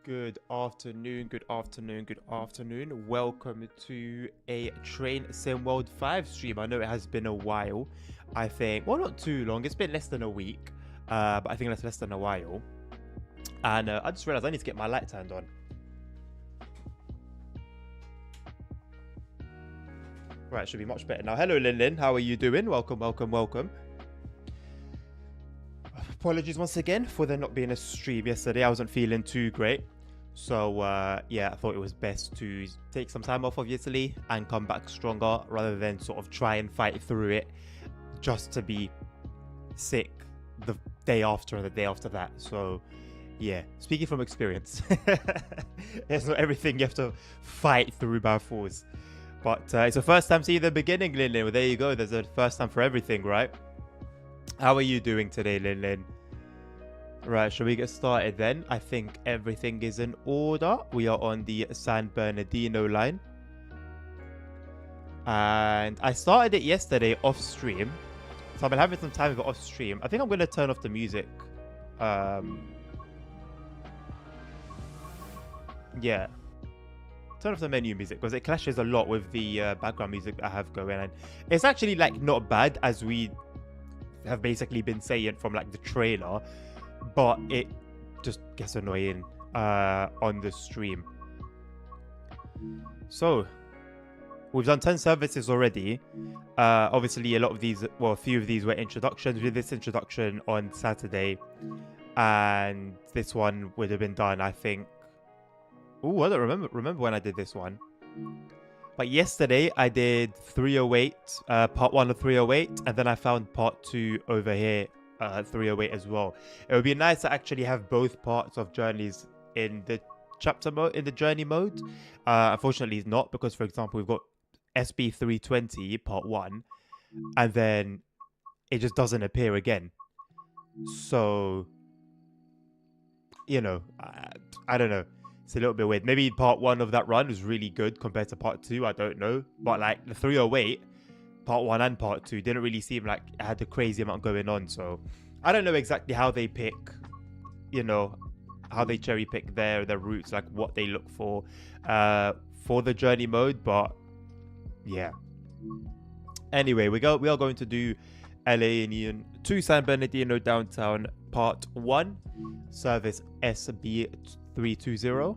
Good afternoon, good afternoon, good afternoon. Welcome to a Train Sim World 5 stream. I know it has been a while. I think, well, not too long. It's been less than a week, but I think that's less than a while. And I just realized I need to get my light turned on. Right, should be much better now. Hello, Lin. How are you doing? Welcome, welcome, welcome. Apologies once again for there not being a stream yesterday. I wasn't feeling too great. So, yeah, I thought it was best to take some time off, obviously, and come back stronger rather than sort of try and fight through it just to be sick the day after and the day after that. So, yeah, speaking from experience, it's not everything you have to fight through by force. But it's the first time seeing the beginning, Lin. Well, there you go. There's a first time for everything, right? How are you doing today, Lin? Right, shall we get started then? I think everything is in order. We are on the San Bernardino line. And I started it yesterday off stream. So I've been having some time with it off stream. I think I'm going to turn off the music. Yeah. Turn off the menu music because it clashes a lot with the background music I have going. And it's actually like not bad as we have basically been saying from like the trailer. But it just gets annoying on the stream. So, we've done 10 services already. Obviously, a lot of these, well, a few of these were introductions. We did this introduction on Saturday. And this one would have been done, I think. Oh, I don't remember when I did this one. But yesterday, I did 308, part 1 of 308. And then I found part 2 over here. 308 as well. It would be nice to actually have both parts of journeys in the chapter mode, in the journey mode. Unfortunately, it's not because, for example, we've got SB 320 part 1, and then it just doesn't appear again. So, you know, I don't know. It's a little bit weird. Maybe part 1 of that run was really good compared to part 2. I don't know, but like the 308. Part 1 and part 2 didn't really seem like it had a crazy amount going on. So I don't know exactly how they pick, you know, how they cherry pick their routes, like what they look for the journey mode. But yeah. Anyway, we are going to do LA Union to San Bernardino downtown part 1, service SB 320.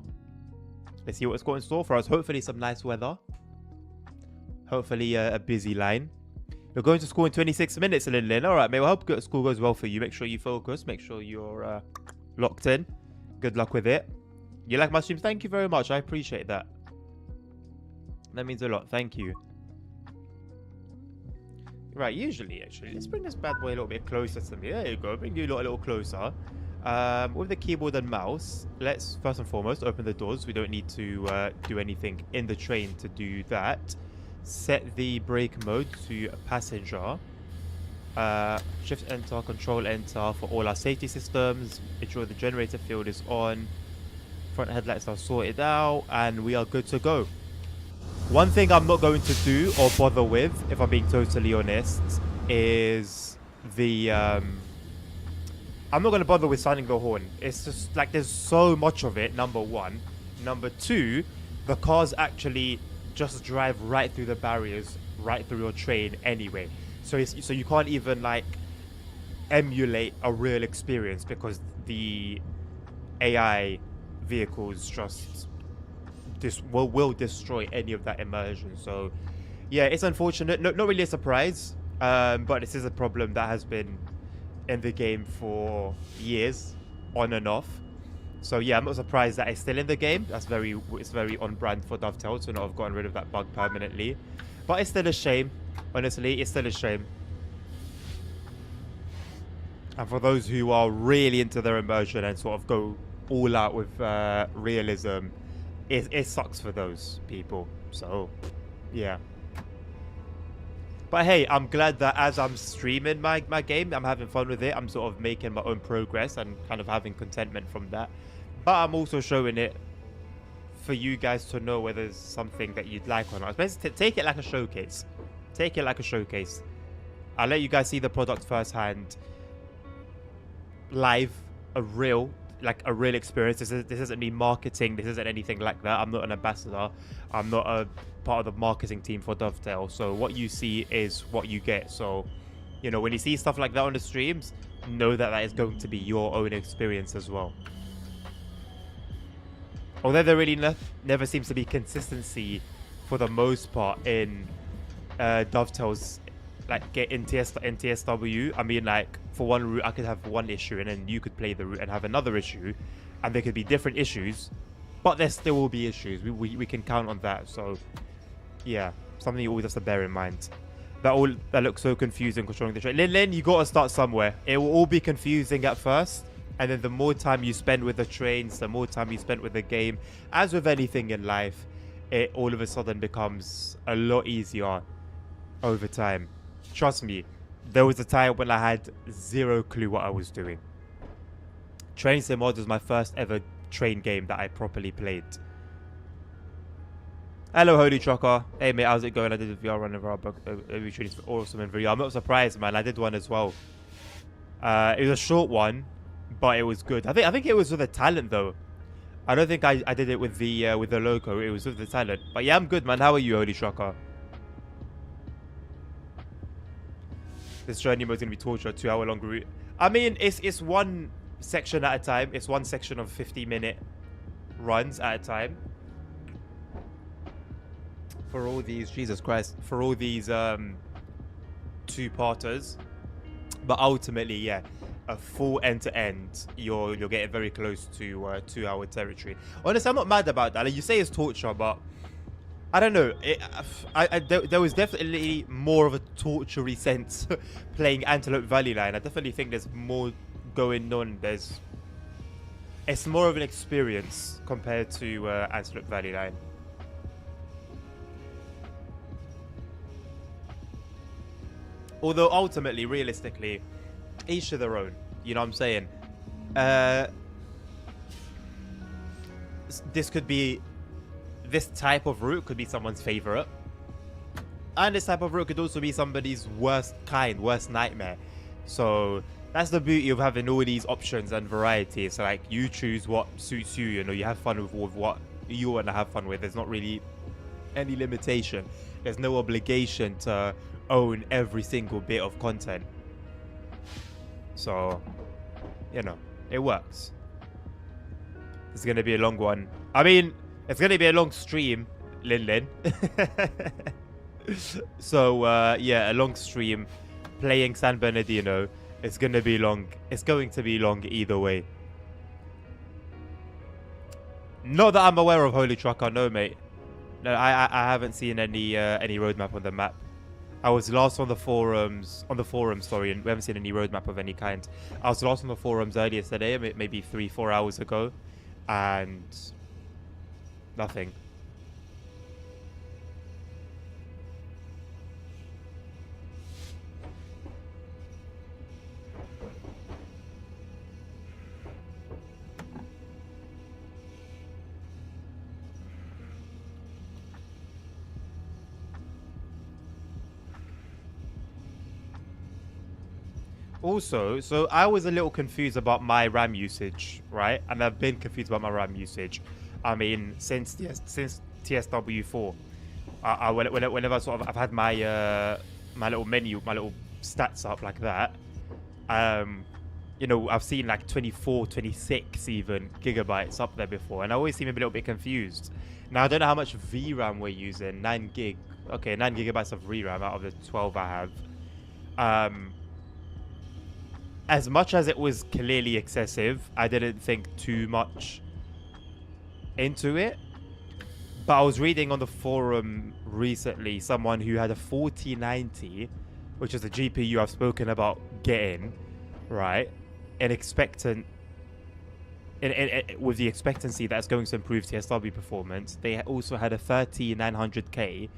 Let's see what's got in store for us. Hopefully some nice weather. Hopefully a busy line. You're going to school in 26 minutes, Lin. All right, mate. Well, I hope school goes well for you. Make sure you focus. Make sure you're locked in. Good luck with it. You like my streams? Thank you very much. I appreciate that. That means a lot. Thank you. Right, usually, actually. Let's bring this bad boy a little bit closer to me. There you go. Bring you a little closer. With the keyboard and mouse, let's first and foremost open the doors. We don't need to do anything in the train to do that. Set the brake mode to passenger. Shift enter, control enter for all our safety systems. Ensure the generator field is on. Front headlights are sorted out, and we are good to go. One thing I'm not going to do or bother with, if I'm being totally honest, is the I'm not going to bother with sounding the horn. It's just like there's so much of it, number one. Number two, the cars actually just drive right through the barriers, right through your train anyway. So you can't even like emulate a real experience because the AI vehicles just will destroy any of that immersion. So yeah, it's unfortunate. Not really a surprise, but this is a problem that has been in the game for years, on and off. So yeah, I'm not surprised that it's still in the game. It's very on brand for Dovetail to not have gotten rid of that bug permanently. But it's still a shame. Honestly, it's still a shame. And for those who are really into their immersion and sort of go all out with realism, it sucks for those people. So yeah. But hey, I'm glad that as I'm streaming my game, I'm having fun with it. I'm sort of making my own progress and kind of having contentment from that. But I'm also showing it for you guys to know whether it's something that you'd like or not. Take it like a showcase. Take it like a showcase. I'll let you guys see the product firsthand. Live, a real like a real experience. This isn't me marketing. This isn't anything like that. I'm not an ambassador. I'm not a part of the marketing team for Dovetail. So what you see is what you get. So, you know, when you see stuff like that on the streams, know that that is going to be your own experience as well. Although there really never seems to be consistency for the most part in Dovetail's like get in TSW. I mean, like for one route I could have one issue and then you could play the route and have another issue, and there could be different issues, but there still will be issues. We can count on that. So yeah, something you always have to bear in mind. That looks so confusing controlling the train. Lin, you gotta start somewhere. It will all be confusing at first, and then the more time you spend with the trains, the more time you spend with the game. As with anything in life, it all of a sudden becomes a lot easier over time. Trust me, there was a time when I had zero clue what I was doing. Train Sim Mod was my first ever train game that I properly played. Hello, Holy Trucker. Hey, mate, how's it going? I did a VR run of our book. It's awesome in VR. I'm not surprised, man. I did one as well. It was a short one, but it was good. I think it was with the talent, though. I don't think I did it with the logo. It was with the talent. But yeah, I'm good, man. How are you, Holy Trucker? This journey mode is going to be torture, a 2-hour-long route. I mean, it's one section at a time. It's one section of 50-minute runs at a time. For all these, Jesus Christ, for all these two-parters. But ultimately, yeah, a full end-to-end, you're getting very close to 2-hour territory. Honestly, I'm not mad about that. Like, you say it's torture, but I don't know. There was definitely more of a torture-y sense playing Antelope Valley Line. I definitely think there's more going on. It's more of an experience compared to Antelope Valley Line. Although ultimately, realistically, each to their own. You know what I'm saying? This type of route could be someone's favorite. And this type of route could also be somebody's worst nightmare. So that's the beauty of having all these options and varieties. So like, you choose what suits you, you know, you have fun with what you want to have fun with. There's not really any limitation. There's no obligation to own every single bit of content. So, you know, it works. It's going to be a long one. I mean, it's going to be a long stream, Lin. So, yeah, a long stream playing San Bernardino. It's going to be long. It's going to be long either way. Not that I'm aware of, Holy Trucker. No, mate. No, I haven't seen any roadmap on the map. I was last on the forums, sorry, and we haven't seen any roadmap of any kind. I was last on the forums earlier today, maybe 3-4 hours ago, and nothing. Also, so I was a little confused about my RAM usage, right? And I've been confused about my RAM usage. I mean, since TSW4, whenever I've had my my little menu, my little stats up like that, you know, I've seen like 24, 26 even gigabytes up there before, and I always seem a little bit confused. Now I don't know how much VRAM we're using. 9 gig. Okay, 9 gigabytes of VRAM out of the 12 I have. As much as it was clearly excessive, I didn't think too much into it. But I was reading on the forum recently someone who had a 4090, which is a GPU I've spoken about getting, right? And with the expectancy that's going to improve TSW performance. They also had a 3900K,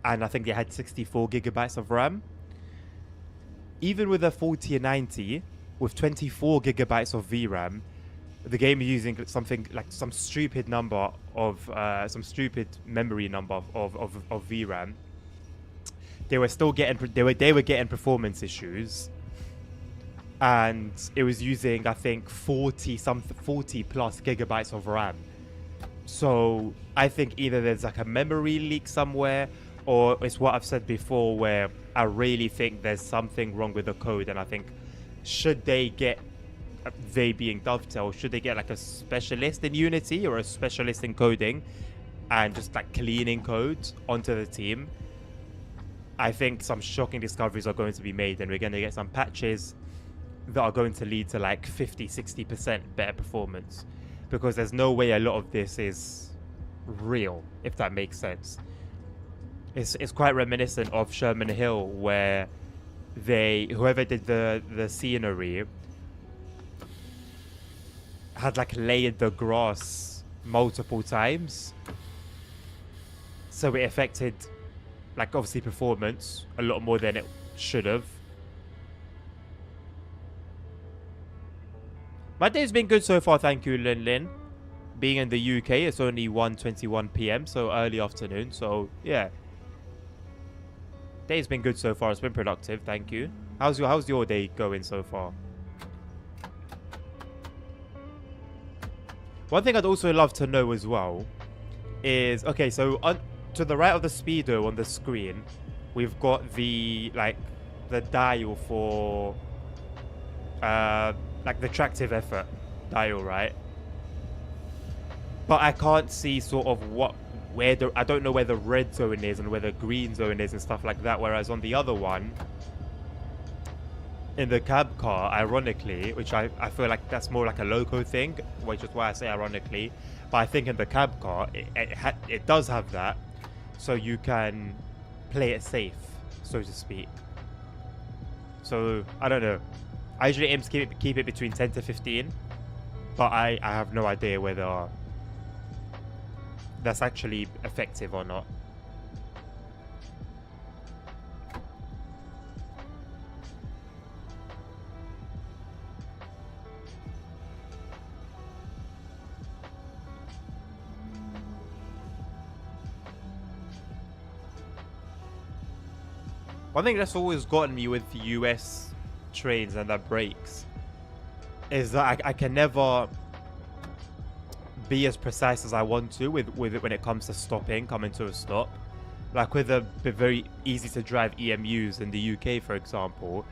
and I think they had 64 gigabytes of RAM. Even with a 4090, with 24 gigabytes of VRAM, the game is using something like some stupid number of some stupid memory number of VRAM. They were still getting they were getting performance issues. and it was using, I think, 40 plus gigabytes of RAM. So I think either there's like a memory leak somewhere, or it's what I've said before, where I really think there's something wrong with the code. And I think, should they get, they being Dovetail, should they get like a specialist in Unity or a specialist in coding and just like cleaning code onto the team? I think some shocking discoveries are going to be made, and we're going to get some patches that are going to lead to like 50-60% better performance, because there's no way a lot of this is real, if that makes sense. It's quite reminiscent of Sherman Hill, where whoever did the scenery had like layered the grass multiple times, so it affected like obviously performance a lot more than it should have. My day's been good so far, thank you, Lin Lin. Being in the UK, it's only 1:21 PM, so early afternoon. So yeah, day's been good so far. It's been productive, thank you. How's your day going so far? One thing I'd also love to know as well is, okay, so to the right of the speedo on the screen, we've got the dial for like the tractive effort dial, right? But I can't see sort of I don't know where the red zone is and where the green zone is and stuff like that. Whereas on the other one, in the cab car, ironically, which I feel like that's more like a loco thing, which is why I say ironically, but I think in the cab car, it does have that, so you can play it safe, so to speak. So, I don't know. I usually aim to keep it between 10 to 15, but I have no idea whether that's actually effective or not. One thing that's always gotten me with the US trains and their brakes is that I can never be as precise as I want to with it when it comes to coming to a stop. Like with the very easy to drive EMUs in the UK, for example,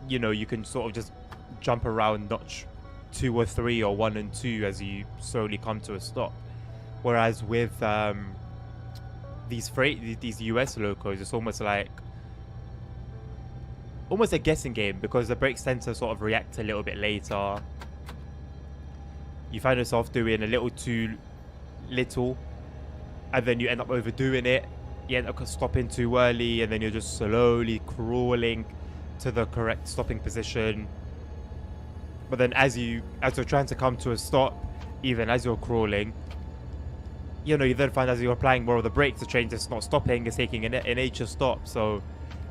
you know, you can sort of just jump around notch 2 or 3 or 1 and 2 as you slowly come to a stop. Whereas with these US locos, it's almost a guessing game, because the brakes tend to sort of react a little bit later. You find yourself doing a little too little, and then you end up overdoing it. You end up stopping too early, and then you're just slowly crawling to the correct stopping position. But then as you're trying to come to a stop, even as you're crawling, you know, you then find as you're applying more of the brakes, the train just not stopping, it's taking an age to stop. So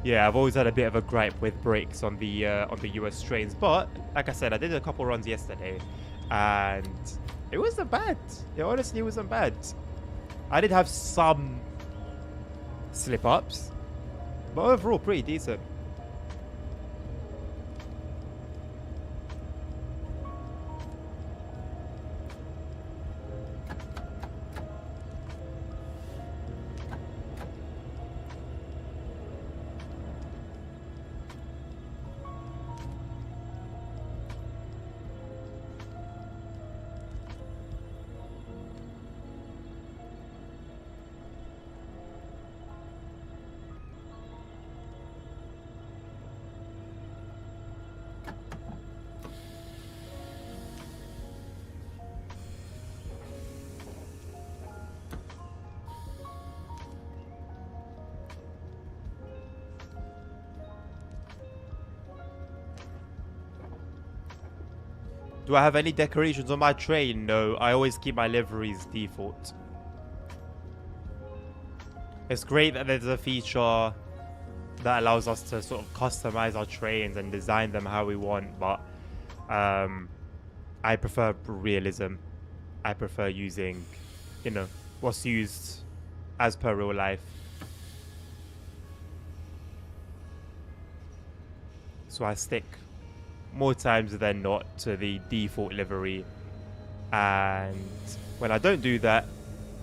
yeah, I've always had a bit of a gripe with brakes on the US trains. But like I said, I did a couple runs yesterday, and it wasn't bad. It honestly wasn't bad. I did have some slip-ups, but overall pretty decent. Do I have any decorations on my train? No, I always keep my liveries default. It's great that there's a feature that allows us to sort of customize our trains and design them how we want, but I prefer realism. I prefer using, you know, what's used as per real life. So I stick more times than not to the default livery. And when I don't do that,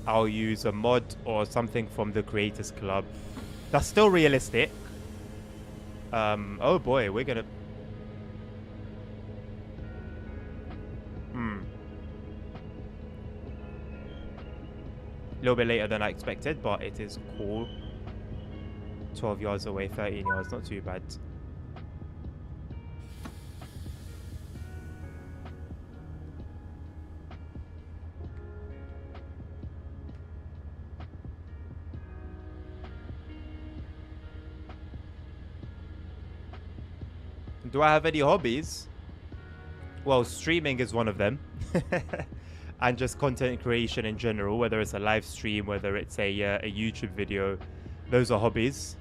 I'll use a mod or something from the Creators Club. That's still realistic. Oh boy, we're gonna... A little bit later than I expected, but it is cool. 12 yards away, 13 yards, not too bad. Do I have any hobbies? Well, streaming is one of them. And just content creation in general, whether it's a live stream, whether it's a YouTube video, those are hobbies.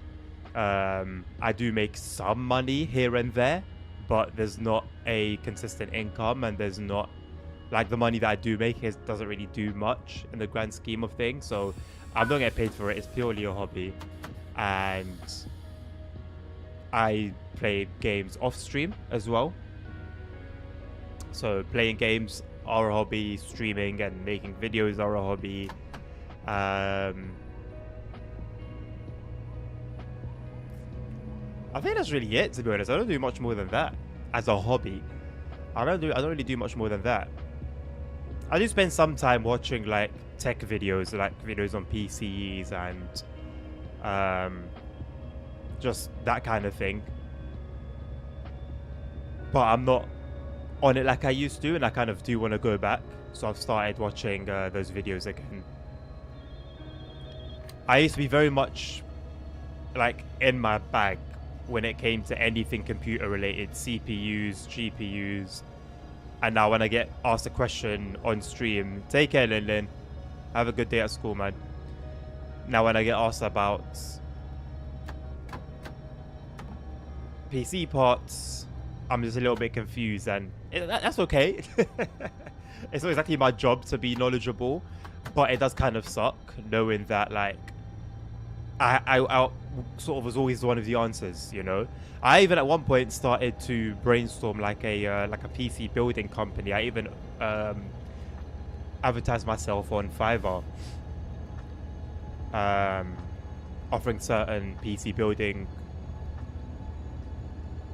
I do make some money here and there, but there's not a consistent income, and there's not, like, the money that I do make doesn't really do much in the grand scheme of things. So I'm not getting paid for it. It's purely a hobby. And I play games off stream as well. So playing games are a hobby, streaming and making videos are a hobby. I think that's really it, to be honest. I don't do much more than that as a hobby. I don't really do much more than that. I do spend some time watching like tech videos, like videos on PCs and just that kind of thing. But I'm not on it like I used to, and I kind of do want to go back. So I've started watching those videos again. I used to be very much like in my bag when it came to anything computer related, CPUs, GPUs. And now when I get asked a question on stream, take care, Lin. Have a good day at school, man. Now when I get asked about PC parts, I'm just a little bit confused, and that's okay. It's not exactly my job to be knowledgeable, but it does kind of suck knowing that, like, I sort of was always one of the answers, you know. I even at one point started to brainstorm like a PC building company. I even advertised myself on Fiverr, offering certain PC building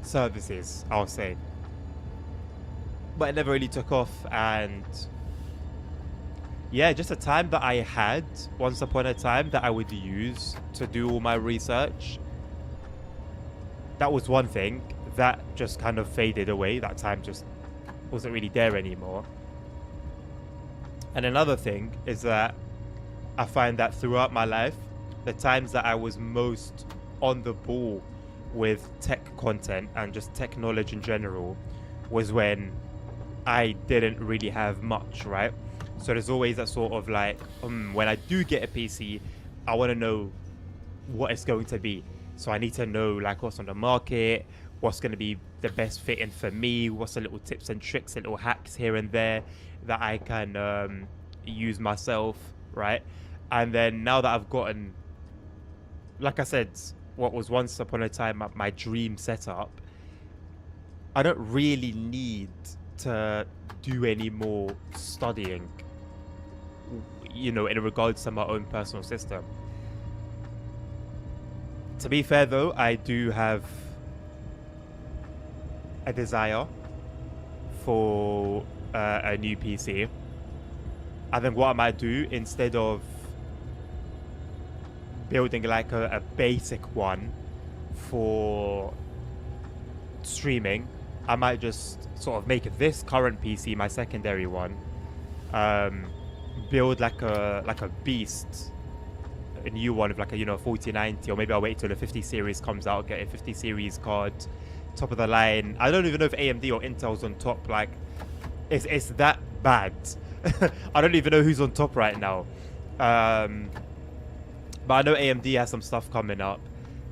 services, I'll say. But it never really took off, and yeah, just a time that I had once upon a time that I would use to do all my research. That was one thing that just kind of faded away. That time just wasn't really there anymore. And another thing is that I find that throughout my life, the times that I was most on the ball with tech content and just tech knowledge in general was when I didn't really have much, right? So there's always that sort of like, when I do get a PC, I want to know what it's going to be. So I need to know like what's on the market, what's going to be the best fitting for me, what's the little tips and tricks and little hacks here and there that I can use myself, right? And then now that I've gotten, like I said, what was once upon a time my dream setup, I don't really need to do any more studying, you know, in regards to my own personal system. To be fair though, I do have a desire for a new PC. I think what I might do, instead of building like a basic one for streaming, I might just sort of make this current PC my secondary one. Build like a beast, a new one with like a 4090, or maybe I'll wait till the 50 series comes out, get a 50 series card, top of the line. I don't even know if AMD or Intel's on top. Like, it's that bad. I don't even know who's on top right now. But I know AMD has some stuff coming up.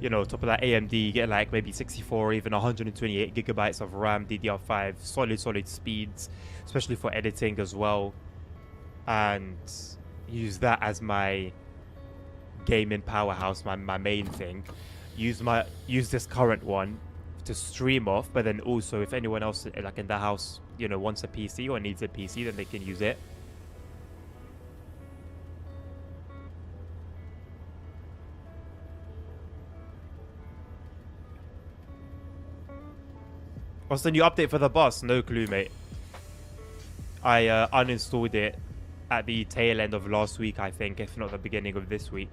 You know, top of that AMD, get like maybe 64 or even 128 gigabytes of RAM, DDR5, solid speeds, especially for editing as well. And use that as my gaming powerhouse, my main thing. Use this current one to stream off, but then also if anyone else like in the house, you know, wants a PC or needs a PC, then they can use it. What's the new update for the bus? No clue, mate. I uninstalled it at the tail end of last week, I think, if not the beginning of this week.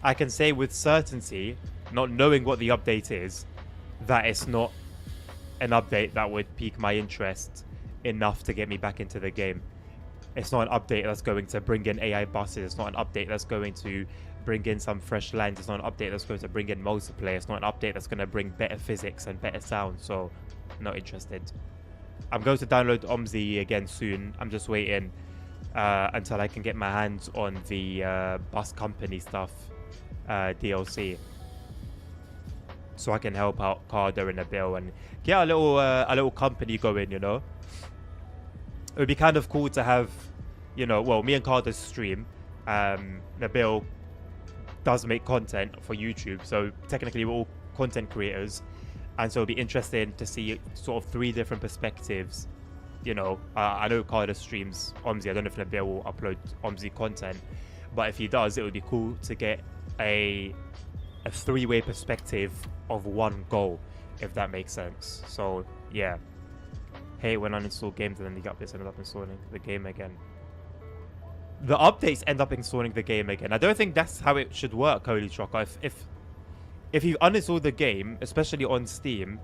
I can say with certainty, not knowing what the update is, that it's not an update that would pique my interest enough to get me back into the game. It's not an update that's going to bring in AI buses. It's not an update that's going to bring in some fresh lines. It's not an update that's going to bring in multiplayer. It's not an update that's going to bring better physics and better sound. So, not interested. I'm going to download OMSI again soon. I'm just waiting until I can get my hands on the bus company stuff DLC, so I can help out Carter and Nabil and get a little company going. You know, it would be kind of cool to have, you know, well, me and Carter stream. Nabil does make content for YouTube, so technically we're all content creators, and so it'll be interesting to see sort of 3 different perspectives. You know, I know Carter streams OMSI. I don't know if Nabil will upload OMSI content, but if he does, it would be cool to get a 3-way perspective of one goal, if that makes sense. So yeah, hate when I uninstall games and then the updates end up installing the game again. The updates end up installing the game again. I don't think that's how it should work, Holy Trucker. If you uninstall the game, especially on Steam,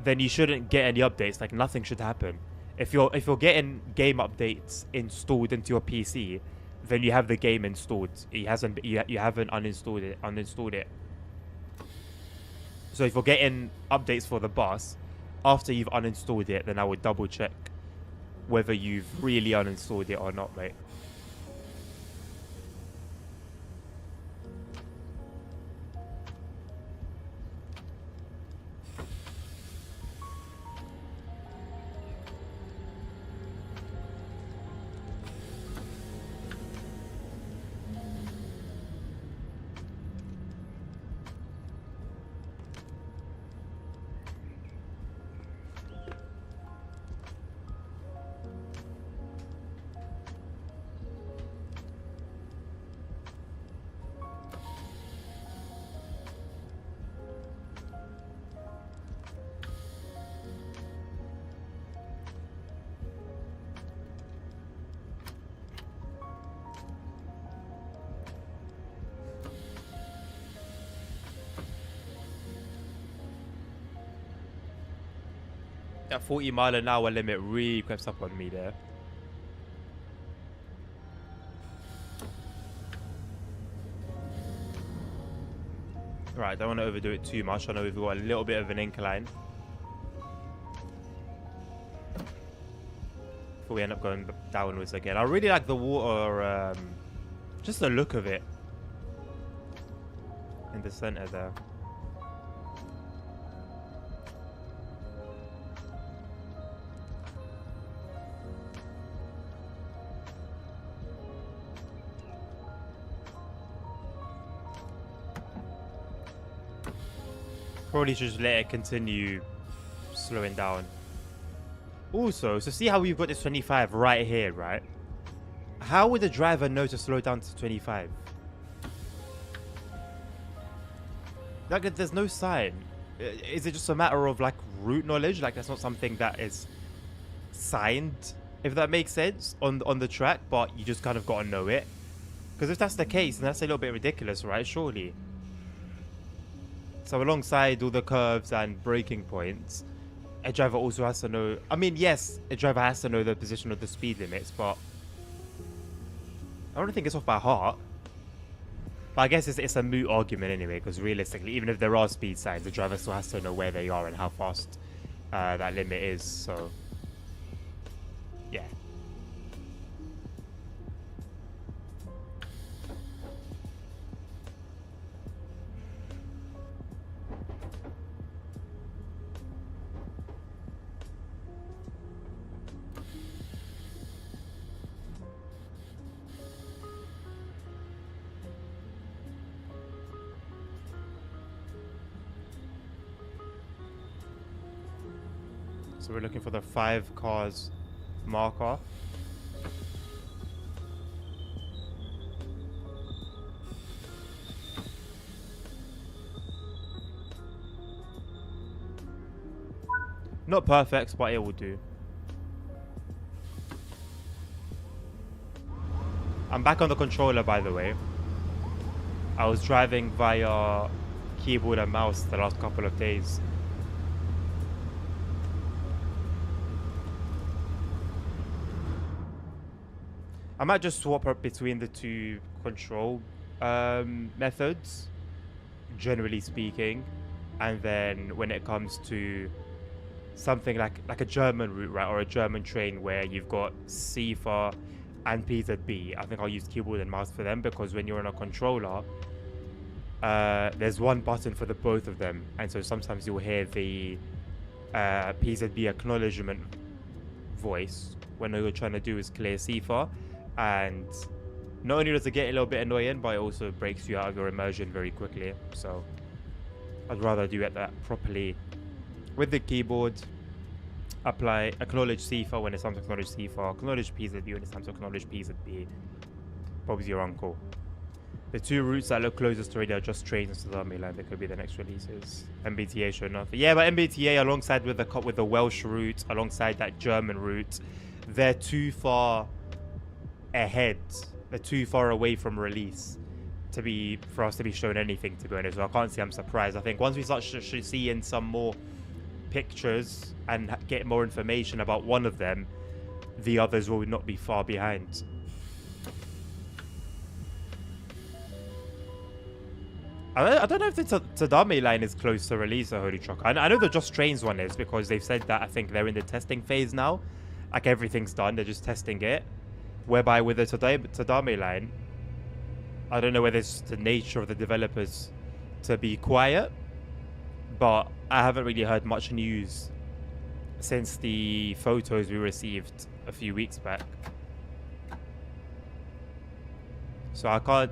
then you shouldn't get any updates. Like, nothing should happen. If you're getting game updates installed into your PC, then you have the game installed. You haven't uninstalled it. So if you're getting updates for the bus after you've uninstalled it, then I would double check whether you've really uninstalled it or not, mate. That 40-mile-an-hour limit really creeps up on me there. Right, don't want to overdo it too much. I know we've got a little bit of an incline before we end up going downwards again. I really like the water, just the look of it in the center there. Probably should just let it continue slowing down. Also, so see how we've got this 25 right here, right? How would the driver know to slow down to 25? Like, there's no sign. Is it just a matter of, like, route knowledge? Like, that's not something that is signed, if that makes sense, on the track, but you just kind of got to know it. Because if that's the case, then that's a little bit ridiculous, right? Surely. So alongside all the curves and braking points, a driver also has to know... I mean, yes, a driver has to know the position of the speed limits, but I don't think it's off by heart. But I guess it's a moot argument anyway, because realistically, even if there are speed signs, the driver still has to know where they are and how fast that limit is. So, yeah. So we're looking for the 5 cars marker. Not perfect, but it will do. I'm back on the controller, by the way. I was driving via keyboard and mouse the last couple of days. I might just swap up between the 2 control methods, generally speaking, and then when it comes to something like a German route, right, or a German train where you've got CFAR and PZB, I think I'll use keyboard and mouse for them, because when you're on a controller, there's one button for the both of them, and so sometimes you'll hear the PZB acknowledgement voice when all you're trying to do is clear CFAR, and not only does it get a little bit annoying, but it also breaks you out of your immersion very quickly. So I'd rather do it that properly with the keyboard. Apply acknowledge CFAR when it's time to acknowledge CFAR, acknowledge PZB when it's time to acknowledge PZB. Bob's your uncle. The 2 routes that look closest to radio are just trains to the army line. They could be the next releases. MBTA sure enough. Yeah, but MBTA alongside with the Welsh route, alongside that German route, they're too far ahead. They're too far away from release for us to be shown anything, to be honest. So I can't say I'm surprised. I think once we start seeing some more pictures and get more information about one of them, the others will not be far behind. I don't know if the Tadame line is close to release or Holy Truck. I know the Just Trains one is, because they've said that I think they're in the testing phase now. Like everything's done, they're just testing it. Whereby with the Tadame line, I don't know whether it's the nature of the developers to be quiet, but I haven't really heard much news since the photos we received a few weeks back. So I can't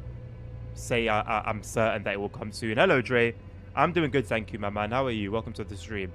say I'm certain that it will come soon. Hello, Dre. I'm doing good, thank you, my man. How are you? Welcome to the stream.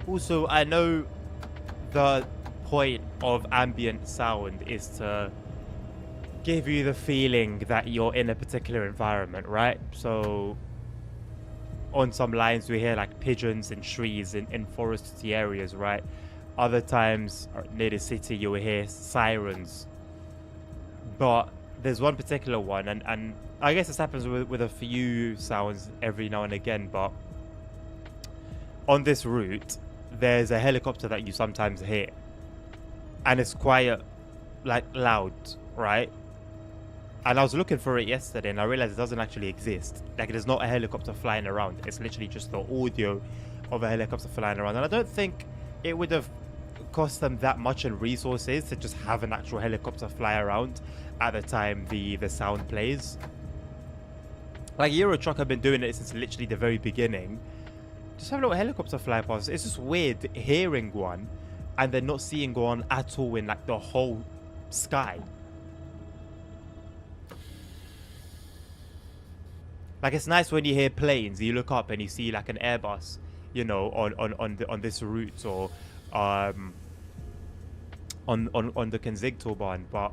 Also, I know the point of ambient sound is to give you the feeling that you're in a particular environment, right? So on some lines we hear like pigeons and trees in foresty areas, right? Other times near the city you'll hear sirens. But there's one particular one, and I guess this happens with a few sounds every now and again, but on this route there's a helicopter that you sometimes hear, and it's quite like loud, right? And I was looking for it yesterday and I realized it doesn't actually exist. Like, there's not a helicopter flying around. It's literally just the audio of a helicopter flying around. And I don't think it would have cost them that much in resources to just have an actual helicopter fly around at the time the sound plays. Like Euro Truck have been doing it since literally the very beginning. Just have a little helicopter fly past. It's just weird hearing one and then not seeing one at all in like the whole sky. Like it's nice when you hear planes, you look up and you see like an Airbus, you know, on this route or on the Kensington, but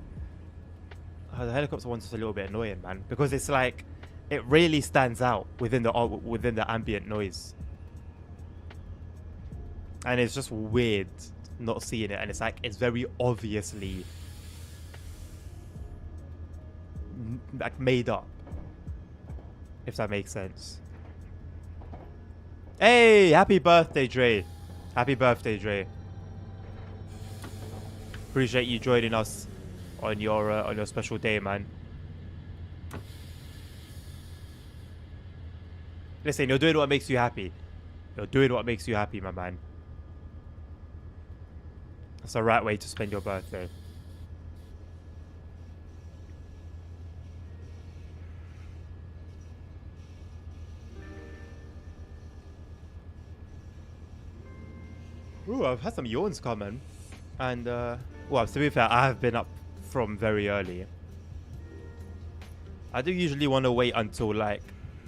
the helicopter one's just a little bit annoying, man, because it's like it really stands out within the ambient noise, and it's just weird not seeing it, and it's like it's very obviously like made up, if that makes sense. Hey, happy birthday, Dre. Happy birthday, Dre. Appreciate you joining us on your special day, man. Listen, you're doing what makes you happy. You're doing what makes you happy, my man. That's the right way to spend your birthday. Ooh, I've had some yawns coming. And, well, to be fair, I have been up from very early. I do usually want to wait until, like,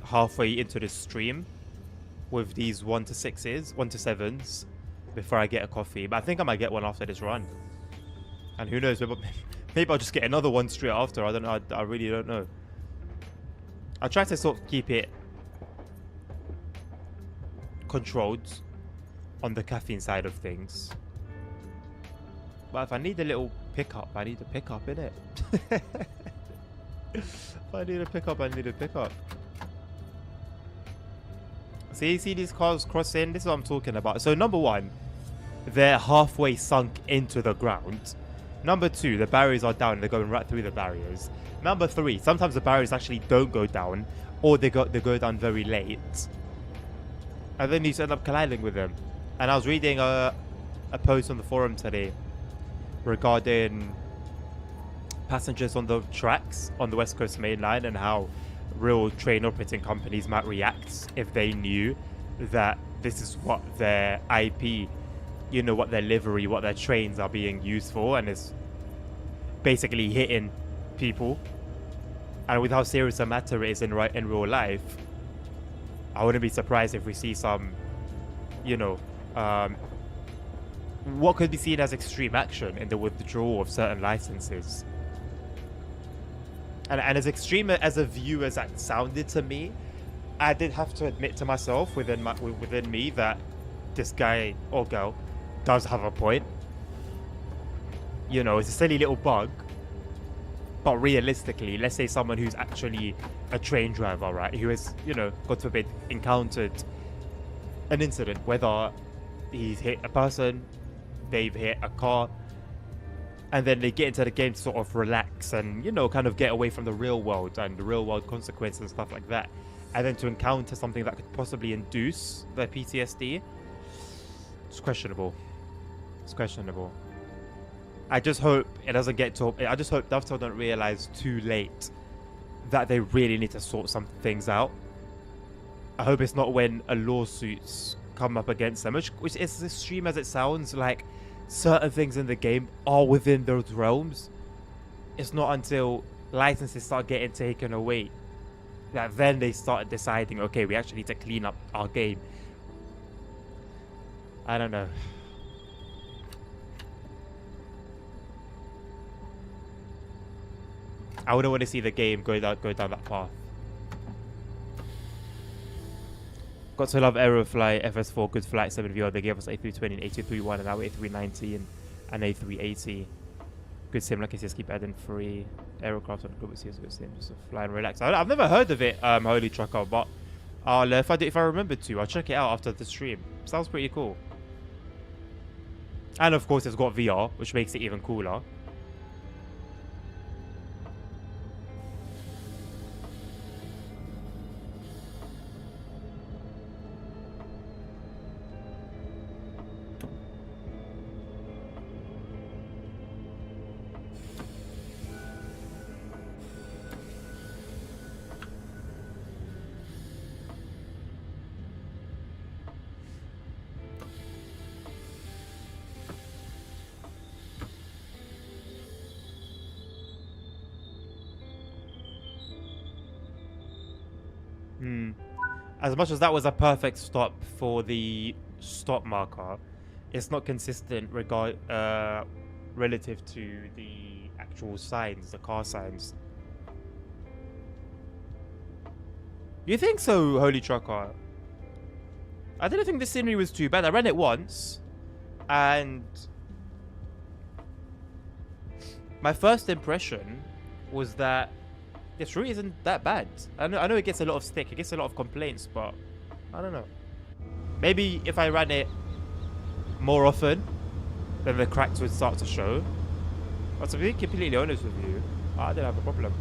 halfway into the stream with these 1 to 6s, 1 to 7s, before I get a coffee. But I think I might get one after this run. And who knows, maybe I'll just get another one straight after. I don't know. I really don't know. I try to sort of keep it controlled on the caffeine side of things. But if I need a little pickup, I need a pickup, innit? If I need a pickup, I need a pickup. See these cars crossing? This is what I'm talking about. So number one, they're halfway sunk into the ground. Number two, the barriers are down and they're going right through the barriers. Number three, sometimes the barriers actually don't go down, or they go down very late. And then you just end up colliding with them. And I was reading a post on the forum today regarding passengers on the tracks on the West Coast Main Line and how real train operating companies might react if they knew that this is what their IP, you know, what their livery, what their trains are being used for, and it's basically hitting people. And with how serious a matter it is in real life, I wouldn't be surprised if we see some, you know, what could be seen as extreme action in the withdrawal of certain licenses. And as extreme as a view as that sounded to me, I did have to admit to myself within me that this guy or girl does have a point. You know, it's a silly little bug, but realistically, let's say someone who's actually a train driver, right, who has, you know, God forbid, encountered an incident, whether he's hit a person, they've hit a car, and then they get into the game to sort of relax and, you know, kind of get away from the real world and the real world consequences and stuff like that, and then to encounter something that could possibly induce their PTSD, it's questionable. It's questionable. I just hope it doesn't get to... I just hope Dovetail don't realize too late that they really need to sort some things out. I hope it's not when a lawsuits come up against them, which is as extreme as it sounds. Like, certain things in the game are within those realms. It's not until licenses start getting taken away that then they start deciding, okay, we actually need to clean up our game. I don't know. I wouldn't want to see the game go down that path. Got to love Aerofly, FS4, good flight, 7VR. They gave us A320 and A231 and now A390 and A380. Good sim, like I said, keep adding free aerocraft on the global series, good sim, just to fly and relax. I've never heard of it, Holy Trucker, but I'll, if I remember to, I'll check it out after the stream. Sounds pretty cool. And of course, it's got VR, which makes it even cooler. As much as that was a perfect stop for the stop marker, it's not consistent relative to the actual signs, the car signs. You think so, Holy Trucker? I didn't think the scenery was too bad. I ran it once, and my first impression was that this route isn't that bad. I know it gets a lot of stick, it gets a lot of complaints, but I don't know. Maybe if I ran it more often, then the cracks would start to show. But to be completely honest with you, I didn't have a problem.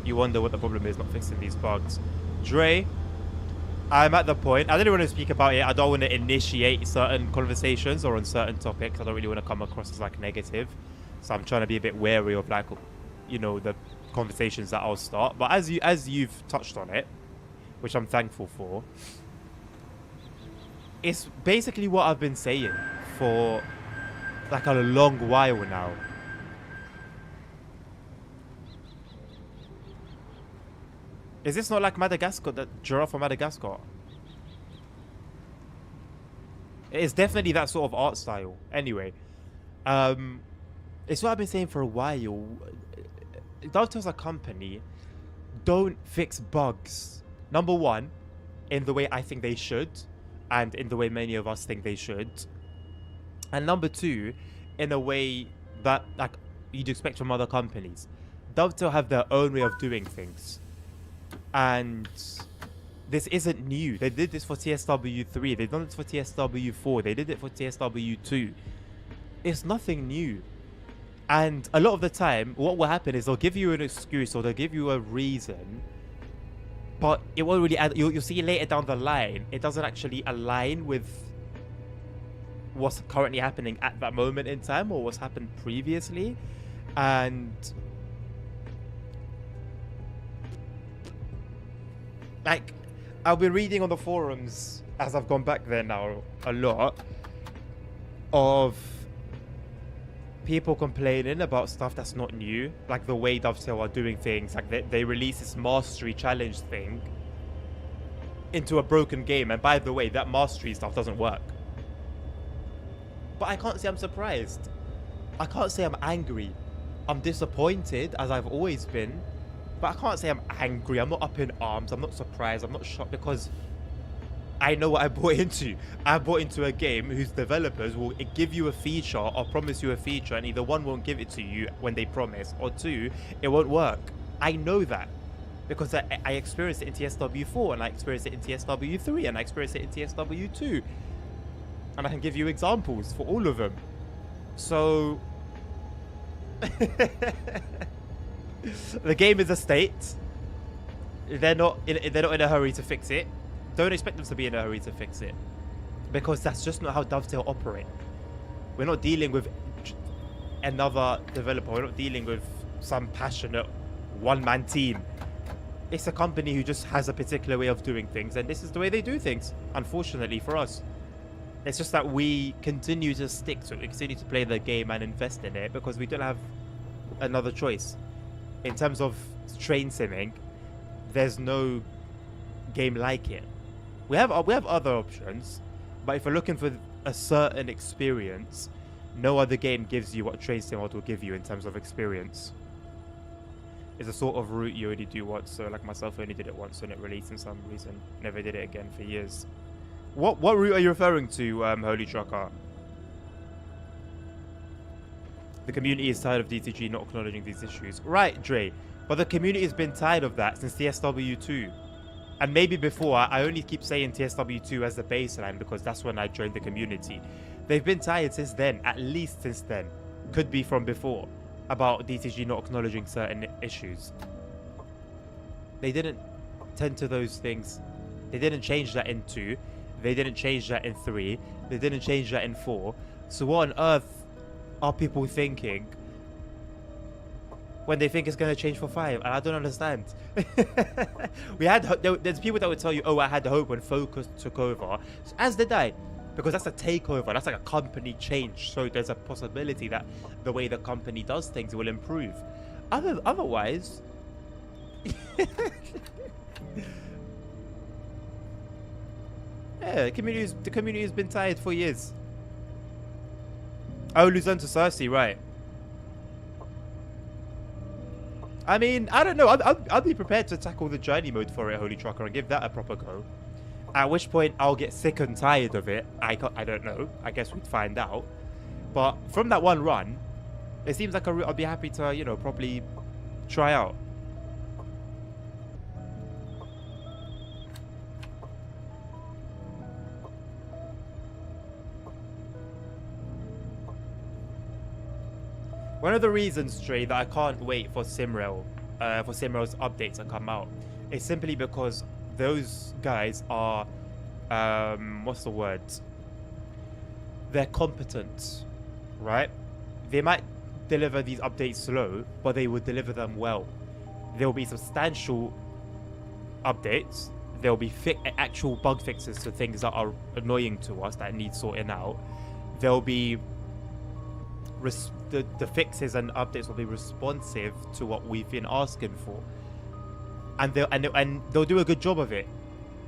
You wonder what the problem is not fixing these bugs. Dre, I'm at the point. I didn't want to speak about it. I don't want to initiate certain conversations or on certain topics. I don't really want to come across as like negative. So I'm trying to be a bit wary of like, you know, the conversations that I'll start. But as you've touched on it, which I'm thankful for, it's basically what I've been saying for like a long while now. Is this not like Madagascar, that giraffe from Madagascar? It's definitely that sort of art style. Anyway, it's what I've been saying for a while. Dovetail's a company. Don't fix bugs. Number one, in the way I think they should, and in the way many of us think they should. And number two, in a way that like you'd expect from other companies. Dovetail have their own way of doing things. And this isn't new. They did this for TSW3. They've done it for TSW4. They did it for TSW2. It's nothing new. And a lot of the time, what will happen is they'll give you an excuse or they'll give you a reason, but it won't really add. You'll see later down the line, it doesn't actually align with what's currently happening at that moment in time or what's happened previously. And like, I've been reading on the forums as I've gone back there now a lot of people complaining about stuff that's not new, like the way Dovetail are doing things. Like they release this mastery challenge thing into a broken game, and by the way, that mastery stuff doesn't work. But I can't say I'm surprised. I can't say I'm angry. I'm disappointed, as I've always been. But I can't say I'm angry. I'm not up in arms. I'm not surprised. I'm not shocked, because I know what I bought into. I bought into a game whose developers will give you a feature or promise you a feature, and either one, won't give it to you when they promise, or two, it won't work. I know that because I experienced it in TSW4, and I experienced it in TSW3, and I experienced it in TSW2. And I can give you examples for all of them. So the game is a state. They're not in a hurry to fix it. Don't expect them to be in a hurry to fix it, because that's just not how Dovetail operate. We're not dealing with another developer. We're not dealing with some passionate one-man team. It's a company who just has a particular way of doing things, and this is the way they do things, unfortunately for us. It's just that we continue to stick to it. We continue to play the game and invest in it because we don't have another choice. In terms of train simming, there's no game like it. We have other options, but if you're looking for a certain experience, no other game gives you what Train Sim will give you in terms of experience. It's a sort of route you only do once. So like myself, I only did it once when it released, for some reason never did it again for years. What route are you referring to, Holy Trucker? The community is tired of DTG not acknowledging these issues. Right, Dre. But the community has been tired of that since TSW2. And maybe before. I only keep saying TSW2 as the baseline because that's when I joined the community. They've been tired since then, at least since then. Could be from before, about DTG not acknowledging certain issues. They didn't tend to those things. They didn't change that in 2. They didn't change that in 3. They didn't change that in 4. So what on earth are people thinking when they think it's going to change for 5? And I don't understand. There's people that would tell you, oh, I had hope when Focus took over, as did I, because that's a takeover. That's like a company change. So there's a possibility that the way the company does things will improve. Otherwise, yeah, the community has been tired for years. Oh, Luzon to Cersei, right? I mean, I don't know. I'll be prepared to tackle the journey mode for it, Holy Trucker, and give that a proper go. At which point, I'll get sick and tired of it. I don't know. I guess we'd find out. But from that one run, it seems like I'll be happy to, you know, probably try out. One of the reasons, Trey, that I can't wait for Simrail, for Simrail's updates to come out, is simply because those guys are, what's the word? They're competent, right? They might deliver these updates slow, but they will deliver them well. There will be substantial updates. There will be actual bug fixes to things that are annoying to us that need sorting out. There will be the fixes and updates will be responsive to what we've been asking for, and they'll do a good job of it.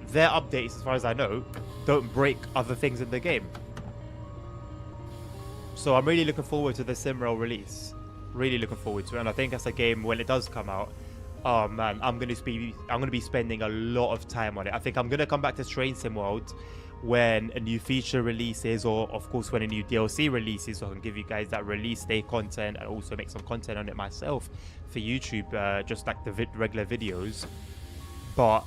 Their updates, as far as I know, don't break other things in the game. So I'm really looking forward to the Simrail release. Really looking forward to it, and I think that's a game when it does come out. Oh man, I'm gonna be spending a lot of time on it. I think I'm gonna come back to Train Sim World when a new feature releases, or of course when a new DLC releases, so I can give you guys that release day content and also make some content on it myself for YouTube, just like the regular videos. But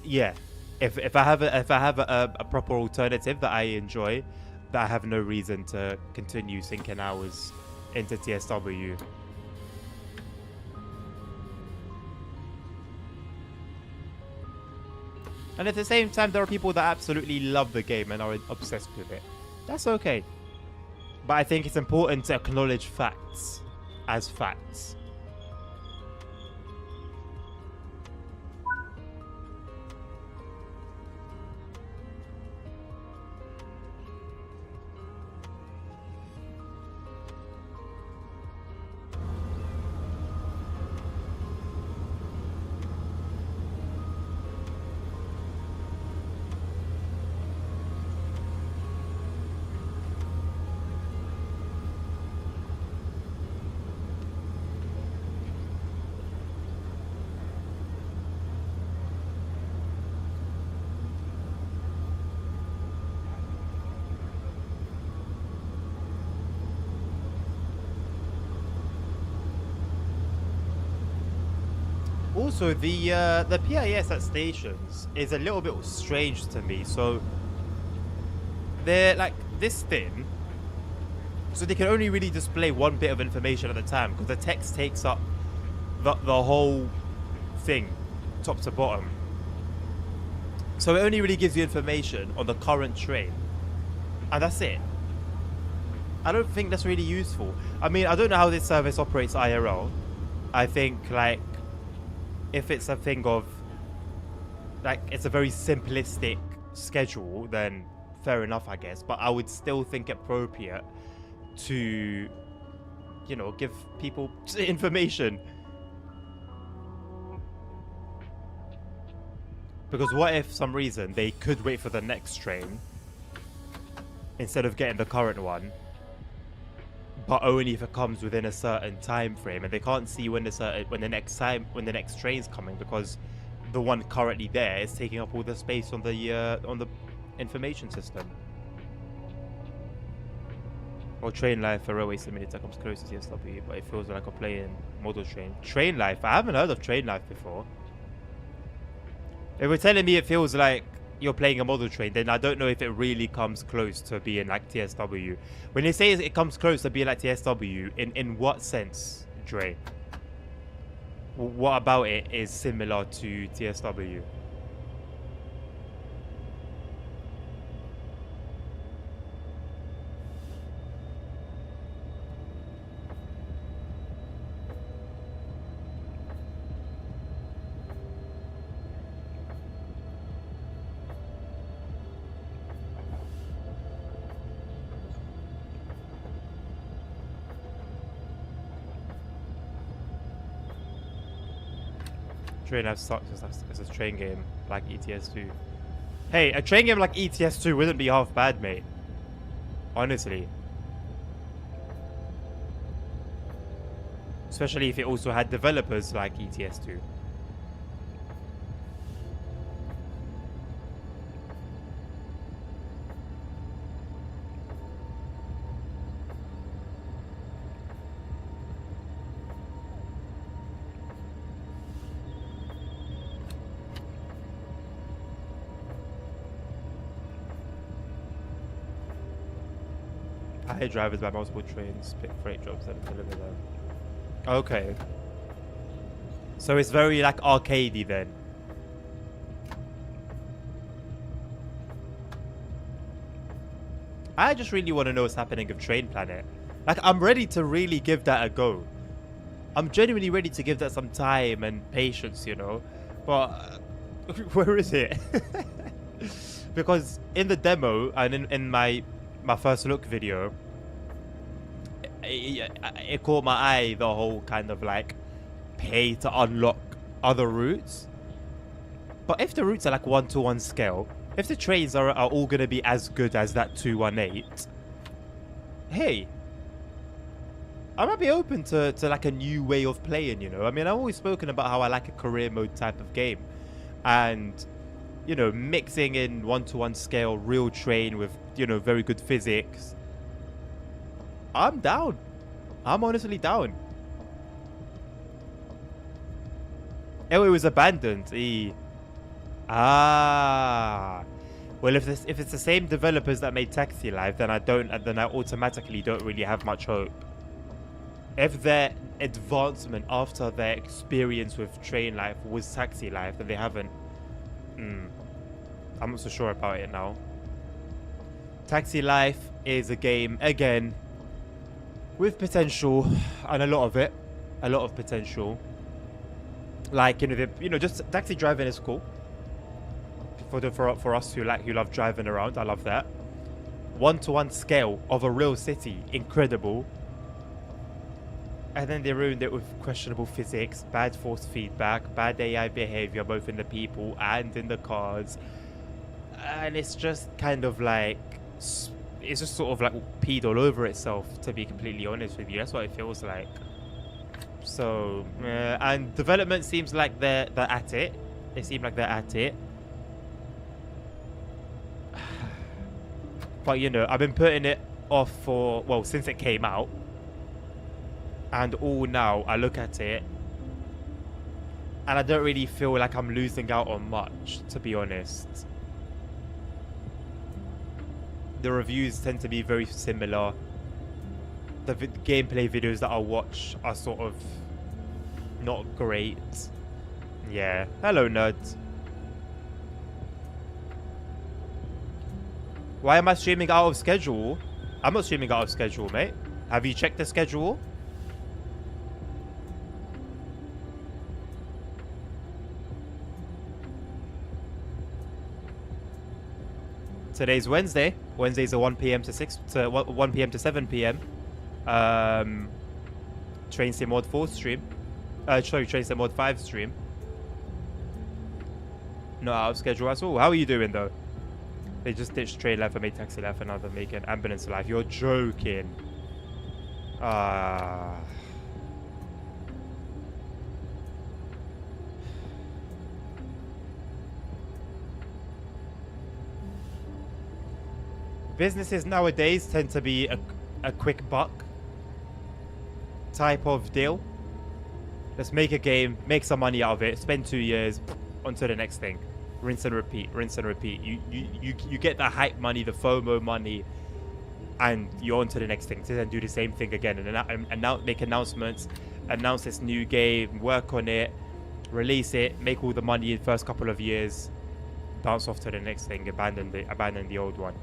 yeah, if I have a proper alternative that I enjoy, that I have no reason to continue sinking hours into TSW. And at the same time, there are people that absolutely love the game and are obsessed with it. That's okay. But I think it's important to acknowledge facts as facts. Also, the PIS at stations is a little bit strange to me. So they're like this thin, so they can only really display one bit of information at a time, because the text takes up the whole thing, top to bottom. So it only really gives you information on the current train, and that's it. I don't think that's really useful. I mean, I don't know how this service operates IRL. I think, like, if it's a thing of, like, it's a very simplistic schedule, then fair enough, I guess. But I would still think it appropriate to, you know, give people information. Because what if, for some reason, they could wait for the next train instead of getting the current one, but only if it comes within a certain time frame, and they can't see when the next train's coming, because the one currently there is taking up all the space on the information system. Or Train Life, a railway simulator, comes close to TSW, but it feels like a playing model train. Train Life? I haven't heard of Train Life before. If you're telling me it feels like you're playing a model train, then I don't know if it really comes close to being like TSW. When they say it comes close to being like TSW, in what sense, Dre? What about it is similar to TSW? Train Life sucks as a train game like ETS2. Hey, a train game like ETS2 wouldn't be half bad, mate. Honestly. Especially if it also had developers like ETS2. I hire drivers by multiple trains, pick freight jobs and deliver them. Okay. So it's very like arcadey then. I just really want to know what's happening with Train Planet. Like, I'm ready to really give that a go. I'm genuinely ready to give that some time and patience, you know. But where is it? Because in the demo and in my first look video, it caught my eye, the whole kind of like pay to unlock other routes. But if the routes are like 1-to-1 scale, if the trains are all going to be as good as that 218, hey, I might be open to like a new way of playing, you know. I mean, I've always spoken about how I like a career mode type of game. And, you know, mixing in 1-to-1 scale, real train with, you know, very good physics. I'm down. I'm honestly down. Oh, it was abandoned. Ah. Well, if it's the same developers that made Taxi Life, then I automatically don't really have much hope. If their advancement after their experience with Train Life was Taxi Life, then they haven't. I'm not so sure about it now. Taxi Life is a game, again, with potential, and a lot of potential. Like, you know, just taxi driving is cool. For us who love driving around, I love that. 1-to-1 scale of a real city, incredible. And then they ruined it with questionable physics, bad force feedback, bad AI behavior, both in the people and in the cars. And it's just kind of like, it's just sort of like peed all over itself, to be completely honest with you. That's what it feels like. So, and development seems like they're at it. They seem like they're at it. But, you know, I've been putting it off for, well, since it came out. And all now, I look at it, and I don't really feel like I'm losing out on much, to be honest. The reviews tend to be very similar. The gameplay videos that I watch are sort of not great. Yeah. Hello, nerds. Why am I streaming out of schedule? I'm not streaming out of schedule, mate. Have you checked the schedule? Today's Wednesday. Wednesdays are 1 p.m. to 1 p.m. to 7 p.m. Train Sim Mod 4 stream. Sorry, Train Sim Mod 5 stream. Not out of schedule at all. How are you doing though? They just ditched Train Life and made Taxi Life, and now they're making Ambulance Life. You're joking. Businesses nowadays tend to be a quick buck type of deal. Let's make a game, make some money out of it, spend 2 years, on to the next thing. Rinse and repeat, rinse and repeat. You get the hype money, the FOMO money, and you're on to the next thing. To then do the same thing again, and now make announcements, announce this new game, work on it, release it, make all the money in the first couple of years, bounce off to the next thing, abandon the old one.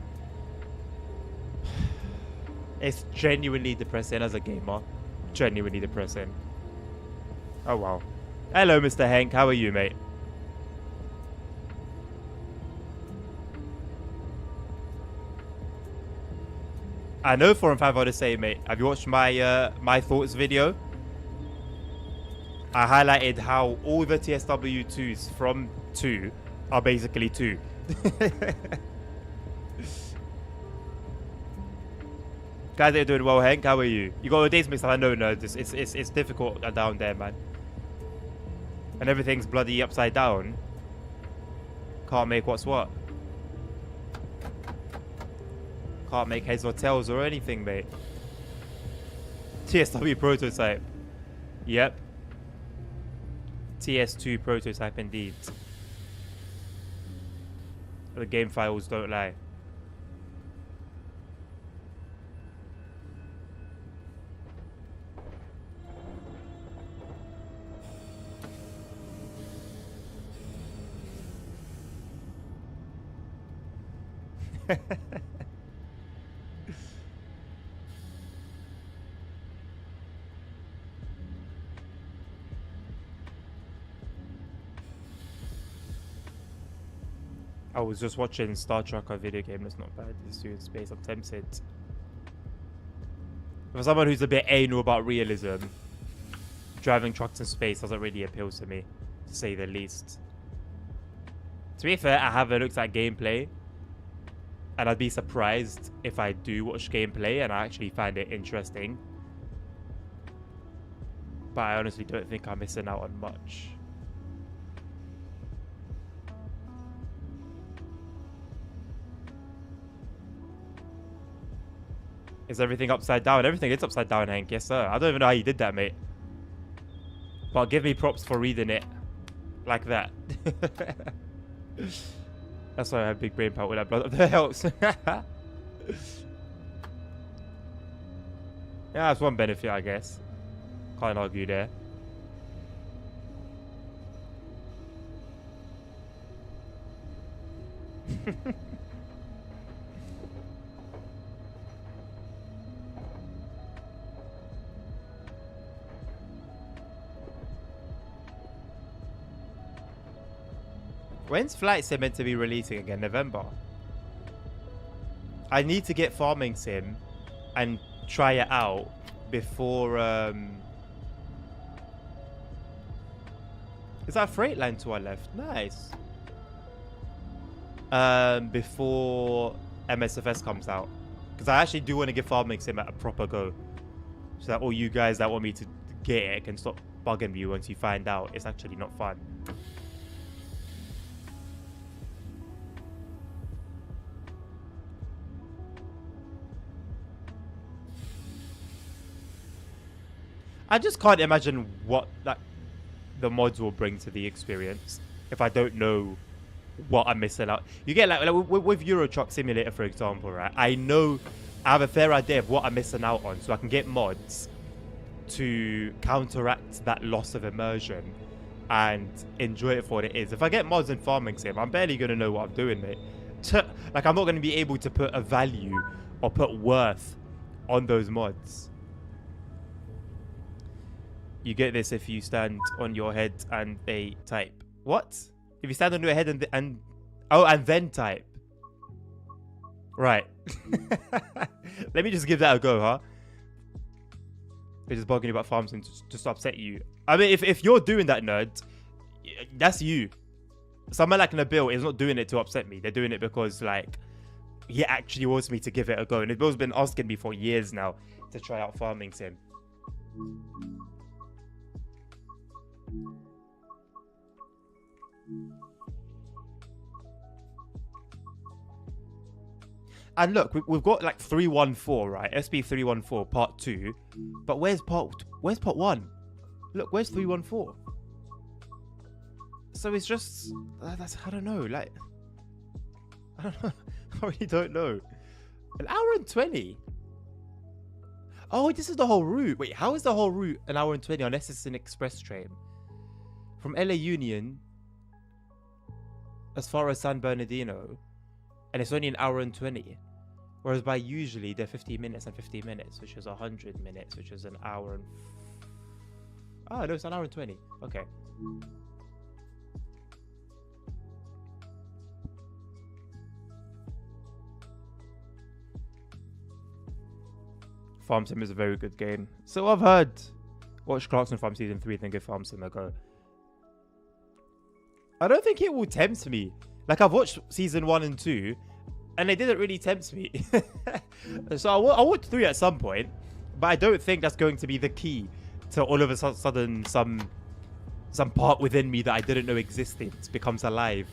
It's genuinely depressing as a gamer. Genuinely depressing. Oh wow. Hello, Mr. Hank. How are you, mate? I know 4 and 5 are the same, mate. Have you watched my my thoughts video? I highlighted how all the TSW2s from 2 are basically 2. Guys, they're doing well, Hank. How are you? You got your days mixed up. I know, no. It's difficult down there, man. And everything's bloody upside down. Can't make what's what. Can't make heads or tails or anything, mate. TSW prototype. Yep. TS2 prototype indeed. The game files don't lie. I was just watching Star Trek, a video game that's not bad. It's in space. I'm tempted. For someone who's a bit anal about realism, driving trucks in space doesn't really appeal to me, to say the least. To be fair, I haven't looked at gameplay, and I'd be surprised if I do watch gameplay and I actually find it interesting. But I honestly don't think I'm missing out on much. Is everything upside down? Everything is upside down, Hank. Yes, sir. I don't even know how you did that, mate. But give me props for reading it like that. That's why I have big brain power with that blood. That helps. Yeah, that's one benefit, I guess. Can't argue there. When's Flight Sim meant to be releasing again? November. I need to get Farming Sim and try it out before is that Freightline to our left? Nice. Before MSFS comes out. Because I actually do want to give Farming Sim a proper go. So that all you guys that want me to get it can stop bugging you once you find out it's actually not fun. I just can't imagine what the mods will bring to the experience if I don't know what I'm missing out. You get like with Euro Truck Simulator, for example, right? I know I have a fair idea of what I'm missing out on, so I can get mods to counteract that loss of immersion and enjoy it for what it is. If I get mods in Farming Sim, I'm barely gonna know what I'm doing, mate. Like I'm not gonna be able to put a value or put worth on those mods. You get this if you stand on your head and they type. What? If you stand on your head and then type. Right. Let me just give that a go, huh? They're just bugging you about farms and just to upset you. I mean, if you're doing that, nerd, that's you. Someone like Nabil is not doing it to upset me. They're doing it because, like, he actually wants me to give it a go. And Nabil's been asking me for years now to try out Farming Sim. And look, we've got like 314, right? SP 314 part 2. But where's part 1? Look, where's 314? So it's just that's I don't know, like I don't know. I really don't know. An hour and 20. Oh, this is the whole route. Wait, how is the whole route an hour and 20 unless it's an express train? From LA Union as far as San Bernardino, and it's only an hour and 20. Whereas by usually they're 15 minutes and 15 minutes, which is 100 minutes, which is an hour and... Oh, no, it's an hour and 20. Okay. Farm Sim is a very good game. So I've heard. Watch Clarkson Farm Season 3, then give Farm Sim a go. I don't think it will tempt me. Like, I've watched Season 1 and 2, and it didn't really tempt me. So I'll watch 3 at some point, but I don't think that's going to be the key to all of a sudden some part within me that I didn't know existed becomes alive.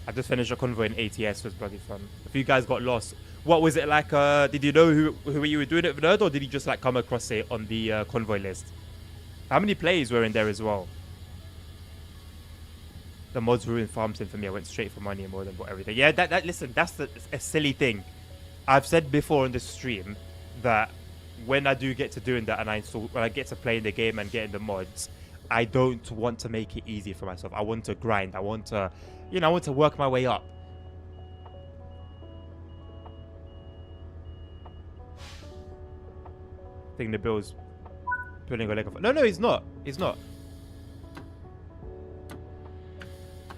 I just finished a convoy in ATS. It was bloody fun. If you guys got lost, what was it like? Did you know who you were doing it with, Nerd, or did you just like come across it on the convoy list? How many plays were in there as well? The mods ruined Farm Sim for me. I went straight for money more than bought everything. Yeah, listen, that's a silly thing. I've said before on this stream that when I do get to doing that and when I get to playing the game and getting the mods, I don't want to make it easy for myself. I want to grind. I want to, I want to work my way up. I think the Bill's putting a leg off. No, he's not. He's not.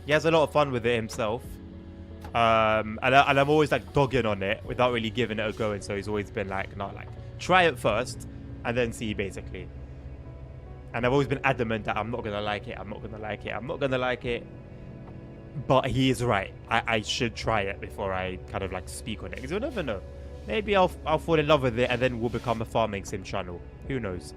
He has a lot of fun with it himself. And I'm always like dogging on it without really giving it a go. And so he's always been like, not like, try it first and then see, basically. And I've always been adamant that I'm not going to like it. I'm not going to like it. I'm not going to like it. But he is right. I should try it before I kind of like speak on it. Because you'll never know. Maybe I'll fall in love with it and then we'll become a farming sim channel. Who knows?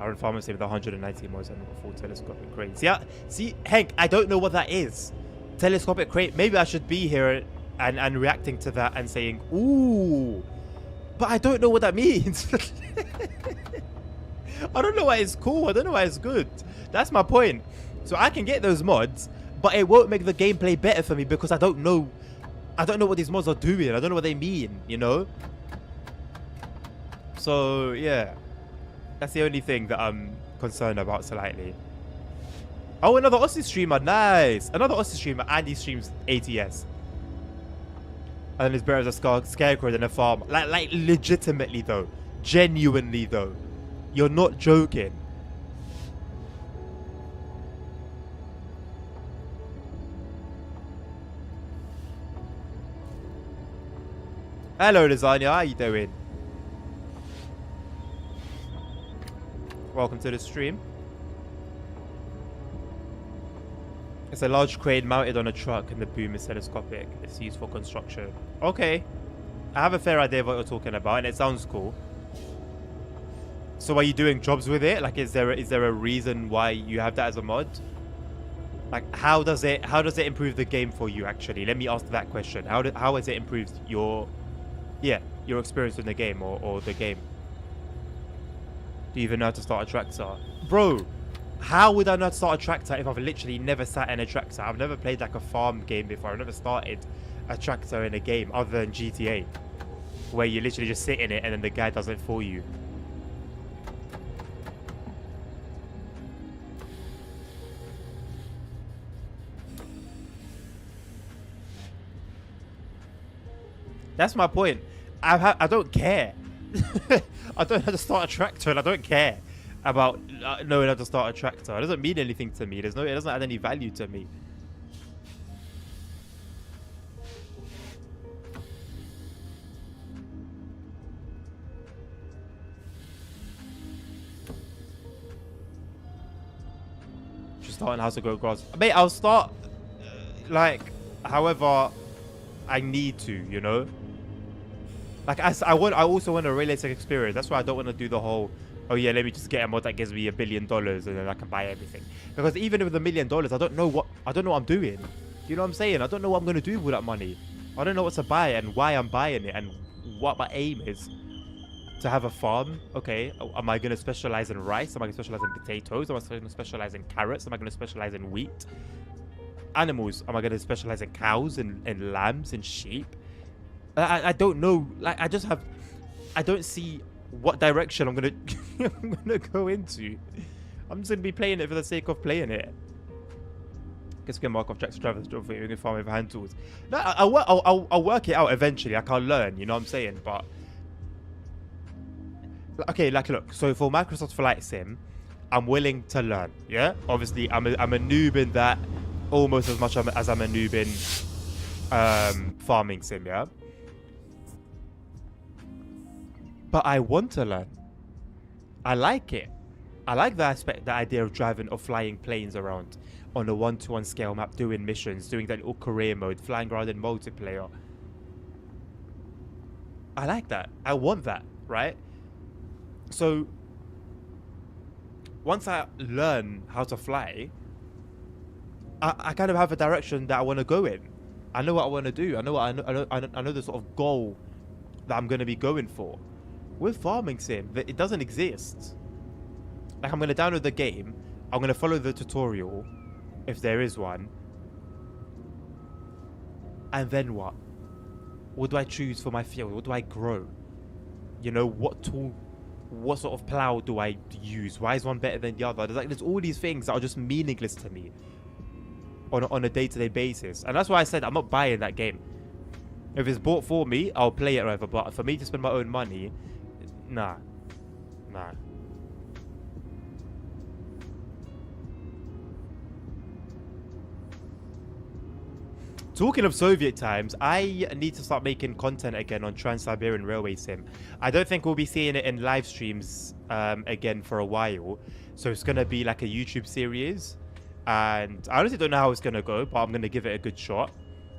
I run farming sim with 190 mods and a full telescopic crane. See, Hank, I don't know what that is. Telescopic crane. Maybe I should be here and reacting to that and saying, ooh. But I don't know what that means. I don't know why it's cool. I don't know why it's good. That's my point. So I can get those mods, but it won't make the gameplay better for me because I don't know what these mods are doing. I don't know what they mean, you know? So, yeah. That's the only thing that I'm concerned about slightly. Oh, another Aussie streamer. Nice. Another Aussie streamer. And he streams ATS. And then it's better as a scarecrow than a farm. Like legitimately, though. Genuinely, though. You're not joking. Hello, Lasagna. How you doing? Welcome to the stream. It's a large crane mounted on a truck and the boom is telescopic. It's used for construction. Okay. I have a fair idea of what you're talking about and it sounds cool. So are you doing jobs with it? Like, is there a reason why you have that as a mod? Like, how does it improve the game for you, actually? Let me ask that question. How has it improved your experience in the game or the game? Do you even know how to start a tractor? Bro, how would I know how to start a tractor if I've literally never sat in a tractor? I've never played like a farm game before. I've never started a tractor in a game other than GTA, where you literally just sit in it and then the guy does it for you. That's my point. I don't care. I don't know how to start a tractor and I don't care about knowing how to start a tractor. It doesn't mean anything to me. It doesn't add any value to me. Just starting how to grow grass. Mate, I'll start like however I need to, you know? Like, I also want a realistic experience. That's why I don't want to do the whole, oh yeah, let me just get a mod that gives me $1 billion and then I can buy everything. Because even with $1 million, I don't know what I'm doing. You know what I'm saying? I don't know what I'm going to do with that money. I don't know what to buy and why I'm buying it and what my aim is. To have a farm, okay. Am I going to specialize in rice? Am I going to specialize in potatoes? Am I going to specialize in carrots? Am I going to specialize in wheat? Animals, am I going to specialize in cows and lambs and sheep? I don't know. Like, I don't see what direction I'm gonna go into. I'm just gonna be playing it for the sake of playing it. Guess we can mark off Jack's Travis job for you. We can farm with hand tools. No, I'll work it out eventually. I can learn. You know what I'm saying? But okay, like look. So for Microsoft Flight Sim, I'm willing to learn. Yeah. Obviously, I'm a noob in that. almost as much as I'm a noob in farming sim, yeah? But I want to learn. I like it. I like the idea of driving or flying planes around on a 1-to-1 scale map, doing missions, doing that little career mode, flying around in multiplayer. I like that. I want that, right? So once I learn how to fly, I kind of have a direction that I want to go in. I know what I want to do. I know the sort of goal that I'm going to be going for. With farming sim, it doesn't exist. Like, I'm going to download the game. I'm going to follow the tutorial, if there is one. And then what? What do I choose for my field? What do I grow? You know, what tool, what sort of plow do I use? Why is one better than the other? There's all these things that are just meaningless to me on a day-to-day basis. And that's why I said I'm not buying that game. If it's bought for me, I'll play it or whatever. But for me to spend my own money, nah. Talking of Soviet times, I need to start making content again on Trans-Siberian Railway Sim. I don't think we'll be seeing it in live streams again for a while. So it's going to be like a YouTube series. And I honestly don't know how it's going to go, but I'm going to give it a good shot.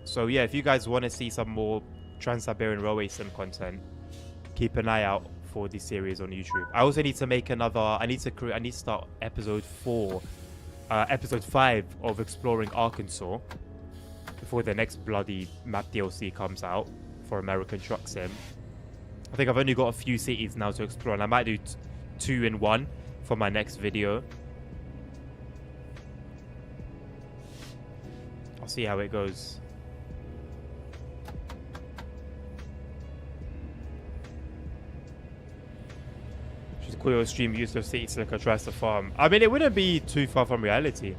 So yeah, if you guys want to see some more Trans-Siberian Railway Sim content, keep an eye out for this series on YouTube. I also need to make another, I need to start episode 5 of Exploring Arkansas before the next bloody map DLC comes out for American Truck Sim. I think I've only got a few cities now to explore, and I might do 2 in 1 for my next video. I'll see how it goes. She's cool your stream use of City Slicker tries to farm. I mean, it wouldn't be too far from reality.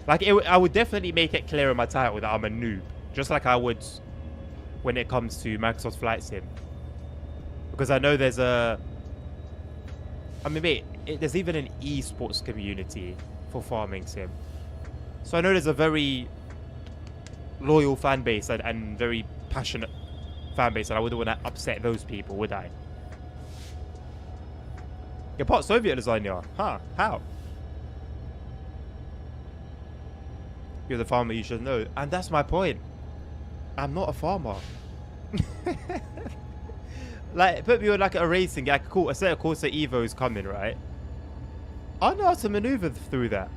Like, I would definitely make it clear in my title that I'm a noob. Just like I would when it comes to Microsoft Flight Sim. Because I know there's a... I mean, mate, there's even an esports community for farming sim. So I know there's a very loyal fan base and very passionate fan base, and I wouldn't want to upset those people, would I? You're part Soviet lasagna. Huh? How? You're the farmer, you should know. And that's my point. I'm not a farmer. Like, put me on like a racing. Like, cool. I said, of course, the Evo's coming, right? I know how to maneuver through that.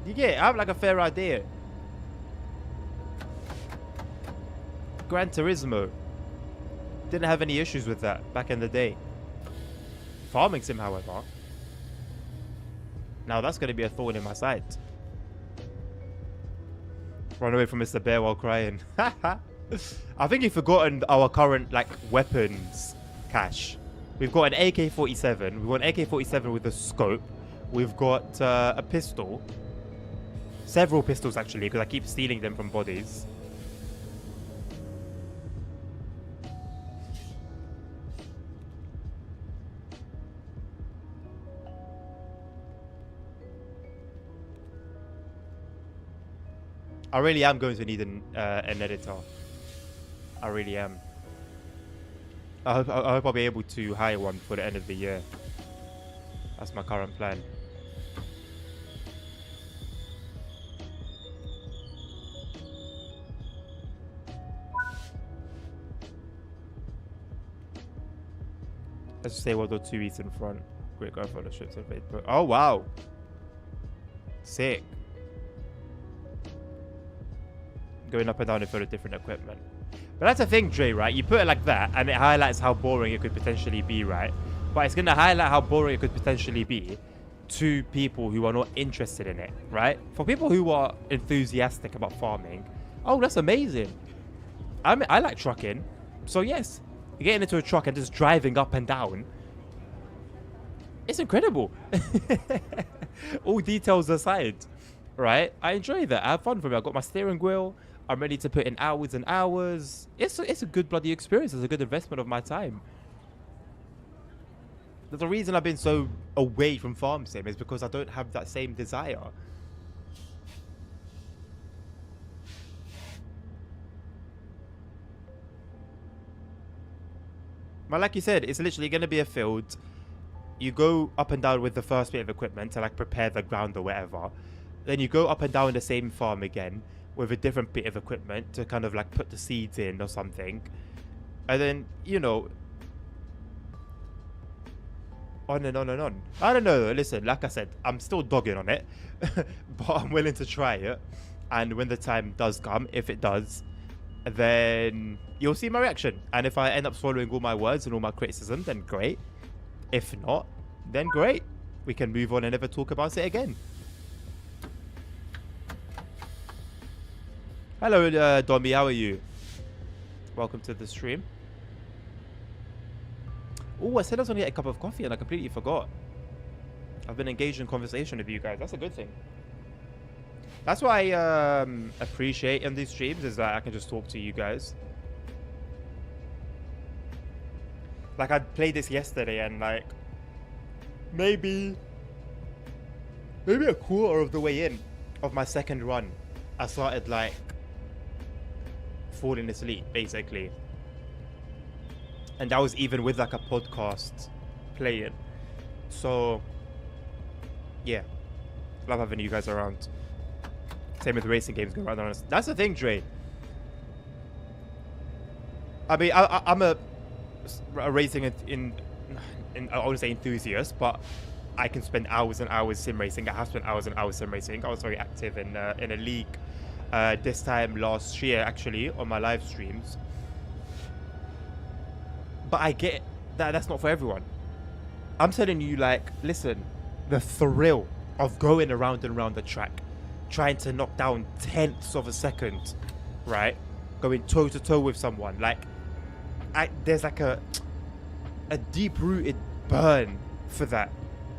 You get it? I have like a fair idea. Gran Turismo. Didn't have any issues with that back in the day. Farming sim, however. Now that's going to be a thorn in my side. Run away from Mr. Bear while crying. I think you've forgotten our current like weapons cache. We've got an AK-47. We've got an AK-47 with a scope. We've got a pistol. Several pistols actually, because I keep stealing them from bodies. I really am going to need an editor. I really am. I hope I'll be able to hire one for the end of the year. That's my current plan. Let's just say World War 2 East in front. Great going for the ships and Facebook. Oh wow. Sick. Going up and down in front of different equipment. But that's the thing, Dre, right? You put it like that and it highlights how boring it could potentially be, right? But it's going to highlight how boring it could potentially be to people who are not interested in it, right? For people who are enthusiastic about farming, oh, that's amazing. I like trucking. So yes, getting into a truck and just driving up and down, it's incredible. All details aside, right? I enjoy that. I have fun from it. I've got my steering wheel. I'm ready to put in hours and hours. It's a good bloody experience. It's a good investment of my time. The reason I've been so away from farm sim is because I don't have that same desire. But like you said, it's literally going to be a field. You go up and down with the first bit of equipment to like prepare the ground or whatever. Then you go up and down the same farm again with a different bit of equipment to kind of like put the seeds in or something. And then, you know, on and on and on. I don't know. Listen, like I said, I'm still dogging on it, but I'm willing to try it. And when the time does come, if it does, then you'll see my reaction. And if I end up swallowing all my words and all my criticism, then great. If not, then great. We can move on and never talk about it again. Hello, Domi. How are you? Welcome to the stream. Oh, I said I was going to get a cup of coffee and I completely forgot. I've been engaged in conversation with you guys. That's a good thing. That's what I appreciate in these streams, is that I can just talk to you guys. Like, I played this yesterday and like maybe a quarter of the way in of my second run, I started like falling asleep basically. And that was even with like a podcast playing. So yeah, love having you guys around. Same with racing games going around. That's the thing, Dre. I mean, I'm a racing I wouldn't say enthusiast, but I can spend hours and hours sim racing. I have spent hours and hours sim racing. I was very active in a league this time last year, actually, on my live streams. But I get that that's not for everyone. I'm telling you, like, listen, the thrill of going around and around the track, trying to knock down tenths of a second, right? Going toe to toe with someone, like, there's like a deep-rooted burn for that,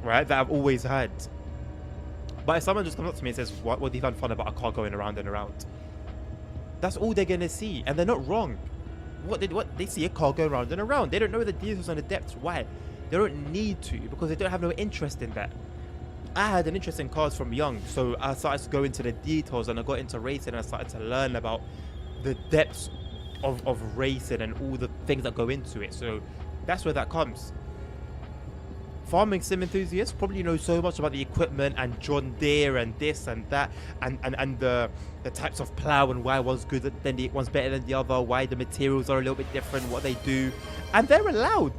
right? That I've always had. But if someone just comes up to me and says, what do you find fun about a car going around and around? That's all they're gonna see, and they're not wrong. What they see a car going around and around. They don't know the details and the depths. Why? They don't need to, because they don't have no interest in that. I had an interest in cars from young, so I started to go into the details and I got into racing and I started to learn about the depths of racing and all the things that go into it. So that's where that comes. Farming sim enthusiasts probably know so much about the equipment and John Deere and this and that and the types of plow and why one's good then the one's better than the other, why the materials are a little bit different, what they do, and they're allowed,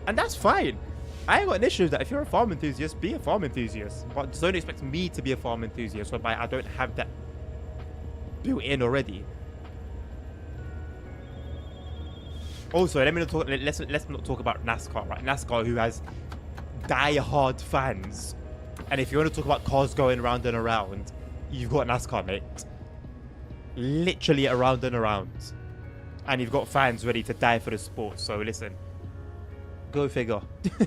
and that's fine. I ain't got an issue with that. If you're a farm enthusiast, be a farm enthusiast, but just don't expect me to be a farm enthusiast whereby I don't have that built in already. Also, let's not talk about NASCAR, right? NASCAR, who has die-hard fans, and if you want to talk about cars going around and around, you've got NASCAR, mate. Literally around and around, and you've got fans ready to die for the sport. So listen, go figure. You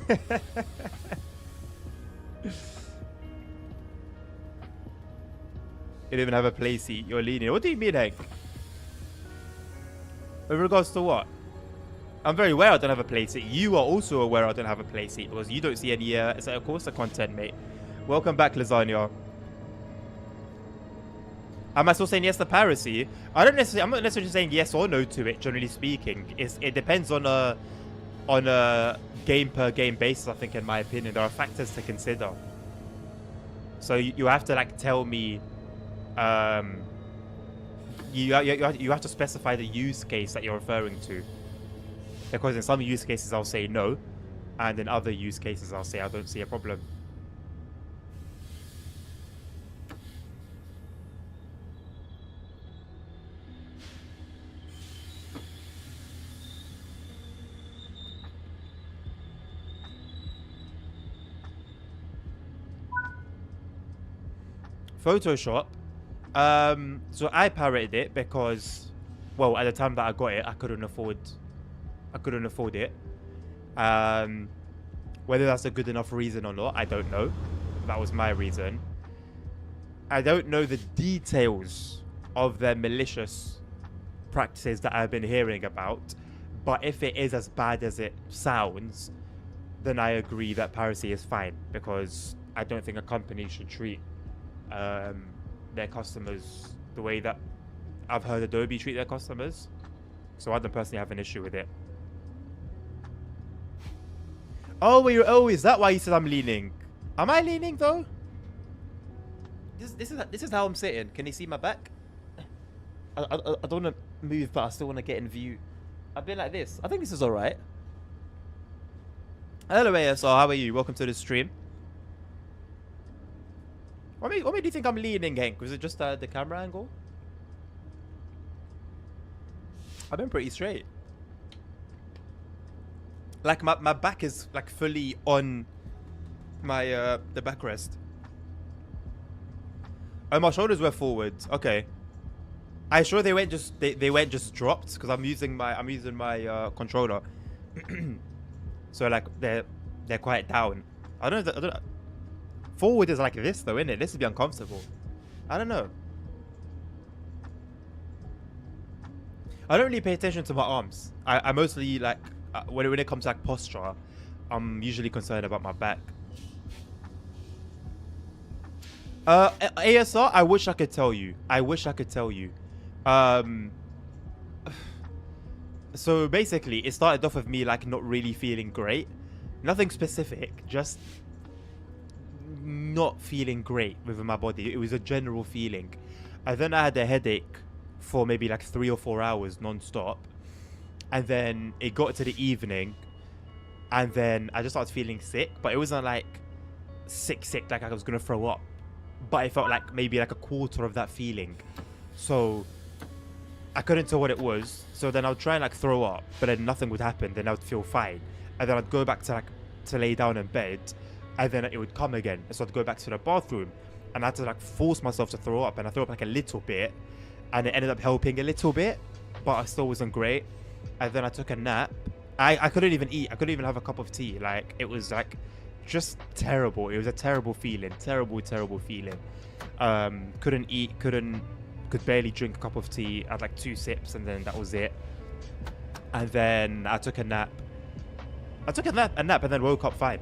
don't even have a play seat. You're leaning. What do you mean, Hank? With regards to what? I'm very aware I don't have a playseat. You are also aware I don't have a playseat because you don't see any of course the content, mate. Welcome back, Lasagna. Am I still saying yes to piracy? I'm not necessarily saying yes or no to it, generally speaking. It depends on a game per game basis, I think, in my opinion. There are factors to consider. So you have to like tell me you have to specify the use case that you're referring to. Because in some use cases I'll say no, and in other use cases I'll say I don't see a problem. Photoshop. So I pirated it because, well, at the time that I got it, I couldn't afford it. Whether that's a good enough reason or not, I don't know. That was my reason. I don't know the details of their malicious practices that I've been hearing about, but if it is as bad as it sounds, then I agree that piracy is fine, because I don't think a company should treat their customers the way that I've heard Adobe treat their customers. So I don't personally have an issue with it. Oh, is that why you said I'm leaning? Am I leaning though? This is how I'm sitting. Can you see my back? I don't want to move, but I still want to get in view. I've been like this. I think this is all right. Hello, ASR. How are you? Welcome to the stream. What made you think I'm leaning, Hank? Was it just the camera angle? I've been pretty straight. Like my back is like fully on my the backrest. Oh, my shoulders were forward. Okay. I sure they weren't just dropped because I'm using my controller. So like they're quite down. I don't know. Forward is like this though, isn't it? This would be uncomfortable. I don't know. I don't really pay attention to my arms. I mostly like when it comes to like posture, I'm usually concerned about my back. ASR, I wish I could tell you. So basically, it started off with me like not really feeling great. Nothing specific, just not feeling great within my body. It was a general feeling. And then I had a headache for maybe like 3 or 4 hours non-stop. And then it got to the evening. And then I just started feeling sick. But it wasn't like sick like I was going to throw up. But it felt like maybe like a quarter of that feeling. So I couldn't tell what it was. So then I would try and like throw up. But then nothing would happen. Then I would feel fine. And then I'd go back to lay down in bed. And then it would come again. So I'd go back to the bathroom. And I had to like force myself to throw up. And I threw up like a little bit. And it ended up helping a little bit. But I still wasn't great. And then I took a nap. I couldn't even eat. I couldn't even have a cup of tea. Like, it was like just terrible. It was a terrible feeling. Terrible feeling. Couldn't eat. Could barely drink a cup of tea. I had like 2 sips and then that was it. And then I took a nap. And then woke up fine.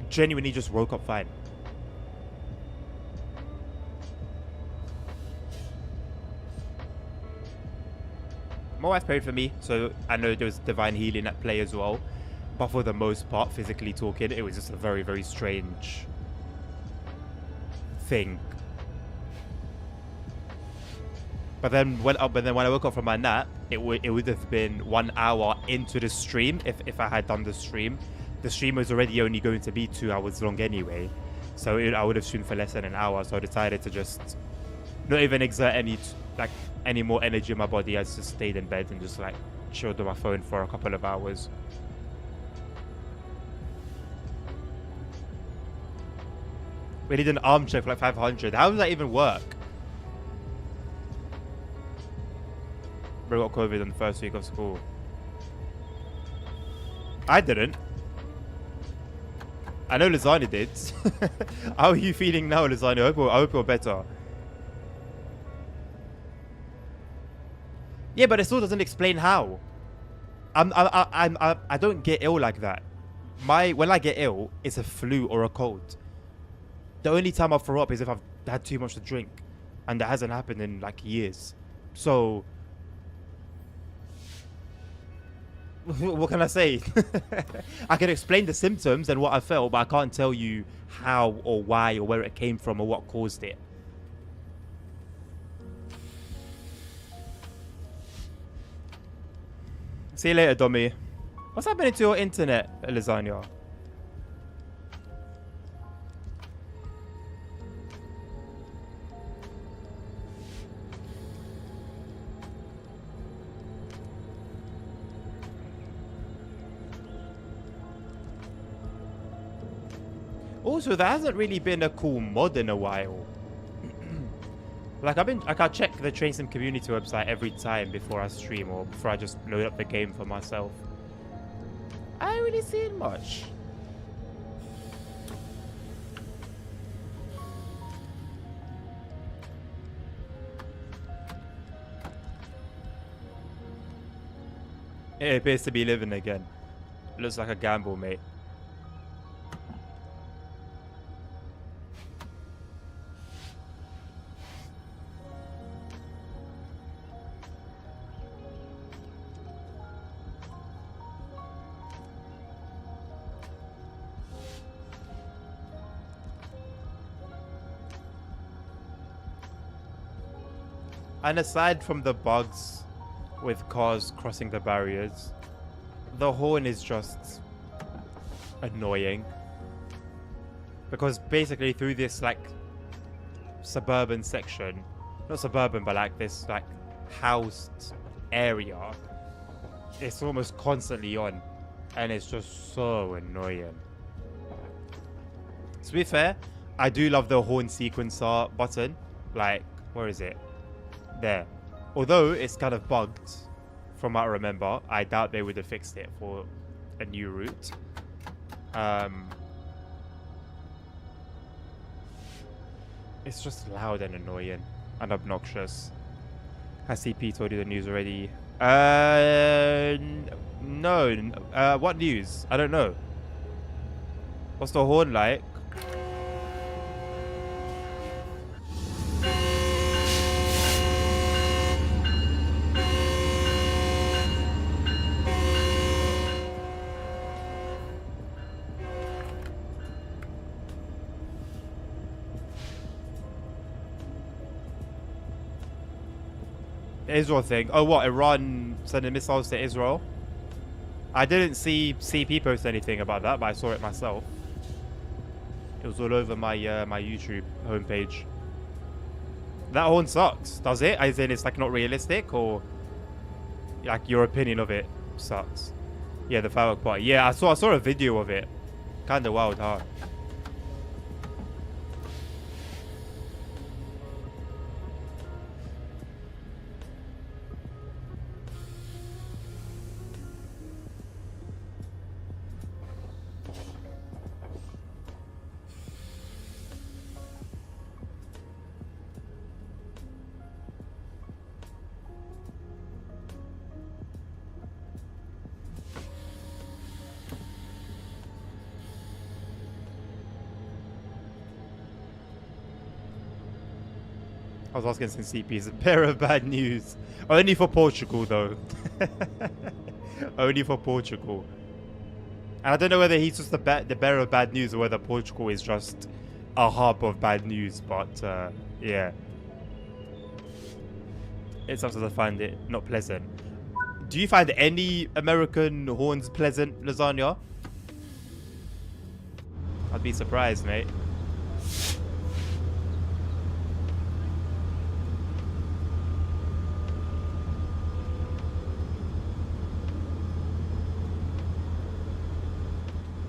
Genuinely just woke up fine. My wife prayed for me, so I know there was divine healing at play as well. But for the most part, physically talking, it was just a very, very strange thing. But then when I woke up from my nap, it would have been 1 hour into the stream if I had done the stream. The stream was already only going to be 2 hours long anyway, so I would have streamed for less than an hour. So I decided to just not even exert any more energy in my body. I just stayed in bed and just like chilled on my phone for a couple of hours. We did an arm check for like 500. How does that even work? Bro got COVID on the first week of school. I didn't. I know Lasagna did. How are you feeling now, Lasagna? I hope you're better. Yeah, but it still doesn't explain how. I don't get ill like that. When I get ill, it's a flu or a cold. The only time I throw up is if I've had too much to drink, and that hasn't happened in like years. So what can I say? I can explain the symptoms and what I felt, but I can't tell you how or why or where it came from or what caused it. See you later, Dommy. What's happening to your internet, Lasagna? Also, there hasn't really been a cool mod in a while. Like I check the Train Sim community website every time before I stream or before I just load up the game for myself. I ain't really seen much. It appears to be living again. Looks like a gamble, mate. And aside from the bugs with cars crossing the barriers, the horn is just annoying. Because basically through this like suburban section, not suburban but like this like housed area, it's almost constantly on, and it's just so annoying. To be fair, I do love the horn sequencer button. Like, where is it? There. Although it's kind of bugged from what I remember, I doubt they would have fixed it for a new route. It's just loud and annoying and obnoxious. Has CP told you the news already? No. What news? I don't know. What's the horn like? Israel thing. Oh, what? Iran sending missiles to Israel? I didn't see CP post anything about that, but I saw it myself. It was all over my my YouTube homepage. That horn sucks, does it? As in, it's like not realistic, or like your opinion of it sucks? Yeah, the firework party. Yeah, I saw a video of it. Kind of wild, huh? I was asking since CP's a pair of bad news. Only for Portugal, though. Only for Portugal. And I don't know whether he's just the bearer of bad news or whether Portugal is just a hub of bad news. But, yeah. It's sometimes I find it not pleasant. Do you find any American horns pleasant, Lasagna? I'd be surprised, mate.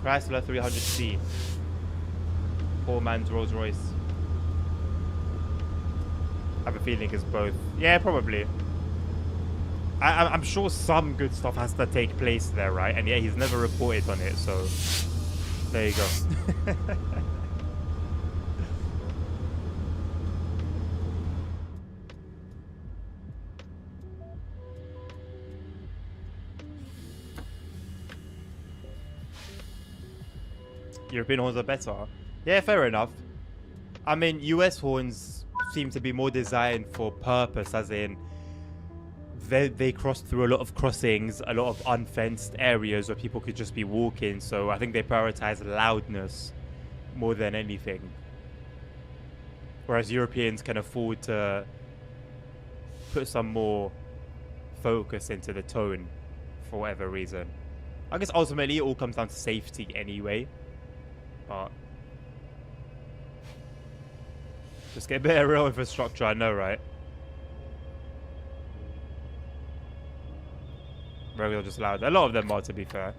Chrysler 300C. Poor man's Rolls Royce. I have a feeling it's both. Yeah, probably. I'm sure some good stuff has to take place there, right? And yeah, he's never reported on it, so there you go. European horns are better. Yeah, fair enough. I mean, US horns seem to be more designed for purpose, as in they cross through a lot of crossings, a lot of unfenced areas where people could just be walking. So I think they prioritize loudness more than anything. Whereas Europeans can afford to put some more focus into the tone for whatever reason. I guess ultimately it all comes down to safety anyway. But just get better rail infrastructure, I know, right? Rail just loud. A lot of them are, to be fair.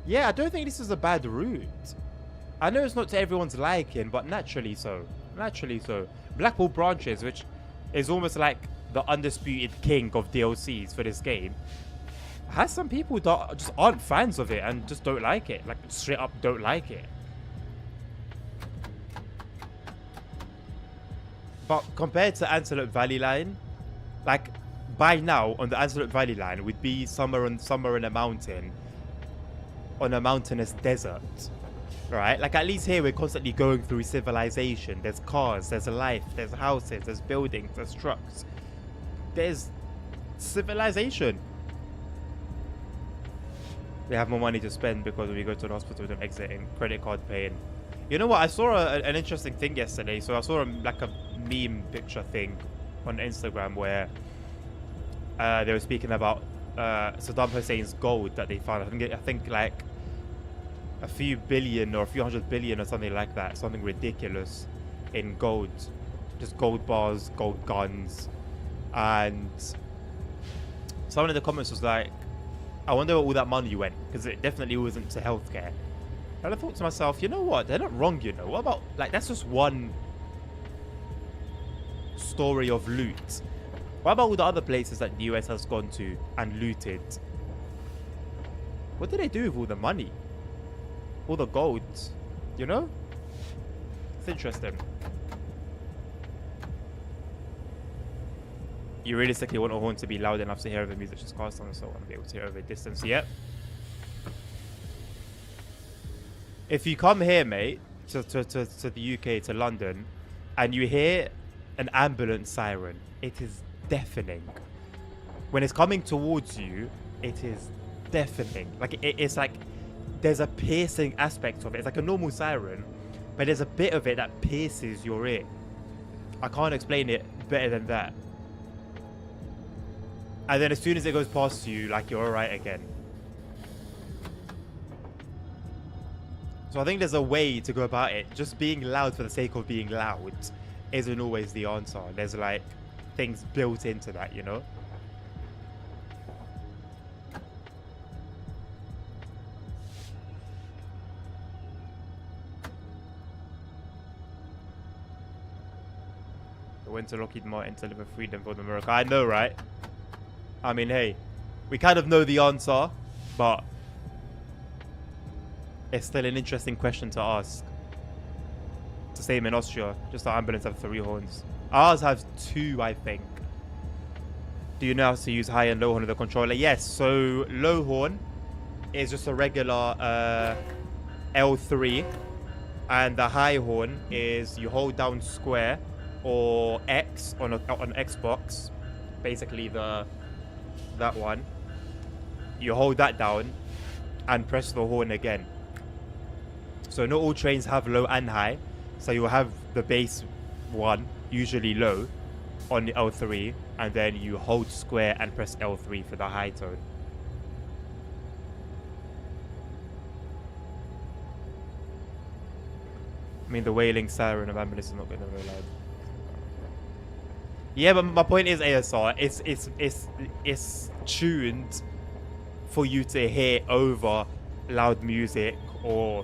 Yeah, I don't think this is a bad route. I know it's not to everyone's liking, but naturally so. Naturally so. Blackpool Branches, which is almost like the undisputed king of DLCs for this game, has some people that just aren't fans of it and just don't like it. Like, straight up don't like it. But compared to Antelope Valley Line, like, by now on the Antelope Valley Line we'd be somewhere in a mountain, on a mountainous desert, right? Like, at least here we're constantly going through civilization. There's cars, there's life, there's houses, there's buildings, there's trucks. There's civilization. They have more money to spend because when we go to the hospital, we don't exit in credit card paying. You know what? I saw an interesting thing yesterday. So I saw like a meme picture thing on Instagram where they were speaking about Saddam Hussein's gold that they found. I think like a few billion or a few 100 billion or something like that. Something ridiculous in gold. Just gold bars, gold guns. And someone in the comments was like, I wonder where all that money went, because it definitely wasn't to healthcare. And I thought to myself, you know what? They're not wrong, you know. What about, like, that's just one story of loot. What about all the other places that the US has gone to and looted? What do they do with all the money? All the gold, you know? It's interesting. You realistically want a horn to be loud enough to hear over the musician's cast on, so I want to be able to hear over a distance. Yep. If you come here, mate, to the UK, to London, and you hear an ambulance siren, it is deafening. When it's coming towards you, it is deafening. Like, it's like there's a piercing aspect of it. It's like a normal siren, but there's a bit of it that pierces your ear. I can't explain it better than that. And then as soon as it goes past you, like, you're alright again. So I think there's a way to go about it. Just being loud for the sake of being loud isn't always the answer. There's, like, things built into that, you know? I went to Lockheed Martin to deliver freedom for America. I know, right? I mean, hey, we kind of know the answer, but it's still an interesting question to ask. It's the same in Austria. Just the ambulance have 3 horns. Ours have 2, I think. Do you know how to use high and low horn of the controller? Yes. So low horn is just a regular L3, and the high horn is you hold down square or X on Xbox, basically that one. You hold that down and press the horn again. So not all trains have low and high. So you'll have the base one, usually low, on the L3, and then you hold square and press L3 for the high tone. I mean, the wailing siren of ambulance is not going to be loud. Yeah, but my point is, ASR, it's tuned for you to hear over loud music or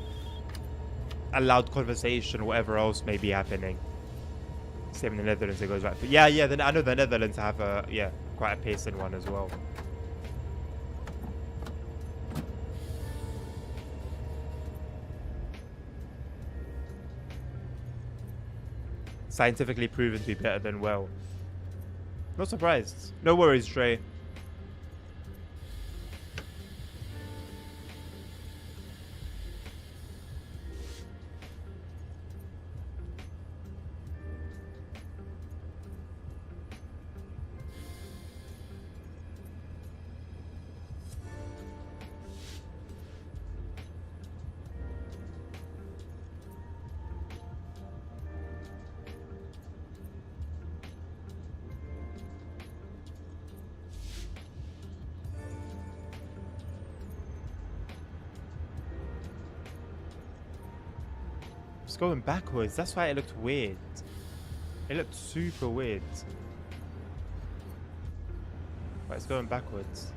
a loud conversation or whatever else may be happening. Same in the Netherlands, it goes back. But yeah, I know the Netherlands have quite a pacing one as well. Scientifically proven to be better than well. Not surprised. No worries, Trey. It's going backwards. That's why it looked weird. It looked super weird. But it's going backwards.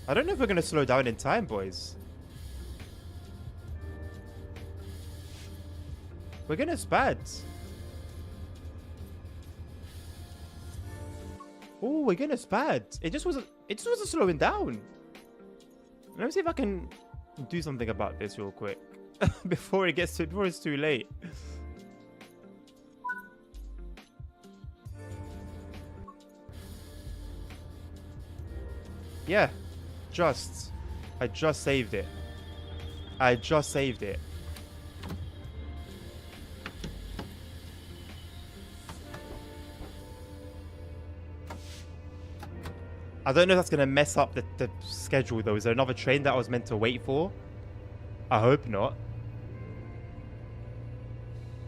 I don't know if we're going to slow down in time, boys. We're gonna spad. Oh, we're gonna spad. It just wasn't slowing down. Let me see if I can do something about this real quick before it's too late. Yeah, just. I just saved it. I just saved it. I don't know if that's going to mess up the schedule, though. Is there another train that I was meant to wait for? I hope not.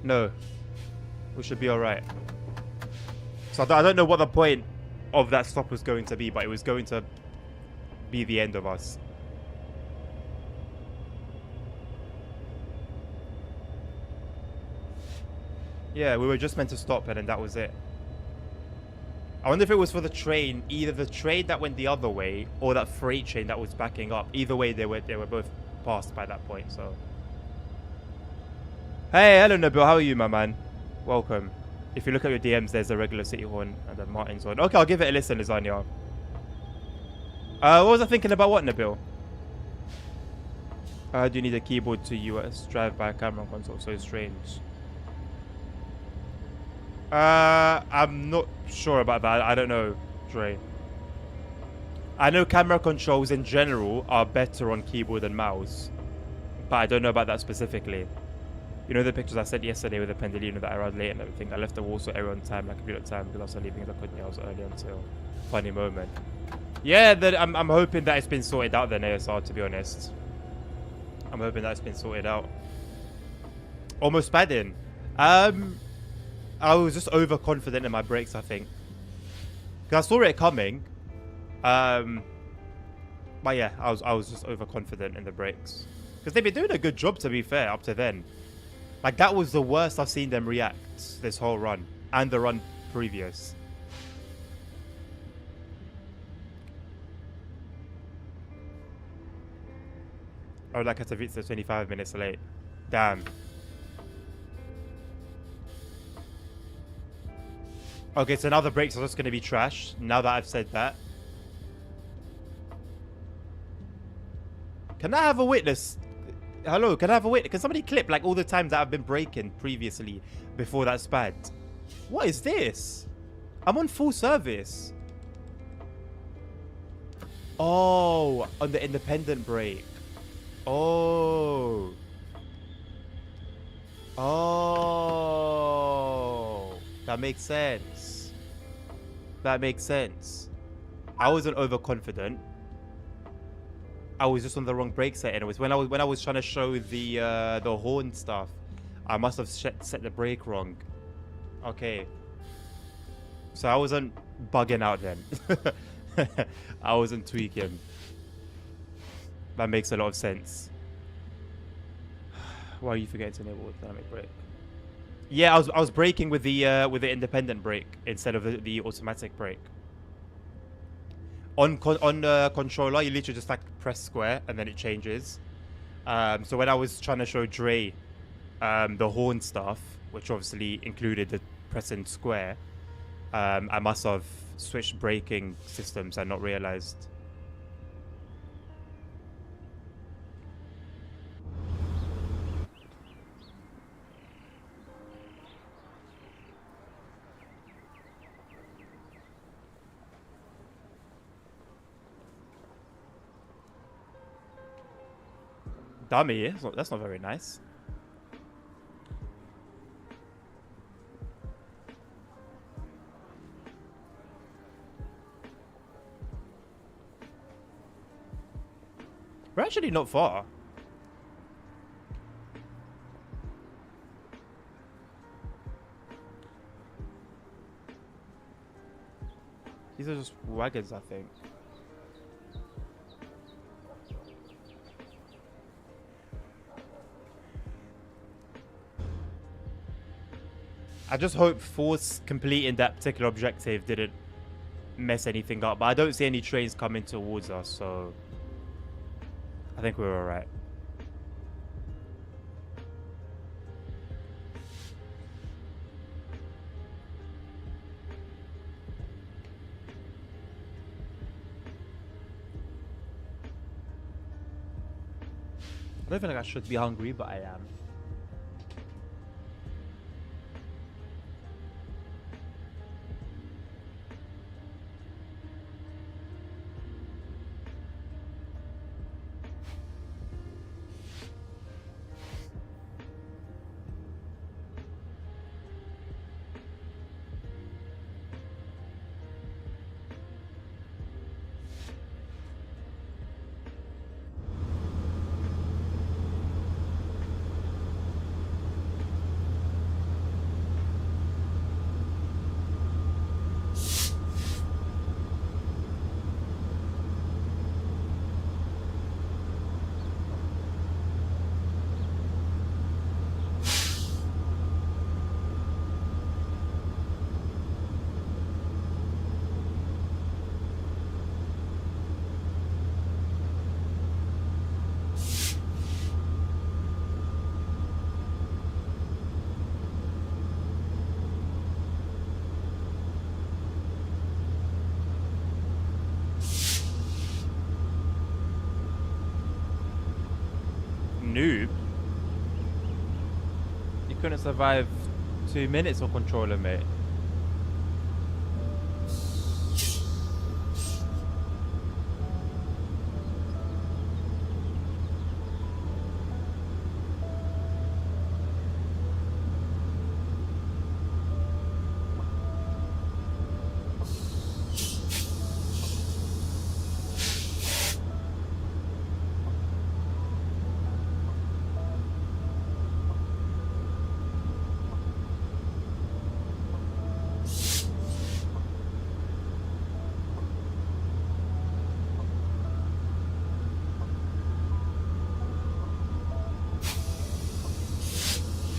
No. We should be alright. So I don't know what the point of that stop was going to be, but it was going to be the end of us. Yeah, we were just meant to stop and then that was it. I wonder if it was for the train, either the train that went the other way or that freight train that was backing up. Either way, they were both passed by that point, so. Hey, hello Nabil, how are you, my man? Welcome. If you look at your DMs, there's a regular City horn and a Martin's horn. Okay, I'll give it a listen, Lasagna. What was I thinking about what, Nabil? Do you need a keyboard to US drive-by camera console? So strange. I'm not sure about that. I don't know, Dre. I know camera controls in general are better on keyboard and mouse, but I don't know about that specifically. You know the pictures I sent yesterday with the Pendolino that I arrived late and everything? I left the Warsaw area on time, like a bit of time, because I was leaving as I couldn't. I was early until funny moment. Yeah, I'm hoping that it's been sorted out then, ASR, to be honest. I'm hoping that it's been sorted out. Almost bad in. I was just overconfident in my brakes, I think. Because I saw it coming. But yeah, I was just overconfident in the brakes. Because they've been doing a good job, to be fair, up to then. Like, that was the worst I've seen them react this whole run. And the run previous. Oh, like Katowice 25 minutes late. Damn. Okay, so now the brakes are just going to be trash. Now that I've said that. Can I have a witness? Hello, can I have a witness? Can somebody clip like all the times that I've been braking previously before that spad? What is this? I'm on full service. Oh, on the independent brake. Oh. Oh. That makes sense. That makes sense. I wasn't overconfident. I was just on the wrong brake setting. It was when I was trying to show the horn stuff. I must have set the brake wrong. Okay. So I wasn't bugging out then. I wasn't tweaking. That makes a lot of sense. Why are you forgetting to enable dynamic brake? Yeah, I was braking with the independent brake instead of the automatic brake. On controller, you literally just like press square and then it changes. So when I was trying to show Dre the horn stuff, which obviously included the pressing square, I must have switched braking systems and not realized. Dummy, that's not very nice. We're actually not far. These are just wagons, I think. I just hope Force completing that particular objective didn't mess anything up. But I don't see any trains coming towards us, so I think we're alright. I don't feel like I should be hungry, but I am. noob. You couldn't survive 2 minutes on controller, mate.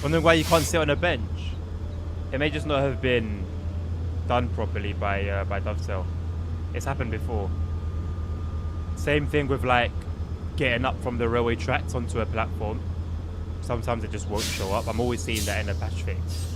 Wondering why you can't sit on a bench. It may just not have been done properly by Dovetail. It's happened before. Same thing with like getting up from the railway tracks onto a platform. Sometimes it just won't show up. I'm always seeing that in a patch fix.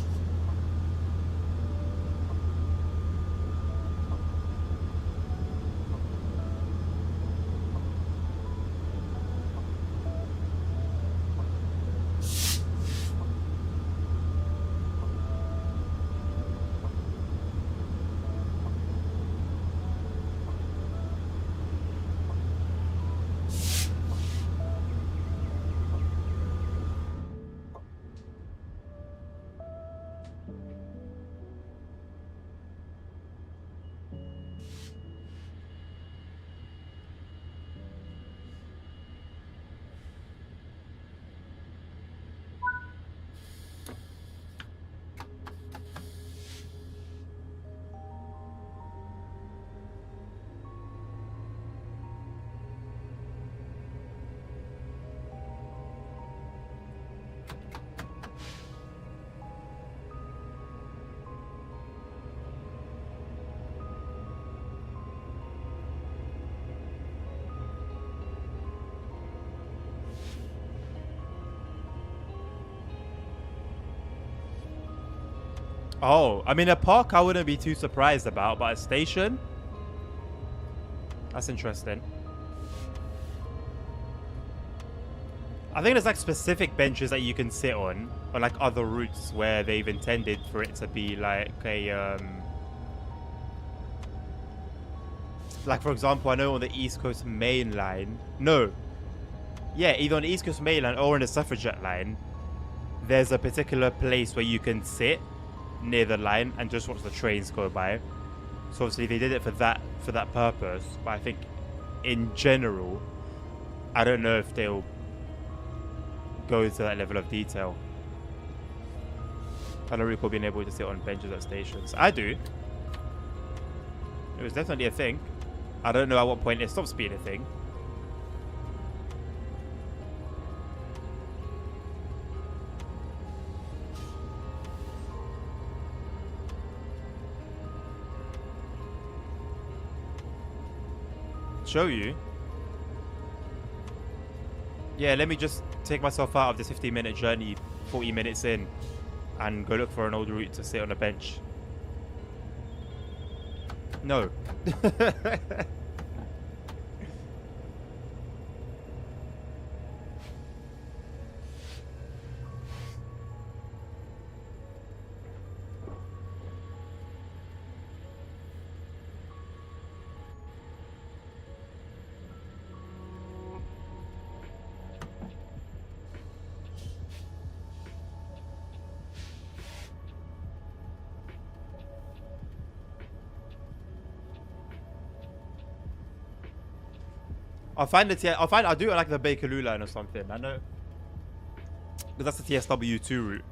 Oh, I mean, a park I wouldn't be too surprised about, but a station? That's interesting. I think there's like specific benches that you can sit on like other routes where they've intended for it to be like a, like for example, I know on the East Coast Main Line, no. Yeah, either on the East Coast Main Line or on the Suffragette Line, there's a particular place where you can sit near the line and just watch the trains go by. So obviously they did it for that purpose, but I think in general I don't know if they'll go to that level of detail. I don't recall being able to sit on benches at stations. I do. It was definitely a thing. I don't know at what point it stops being a thing. Show you. Yeah, let me just take myself out of this 15-minute journey 40 minutes in and go look for an old route to sit on a bench. No. I'll do it like the Bakerloo line or something. I know. Because that's the TSW2 route.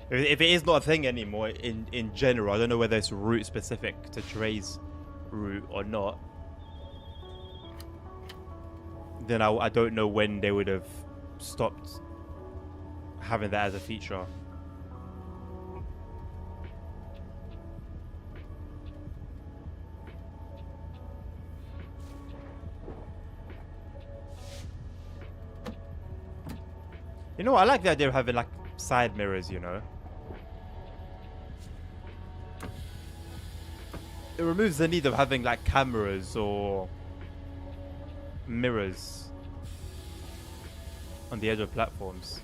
If it is not a thing anymore in general, I don't know whether it's route specific to Dre's route or not. Then I don't know when they would have stopped having that as a feature. You know, I like the idea of having like side mirrors, you know. It removes the need of having like cameras or mirrors on the edge of platforms.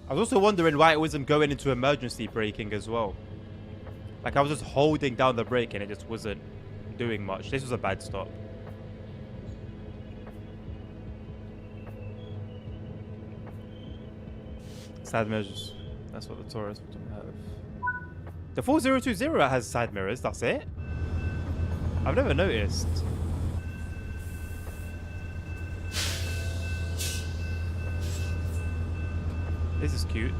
I was also wondering why it wasn't going into emergency braking as well. Like I was just holding down the brake and it just wasn't doing much. This was a bad stop. Side mirrors. That's what the Taurus would have. The 4020 has side mirrors. That's it. I've never noticed. This is cute.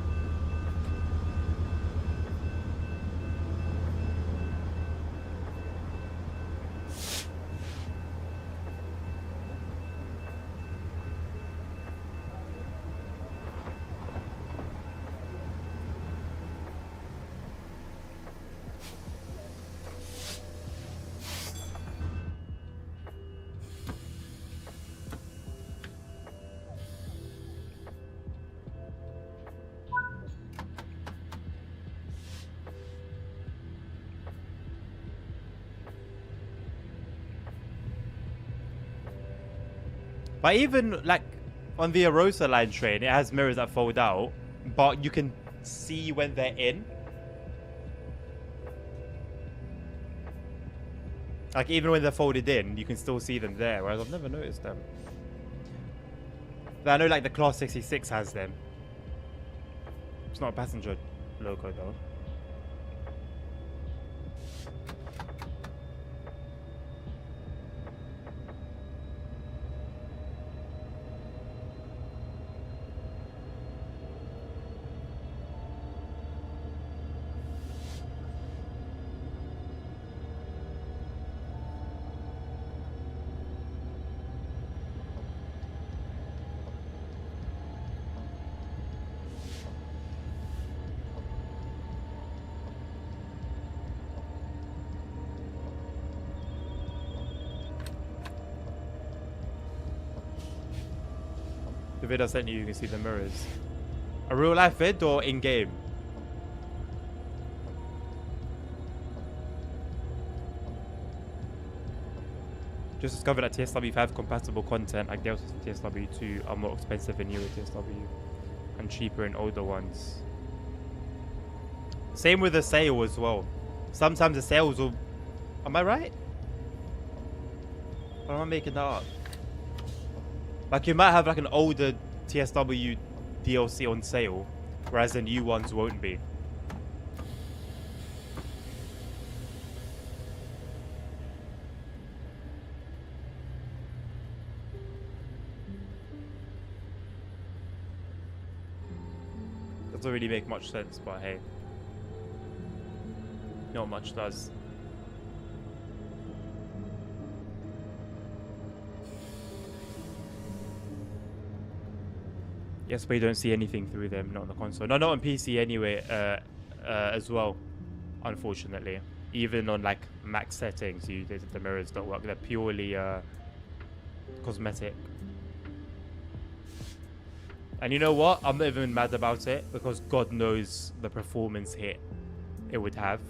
But even like on the Arosa line train, it has mirrors that fold out, but you can see when they're in. Like even when they're folded in, you can still see them there, whereas I've never noticed them. But I know like the Class 66 has them. It's not a passenger logo though. The vid I sent you, you can see the mirrors. A real life vid or in game? Just discovered that TSW5 compatible content like Delta TSW2 are more expensive in newer TSW and cheaper in older ones. Same with the sale as well. Sometimes the sales will... Am I right? Or am I making that up? Like you might have like an older TSW DLC on sale, whereas the new ones won't be. Doesn't really make much sense, but hey. Not much does. Yes, but you don't see anything through them, not on the console. No, not on PC anyway, as well, unfortunately. Even on like max settings, the mirrors don't work. They're purely cosmetic. And you know what? I'm not even mad about it because God knows the performance hit it would have.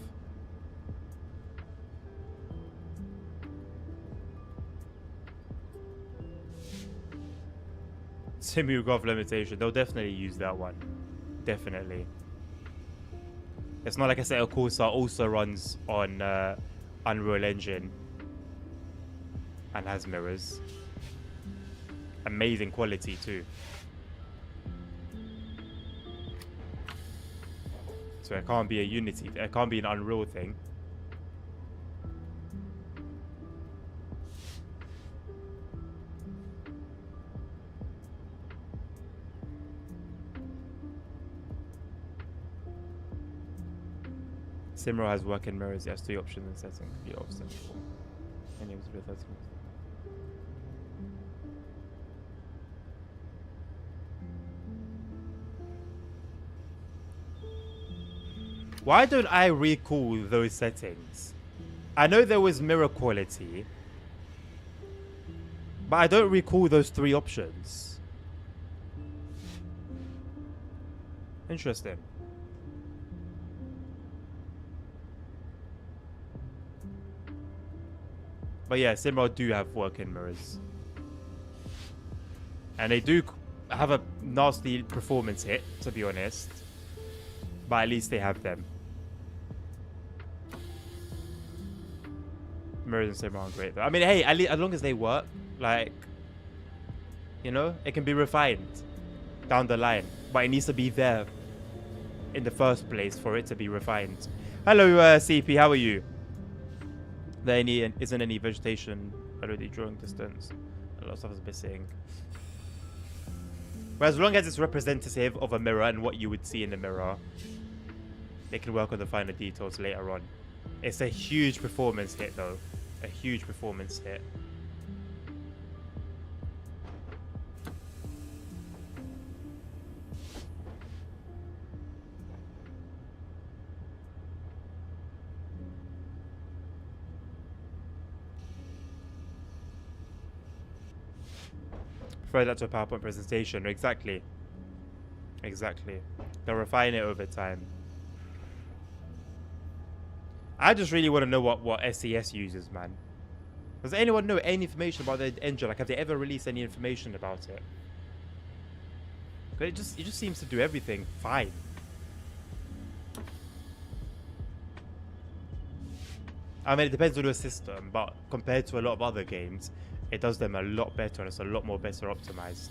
Simulgraph limitation. They'll definitely use that one. Definitely. It's not like I said, Corsa also runs on Unreal Engine and has mirrors. Amazing quality too. So it can't be a Unity. It can't be an Unreal thing. Simro has working mirrors. It has 3 options in settings. View offset. Enables with 30 minutes. Why don't I recall those settings? I know there was mirror quality, but I don't recall those 3 options. Interesting. But yeah, Simrod do have working mirrors. And they do have a nasty performance hit, to be honest. But at least they have them. Mirrors and Simrod aren't great though. I mean, hey, at least, as long as they work, like, you know, it can be refined down the line. But it needs to be there in the first place for it to be refined. Hello, CP, how are you? There isn't any vegetation already drawing distance. A lot of stuff is missing. But as long as it's representative of a mirror and what you would see in the mirror, they can work on the finer details later on. It's a huge performance hit though. A huge performance hit. Throw that to a PowerPoint presentation. Exactly. Exactly. They'll refine it over time. I just really want to know what SES uses, man. Does anyone know any information about the engine? Like, have they ever released any information about it? But it just seems to do everything fine. I mean, it depends on the system, but compared to a lot of other games, it does them a lot better and it's a lot more better optimized.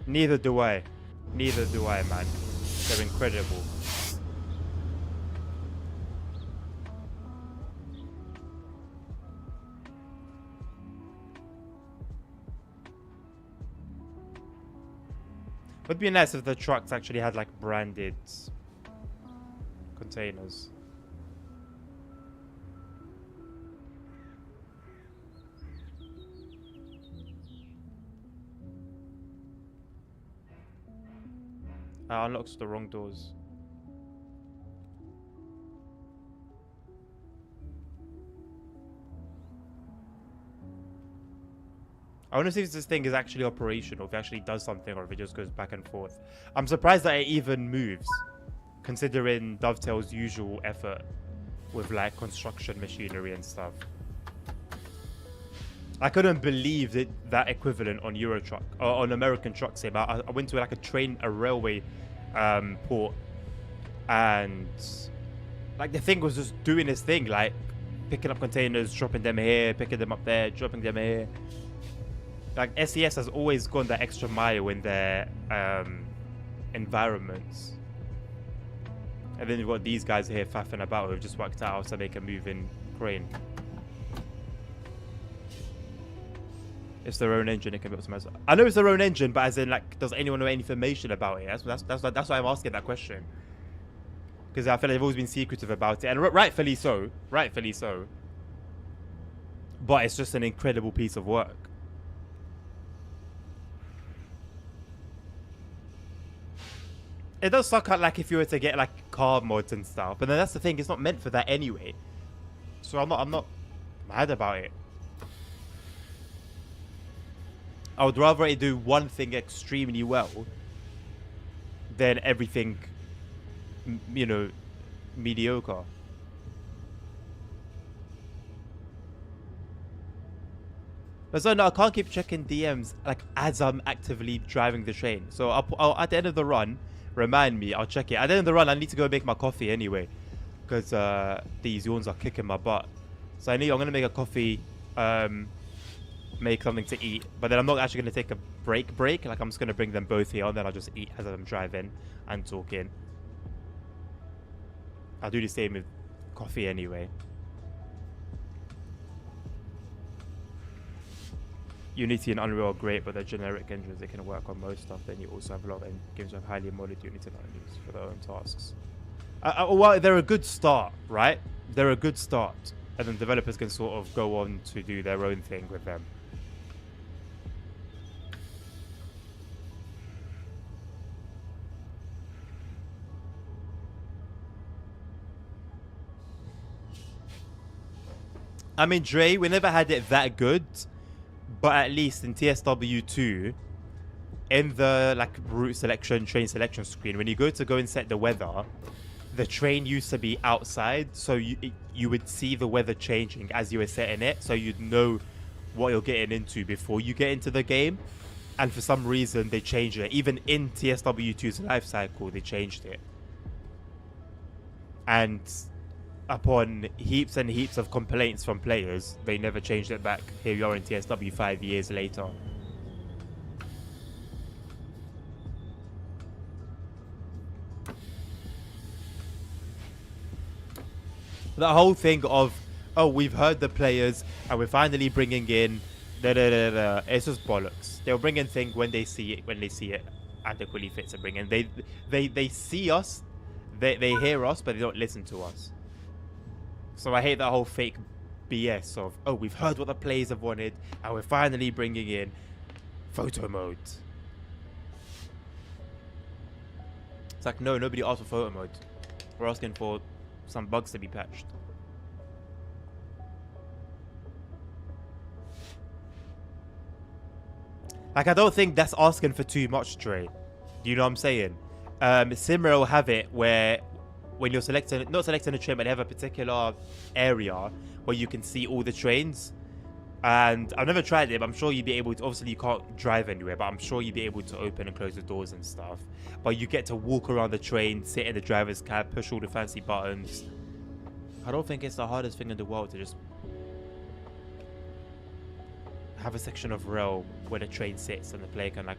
Neither do I. Neither do I, man. They're incredible. Would be nice if the trucks actually had like branded containers. I unlocked the wrong doors. I want to see if this thing is actually operational, if it actually does something, or if it just goes back and forth. I'm surprised that it even moves, considering Dovetail's usual effort with like construction machinery and stuff. I couldn't believe that equivalent on Euro Truck or on American Truck Sim. I went to like a railway port, and like the thing was just doing its thing, like picking up containers, dropping them here, picking them up there, dropping them here. Like SES has always gone that extra mile in their environments. And then you've got these guys here faffing about who've just worked out so they can move in crane. It's their own engine, it can be optimized. I know it's their own engine, but as in, like, does anyone know any information about it? That's why I'm asking that question. Because I feel like they've always been secretive about it, and rightfully so. Rightfully so. But it's just an incredible piece of work. It does suck out, like, if you were to get like car mods and stuff, but then that's the thing, it's not meant for that anyway. So I'm not mad about it. I would rather it do one thing extremely well than everything, you know, mediocre. But so no, I can't keep checking DMs like as I'm actively driving the train. So I'll at the end of the run, remind me, I'll check it. At the end of the run, I need to go make my coffee anyway, because these yawns are kicking my butt. So I'm gonna make a coffee, make something to eat, but then I'm not actually gonna take a break. Like, I'm just gonna bring them both here, and then I'll just eat as I'm driving and talking. I'll do the same with coffee anyway. Unity and Unreal are great, but they're generic engines. They can work on most stuff. Then you also have a lot of games with highly modded Unity engines for their own tasks. Well, they're a good start, right? They're a good start. And then developers can sort of go on to do their own thing with them. I mean, Dre, we never had it that good, but at least in TSW2, in the like route selection, train selection screen, when you go and set the weather, the train used to be outside, so you would see the weather changing as you were setting it, so you'd know what you're getting into before you get into the game. And for some reason, they changed it. Even in TSW2's life cycle, they changed it. And upon heaps and heaps of complaints from players, they never changed it back. Here we are in TSW 5 years later. The whole thing of, oh, we've heard the players and we're finally bringing in it's just bollocks. They'll bring in things when they see it adequately fits to bring in. They see us, they hear us, but they don't listen to us. So I hate that whole fake BS of, oh, we've heard what the players have wanted and we're finally bringing in photo mode. It's like, no, nobody asked for photo mode. We're asking for some bugs to be patched. Like, I don't think that's asking for too much, Dre. Do you know what I'm saying? Simra will have it where when you're not selecting a train, but they have a particular area where you can see all the trains. And I've never tried it, but I'm sure you'd be able to. Obviously, you can't drive anywhere, but I'm sure you'd be able to open and close the doors and stuff. But you get to walk around the train, sit in the driver's cab, push all the fancy buttons. I don't think it's the hardest thing in the world to just have a section of rail where the train sits and the player can like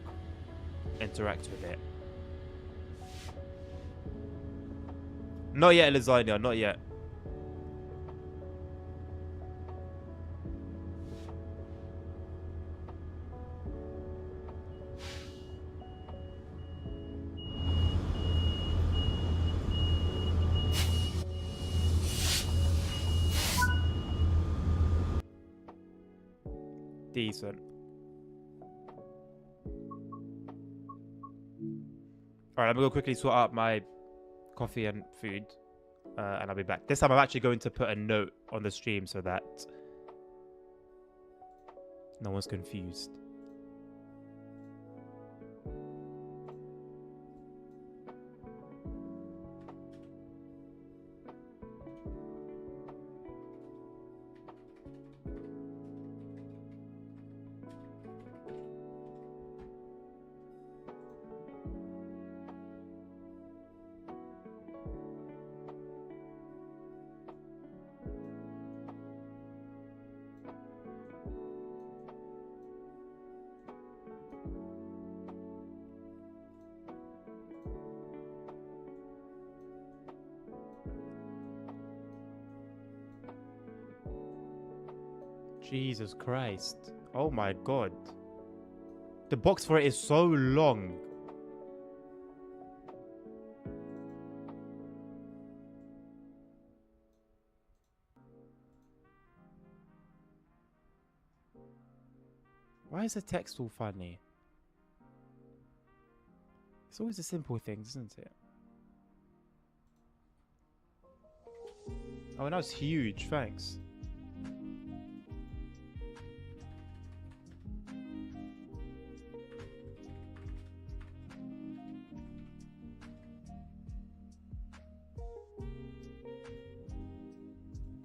interact with it. Not yet, lasagna, not yet. Decent. Alright, I'm gonna go quickly sort out my coffee and food, and I'll be back. This time I'm actually going to put a note on the stream so that no one's confused. Jesus Christ. Oh my god. The box for it is so long. Why is the text all funny? It's always the simple things, isn't it? Oh, and that was huge. Thanks.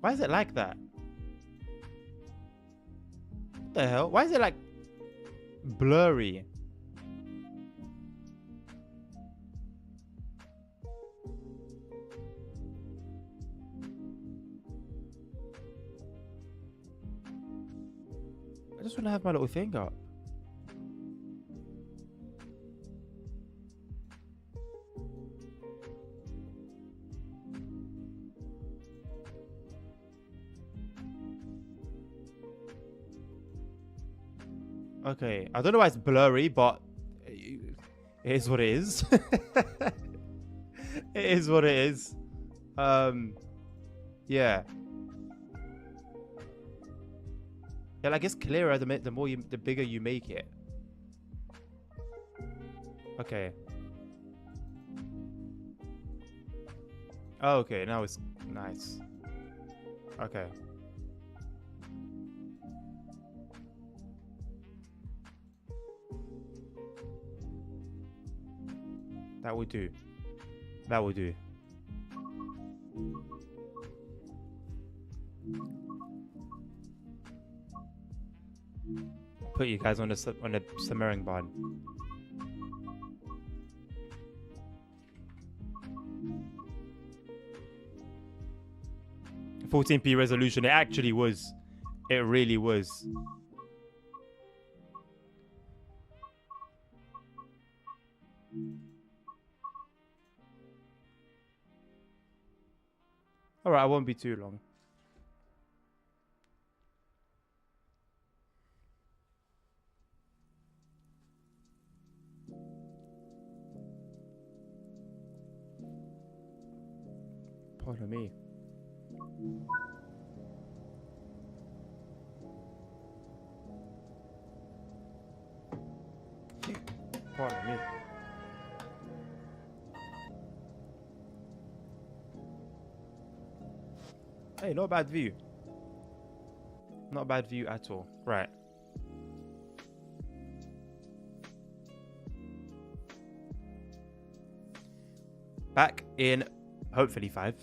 Why is it like that? What the hell? Why is it like blurry? I just want to have my little thing up. Okay, I don't know why it's blurry, but it is what it is. It is what it is. Yeah. Yeah, like it's clearer the more the bigger you make it. Okay. Oh, okay, now it's nice. Okay. That will do. That will do. Put you guys on a simmering bun. 14p resolution. It actually was. It really was. Alright, I won't be too long. Pardon me. Pardon me. Hey, not a bad view. Not a bad view at all. Right. Back in hopefully 5.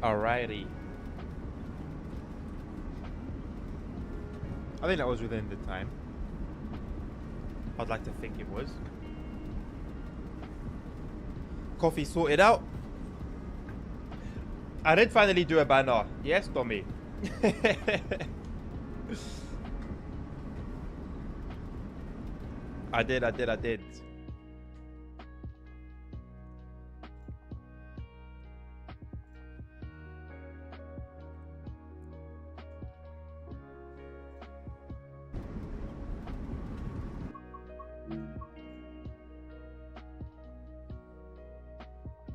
Alrighty. I think that was within the time. I'd like to think it was. Coffee sorted out. I did finally do a banner. Yes, Tommy. I did.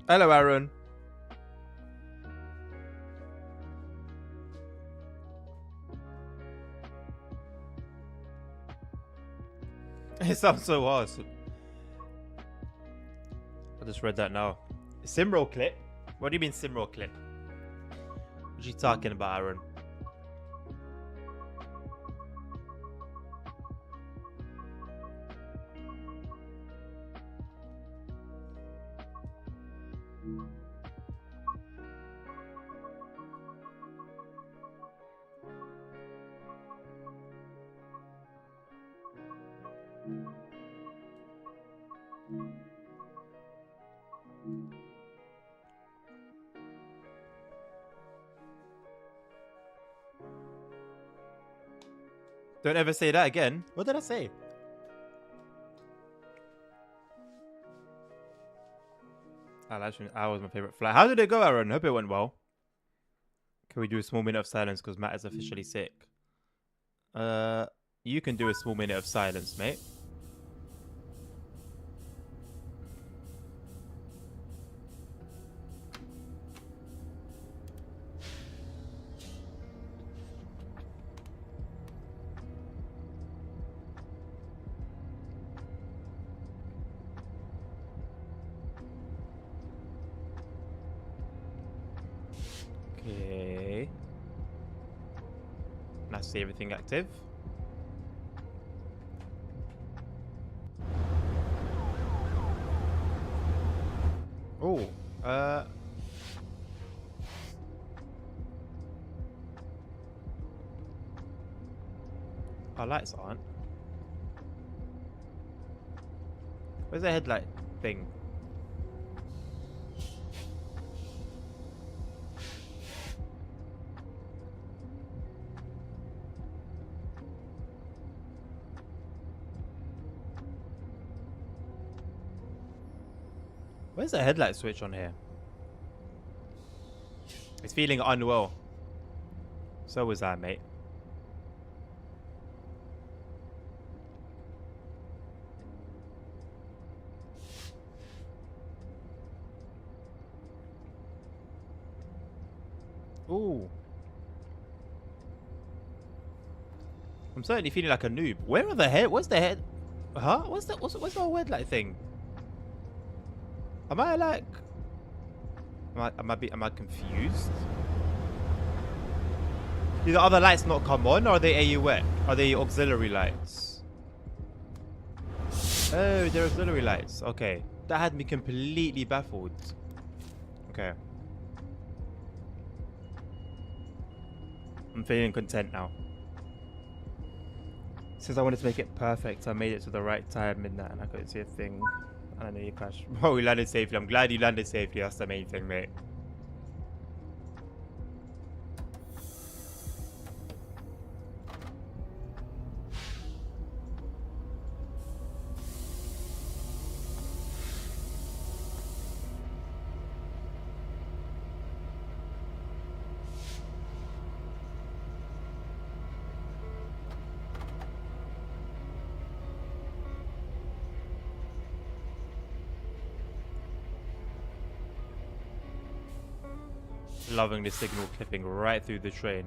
Hello, Aaron. It sounds so awesome. I just read that now. Simro clip? What do you mean Simro clip? What are you talking about, Aaron? Don't ever say that again. What did I say? That was my favorite flight. How did it go, Aaron? Hope it went well. Can we do a small minute of silence because Matt is officially sick? You can do a small minute of silence, mate. Okay. Let's see everything active. Oh, our lights aren't. Where's the headlight thing? Where's the headlight switch on here? It's feeling unwell. So was I, mate. Ooh. I'm certainly feeling like a noob. Where are the head? What's the head? Huh? What's the whole headlight thing? Am I like? Am I confused? Do the other lights not come on, or are they AUX? Are they auxiliary lights? Oh, they're auxiliary lights. Okay, that had me completely baffled. Okay, I'm feeling content now. Since I wanted to make it perfect, I made it to the right time in that, and I couldn't see a thing. I know you crashed. Oh, we landed safely. I'm glad you landed safely. That's the main thing, mate. Loving the signal clipping right through the train.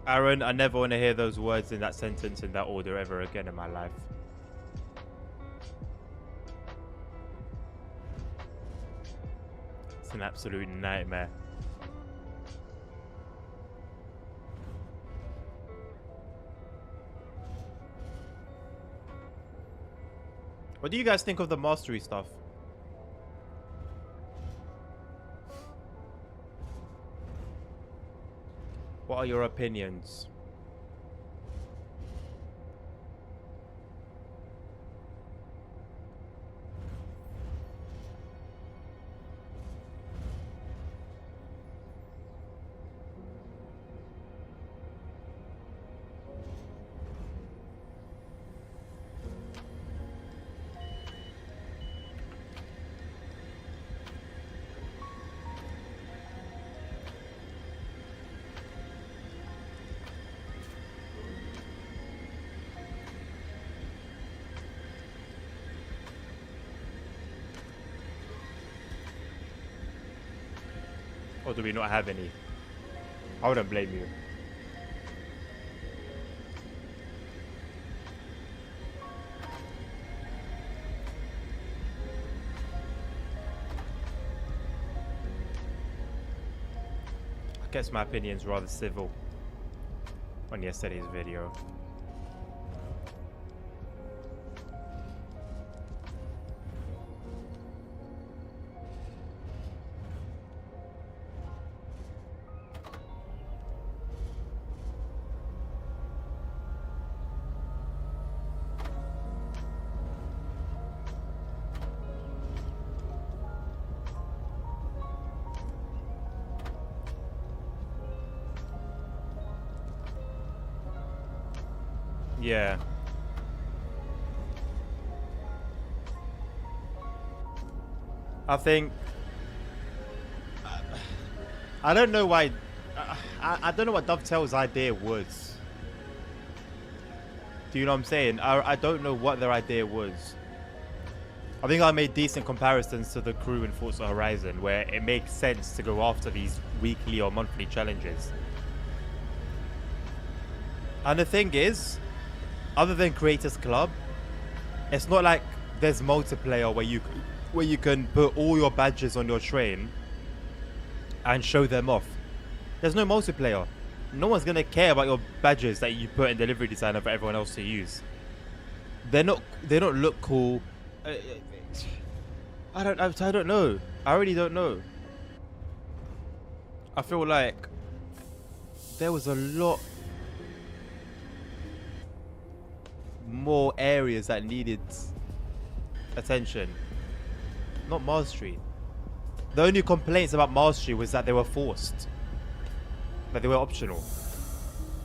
Aaron, I never want to hear those words in that sentence in that order ever again in my life. It's an absolute nightmare. What do you guys think of the mastery stuff? What are your opinions? Or do we not have any? I wouldn't blame you. I guess my opinion's rather civil on yesterday's video. Yeah. I think I don't know why I don't know what Dovetail's idea was. Do you know what I'm saying? I don't know what their idea was. I think I made decent comparisons to the crew in Forza Horizon, where it makes sense to go after these weekly or monthly challenges. And the thing is, other than Creators Club, it's not like there's multiplayer where you can put all your badges on your train and show them off. There's no multiplayer. No one's gonna care about your badges that you put in Delivery Designer for everyone else to use. They don't look cool. I don't know. I really don't know. I feel like there was a lot more areas that needed attention. Not mastery. The only complaints about mastery was that they were forced. That they were optional.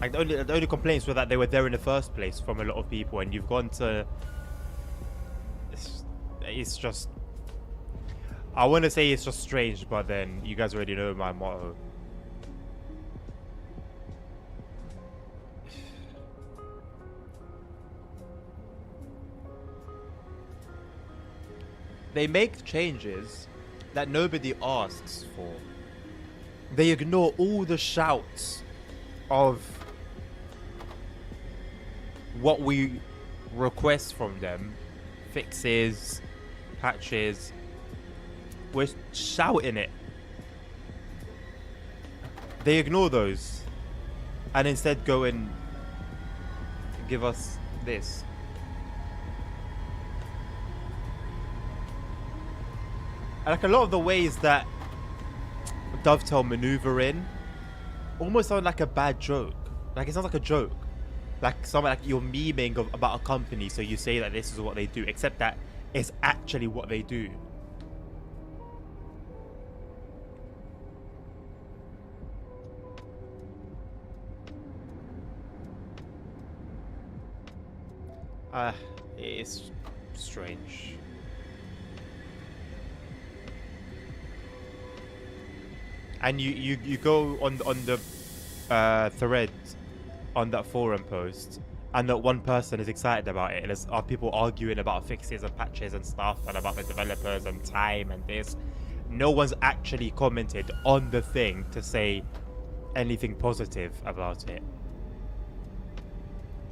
Like the only complaints were that they were there in the first place from a lot of people, and you've gone to... It's just... I want to say it's just strange, but then you guys already know my motto. They make changes that nobody asks for. They ignore all the shouts of what we request from them. Fixes, patches. We're shouting it. They ignore those and instead go and give us this. Like a lot of the ways that Dovetail maneuver in almost sound like a bad joke. Like it sounds like a joke. Like something like you're memeing about a company, so you say that this is what they do, except that it's actually what they do. It's strange. And you go on the thread on that forum post, and that one person is excited about it, and there's are people arguing about fixes and patches and stuff, and about the developers and time and this. No one's actually commented on the thing to say anything positive about it.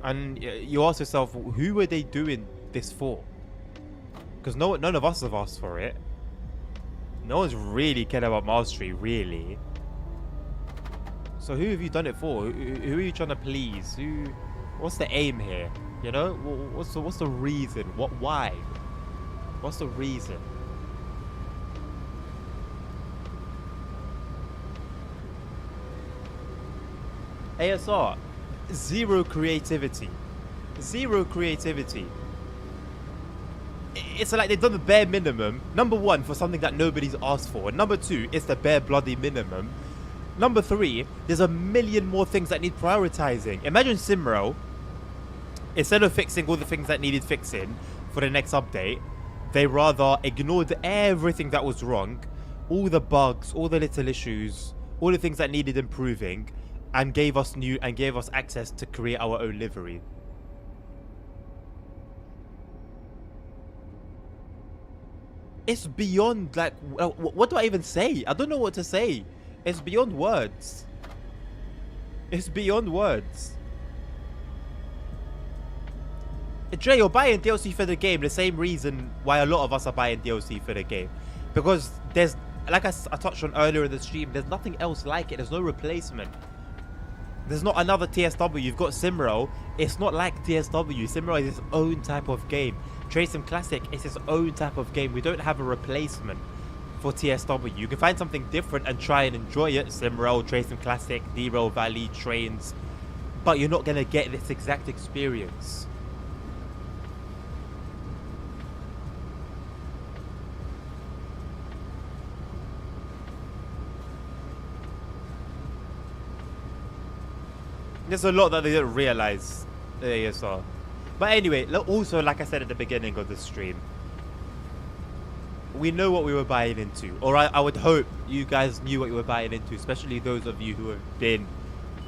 And you ask yourself, who were they doing this for? Because none of us have asked for it. No one's really cared about mastery, really. So who have you done it for? Who are you trying to please? What's the aim here? You know, what's the reason? Why? What's the reason? ASR, zero creativity. Zero creativity. It's like they've done the bare minimum. Number one, for something that nobody's asked for. Number two, it's the bare bloody minimum. Number three, there's a million more things that need prioritizing. Imagine Simro, instead of fixing all the things that needed fixing for the next update, they rather ignored everything that was wrong, all the bugs, all the little issues, all the things that needed improving, and gave us access to create our own livery. It's beyond, like, what do I even say? I don't know what to say. It's beyond words. It's beyond words. Dre, you're buying DLC for the game the same reason why a lot of us are buying DLC for the game. Because there's, like I touched on earlier in the stream, there's nothing else like it. There's no replacement. There's not another TSW. You've got Simro. It's not like TSW. Simro is its own type of game. Trace Sim Classic is its own type of game. We don't have a replacement for TSW. You can find something different and try and enjoy it. Simro, Trace Sim Classic, D-Rail Valley, Trains. But you're not going to get this exact experience. There's a lot that they don't realize the ASR. But anyway, also, like I said at the beginning of the stream, we know what we were buying into. Or I would hope you guys knew what you were buying into, especially those of you who have been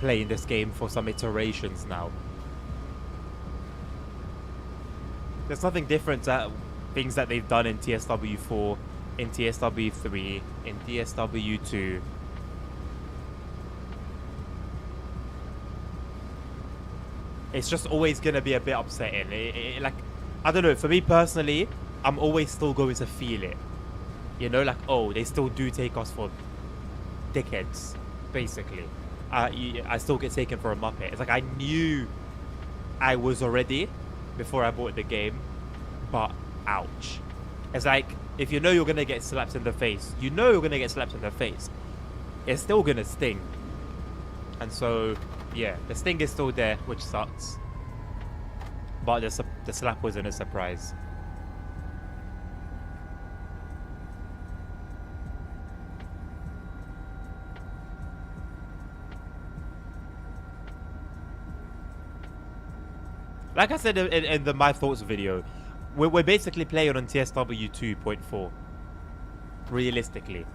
playing this game for some iterations now. There's nothing different to things that they've done in TSW4, in TSW3, in TSW2. It's just always going to be a bit upsetting. Like, I don't know, for me personally, I'm always still going to feel it. You know, like, oh, they still do take us for dickheads, basically. I still get taken for a muppet. It's like, I knew I was already before I bought the game, but ouch. It's like, if you know you're going to get slapped in the face, you know you're going to get slapped in the face, it's still going to sting. And so, yeah, the sting is still there, which sucks. But the slap wasn't a surprise. Like I said in the My Thoughts video, we're basically playing on TSW 2.4. Realistically.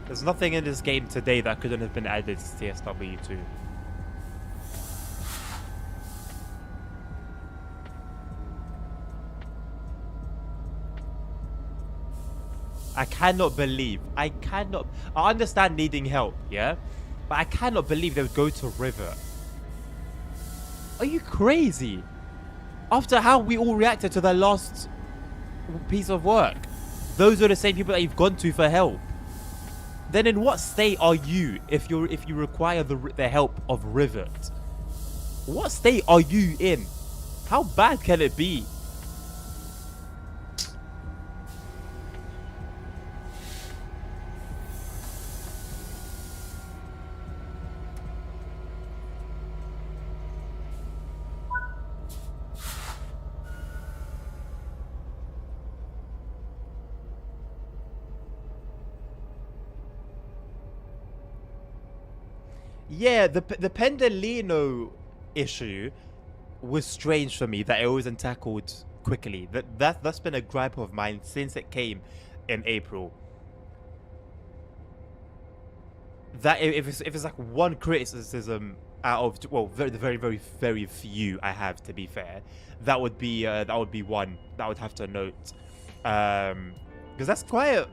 There's nothing in this game today that couldn't have been added to TSW 2. I understand needing help, yeah? But I cannot believe they would go to River. Are you crazy? After how we all reacted to their last piece of work. Those are the same people that you've gone to for help. Then in what state are you if you require the help of Rivet? What state are you in? How bad can it be? Yeah, the Pendolino issue was strange for me that it wasn't tackled quickly. That's been a gripe of mine since it came in April. That if it's like one criticism out of, well, very, very, very, very few I have, to be fair. That would be one that I would have to note. Because that's quite a,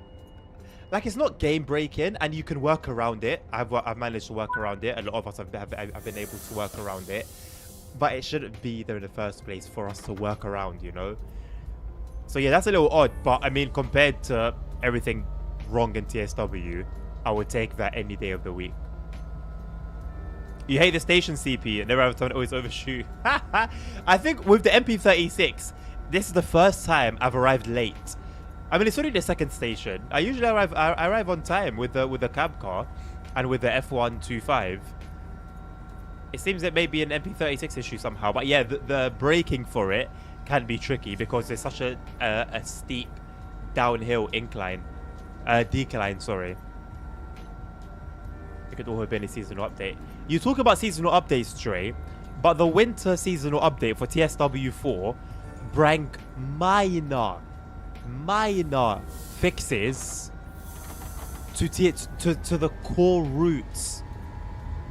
like, it's not game breaking, and you can work around it. I've managed to work around it. A lot of us have been able to work around it, but it shouldn't be there in the first place for us to work around, you know. So yeah, that's a little odd, but I mean, compared to everything wrong in TSW, I would take that any day of the week. You hate the station CP, never have time to always overshoot. I think with the MP36, this is the first time I've arrived late. I mean, it's only the second station. I usually arrive on time with the cab car and with the F125. It seems it may be an MP36 issue somehow, but yeah, the braking for it can be tricky because there's such a steep downhill decline, sorry. It could all have been a seasonal update. You talk about seasonal updates, Trey, but the winter seasonal update for TSW4 brought minor fixes to the core routes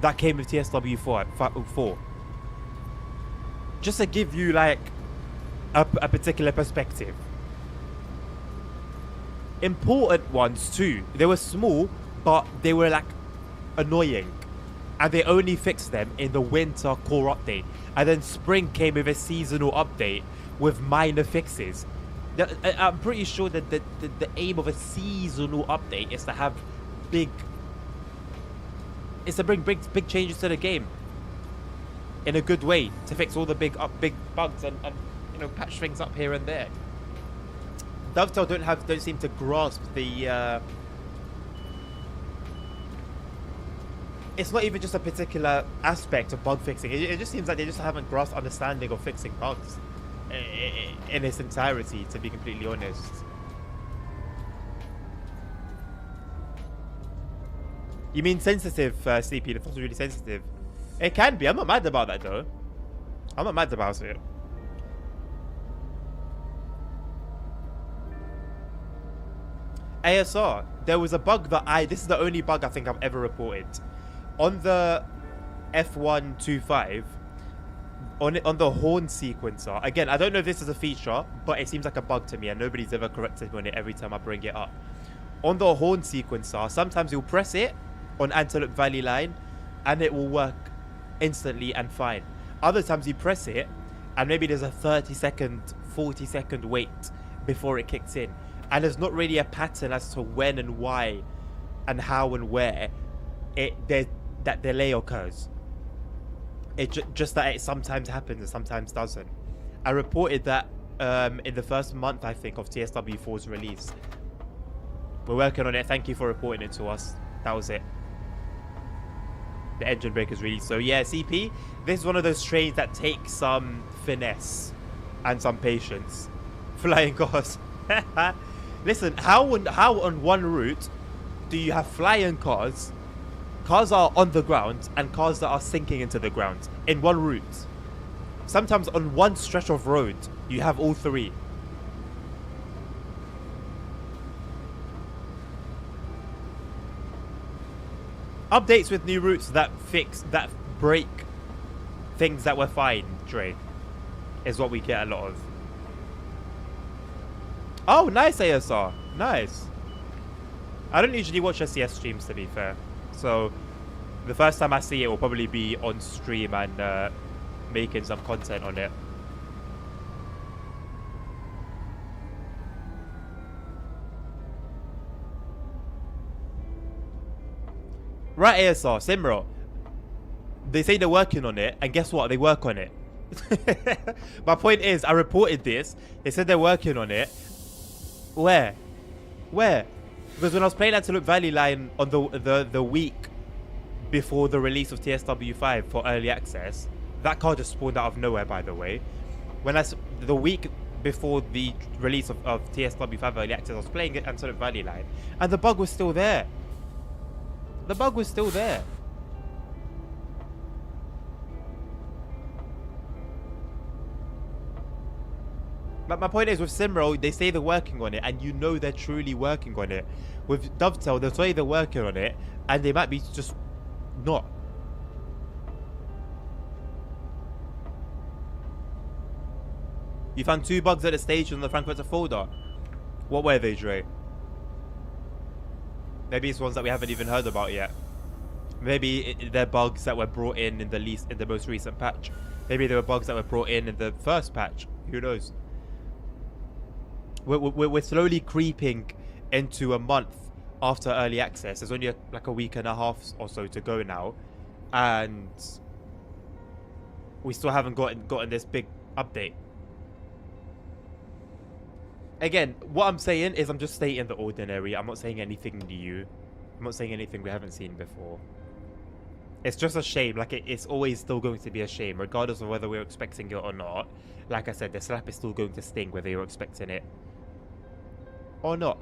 that came with TSW4. Just to give you like a particular perspective. Important ones too. They were small, but they were like annoying, and they only fixed them in the winter core update, and then spring came with a seasonal update with minor fixes. I'm pretty sure that the aim of a seasonal update is to have big big changes to the game in a good way, to fix all the big bugs and you know, patch things up here and there. Dovetail don't seem to grasp the it's not even just a particular aspect of bug fixing. It just seems like they just haven't grasped understanding of fixing bugs in its entirety, to be completely honest. You mean sensitive, CP? The phone's really sensitive. It can be. I'm not mad about that though. I'm not mad about it. ASR, there was a bug that this is the only bug I think I've ever reported. On the F125, on the horn sequencer, again, I don't know if this is a feature, but it seems like a bug to me, and nobody's ever corrected me on it every time I bring it up. On the horn sequencer, sometimes you'll press it on Antelope Valley line, and it will work instantly and fine. Other times you press it, and maybe there's a 30-second, 40-second wait before it kicks in. And there's not really a pattern as to when and why and how and where that delay occurs. Just that it sometimes happens and sometimes doesn't. I reported that in the first month, I think, of TSW4's release. We're working on it. Thank you for reporting it to us. That was it. The engine brake is released. So yeah, CP, this is one of those trains that takes some finesse and some patience. Flying cars. Listen, how on one route do you have flying cars that are on the ground, and cars that are sinking into the ground in one route? Sometimes on one stretch of road, you have all three. Updates with new routes that break things that were fine, Dre, is what we get a lot of. Oh, nice, ASR. Nice. I don't usually watch SES streams, to be fair. So, the first time I see it will probably be on stream and making some content on it. Right, ASR, Simro. They say they're working on it, and guess what? They work on it. My point is, I reported this. They said they're working on it. Where? Because when I was playing Antelope Valley line on the week before the release of TSW5 for early access, that car just spawned out of nowhere, by the way. The week before the release of TSW5 early access, I was playing Antelope Valley line, and the bug was still there. The bug was still there. But my point is, with Simro, they say they're working on it, and you know they're truly working on it. With Dovetail, they say they're working on it, and they might be just not. You found 2 bugs at the station on the Frankfurter folder. What were they, Dre? Maybe it's ones that we haven't even heard about yet. Maybe they're bugs that were brought in the most recent patch. Maybe they were bugs that were brought in the first patch. Who knows? We're slowly creeping into a month after early access. There's only like a week and a half or so to go now, and we still haven't gotten this big update. Again, what I'm saying is I'm just stating the ordinary. I'm not saying anything new. I'm not saying anything we haven't seen before. It's just a shame. Like, it's always still going to be a shame, regardless of whether we're expecting it or not. Like I said, the slap is still going to sting whether you're expecting it or not.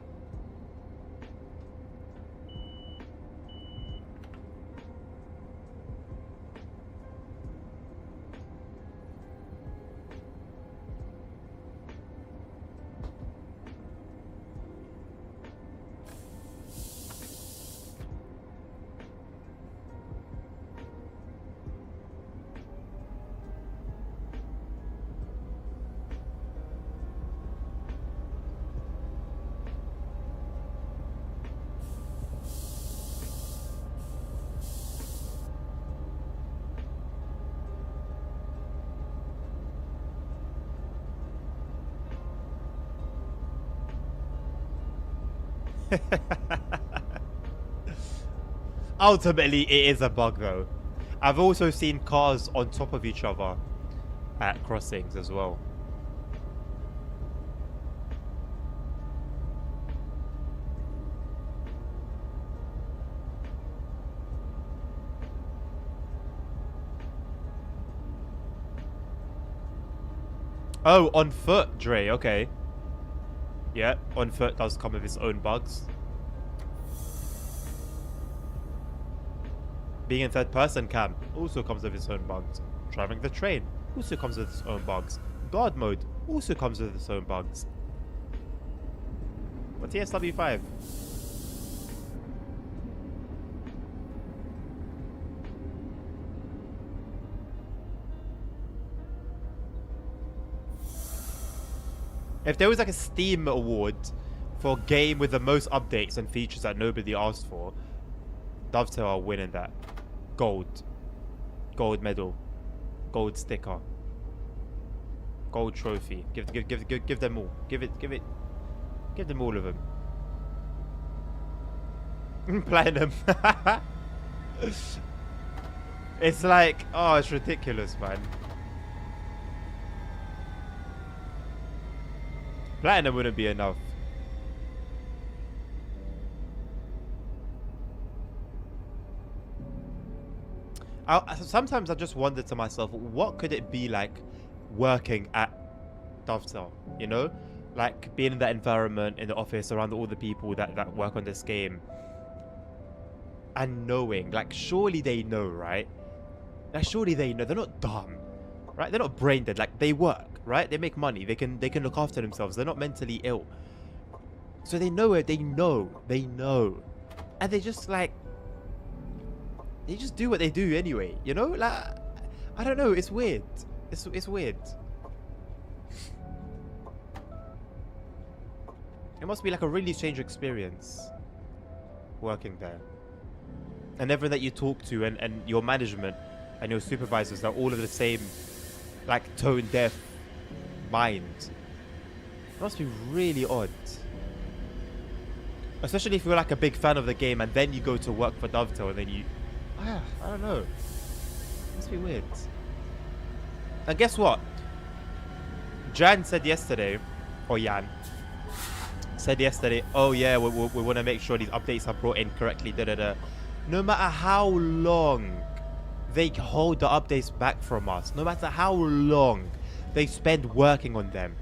Ultimately, it is a bug, though. I've also seen cars on top of each other at crossings as well. Oh, on foot, Dre. Okay. Yeah, on foot does come with its own bugs. Being in third person cam also comes with its own bugs. Driving the train also comes with its own bugs. Guard mode also comes with its own bugs. But TSW5. If there was like a Steam award for game with the most updates and features that nobody asked for, Dovetail are winning that. Gold medal, gold sticker, gold trophy. Give them all. Give them all of them. Platinum. It's like, oh, it's ridiculous, man. Platinum wouldn't be enough. Sometimes I just wonder to myself, what could it be like working at Dovetail? You know, like being in that environment, in the office, around all the people that work on this game, and knowing, like, surely they know, right? Like, surely they know. They're not dumb, right? They're not brain dead. Like, they work, right? They make money. They can look after themselves. They're not mentally ill. So they know it. They know, and they just like. They just do what they do anyway, you know? Like, I don't know, it's weird. It's weird. It must be like a really strange experience working there. And everyone that you talk to and your management and your supervisors are all of the same, like, tone deaf mind. It must be really odd. Especially if you're like a big fan of the game and then you go to work for Dovetail and then you... I don't know. It must be weird. And guess what? Jan said yesterday, or Jan said yesterday, oh yeah, we want to make sure these updates are brought in correctly, No matter how long they hold the updates back from us, no matter how long they spend working on them,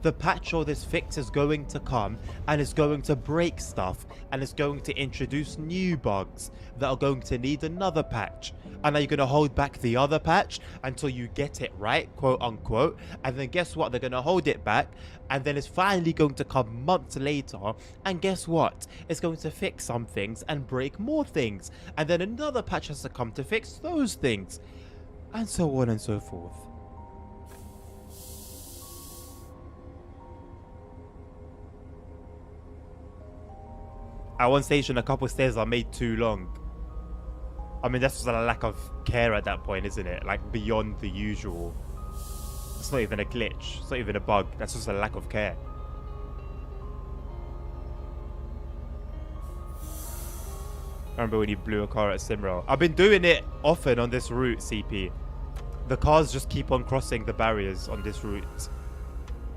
the patch or this fix is going to come and it's going to break stuff and it's going to introduce new bugs that are going to need another patch. And are you going to hold back the other patch until you get it right, quote unquote? And then guess what? They're going to hold it back and then it's finally going to come months later. And guess what? It's going to fix some things and break more things. And then another patch has to come to fix those things. And so on and so forth. At one station, a couple stairs are made too long. I mean, that's just a lack of care at that point, isn't it? Like, beyond the usual. It's not even a glitch. It's not even a bug. That's just a lack of care. I remember when you blew a car at Simrel. I've been doing it often on this route, CP. The cars just keep on crossing the barriers on this route.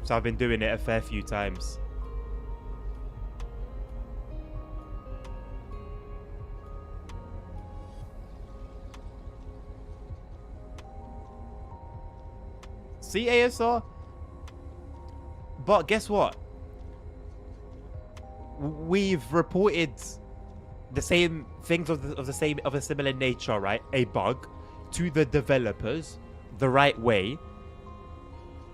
So I've been doing it a fair few times. See, ASR? But guess what? We've reported the same things of a similar nature, right? A bug to the developers the right way,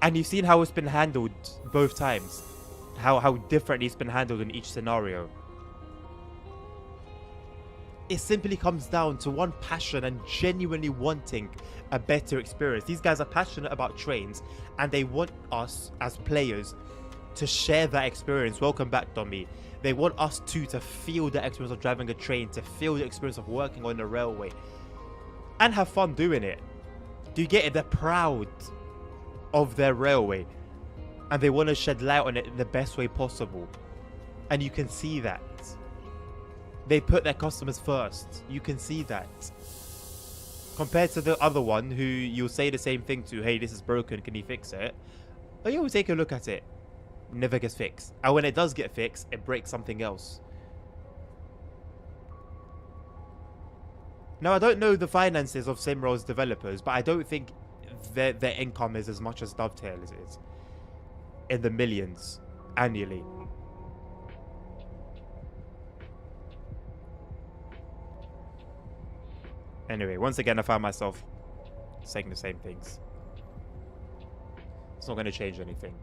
and you've seen how it's been handled both times, how differently it's been handled in each scenario. It simply comes down to one passion and genuinely wanting a better experience. These guys are passionate about trains, and they want us as players to share that experience. Welcome back, Dommy. They want us to feel the experience of driving a train, to feel the experience of working on the railway, and have fun doing it. Do you get it? They're proud of their railway, and they want to shed light on it in the best way possible. And you can see that. They put their customers first. You can see that. Compared to the other one, who you'll say the same thing to, hey, this is broken, can you fix it? But you always take a look at it. Never gets fixed. And when it does get fixed, it breaks something else. Now, I don't know the finances of Simrel's developers, but I don't think their income is as much as Dovetail is. In the millions annually. Anyway, once again, I found myself saying the same things. It's not going to change anything.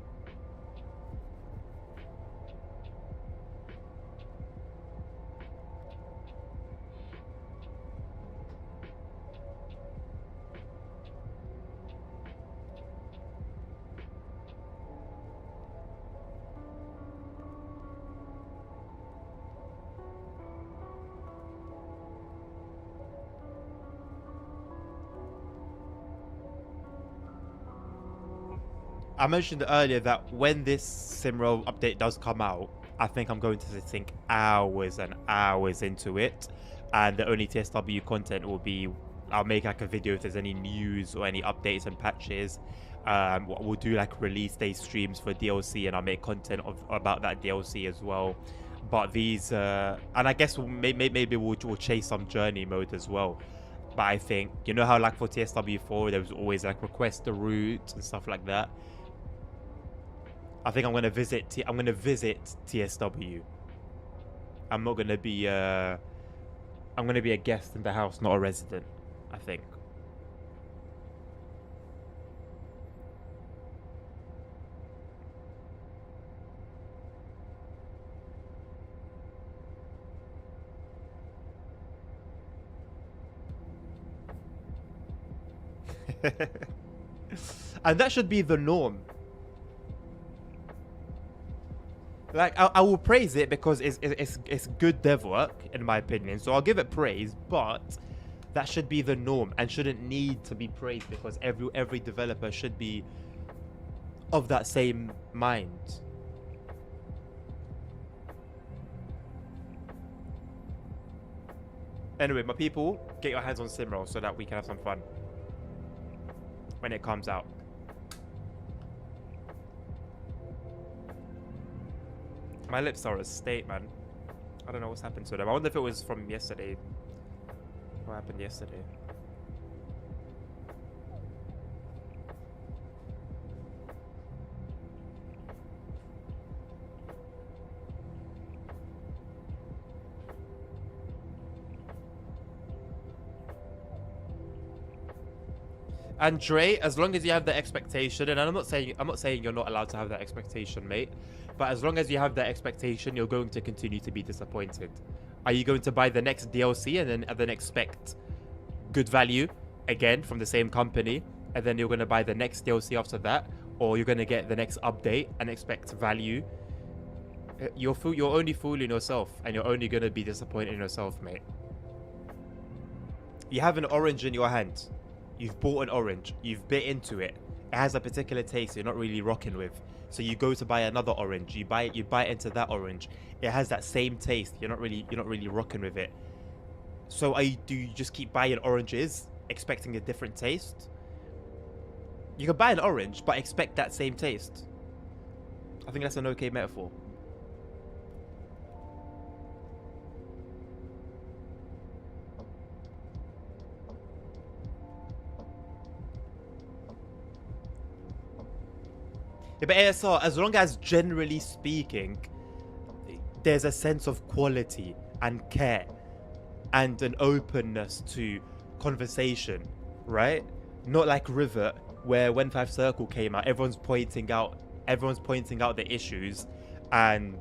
I mentioned earlier that when this Simrel update does come out, I think I'm going to sink hours and hours into it, and the only TSW content will be, I'll make like a video if there's any news or any updates and patches. We'll do like release day streams for DLC, and I'll make content about that DLC as well. But these, and I guess maybe we'll chase some journey mode as well. But I think, you know how like for TSW4 there was always like request the route and stuff like that. I think I'm gonna visit TSW. I'm not gonna be I'm gonna be a guest in the house, not a resident, I think. And that should be the norm. Like, I will praise it because it's good dev work, in my opinion. So I'll give it praise, but that should be the norm and shouldn't need to be praised, because every developer should be of that same mind. Anyway, my people, get your hands on Simrel so that we can have some fun when it comes out. My lips are a state, man. I don't know what's happened to them. I wonder if it was from yesterday. What happened yesterday? Andre, as long as you have the expectation, and I'm not saying you're not allowed to have that expectation, mate, but as long as you have that expectation, you're going to continue to be disappointed. Are you going to buy the next DLC and then expect good value again from the same company, and then you're going to buy the next DLC after that, or you're going to get the next update and expect value You're only fooling yourself, and you're only gonna be disappointed in yourself, mate. You have an orange in your hand. You've bought an orange. You've bit into it. It has a particular taste you're not really rocking with. So you go to buy another orange. You bite into that orange. It has that same taste. You're not really rocking with it. So do you just keep buying oranges, expecting a different taste? You can buy an orange, but expect that same taste. I think that's an okay metaphor. Yeah, but ASR, as long as generally speaking, there's a sense of quality and care and an openness to conversation, right? Not like Rivet, where when 5 Circle came out, everyone's pointing out the issues, and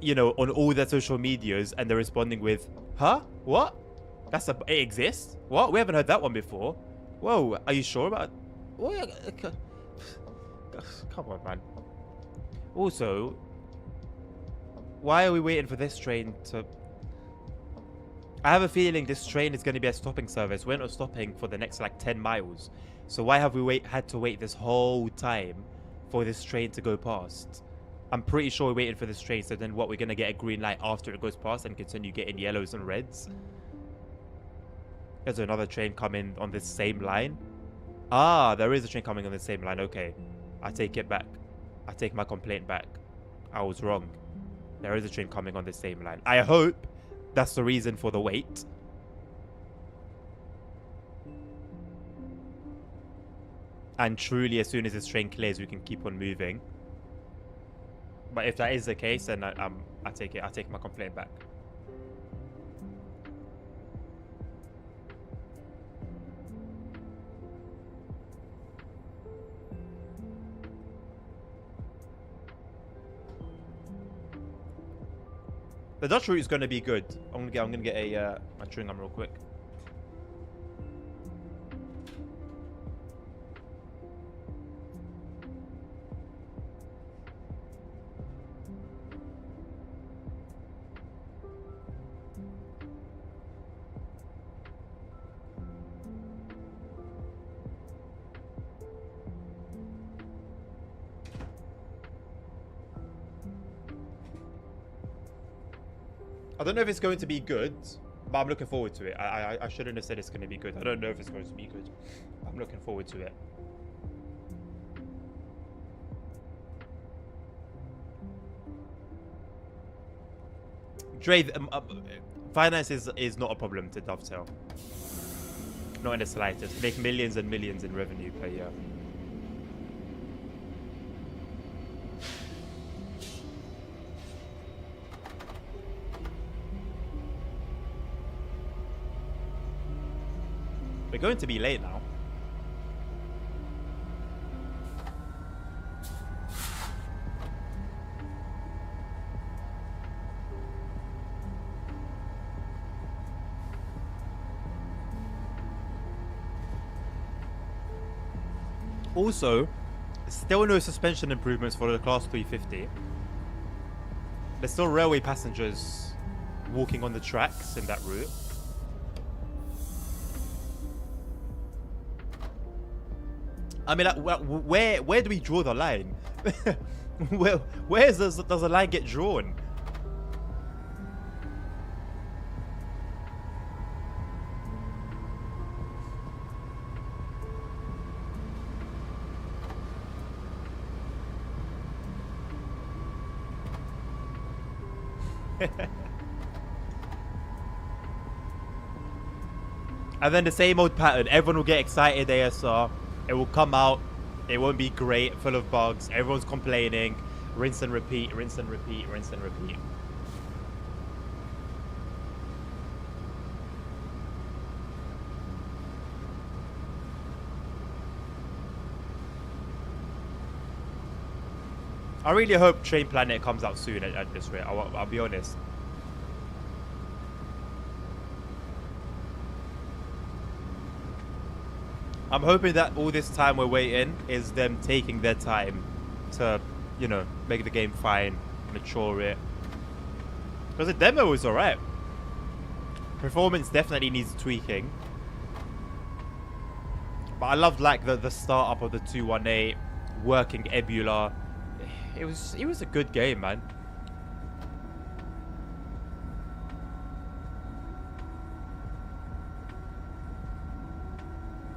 you know, on all their social medias, and they're responding with, "Huh? What? It exists? What? We haven't heard that one before. Whoa, are you sure about? What? Come on, man. Also, why are we waiting for this train to... I have a feeling this train is going to be a stopping service. We're not stopping for the next like 10 miles. So why have we had to wait this whole time for this train to go past? I'm pretty sure we're waiting for this train. So then what, we're going to get a green light after it goes past and continue getting yellows and reds? There's another train coming on this same line. Ah, there is a train coming on the same line. Okay, I take it back. I take my complaint back. I was wrong. There is a train coming on the same line. I hope that's the reason for the wait. And truly, as soon as this train clears, we can keep on moving. But if that is the case, then I take it. I take my complaint back. The Dutch route is going to be good. I'm gonna get a chewing gum real quick. I don't know if it's going to be good, but I'm looking forward to it. I shouldn't have said it's going to be good. I don't know if it's going to be good. I'm looking forward to it. Dre, finance is not a problem to Dovetail. Not in the slightest. Make millions and millions in revenue per year. We're going to be late now. Also, still no suspension improvements for the Class 350. There's still railway passengers walking on the tracks in that route. I mean, like, where do we draw the line? where does the line get drawn? And then the same old pattern. Everyone will get excited, ASR. It will come out. It won't be great, full of bugs. Everyone's complaining. Rinse and repeat, rinse and repeat, rinse and repeat. I really hope Train Planet comes out soon at this rate. I'll be honest. I'm hoping that all this time we're waiting is them taking their time to you know, make the game fine, mature it. Because the demo was alright. Performance definitely needs tweaking. But I loved like the startup of the 218, working Ebula. It was a good game, man.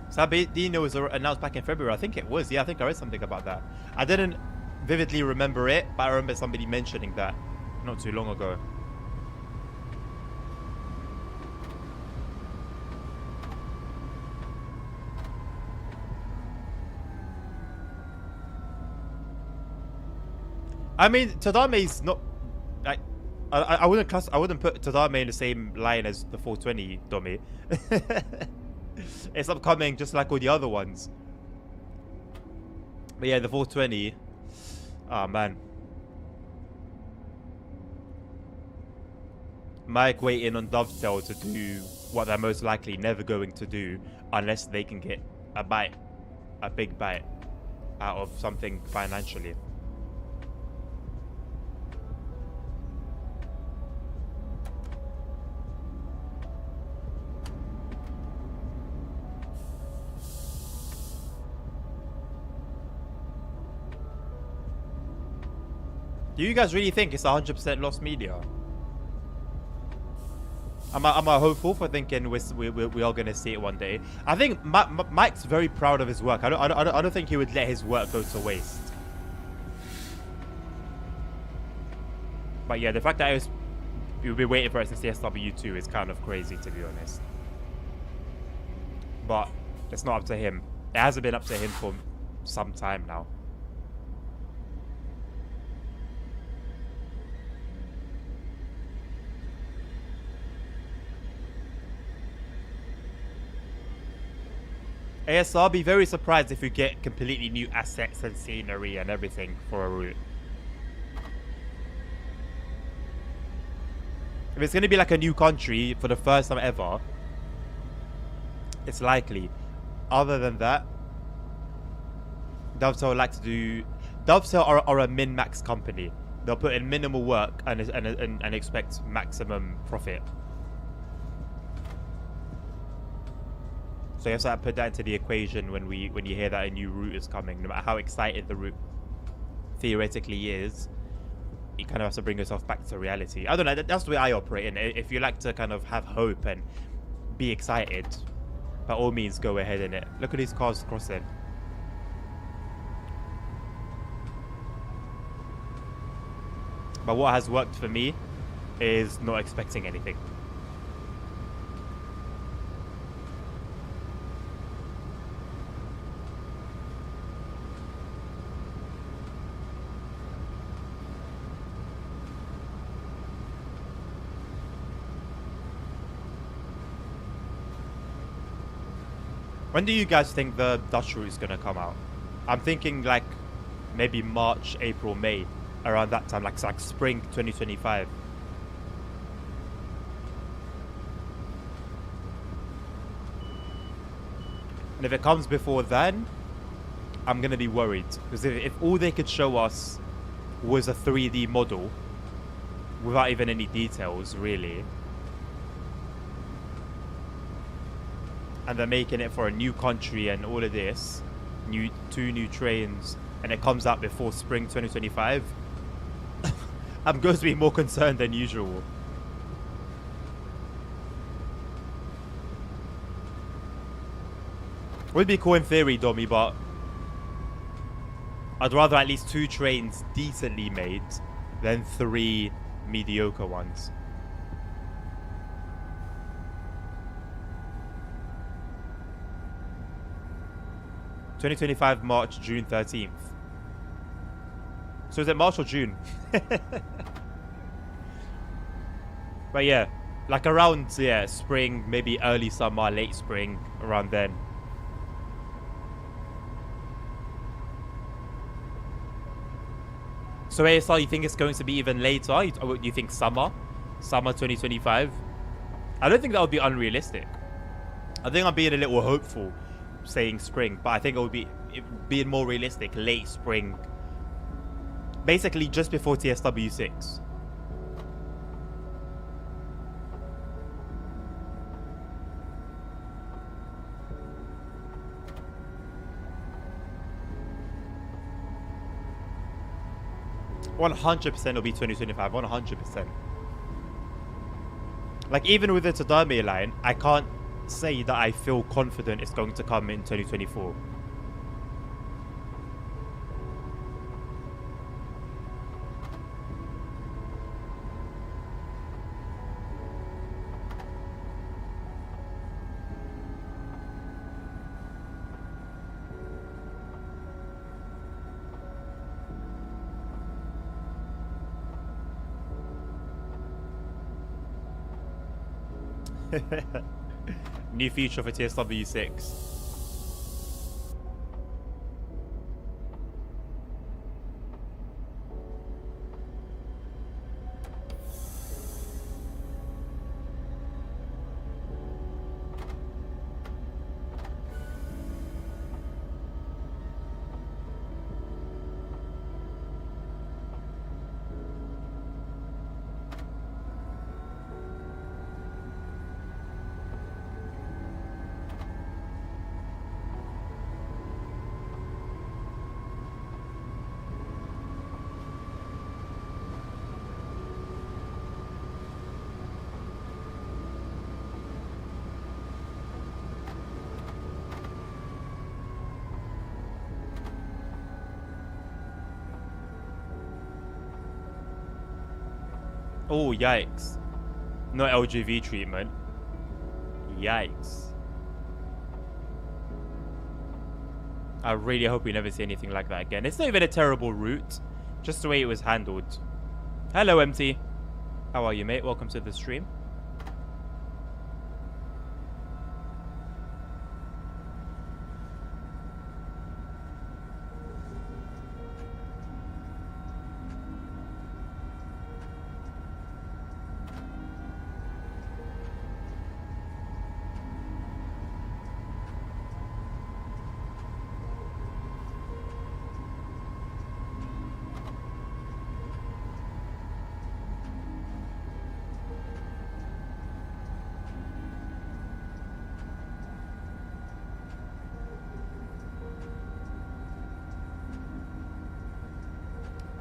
San Bernardino was announced back in February. I think it was. Yeah, I think I read something about that. I didn't vividly remember it, but I remember somebody mentioning that not too long ago. I mean, Tadame's not like I wouldn't put Tadame in the same line as the 420 Domi. It's upcoming just like all the other ones. But yeah, the 420. Oh man. Mike waiting on Dovetail to do what they're most likely never going to do unless they can get a big bite out of something financially. Do you guys really think it's 100% lost media? Am I hopeful for thinking we are going to see it one day? I think Mike's very proud of his work. I don't think he would let his work go to waste. But yeah, the fact that you'll be waiting for us to see SW2 is kind of crazy, to be honest. But it's not up to him. It hasn't been up to him for some time now. ASR, be very surprised if you get completely new assets and scenery and everything for a route. If it's going to be like a new country for the first time ever, it's likely. Other than that, Dovetail like to do... Dovetail are a min-max company. They'll put in minimal work and expect maximum profit. So you have to put that into the equation when you hear that a new route is coming. No matter how excited the route theoretically is, you kind of have to bring yourself back to reality. I don't know, that's the way I operate. And if you like to kind of have hope and be excited, by all means go ahead in it. Look at these cars crossing. But what has worked for me is not expecting anything. When do you guys think the Dutch route is going to come out? I'm thinking like maybe March, April, May, around that time, like spring 2025. And if it comes before then, I'm going to be worried. Because if all they could show us was a 3D model without even any details, really, and they're making it for a new country and all of this, two new trains, and it comes out before spring 2025, I'm going to be more concerned than usual. Would be cool in theory, Domi, but I'd rather at least 2 trains decently made than 3 mediocre ones. '25 March, June 13th. So is it March or June? But yeah, like around spring, maybe early summer, late spring, around then. So ASR, you think it's going to be even later? Or you think summer 2025? I don't think that would be unrealistic. I think I'm being a little hopeful saying spring, but I think it would be being more realistic, late spring basically just before TSW 6. %100% it'll be 2025. 100%. Like, even with the Tadame line, I can't say that I feel confident it's going to come in 2024. New feature for TSW 6. Oh, yikes. No LGV treatment. Yikes. I really hope we never see anything like that again. It's not even a terrible route. Just the way it was handled. Hello, MT. How are you, mate? Welcome to the stream.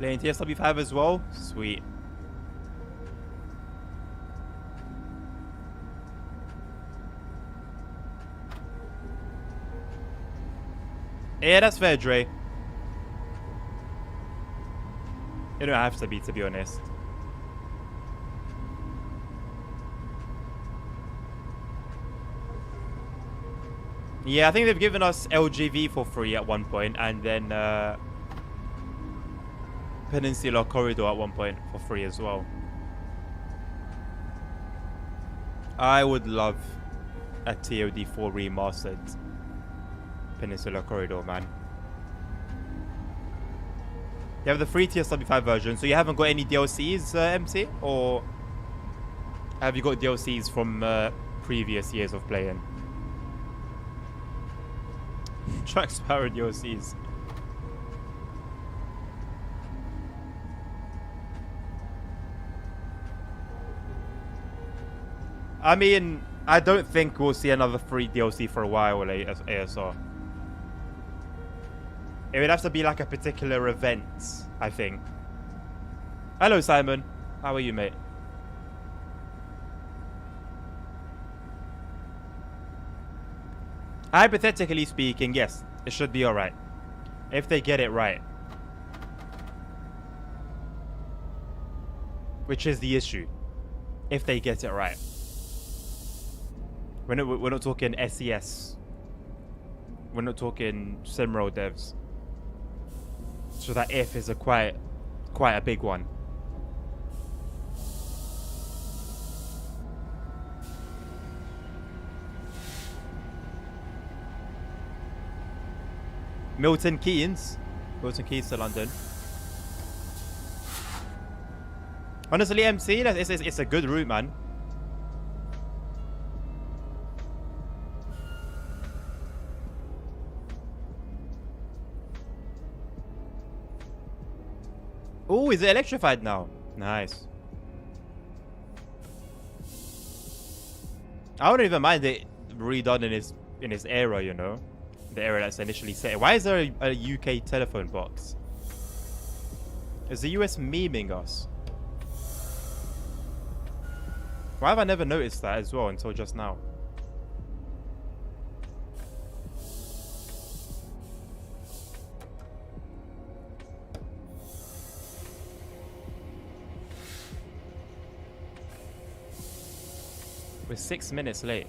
Playing TSW5 as well? Sweet. Yeah, that's fair, Dre. You don't have to be honest. Yeah, I think they've given us LGV for free at one point, and then Peninsula Corridor at one point for free as well. I would love a TOD4 remastered Peninsula Corridor, man. You have the free TSW5 version, so you haven't got any DLCs, MC? Or have you got DLCs from previous years of playing? Tracks Power DLCs. I mean, I don't think we'll see another free DLC for a while, ASR. It would have to be like a particular event, I think. Hello, Simon. How are you, mate? Hypothetically speaking, yes, it should be alright. If they get it right. Which is the issue. If they get it right. We're not talking SES. We're not talking Simro devs. So that if is quite a big one. Milton Keynes to London. Honestly, MC, it's a good route, man. Oh, is it electrified now? Nice. I wouldn't even mind it redone in his era, you know, the era that's initially set. Why is there a UK telephone box? Is the US memeing us? Why have I never noticed that as well until just now? We're 6 minutes late.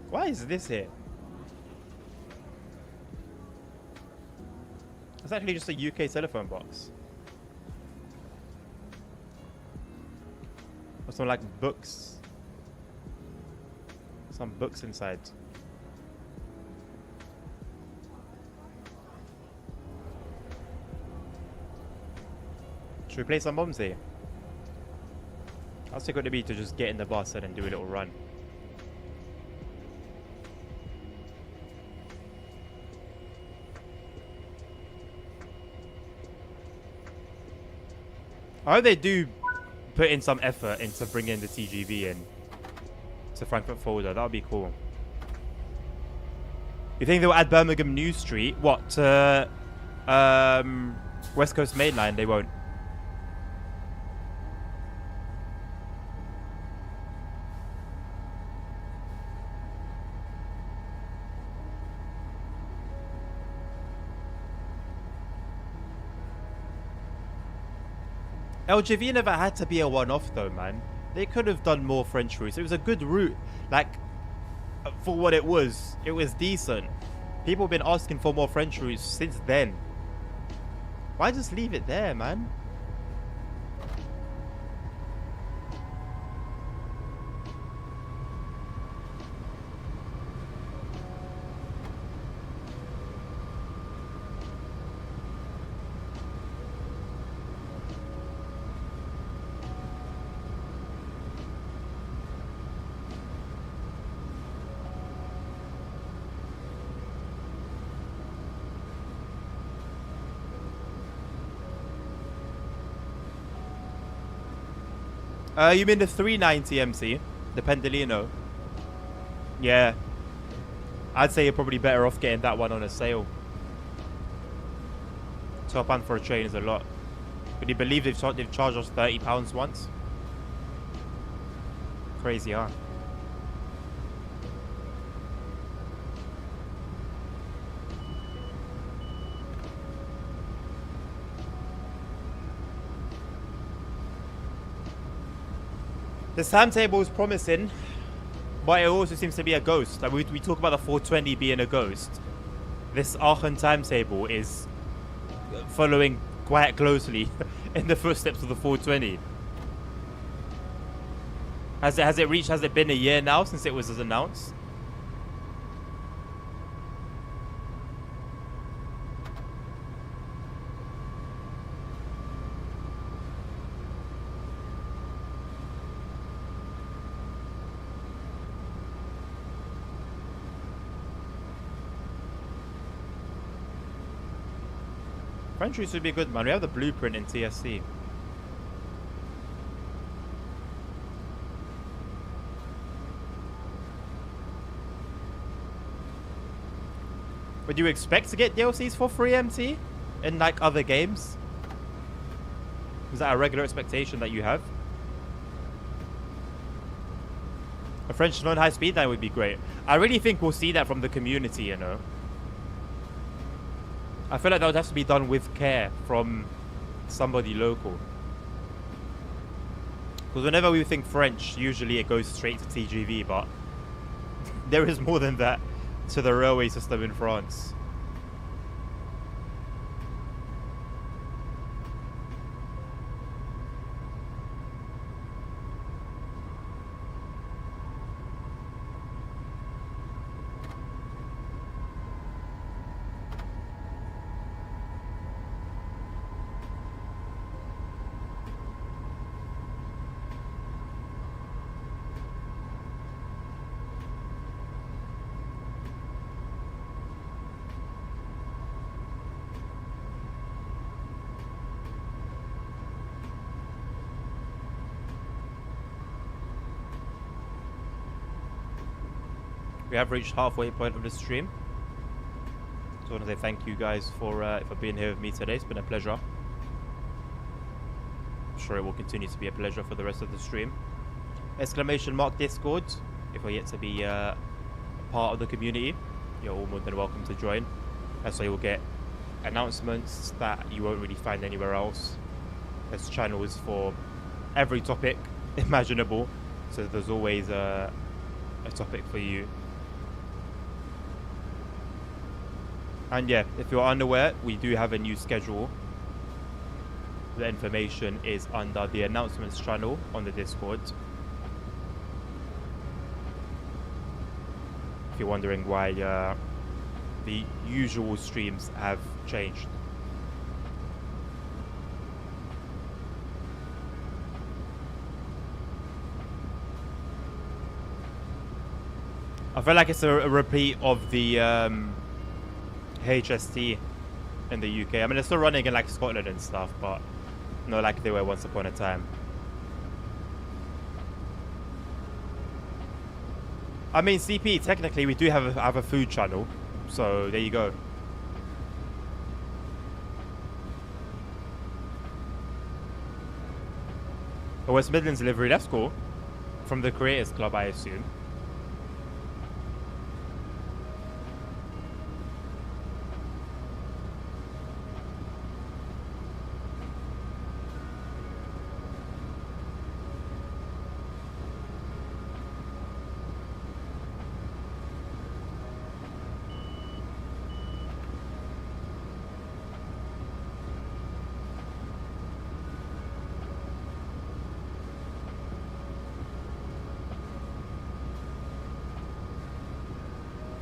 Why is this here? It's actually just a UK telephone box. Or some like books. Some books inside. Should we play some bombs here? How sick would it be to just get in the bus and then do a little run? I hope they do put in some effort into bringing the TGV in to Frankfurt folder. That would be cool. You think they'll add Birmingham New Street? What? West Coast Main Line? They won't. LGV never had to be a one-off though, man. They could have done more French routes. It was a good route. Like, for what it was decent. People have been asking for more French routes since then. Why just leave it there, man? You mean the 390 MC? The Pendolino? Yeah. I'd say you're probably better off getting that one on a sale. £12 for a train is a lot. But you believe they've charged us £30 once? Crazy, huh? This timetable is promising, but it also seems to be a ghost. Like we talk about the 420 being a ghost. This Aachen timetable is following quite closely in the footsteps of the 420. Has it been a year now since it was announced? French routes would be good, man. We have the blueprint in TSC. Would you expect to get DLCs for free, MT? In like other games? Is that a regular expectation that you have? A French non-high speed line would be great. I really think we'll see that from the community, you know. I feel like that would have to be done with care from somebody local. Because whenever we think French, usually it goes straight to TGV, but there is more than that to the railway system in France. we have reached halfway point of the stream. So I want to say thank you guys for being here with me today. It's been a pleasure. I'm sure it will continue to be a pleasure for the rest of the stream. Exclamation mark Discord. If you're yet to be a part of the community, you're all more than welcome to join. That's why you'll get announcements that you won't really find anywhere else. There's channels for every topic imaginable, so there's always a topic for you. And yeah, if you're unaware, we do have a new schedule. The information is under the announcements channel on the Discord. If you're wondering why the usual streams have changed. I feel like it's a repeat of the HST in the UK. I mean, it's still running in like Scotland and stuff, but not like they were once upon a time. I mean, CP, technically we do have a food channel, so there you go. A West Midlands livery, that's cool. From the Creators Club, I assume.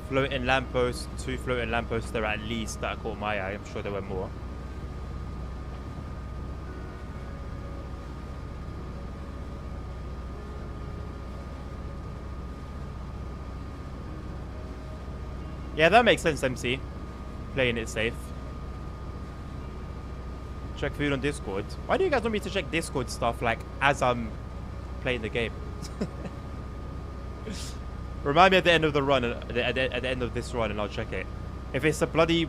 Floating lampposts, 2 floating lampposts there at least that caught my eye. I'm sure there were more. Yeah, that makes sense, MC. Playing it safe. Check food on Discord. Why do you guys want me to check Discord stuff like as I'm playing the game? Remind me at the end of the run, at the end of this run, and I'll check it. If it's a bloody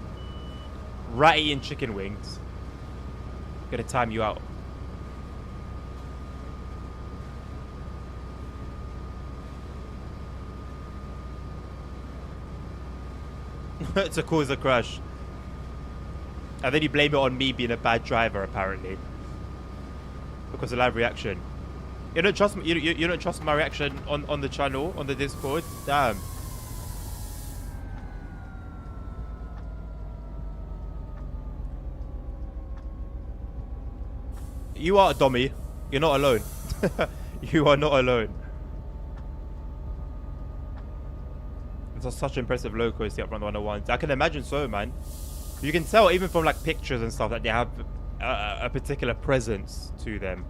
rat eating chicken wings, I'm gonna time you out. To cause a crash. And then you blame it on me being a bad driver, apparently. Because of live reaction. You don't trust me, you don't trust my reaction on the channel, on the Discord? Damn. You are a dummy. You're not alone. You are not alone. It's such impressive locos, the Uprun 101s. I can imagine so, man. You can tell even from like pictures and stuff that they have a particular presence to them.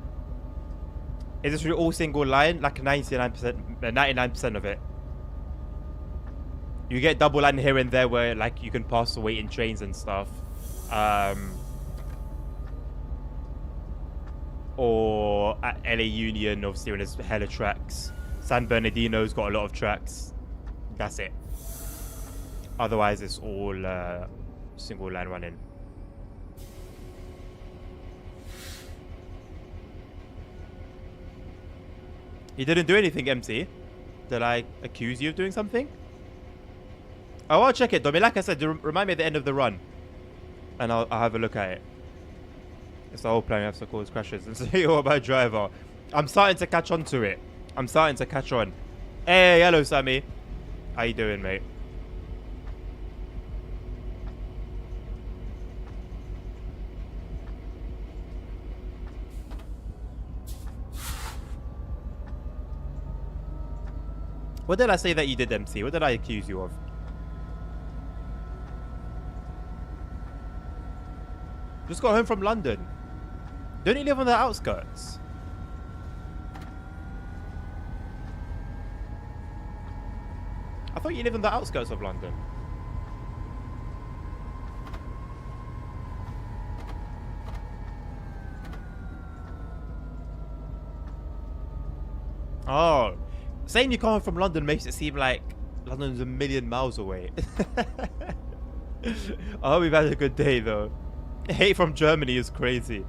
Is this really all single line? Like 99% of it. You get double line here and there where like you can pass the waiting trains and stuff. Or at LA Union, obviously when there's hella tracks. San Bernardino's got a lot of tracks. That's it. Otherwise it's all single line running. You didn't do anything, MC. Did I accuse you of doing something? Oh, I'll check it, Domi. Like I said, remind me at the end of the run. And I'll have a look at it. It's the whole plan. You have to cause crashes. And say you're a bad driver. I'm starting to catch on to it. I'm starting to catch on. Hey, hello, Sammy. How you doing, mate? What did I say that you did, MC? What did I accuse you of? Just got home from London. Don't you live on the outskirts? I thought you lived on the outskirts of London. Oh. Saying you come home from London makes it seem like London's a million miles away. I hope we've had a good day though. Hate from Germany is crazy.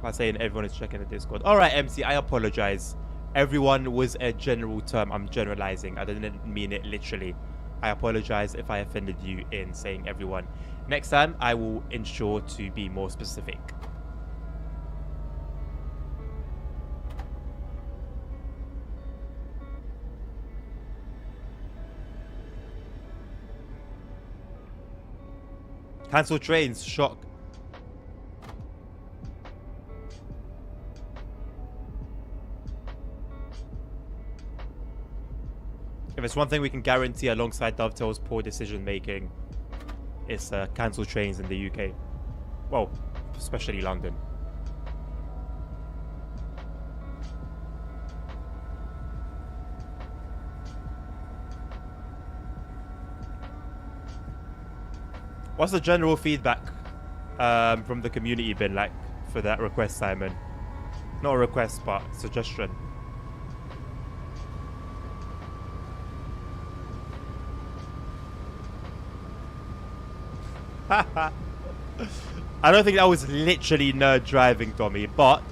I'm saying everyone is checking the Discord. Alright, MC, I apologize. Everyone was a general term. I'm generalizing. I didn't mean it literally. I apologize if I offended you in saying everyone. Next time, I will ensure to be more specific. Cancel trains, shock. If it's one thing we can guarantee alongside Dovetail's poor decision making, it's cancel trains in the UK. Well, especially London. What's the general feedback from the community been like for that request, Simon? Not a request, but suggestion. I don't think that was literally Nerd driving, Tommy, but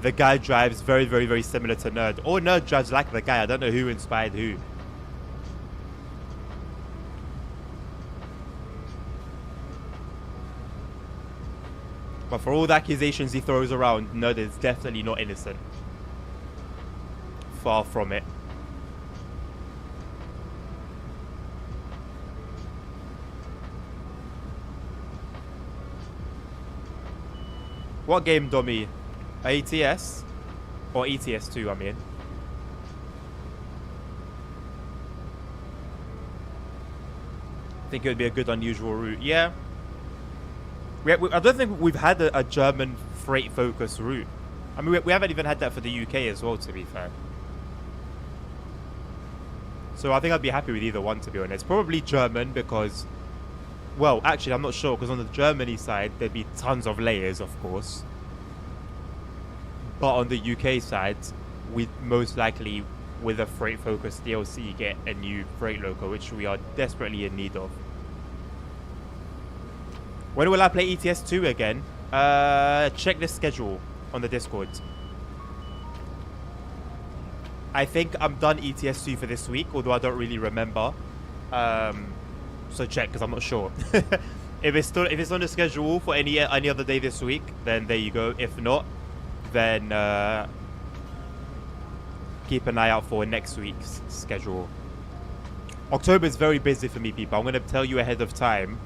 the guy drives very, very, very similar to Nerd. Or Nerd drives like the guy. I don't know who inspired who. But for all the accusations he throws around, Nerd is definitely not innocent. Far from it. What game, Dommy? ATS? Or ETS2, I mean. I think it would be a good unusual route. Yeah. I don't think we've had a German freight-focused route. I mean, we haven't even had that for the UK as well, to be fair. So I think I'd be happy with either one, to be honest. Probably German because... Well, actually, I'm not sure, because on the Germany side, there'd be tons of layers, of course. But on the UK side, we'd most likely, with a freight-focused DLC, get a new freight loco, which we are desperately in need of. When will I play ETS2 again? Check the schedule on the Discord. I think I'm done ETS2 for this week, although I don't really remember. So check, because I'm not sure. If it's on the schedule for any other day this week, then there you go. If not, then keep an eye out for next week's schedule. October is very busy for me, people. I'm going to tell you ahead of time.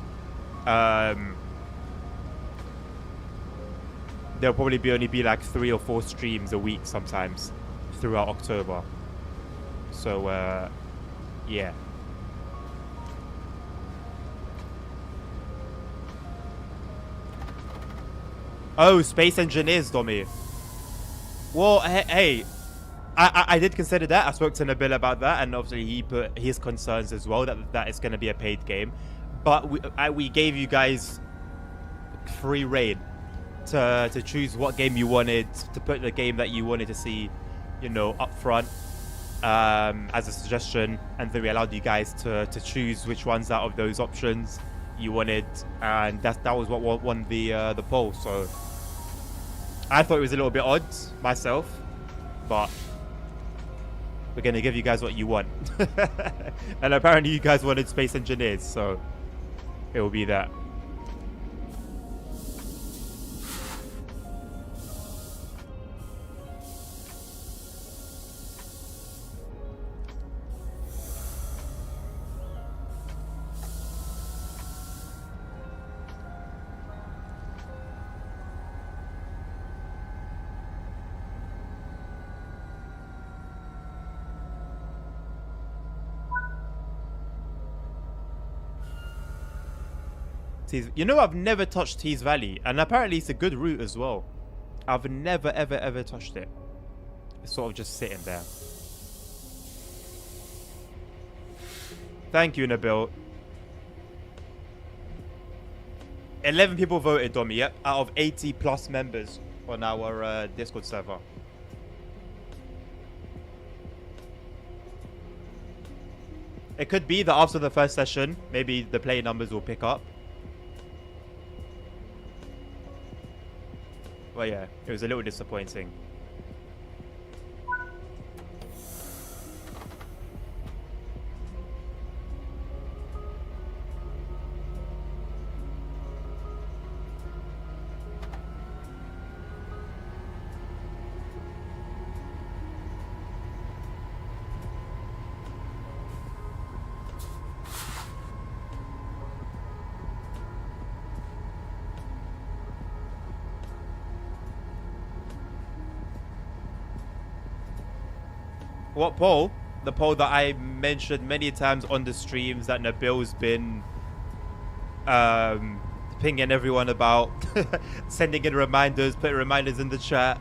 There'll probably only be like 3 or 4 streams a week sometimes throughout October. So, yeah. Oh, Space Engineers, Dommy. Well, hey, I did consider that. I spoke to Nabil about that, and obviously he put his concerns as well that it's going to be a paid game. But we gave you guys free reign to choose what game you wanted, to put the game that you wanted to see, you know, up front as a suggestion, and then we allowed you guys to choose which ones out of those options you wanted, and that was what won the poll. So I thought it was a little bit odd myself, but we're gonna give you guys what you want. And apparently you guys wanted Space Engineers, so it will be that. You know, I've never touched Tees Valley, and apparently it's a good route as well. I've never, ever touched it. It's sort of just sitting there. Thank you, Nabil. 11 people voted on me, yep, out of 80 plus members on our Discord server. It could be that after the first session, maybe the play numbers will pick up. Well, yeah, it was a little disappointing. What poll? The poll that I mentioned many times on the streams that Nabil's been pinging everyone about, sending in reminders, putting reminders in the chat.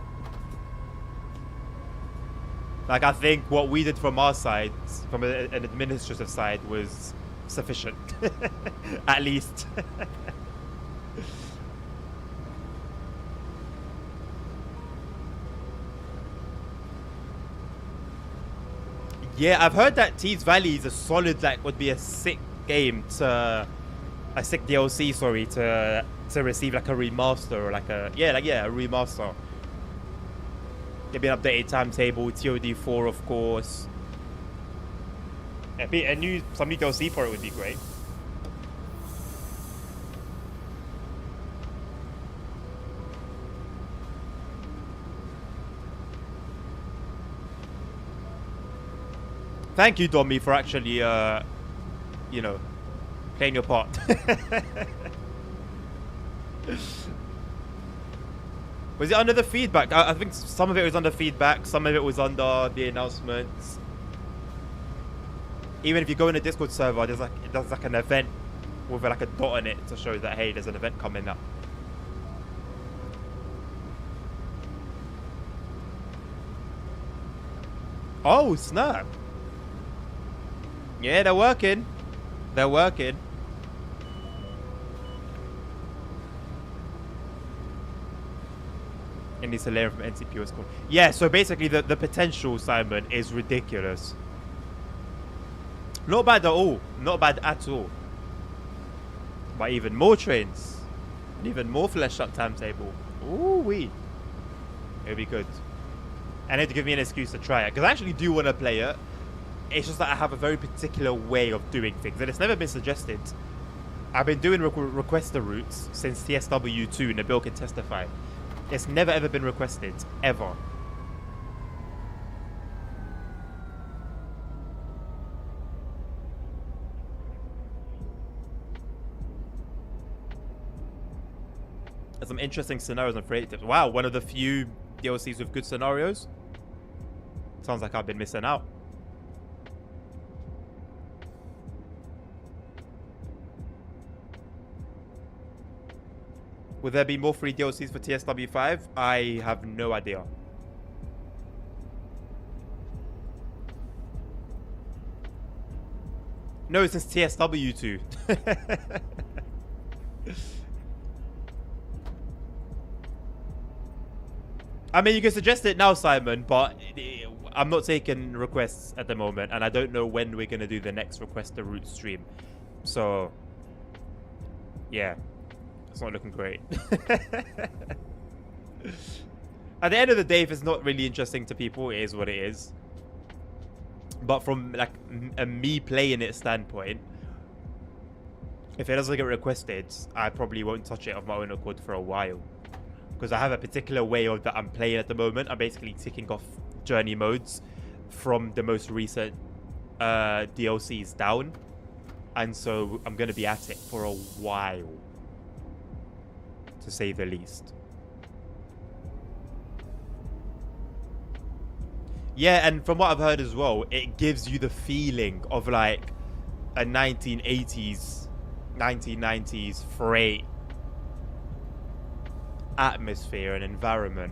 Like, I think what we did from our side, from an administrative side, was sufficient. At least. Yeah, I've heard that Tees Valley is a solid, like, would be a sick game to, a sick DLC, sorry, to receive like a remaster or like a, a remaster. Maybe an updated timetable, TOD 4, of course. Yeah, some new DLC for it would be great. Thank you, Domi, for actually, you know, playing your part. Was it under the feedback? I think some of it was under feedback, some of it was under the announcements. Even if you go in a Discord server, there's like an event with like a dot on it to show that, hey, there's an event coming up. Oh, snap. Yeah, they're working. They're working. It needs to layer from NCP was called. Yeah, so basically the potential, Simon, is ridiculous. Not bad at all. Not bad at all. But even more trains. And even more fleshed up timetable. Ooh-wee. It'll be good. And it'll give me an excuse to try it. Because I actually do want to play it. It's just that I have a very particular way of doing things. And it's never been suggested. I've been doing requester routes since TSW2. Nabil can testify. It's never ever been requested. Ever. There's some interesting scenarios and creative. Wow, one of the few DLCs with good scenarios. Sounds like I've been missing out. Will there be more free DLCs for TSW5? I have no idea. No, since TSW2. I mean, you can suggest it now, Simon, but I'm not taking requests at the moment, and I don't know when we're going to do the next Request the Route stream. So, yeah. It's not looking great. At the end of the day, if it's not really interesting to people, it is what it is. But from like a me playing it standpoint, if it doesn't get requested, I probably won't touch it of my own accord for a while. Because I have a particular way of that I'm playing at the moment. I'm basically ticking off journey modes from the most recent DLCs down. And so I'm going to be at it for a while. To say the least. Yeah, and from what I've heard as well, it gives you the feeling of like a 1980s, 1990s freight atmosphere and environment.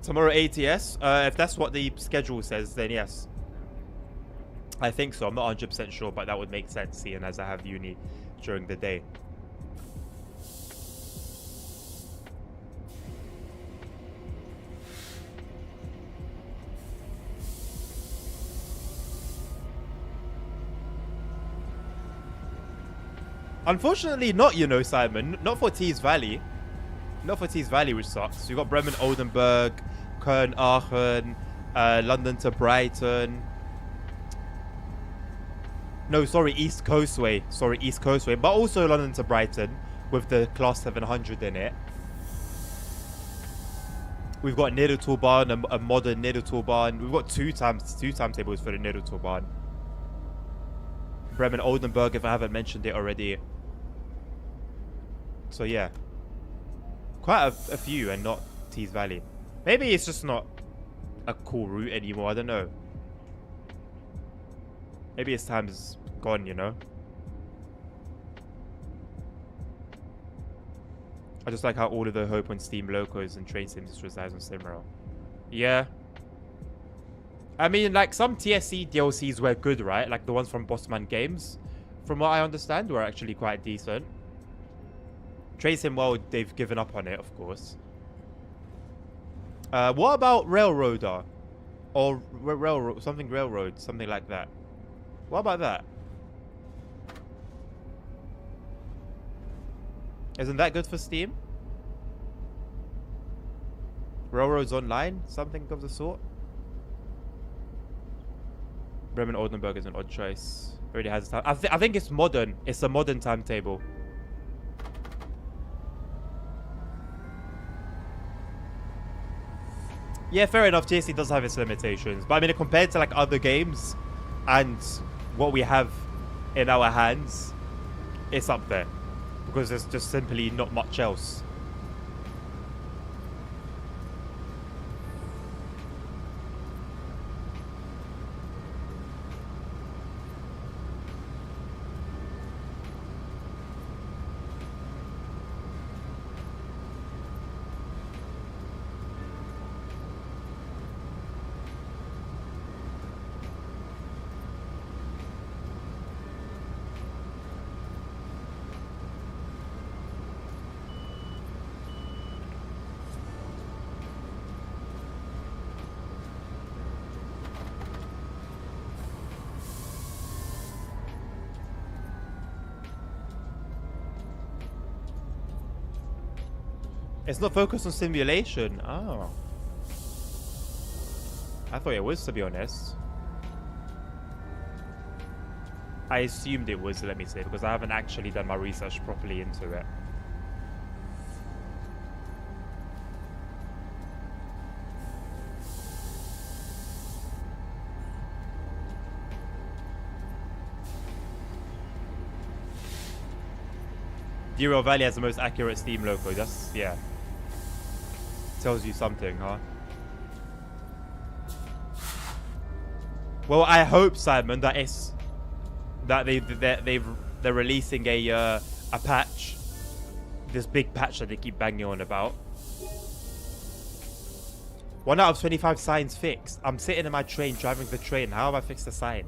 Tomorrow ATS? If that's what the schedule says, then yes. I think so. I'm not 100% sure, but that would make sense, seeing as I have uni during the day. Unfortunately, not, you know, Simon. Not for Tees Valley. Not for Tees Valley, which sucks. You got Bremen, Oldenburg, Köln, Aachen, London to Brighton. No, sorry, East Coastway. Sorry, East Coastway. But also London to Brighton with the Class 700 in it. We've got Niddertalbahn, a modern Niddertalbahn. We've got two timetables for the Niddertalbahn. Bremen, Oldenburg, if I haven't mentioned it already. So yeah. Quite a few, and not Tees Valley. Maybe it's just not a cool route anymore. I don't know. Maybe its time's gone, you know? I just like how all of the Hope on Steam locos and train sims just resides on SimRail. Yeah. I mean, like, some TSC DLCs were good, right? Like the ones from Bossman Games, from what I understand, were actually quite decent. Train Sim, well, they've given up on it, of course. What about Railroader? Or Railroad, something like that. What about that? Isn't that good for Steam? Railroads Online? Something of the sort? Bremen Oldenburg is an odd choice. Already has time. I think it's modern. It's a modern timetable. Yeah, fair enough. TSC does have its limitations. But I mean, compared to like other games and what we have in our hands, it's up there. Because there's just simply not much else. It's not focused on simulation. Oh. I thought it was, to be honest. I assumed it was, let me say, because I haven't actually done my research properly into it. Dero Valley has the most accurate Steam loco. That's, yeah. Tells you something, huh? Well, I hope, Simon, that it's that they're releasing a patch, this big patch that they keep banging on about. 1 out of 25 signs fixed. I'm sitting in my train, driving the train. How have I fixed the sign?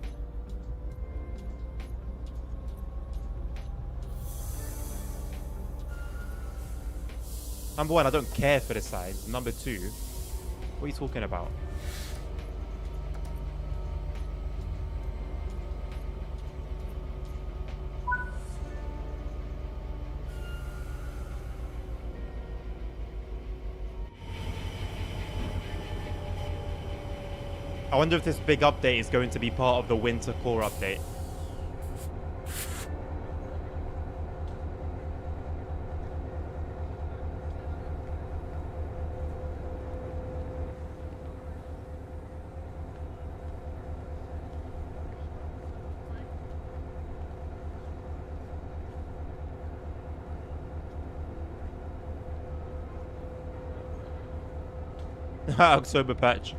Number one, I don't care for the signs. Number two, what are you talking about? I wonder if this big update is going to be part of the winter core update. October patch.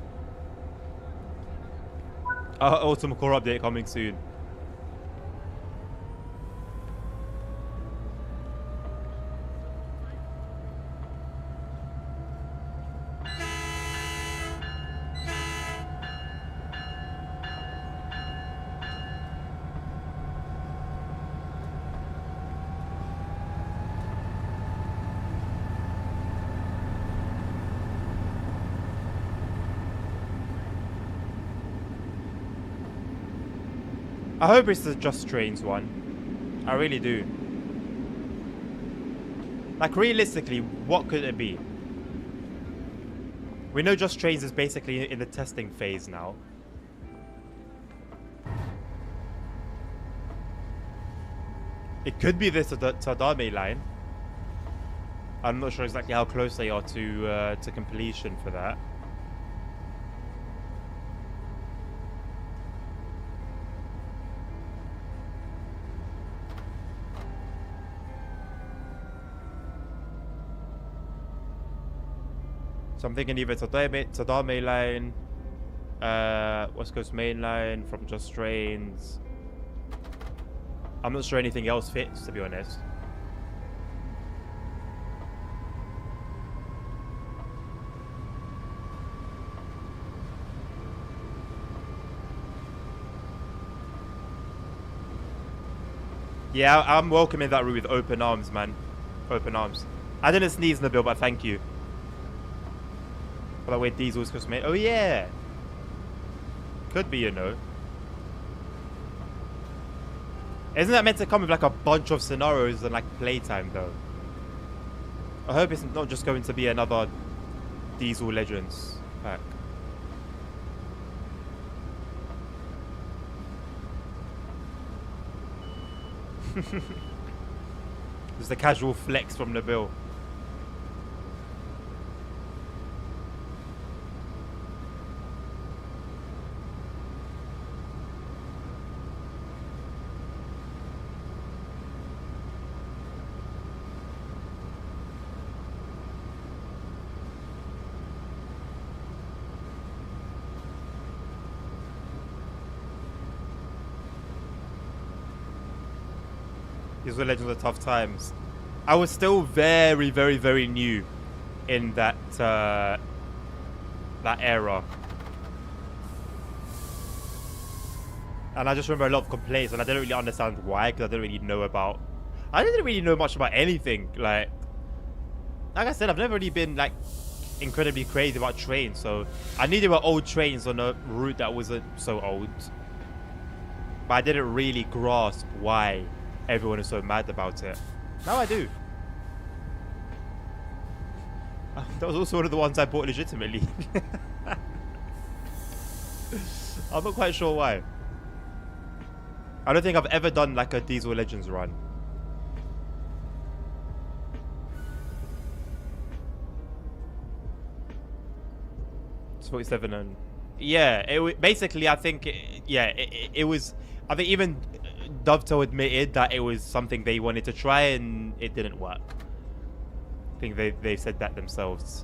Autumn core update coming soon. I hope it's the Just Trains one. I really do. Like, realistically, what could it be? We know Just Trains is basically in the testing phase now. It could be this Tadame line. I'm not sure exactly how close they are to completion for that. So I'm thinking either Tadame line, West Coast Main Line from Just Trains. I'm not sure anything else fits, to be honest. Yeah, I'm welcoming that route with open arms, man. Open arms. I didn't sneeze in the bill, but thank you. By the way, Diesel's Coast Main. Oh, yeah. Could be, you know. Isn't that meant to come with like a bunch of scenarios and like playtime though? I hope it's not just going to be another Diesel Legends pack. Just a casual flex from the bill. These were Legends of Tough Times. I was still very, very, very new in that that era. And I just remember a lot of complaints, and I didn't really understand why, because I didn't really know about... I didn't really know much about anything. Like I said, I've never really been, like, incredibly crazy about trains, so I knew there were old trains on a route that wasn't so old. But I didn't really grasp why everyone is so mad about it. Now I do. That was also one of the ones I bought legitimately. I'm not quite sure why. I don't think I've ever done like a Diesel Legends run. It's 47 and... Yeah, basically I think... It was... I think even Dovetail admitted that it was something they wanted to try and it didn't work. I think they said that themselves.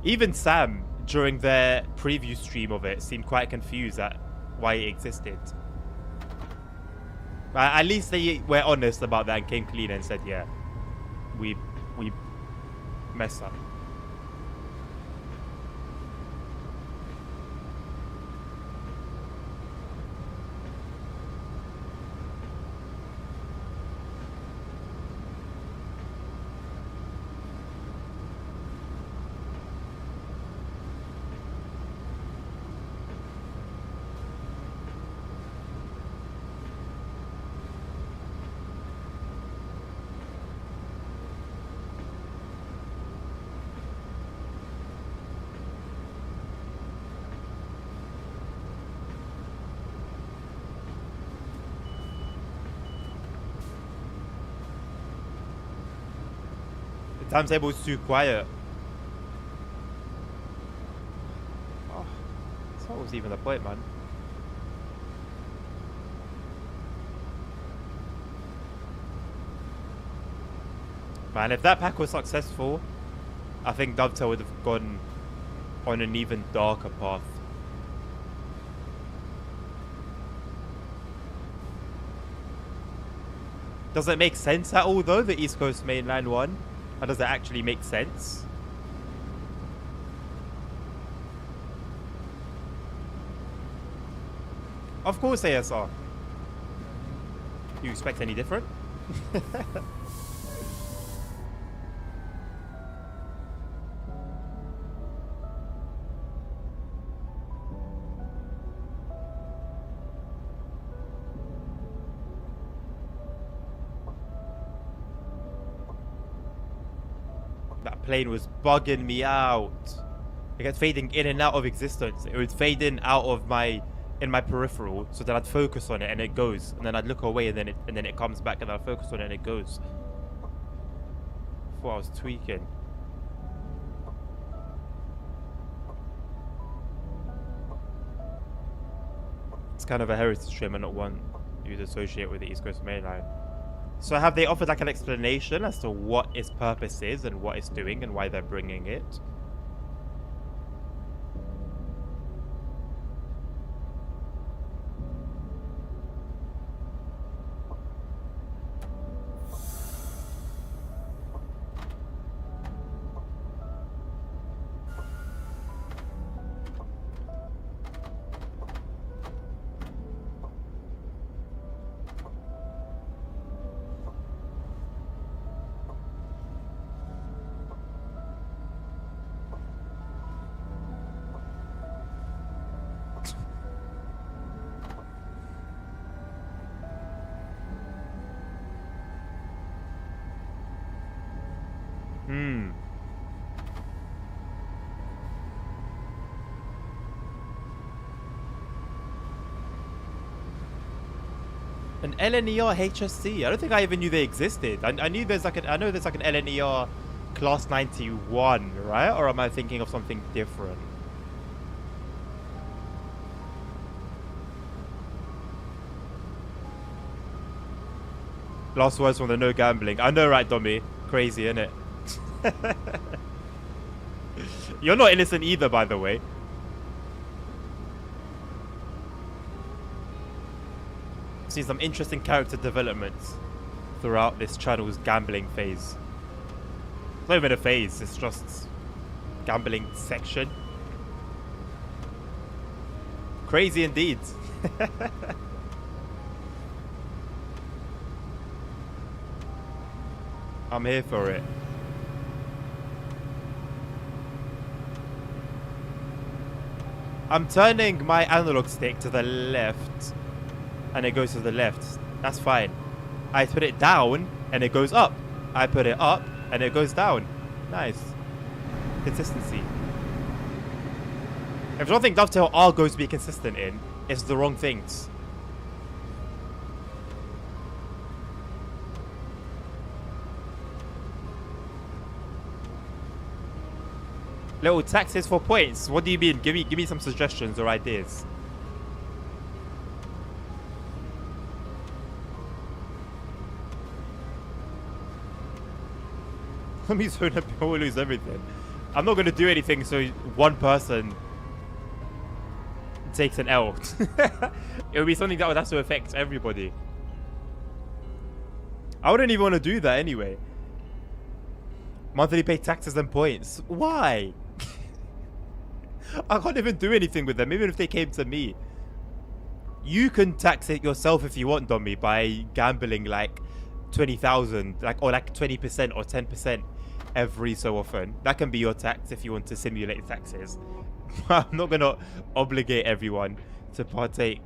Even Sam, during their preview stream of it, seemed quite confused at why it existed. But at least they were honest about that and came clean and said, yeah, we messed up. Timetable is too quiet. Oh, that's what was even the point, man. Man, if that pack was successful, I think Dovetail would have gone on an even darker path. Does it make sense at all, though, the East Coast Mainline one? Or does it actually make sense? Of course ASR. Do you expect any different? That plane was bugging me out. It kept fading in and out of existence. It would fade in out of in my peripheral, so that I'd focus on it and it goes, and then I'd look away and then it comes back and I'd focus on it and it goes. I thought I was tweaking. It's kind of a heritage train and not one you'd associate with the East Coast Main Line. So have they offered like an explanation as to what its purpose is and what it's doing and why they're bringing it? An LNER HSC. I don't think I even knew they existed. I knew there's like I know there's like an LNER Class 91, right? Or am I thinking of something different? Last words from the no gambling. I know, right, Dommy? Crazy, innit? You're not innocent either, by the way. Seen some interesting character developments throughout this channel's gambling phase. It's not even a phase, it's just gambling section. Crazy indeed. I'm here for it. I'm turning my analog stick to the left and it goes to the left. That's fine. I put it down and it goes up. I put it up and it goes down. Nice. Consistency. If there's one thing Dovetail are going to be consistent in, it's the wrong things. Little taxes for points. What do you mean? Give me some suggestions or ideas. Let me zone up, people will lose everything. I'm not going to do anything so one person takes an L. It would be something that would have to affect everybody. I wouldn't even want to do that anyway. Monthly pay taxes and points. Why? I can't even do anything with them, even if they came to me. You can tax it yourself if you want, Dommy, by gambling like 20,000, or like 20% or 10% every so often. That can be your tax if you want to simulate taxes. I'm not gonna obligate everyone to partake.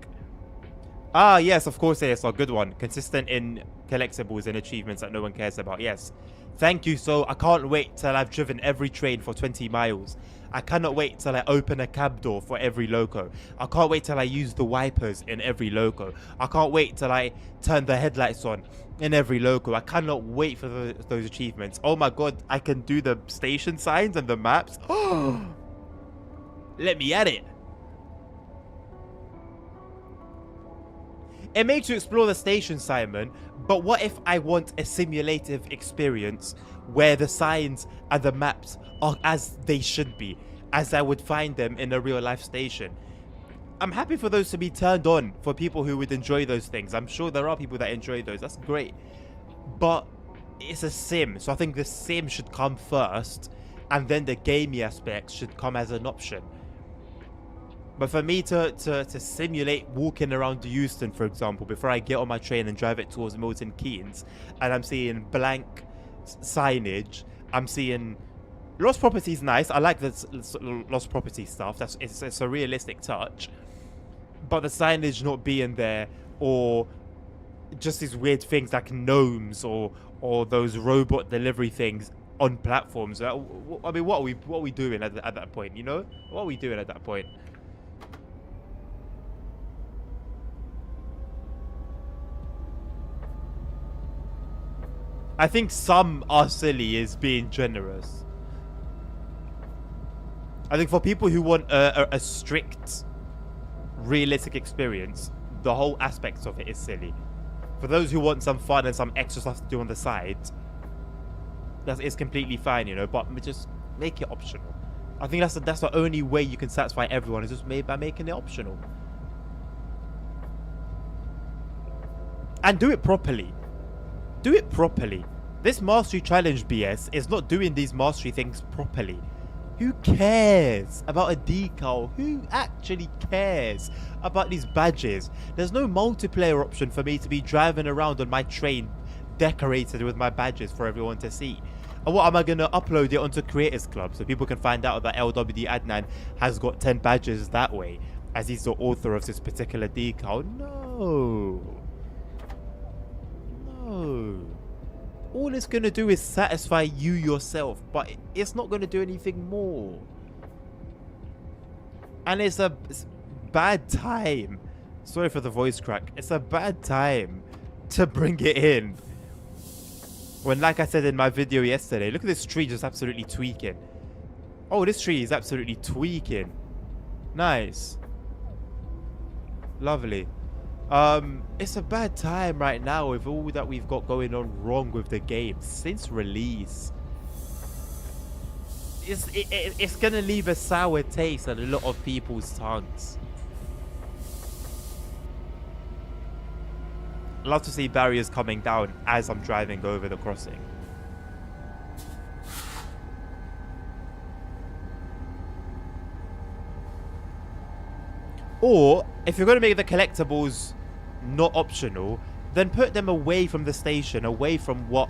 Ah, yes, of course, yes, a good one. Consistent in collectibles and achievements that no one cares about. Yes. Thank you. So I can't wait till I've driven every train for 20 miles. I cannot wait till I open a cab door for every loco. I can't wait till I use the wipers in every loco. I can't wait till I turn the headlights on in every loco. I cannot wait for those achievements. Oh my god, I can do the station signs and the maps. Oh, let me at it. It makes you explore the station, Simon, but what if I want a simulative experience where the signs and the maps are as they should be, as I would find them in a real life station? I'm happy for those to be turned on for people who would enjoy those things. I'm sure there are people that enjoy those. That's great. But it's a sim, so I think the sim should come first, and then the gamey aspects should come as an option. But for me to simulate walking around Euston, for example, before I get on my train and drive it towards Milton Keynes, and I'm seeing blank signage, I'm seeing Lost Property's nice. I like this Lost Property stuff. It's a realistic touch. But the signage not being there, or just these weird things like gnomes or those robot delivery things, on platforms. I mean, what are we doing at that point? You know, what are we doing at that point? I think some are silly is being generous. I think for people who want a strict, realistic experience, the whole aspects of it is silly. For those who want some fun and some extra stuff to do on the side, it's completely fine, you know. But just make it optional. I think that's the only way you can satisfy everyone, is just by making it optional. And do it properly. Do it properly. This mastery challenge BS is not doing these mastery things properly. Who cares about a decal? Who actually cares about these badges? There's no multiplayer option for me to be driving around on my train decorated with my badges for everyone to see. And what, am I going to upload it onto Creators Club so people can find out that LWD Adnan has got 10 badges that way, as he's the author of this particular decal? No. No. All it's going to do is satisfy you yourself, but it's not going to do anything more. And it's a bad time. Sorry for the voice crack. It's a bad time to bring it in. When, like I said in my video yesterday, look at this tree just absolutely tweaking. Oh, this tree is absolutely tweaking. Nice. Lovely. It's a bad time right now with all that we've got going on wrong with the game since release. It's gonna leave a sour taste on a lot of people's tongues. Love to see barriers coming down as I'm driving over the crossing. Or, if you're going to make the collectibles not optional, then put them away from the station, away from what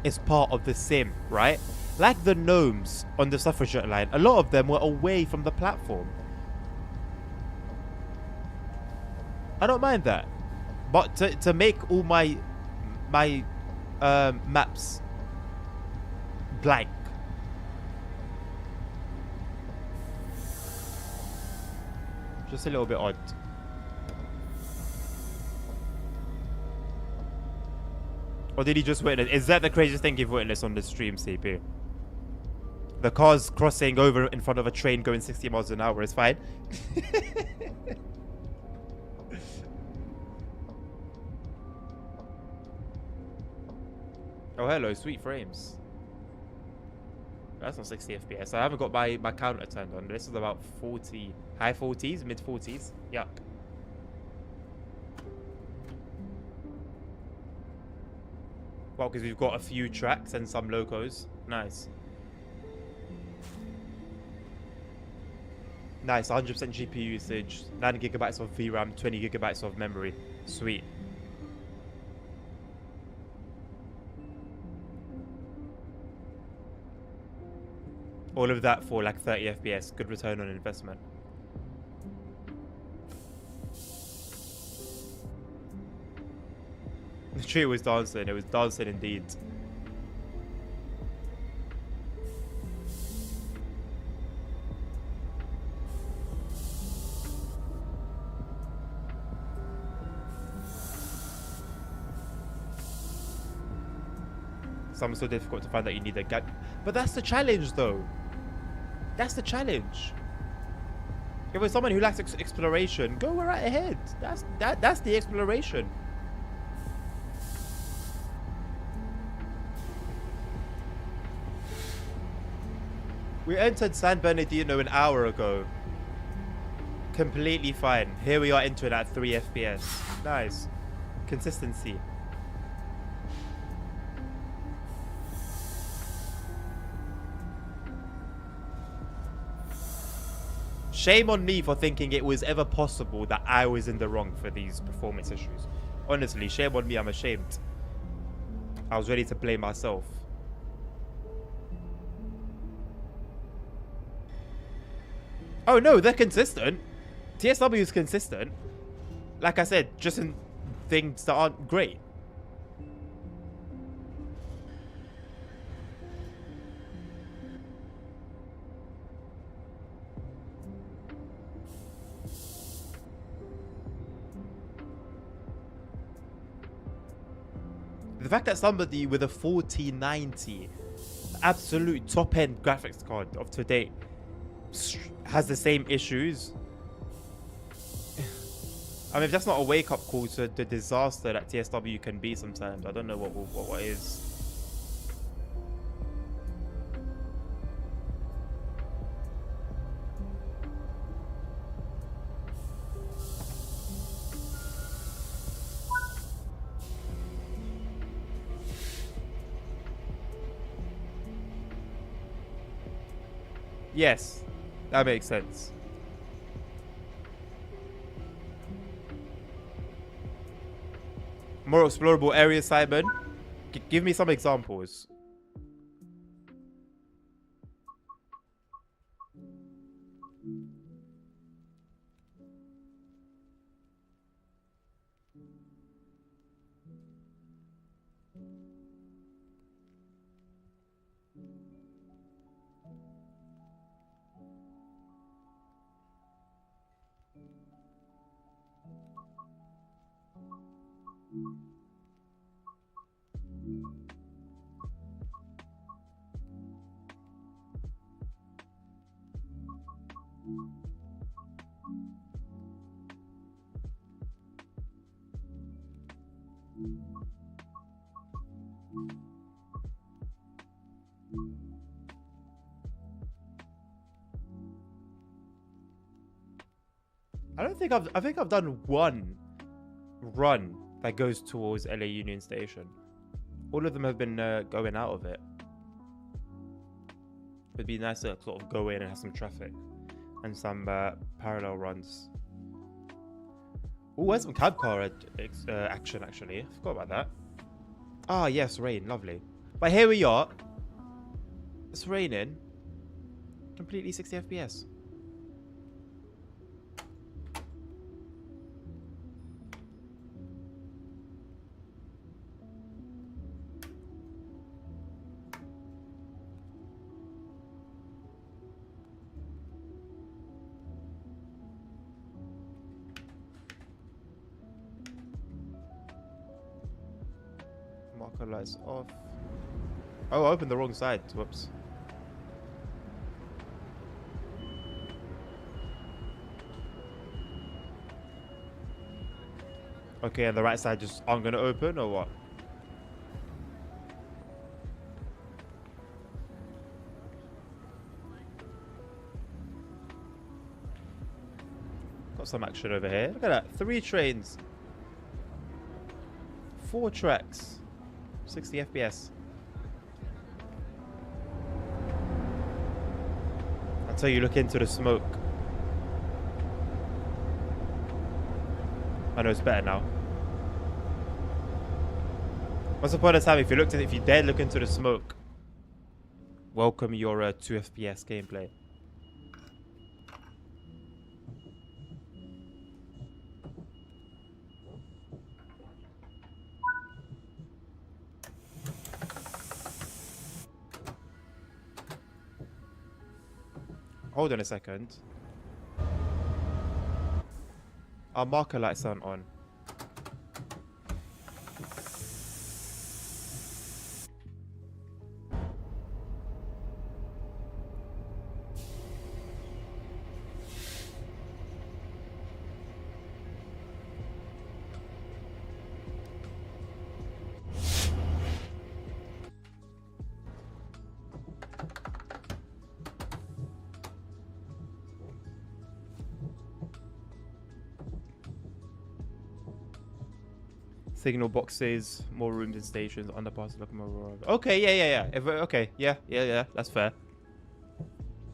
is part of the sim, right? Like the gnomes on the suffragette line, a lot of them were away from the platform. I don't mind that. But to make all my maps blank, just a little bit odd. Or did he just witness? Is that the craziest thing you've witnessed on the stream, CP? The cars crossing over in front of a train going 60 miles an hour is fine. Oh, hello, sweet frames. That's not 60 FPS. I haven't got my counter turned on. This is about 40, high 40s, mid 40s. Yuck. Well, because we've got a few tracks and some locos. Nice. Nice, 100% GPU usage, 9 gigabytes of VRAM, 20 gigabytes of memory. Sweet. All of that for like 30 FPS. Good return on investment. The tree was dancing. It was dancing indeed. Some so difficult to find that you need a gap. But that's the challenge, though. That's the challenge. If it's someone who likes exploration, go right ahead. That's the exploration. We entered San Bernardino an hour ago. Completely fine. Here we are entering at 3 FPS. Nice. Consistency. Shame on me for thinking it was ever possible that I was in the wrong for these performance issues. Honestly, shame on me. I'm ashamed. I was ready to blame myself. Oh no, they're consistent. TSW is consistent. Like I said, just in things that aren't great. The fact that somebody with a 4090, absolute top-end graphics card of today, has the same issues. I mean, if that's not a wake-up call to the disaster that TSW can be sometimes, I don't know what is. Yes, that makes sense. More explorable areas, Simon. Give me some examples. I think I've done one run that goes towards LA Union Station. All of them have been going out of it. It'd be nice to sort of go in and have some traffic and some parallel runs. Oh, there's some cab car action actually. I forgot about that. Ah, yes, rain, lovely. But here we are. It's raining. Completely 60 FPS. Marker lights off. Oh, I opened the wrong side. Whoops. Okay, and the right side just aren't gonna open or what? Got some action over here. Look at that. 3 trains. 4 tracks. 60 FPS. Until you look into the smoke. I know it's better now. Once upon a time, if you dare look into the smoke, welcome your 2 FPS gameplay. Hold on a second. Our marker lights aren't on. Signal boxes, more rooms and stations, underpass, locomotive. Okay, yeah. Okay, yeah. That's fair.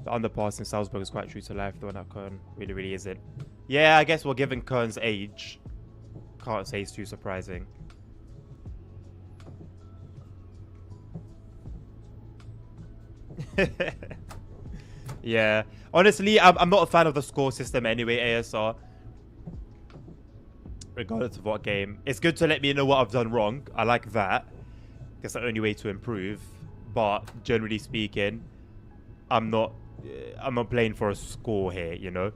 The underpass in Salzburg is quite true to life. The one at Köln really isn't. Yeah, I guess we're given Köln's age. Can't say it's too surprising. Yeah. Honestly, I'm not a fan of the score system anyway, ASR. Regardless of what game. It's good to let me know what I've done wrong. I like that. That's the only way to improve. But generally speaking, I'm not playing for a score here, you know?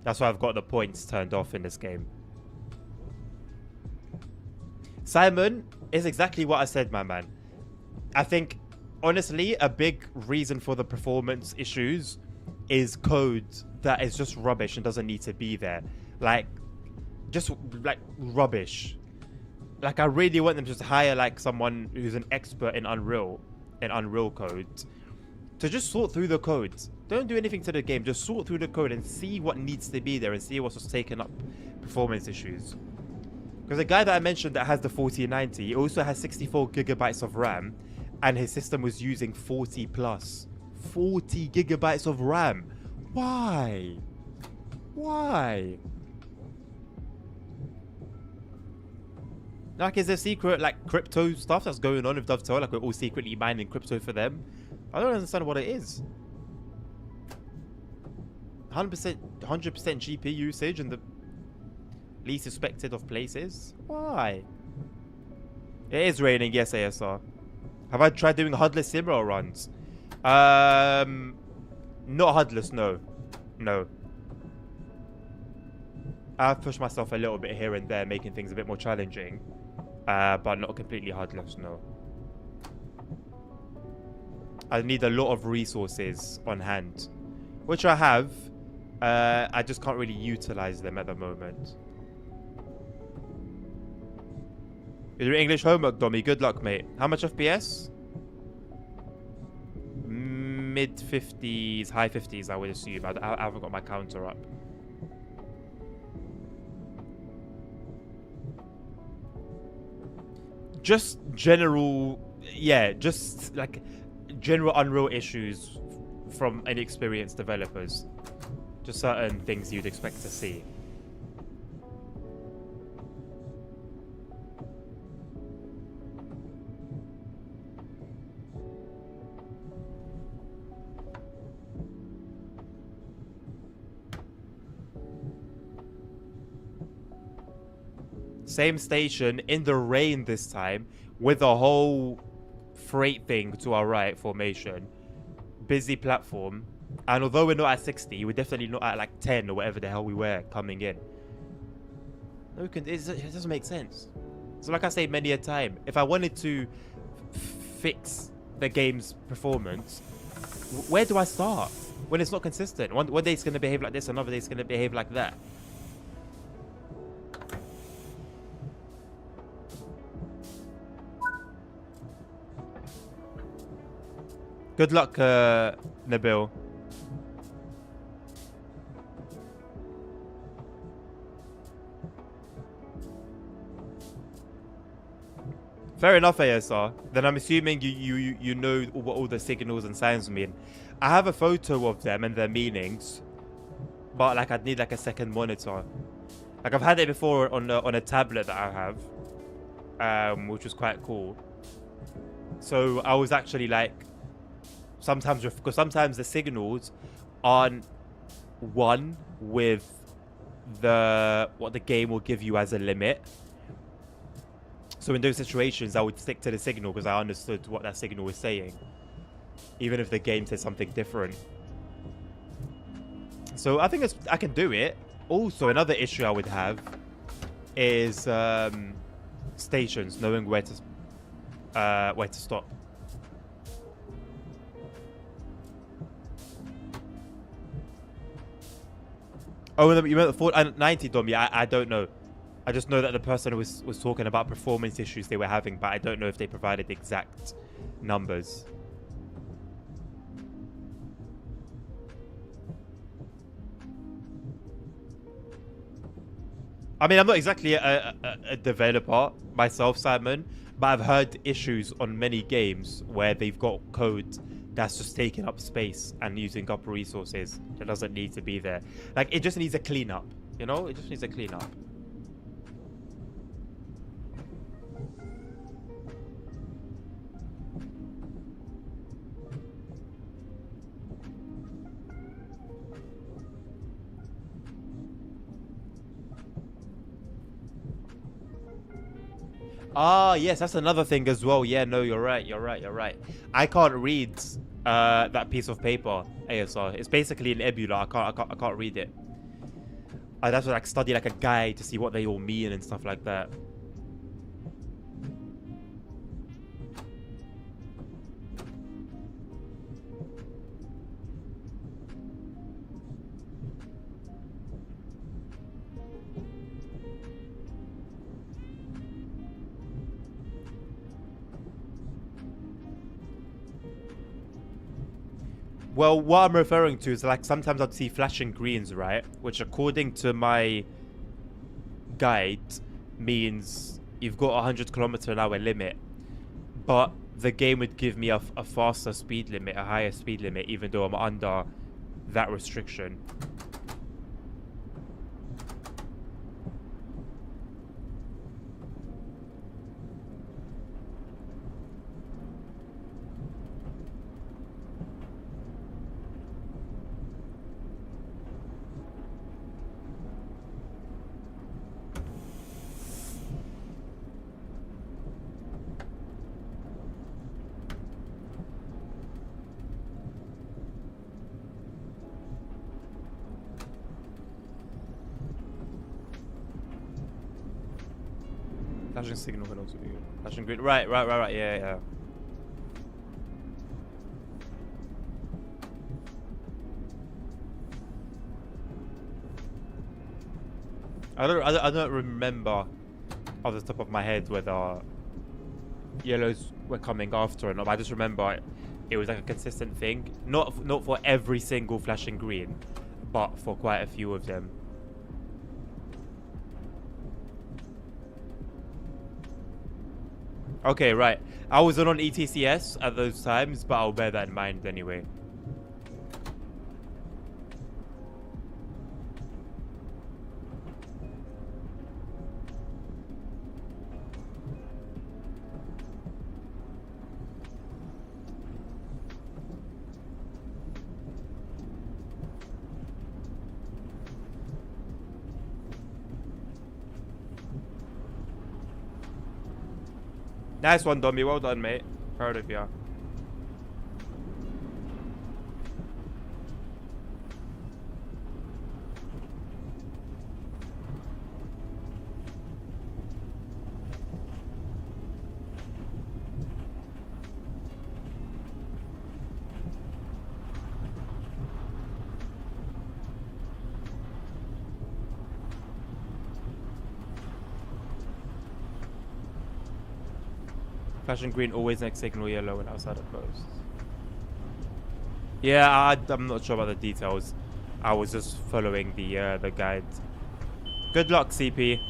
That's why I've got the points turned off in this game. Simon, It's exactly what I said, my man. I think, honestly, a big reason for the performance issues is code that is just rubbish and doesn't need to be there. Like, just like rubbish. Like, I really want them to just hire like someone who's an expert in Unreal code to just sort through the code. Don't do anything to the game. Just sort through the code and see what needs to be there and see what's just taking up performance issues. Because the guy that I mentioned that has the 4090, he also has 64 gigabytes of RAM, and his system was using 40 plus. 40 gigabytes of RAM. Why? Why? Like, is there secret, like, crypto stuff that's going on with Dovetail? Like, we're all secretly mining crypto for them? I don't understand what it is. 100% GPU usage in the least suspected of places? Why? It is raining, yes, ASR. Have I tried doing HUDless Simra runs? Not HUDless, no. No. I've pushed myself a little bit here and there, making things a bit more challenging. But not completely HUDless, no. I need a lot of resources on hand, which I have. I just can't really utilize them at the moment. You're doing English homework, Dommy. Good luck, mate. How much FPS? Mid 50s, high 50s, I would assume. I haven't got my counter up. Just general, yeah, just like general Unreal issues from inexperienced developers. Just certain things you'd expect to see. Same station in the rain this time with a whole freight thing to our right formation. Busy platform. And although we're not at 60, we're definitely not at like 10 or whatever the hell we were coming in. No, it doesn't make sense. So like I say many a time, if I wanted to fix the game's performance, where do I start? When it's not consistent. One day it's going to behave like this, another day it's going to behave like that. Good luck, Nabil. Fair enough, ASR. Then I'm assuming you know what all the signals and signs mean. I have a photo of them and their meanings, but like I'd need like a second monitor. Like I've had it before on a tablet that I have, which was quite cool. So I was actually like, sometimes the signals aren't one with what the game will give you as a limit. So in those situations, I would stick to the signal because I understood what that signal was saying, even if the game said something different. So I think I can do it. Also, another issue I would have is stations, knowing where to stop. Oh, you meant the 490, Dom? Yeah, I don't know. I just know that the person was talking about performance issues they were having, but I don't know if they provided exact numbers. I mean, I'm not exactly a developer myself, Simon, but I've heard issues on many games where they've got code that's just taking up space and using up resources that doesn't need to be there. Like, it just needs a cleanup, you know? It just needs a cleanup. Ah, yes, that's another thing as well. Yeah, no, you're right. I can't read that piece of paper, ASR. It's basically an Ebula. I can't read it. I'd have to like study like a guide to see what they all mean and stuff like that. Well, what I'm referring to is like sometimes I'd see flashing greens, right? Which according to my guide means you've got a 100 km/h limit. But the game would give me a faster speed limit, a higher speed limit, even though I'm under that restriction. Flashing signal can also be flashing green. Right. Yeah. I don't remember off the top of my head whether yellows were coming after or not. But I just remember it was like a consistent thing. Not for every single flashing green, but for quite a few of them. Okay, right. I wasn't on ETCS at those times, but I'll bear that in mind anyway. Nice one, Domi. Well done, mate. Proud of you. Flashing green, always next signal yellow and outside of post. Yeah, I'm not sure about the details. I was just following the guide. Good luck, CP.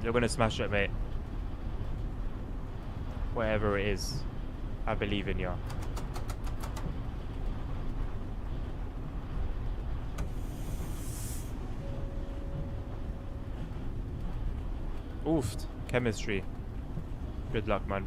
You're gonna smash it, mate. Whatever it is, I believe in you. Oof, chemistry. Good luck, man.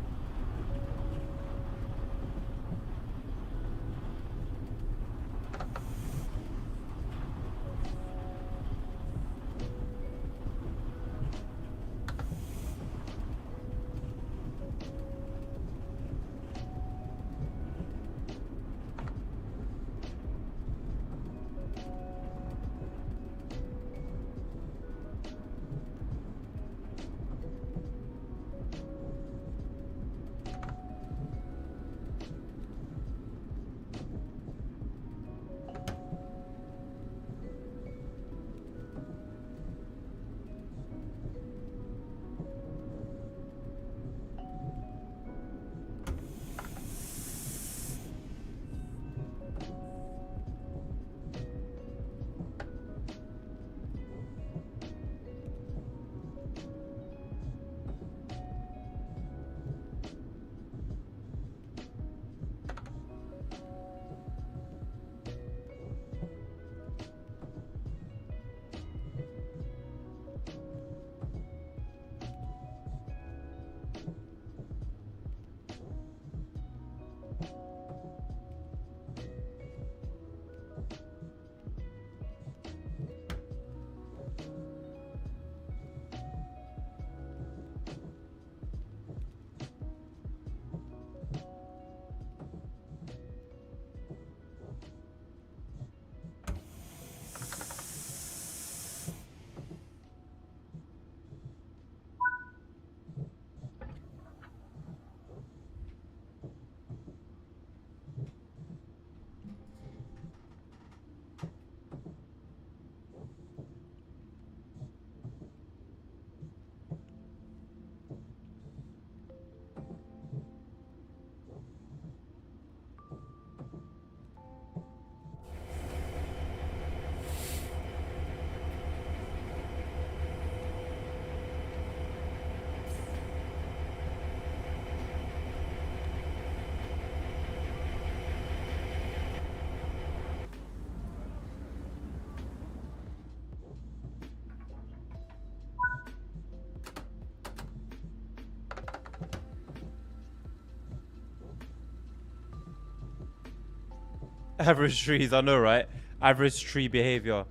Average trees, I know, right? Average tree behavior.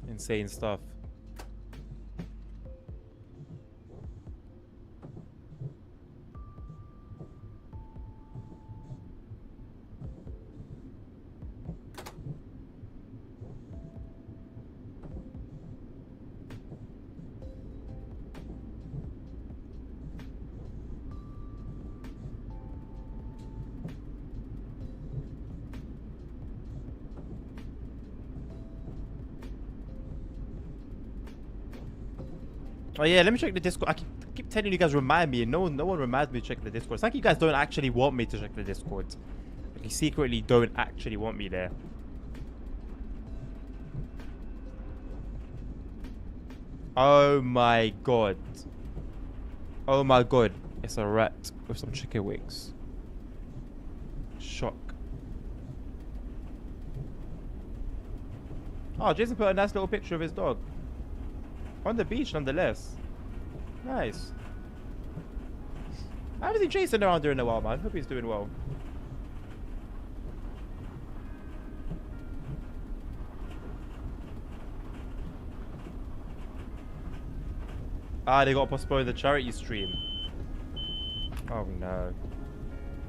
Insane stuff. Oh yeah, let me check the Discord. I keep telling you guys, remind me, and no one reminds me to check the Discord. It's like you guys don't actually want me to check the Discord. Like you secretly don't actually want me there. Oh my god. Oh my god. It's a rat with some chicken wings. Shock. Oh, Jason put a nice little picture of his dog. On the beach, nonetheless. Nice. I haven't seen Jason around here in a while, man. Hope he's doing well. Ah, they got to postpone the charity stream. Oh no.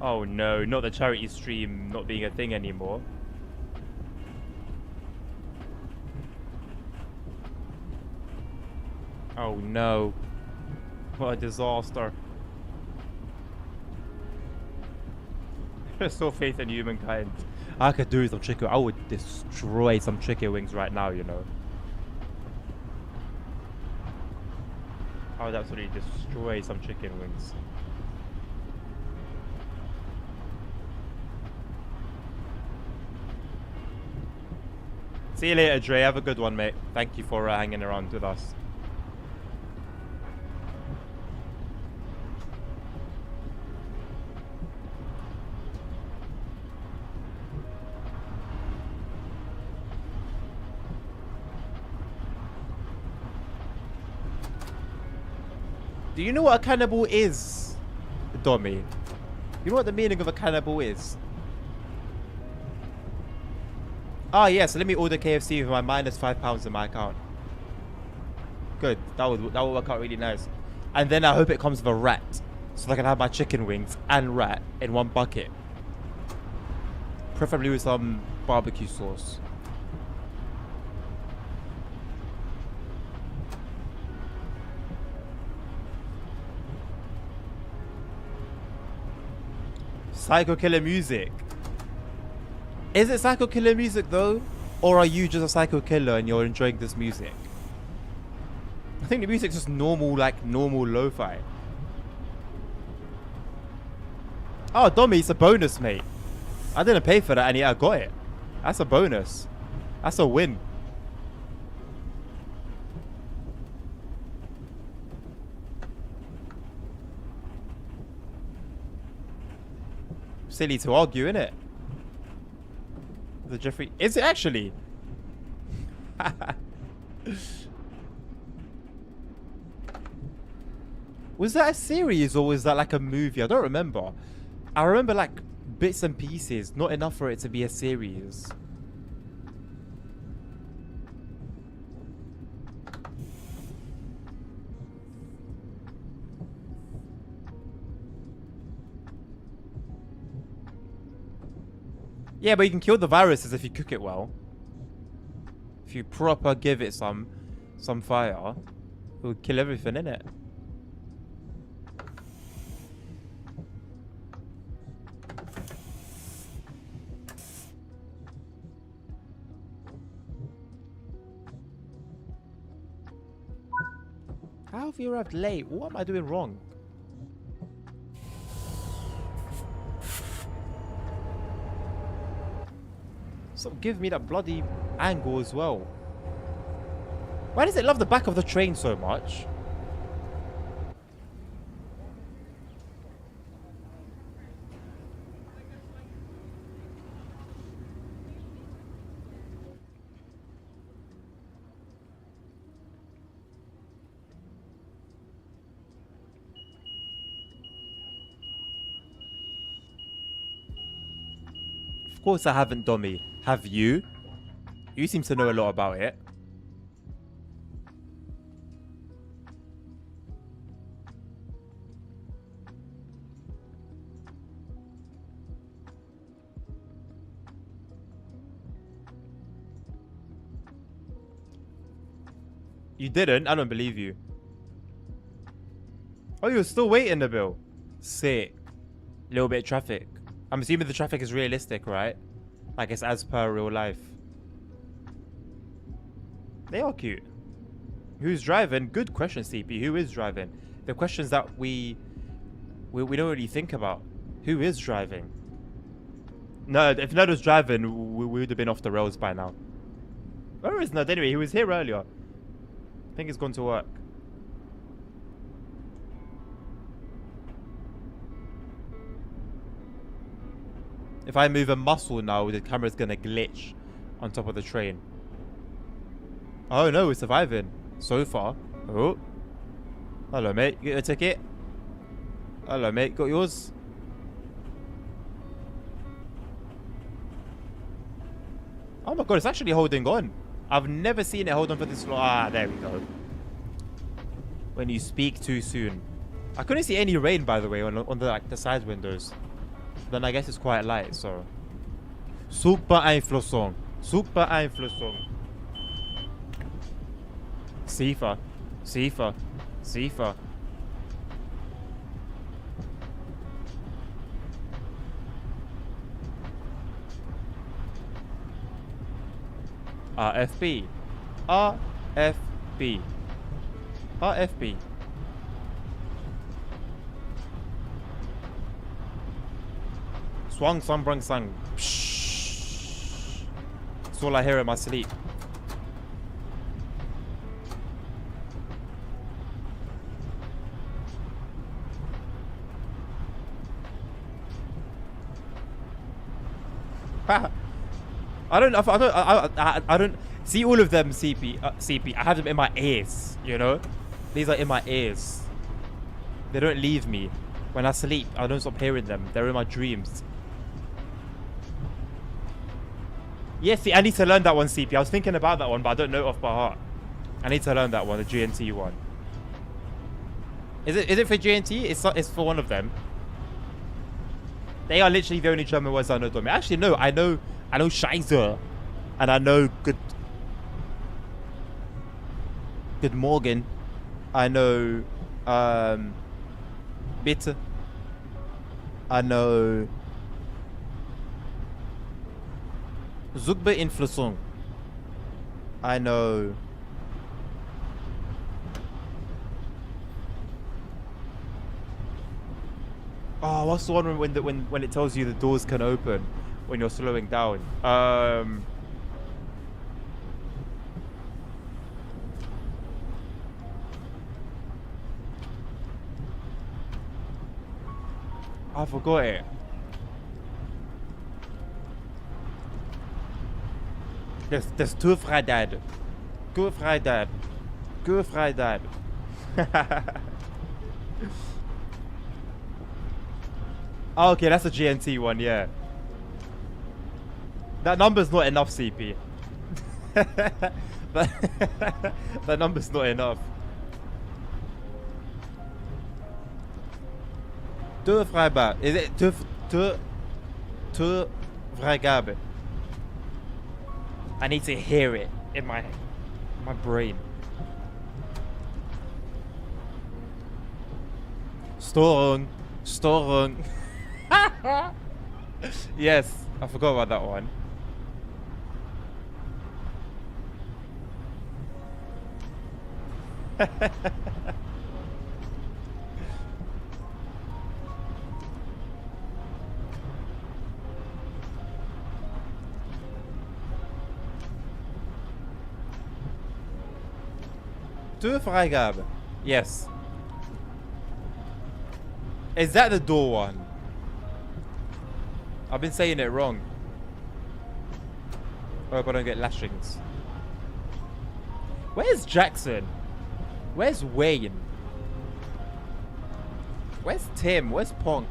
Oh no, not the charity stream not being a thing anymore. Oh no. What a disaster. There's no faith in humankind. I could do some chicken. I would destroy some chicken wings right now, you know. I would absolutely destroy some chicken wings. See you later, Dre. Have a good one, mate. Thank you for hanging around with us. Do you know what a cannibal is, Dommy? You know what the meaning of a cannibal is? Ah, yes. Let me order KFC with my minus £5 in my account. Good. That would work out really nice. And then I hope it comes with a rat, so I can have my chicken wings and rat in one bucket. Preferably with some barbecue sauce. Psycho killer music. Is it psycho killer music though? Or are you just a psycho killer and you're enjoying this music? I think the music's just normal, like normal lo-fi. Oh, Dommy, it's a bonus, mate. I didn't pay for that and yet I got it. That's a bonus. That's a win. Silly to argue, innit? The Jeffrey... Is it actually? Was that a series or was that like a movie? I don't remember. I remember like bits and pieces. Not enough for it to be a series. Yeah, but you can kill the viruses if you cook it well. If you proper give it some fire, it will kill everything in it. How have you arrived late? What am I doing wrong? So give me that bloody angle as well. Why does it love the back of the train so much? course I haven't, Dommy. Have you? You seem to know a lot about it. You didn't? I don't believe you. Oh, you're still waiting, Nabil. Sick. Little bit of traffic. I'm assuming the traffic is realistic, right? Like it's as per real life. They are cute. Who's driving? Good question, CP. Who is driving? The questions that we don't really think about. Who is driving? No, if Ned was driving, we would have been off the rails by now. Where is Ned anyway? He was here earlier. I think he's gone to work. If I move a muscle now, the camera's gonna glitch on top of the train. Oh no, we're surviving. So far. Oh. Hello, mate. You get your ticket? Hello, mate. Got yours? Oh my god, it's actually holding on. I've never seen it hold on for this long. Ah, there we go. When you speak too soon. I couldn't see any rain, by the way, on the like the side windows. Then I guess it's quite light, so. Super Einflussung. Super Einflussung. Sifa. Sifa. Sifa. RFB. RFB. RFB. Swang Sambrang Sang. That's all I hear in my sleep. I don't see all of them, CP. CP. I have them in my ears, you know? These are in my ears. They don't leave me. When I sleep, I don't stop hearing them. They're in my dreams. Yes, see, I need to learn that one, CP. I was thinking about that one, but I don't know it off by heart. I need to learn that one, the GNT one. Is it for GNT? It's for one of them. They are literally the only German words I know. Actually, no. I know Scheiße. And I know Good Morgen. I know Bitte. I know Zugbeeinflussung. I know oh, what's the one when it tells you the doors can open when you're slowing down? I forgot it. There's two Freitag. Good Freitag. Good Freitag. Oh, okay, that's a GNT one, yeah. That number's not enough, CP. that number's not enough. Two Freibar. Is it two Freigabe? I need to hear it in my brain. Störung. Störung. Yes, I forgot about that one. Freigabe. Yes. Is that the door one? I've been saying it wrong. I hope I don't get lashings. Where's Jackson? Where's Wayne? Where's Tim? Where's Ponk?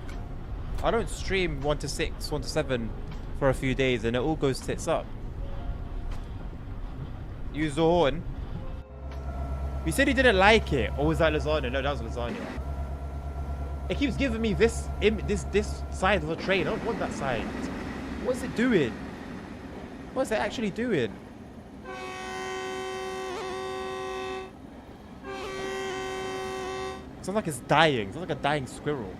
I don't stream 1 to 6, 1 to 7 for a few days and it all goes tits up. Use the horn. You said he didn't like it. Or was that lasagna? No, that was lasagna. It keeps giving me this side of the train. I don't want that side. What's it doing? What's it actually doing? Sounds like it's dying. Sounds like a dying squirrel.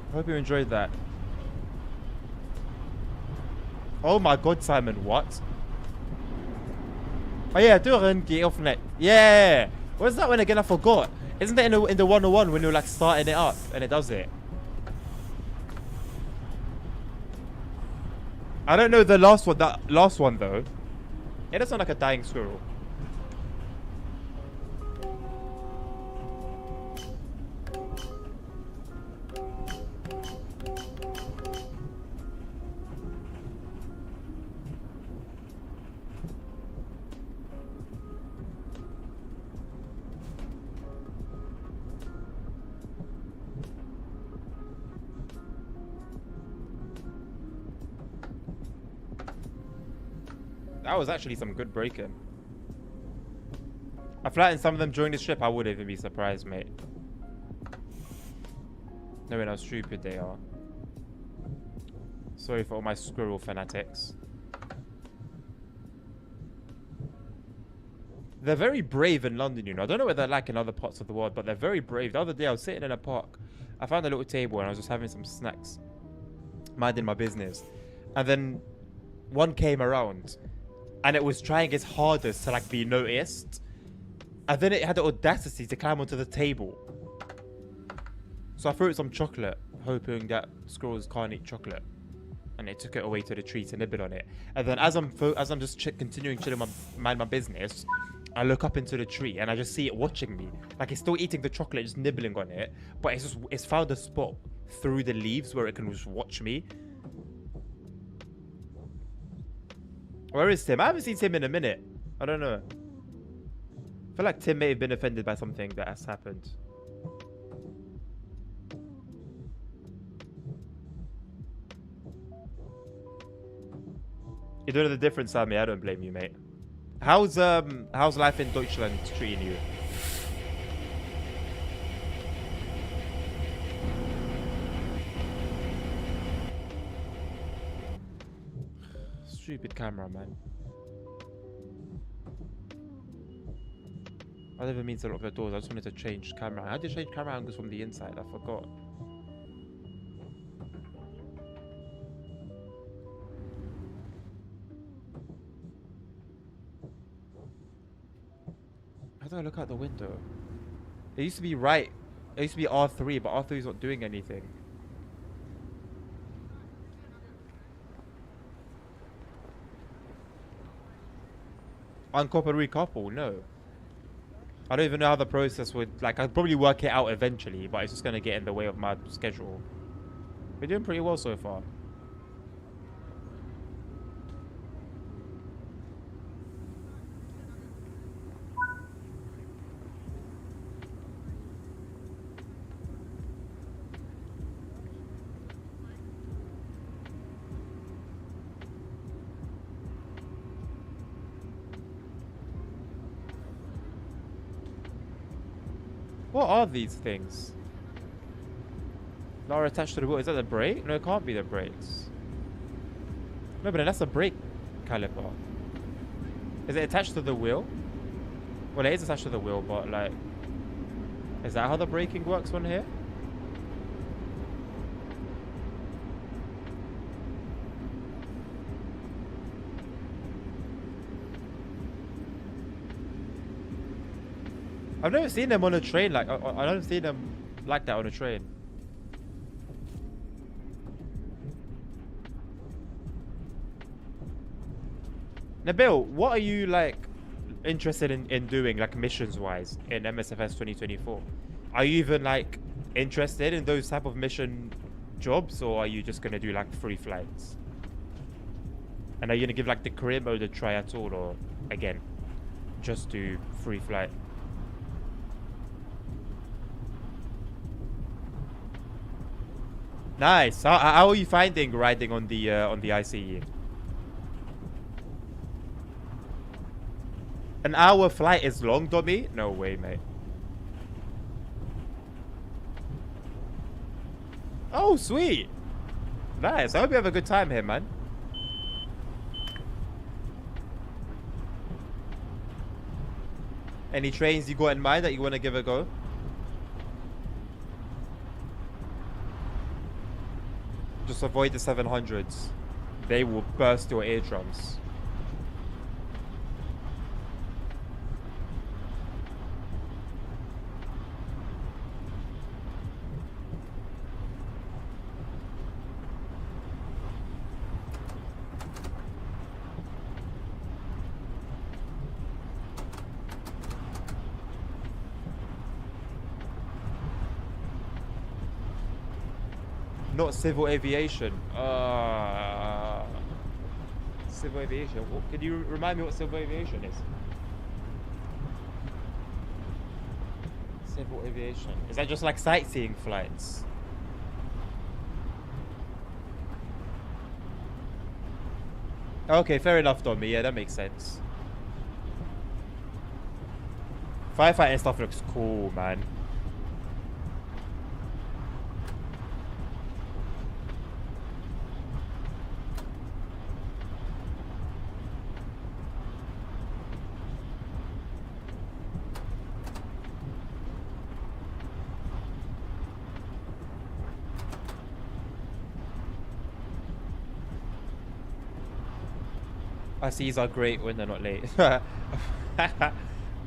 I hope you enjoyed that. Oh my god, Simon, what? Oh yeah, do a get off net. Yeah! What's that one again? I forgot. Isn't that in the 101 when you're like starting it up and it does it? I don't know the last one, that last one though. It does sound like a dying squirrel. That was actually some good breaking. I flattened some of them during this trip. I wouldn't even be surprised, mate. Knowing how stupid they are. Sorry for all my squirrel fanatics. They're very brave in London, you know. I don't know what they're like in other parts of the world, but they're very brave. The other day, I was sitting in a park. I found a little table and I was just having some snacks. Minding my business. And then one came around. And it was trying its hardest to like be noticed. And then it had the audacity to climb onto the table. So I threw it some chocolate, hoping that squirrels can't eat chocolate. And it took it away to the tree to nibble on it. And then as I'm just continuing to mind my business, I look up into the tree and I just see it watching me. Like it's still eating the chocolate, just nibbling on it. But it's found a spot through the leaves where it can just watch me. Where is Tim? I haven't seen Tim in a minute. I don't know. I feel like Tim may have been offended by something that has happened. You don't know the difference, Sammy. I don't blame you, mate. How's life in Deutschland treating you? Stupid camera, man. I never mean to lock the doors. I just wanted to change camera. How do you change camera angles from the inside? I forgot. How do I look out the window? It used to be right. It used to be R3, but R3 is not doing anything. Uncouple, recouple? No. I don't even know how the process would... Like, I'd probably work it out eventually, but it's just going to get in the way of my schedule. We're doing pretty well so far. What are these things? That are attached to the wheel. Is that the brake? No, it can't be the brakes. No, but that's a brake caliper. Is it attached to the wheel? Well, it is attached to the wheel, but like... Is that how the braking works on here? I've never seen them on a train. Like, I don't see them like that on a train. Nabil, what are you like interested in doing, like missions wise, in MSFS 2024? Are you even like interested in those type of mission jobs, or are you just gonna do like free flights? And are you gonna give like the career mode a try at all, or again, just do free flight. Nice. How are you finding riding on the ICE? An hour flight is long, Dommy? No way, mate. Oh, sweet. Nice. I hope you have a good time here, man. Any trains you got in mind that you want to give a go? Just avoid the 700s. They will burst your eardrums. Not civil aviation. Civil aviation. Can you remind me what civil aviation is? Civil aviation. Is that just like sightseeing flights? Okay, fair enough, Tommy. Yeah, that makes sense. Firefighting stuff looks cool, man. ICs are great when they're not late.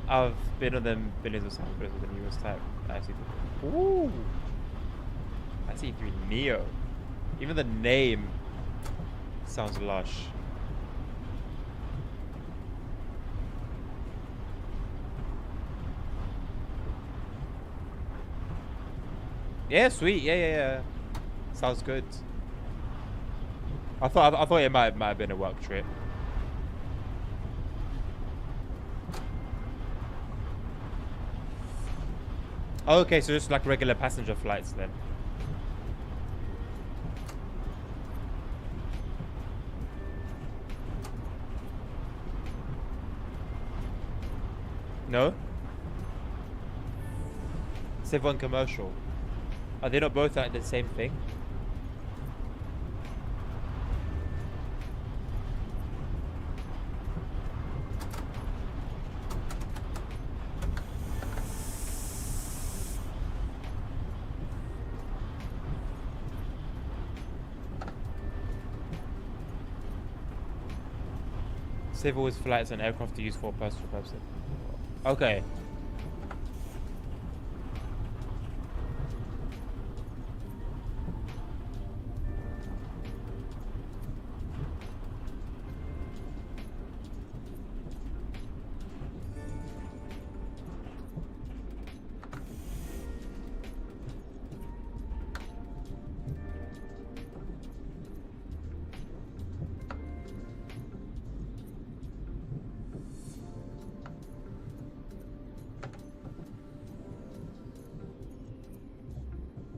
I've been on them billions of times, but the newest type. Ooh! IC3 Neo. Even the name sounds lush. Yeah, sweet. Yeah. Sounds good. I thought it might have been a work trip. Oh, okay, so just like regular passenger flights then. No? Civil and commercial. Are they not both like the same thing? Civil is flights and aircraft to use for personal purposes. Okay.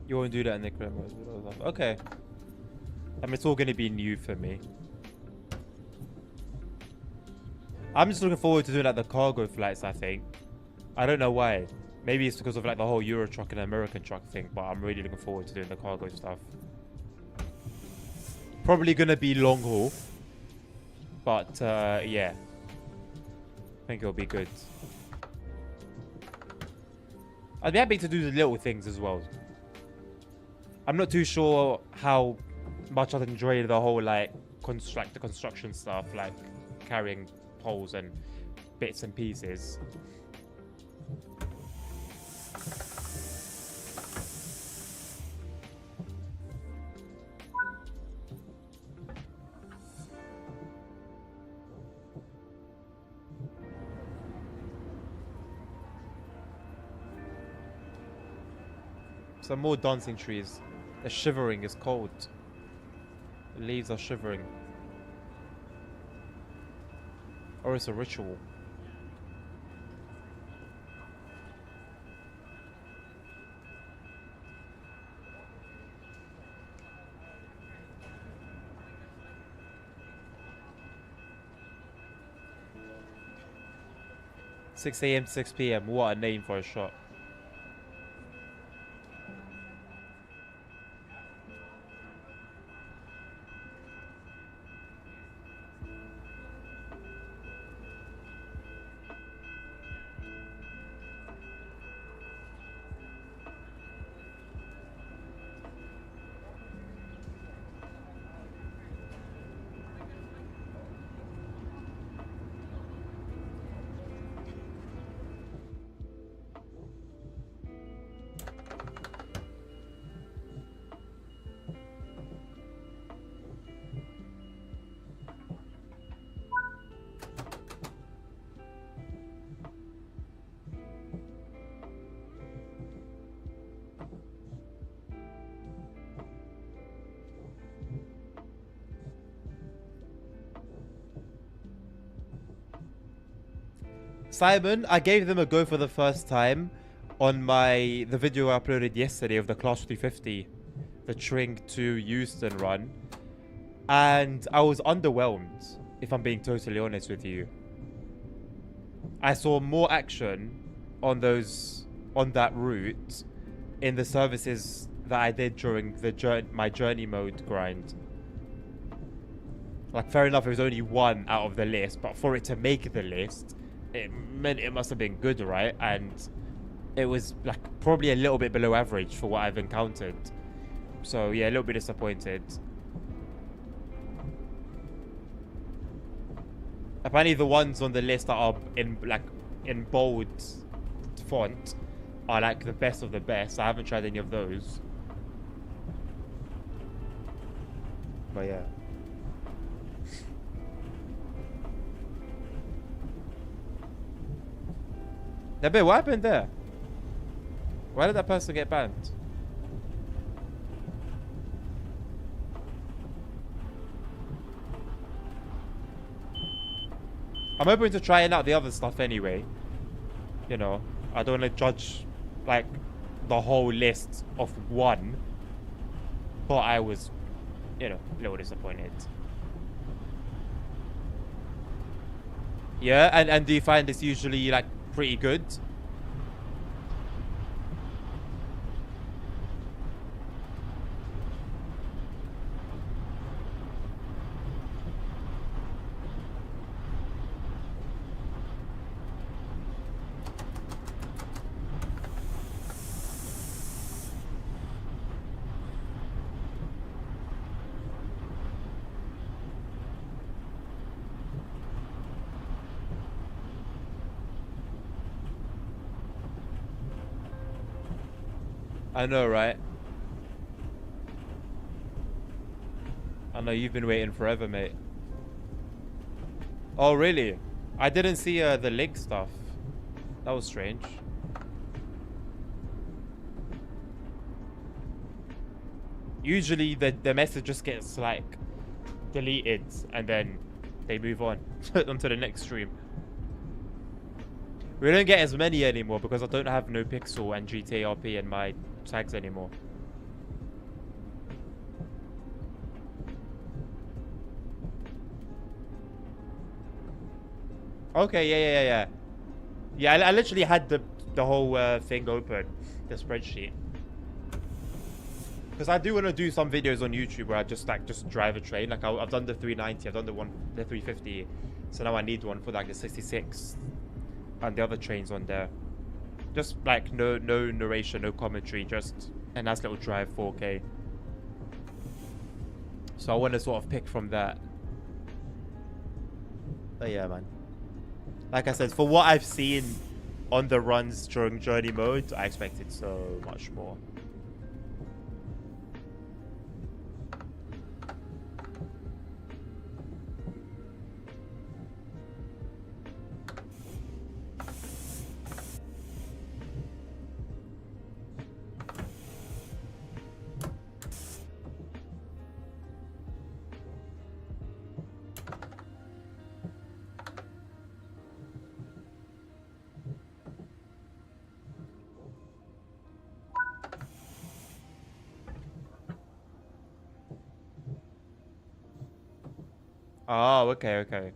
You won't do that in the current mode. Okay. I mean, it's all going to be new for me. I'm just looking forward to doing like the cargo flights, I think. I don't know why. Maybe it's because of like the whole Euro truck and American truck thing, but I'm really looking forward to doing the cargo stuff. Probably going to be long haul. But, yeah. I think it'll be good. I'd be happy to do the little things as well. I'm not too sure how much I'd enjoy the whole like the construction stuff, like carrying poles and bits and pieces. Some more dancing trees. They're shivering, it's cold. The leaves are shivering. Or it's a ritual. Six AM, 6 PM. What a name for a shop. Simon, I gave them a go for the first time on the video I uploaded yesterday of the Class 350, the Tring to Euston run, and I was underwhelmed, if I'm being totally honest with you. I saw more action on that route in the services that I did during my journey mode grind. Like, fair enough, it was only one out of the list, but for it to make the list, it meant it must have been good, right? And it was like probably a little bit below average for what I've encountered. So yeah, a little bit disappointed. Apparently the ones on the list that are in bold font are like the best of the best. I haven't tried any of those. But yeah. Nabe, what happened there? Why did that person get banned? I'm open to trying out the other stuff anyway. You know, I don't want to judge like the whole list of one. But I was, you know, a little disappointed. Yeah, and do you find this usually like pretty good? I know, right? I know, you've been waiting forever, mate. Oh, really? I didn't see the link stuff. That was strange. Usually the message just gets like deleted and then they move on onto the next stream. We don't get as many anymore because I don't have No Pixel and GTA RP in my tags anymore. Okay, yeah. Yeah, I literally had the whole thing open, the spreadsheet. Because I do want to do some videos on YouTube where I just drive a train. Like I've done the 390, I've done the 350. So now I need one for like the 66 and the other trains on there. Just like no narration, no commentary, just a nice little drive 4K. So I want to sort of pick from that. But yeah, man. Like I said, for what I've seen on the runs during journey mode, I expected so much more. Oh, okay, okay.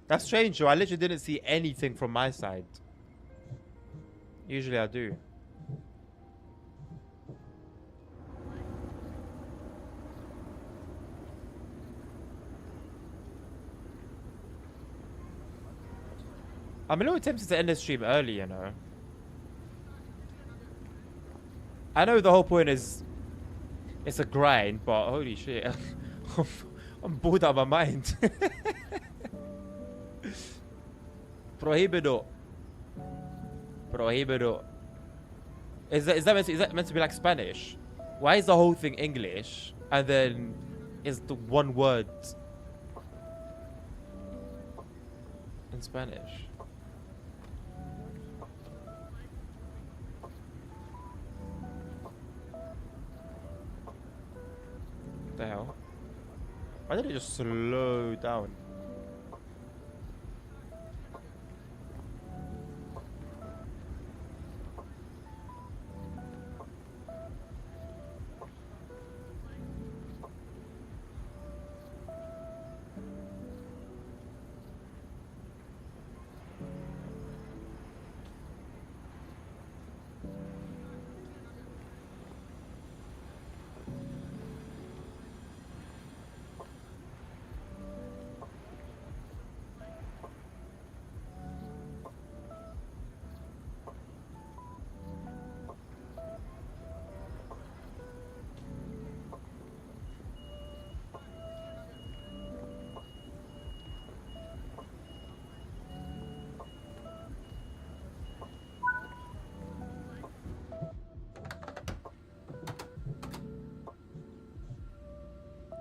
That's strange, though. I literally didn't see anything from my side. Usually I do. I'm a little tempted to end the stream early, you know. I know the whole point is it's a grind, but holy shit. I'm bored out of my mind. Prohibido. Prohibido. Is that meant to be like Spanish? Why is the whole thing English and then is the one word in Spanish? What the hell? Why did it just slow down?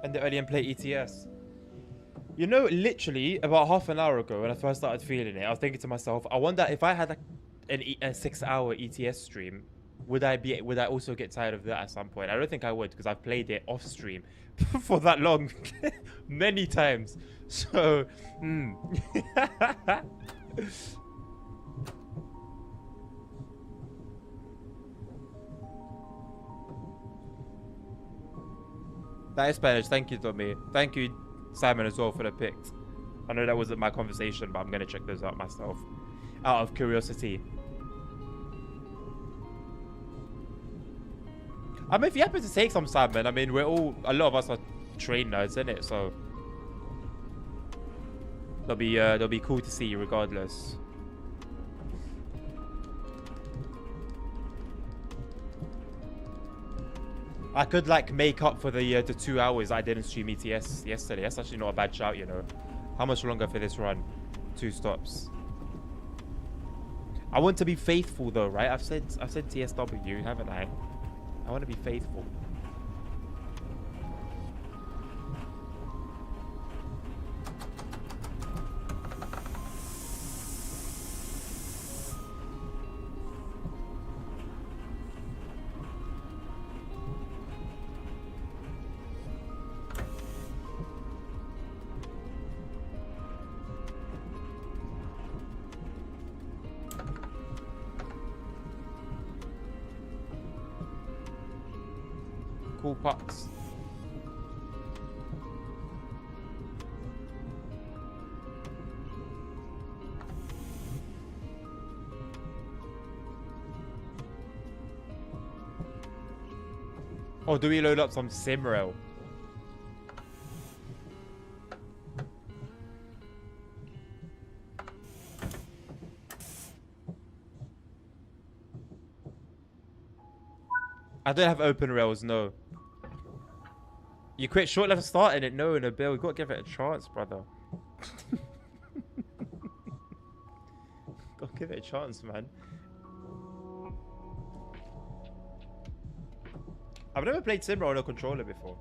And the early and play ETS. You know, literally about half an hour ago when I first started feeling it, I was thinking to myself, I wonder if I had like a 6-hour ETS stream, would I also get tired of that at some point? I don't think I would, because I've played it off stream for that long many times. So, That is Spanish. Thank you, Tommy. Thank you, Simon, as well, for the pics. I know that wasn't my conversation, but I'm going to check those out myself. Out of curiosity. I mean, if you happen to take some salmon, I mean, a lot of us are trained nerds, isn't it? So, they'll be cool to see you regardless. I could like make up for the 2 hours I didn't stream ETS yesterday. That's actually not a bad shout, you know. How much longer for this run? 2 stops. I want to be faithful though, right? I've said TSW, haven't I? I want to be faithful. Cool pucks. Oh, do we load up some Simrail? I don't have open rails, no. You quit short level starting it? No, Bill. You gotta give it a chance, brother. Gotta give it a chance, man. I've never played Simra on a controller before.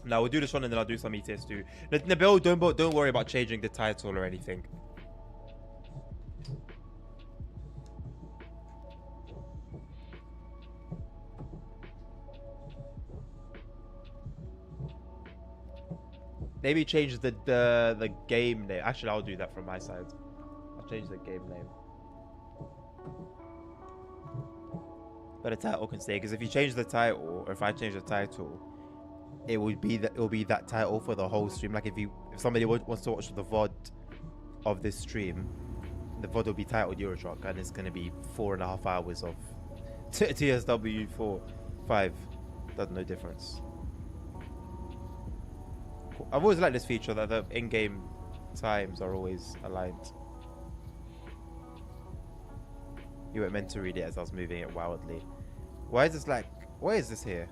No, we'll do this one and then I'll do some ETS too. Nabil, don't worry about changing the title or anything. Maybe change the game name. Actually, I'll do that from my side. I'll change the game name. But the title can stay, because if you change the title, or if I change the title, it would be that, it'll be that title for the whole stream. Like if somebody wants to watch the VOD of this stream, the VOD will be titled Euro Truck, and it's gonna be 4.5 hours of TSW 5. That's no difference. Cool. I've always liked this feature that the in-game times are always aligned. You weren't meant to read it as I was moving it wildly. Why is this like... Why is this here?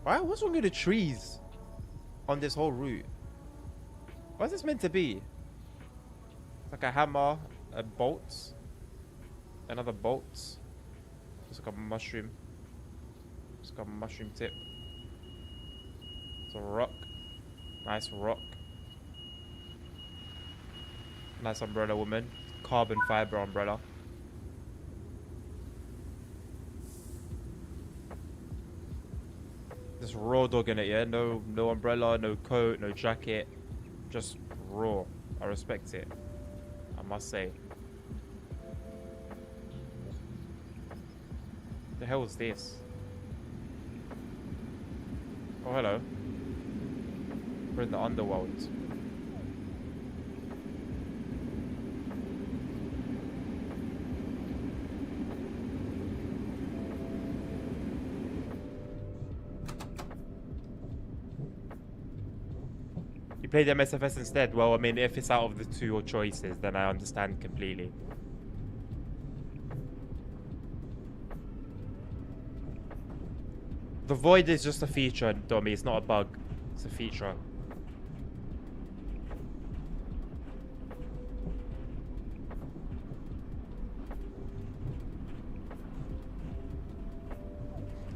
Why? What's wrong with the trees on this whole route? What is this meant to be? It's like a hammer, a bolt, another bolt. It's like a mushroom. It's like a mushroom tip. It's a rock. Nice rock. Nice umbrella woman. Carbon fiber umbrella. Just raw dog in it, yeah? No umbrella, no coat, no jacket. Just raw. I respect it, I must say. The hell is this? Oh, hello. We're in the underworld. You played MSFS instead? Well, I mean, if it's out of the two choices, then I understand completely. The void is just a feature, Dommy. It's not a bug. It's a feature.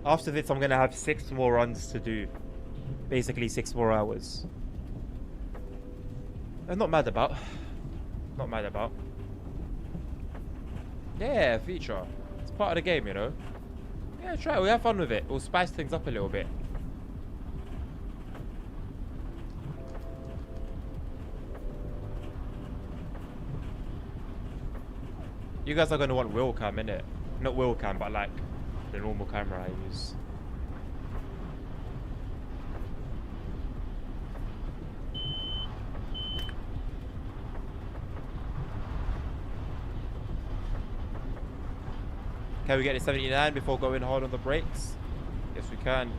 After this, I'm going to have 6 more runs to do. Basically, 6 more hours. I'm not mad about. Not mad about. Yeah, feature. It's part of the game, you know. Yeah, try it. We'll have fun with it. We'll spice things up a little bit. You guys are going to want wheel cam, innit? Not wheel cam, but like the normal camera I use. Can we get to 79 before going hard on the brakes? Yes, we can.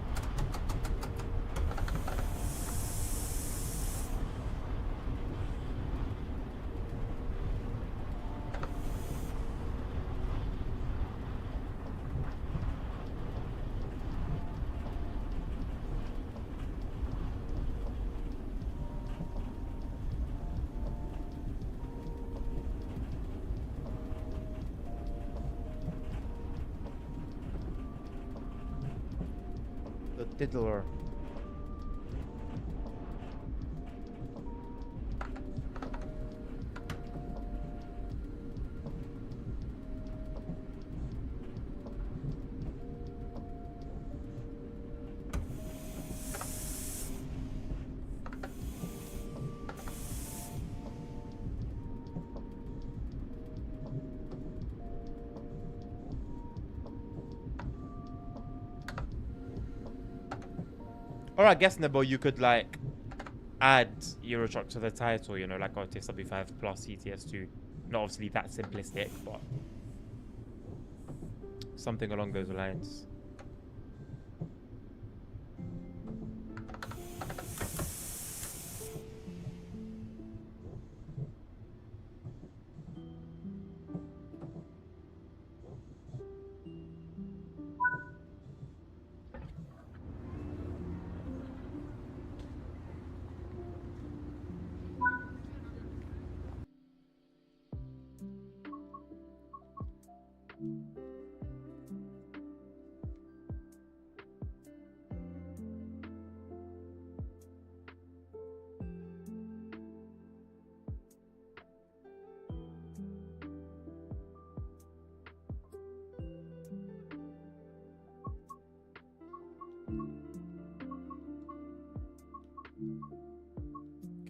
Diddler. Or I guess, Nebo, you could like add Euro Truck to the title, you know, like on TSW5 plus CTS2. Not obviously that simplistic, but something along those lines.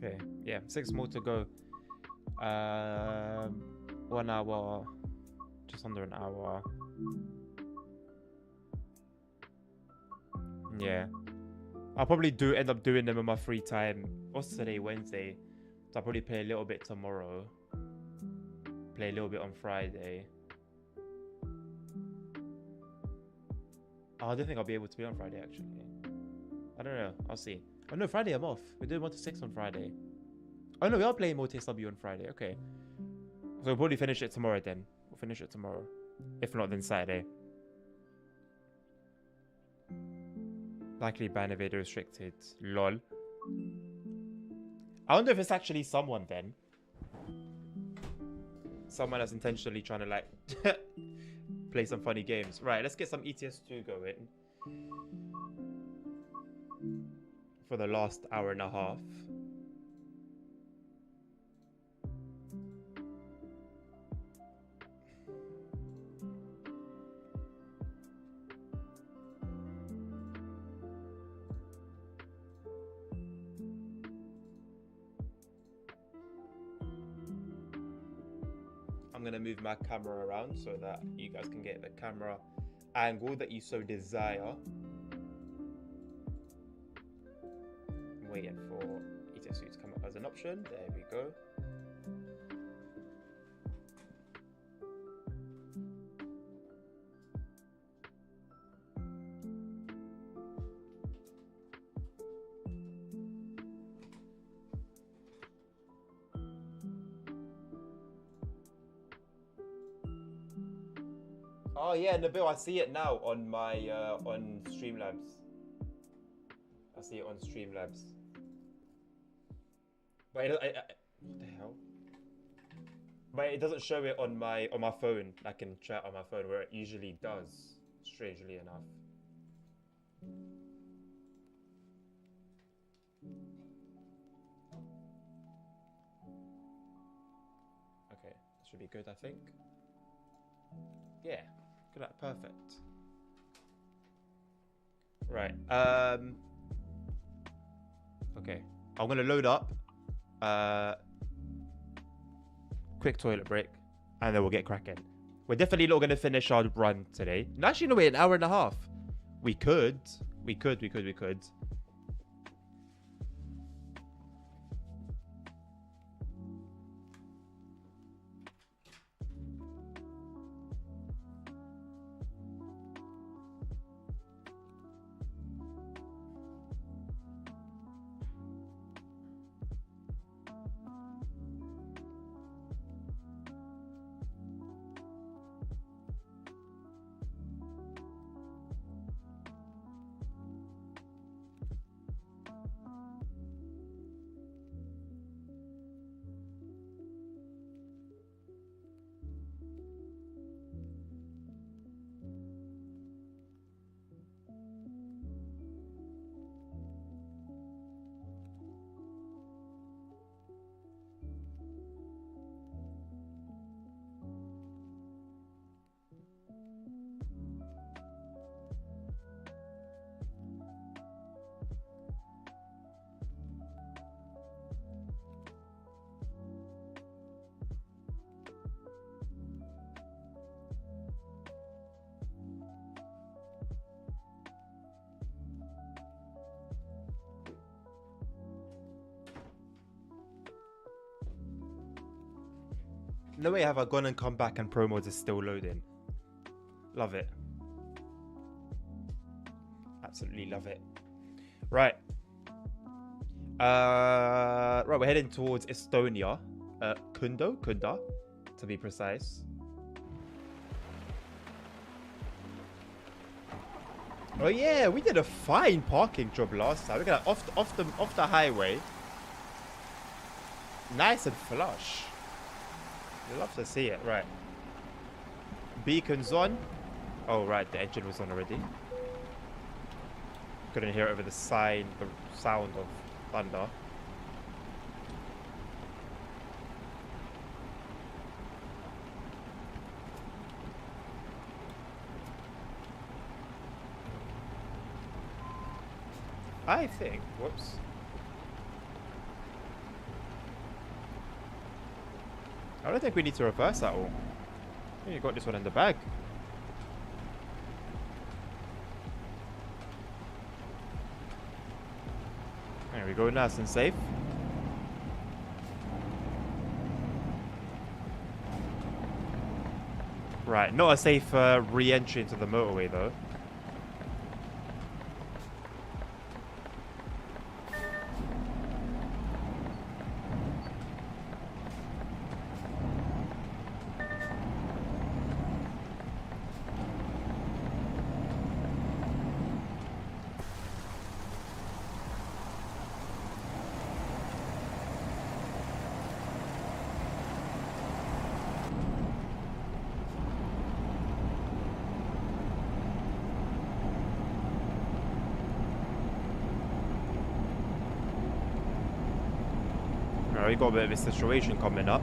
Okay, yeah, 6 more to go. 1 hour, just under an hour. Yeah, I'll probably end up doing them in my free time. What's today? Wednesday. So I'll probably play a little bit tomorrow. Play a little bit on Friday. Oh, I don't think I'll be able to be on Friday, actually. I don't know. I'll see. Oh, no, Friday I'm off. We're doing 1 to 6 on Friday. Oh, no, we are playing more TSW on Friday. Okay. So we'll probably finish it tomorrow then. We'll finish it tomorrow. If not, then Saturday. Likely ban evader restricted. Lol. I wonder if it's actually someone then. Someone that's intentionally trying to like play some funny games. Right, let's get some ETS2 going. For the last hour and a half. I'm going to move my camera around so that you guys can get the camera angle that you so desire. I'm waiting for ETS2 to come up as an option. There we go. Oh yeah, Nabil, I see it now on my on Streamlabs. I see it on Streamlabs. But what the hell? But it doesn't show it on my phone, like in chat on my phone, where it usually does. Strangely enough. Okay, that should be good, I think. Yeah. Good, perfect. Right. Okay. I'm gonna load up. Quick toilet break, and then we'll get cracking. We're definitely not gonna finish our run today. No, actually, no, wait, an hour and a half. We could. No way have I gone and come back and pro mods is still loading. Love it. Absolutely love it. Right. Right, we're heading towards Estonia. Kunda, to be precise. Oh yeah, we did a fine parking job last time. Look at that, off the highway. Nice and flush. Love to see it. Right. Beacons on. Oh right, the engine was on already. Couldn't hear it over the sound of thunder. I think. Whoops. I don't think we need to reverse that all. I think you got this one in the bag. There we go, nice and safe. Right, not a safe re-entry into the motorway though. We got a bit of a situation coming up.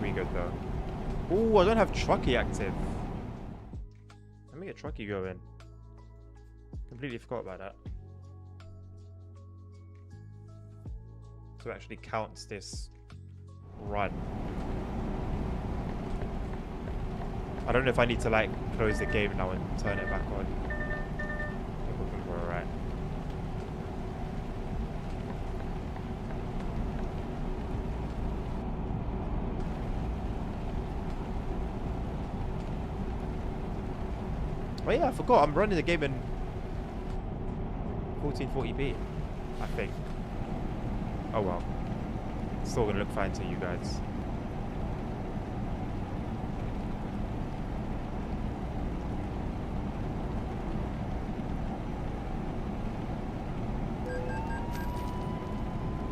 We good though. Oh, I don't have Truckee active. Let me get Truckee going. Completely forgot about that. So it actually counts this run. I don't know if I need to like close the game now and turn it back on. I think we're alright. Oh yeah, I forgot. I'm running the game in 1440p, I think. Oh well. It's still gonna look fine to you guys.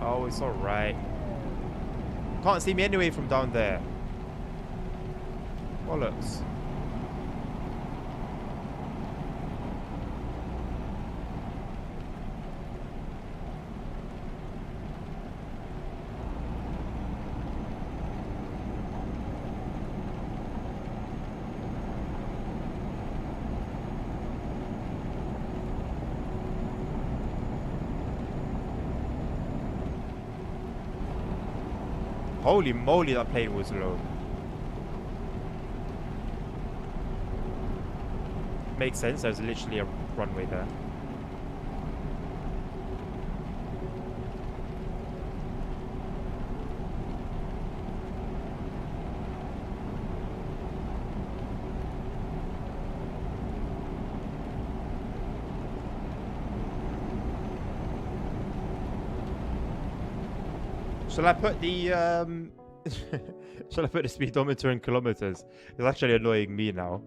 Oh, it's alright. Can't see me anyway from down there. Bollocks. Holy moly, that plane was low. Makes sense, there's literally a runway there. Shall I put the shall I put the speedometer in kilometers? It's actually annoying me now.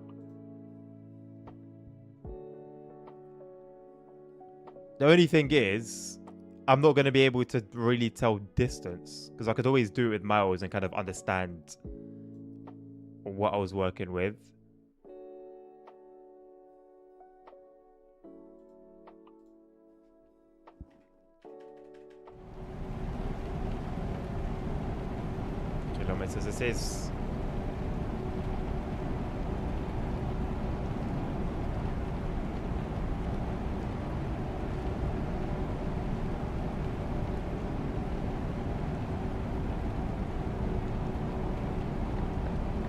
The only thing is, I'm not going to be able to really tell distance because I could always do it with miles and kind of understand what I was working with. Kilometers this is.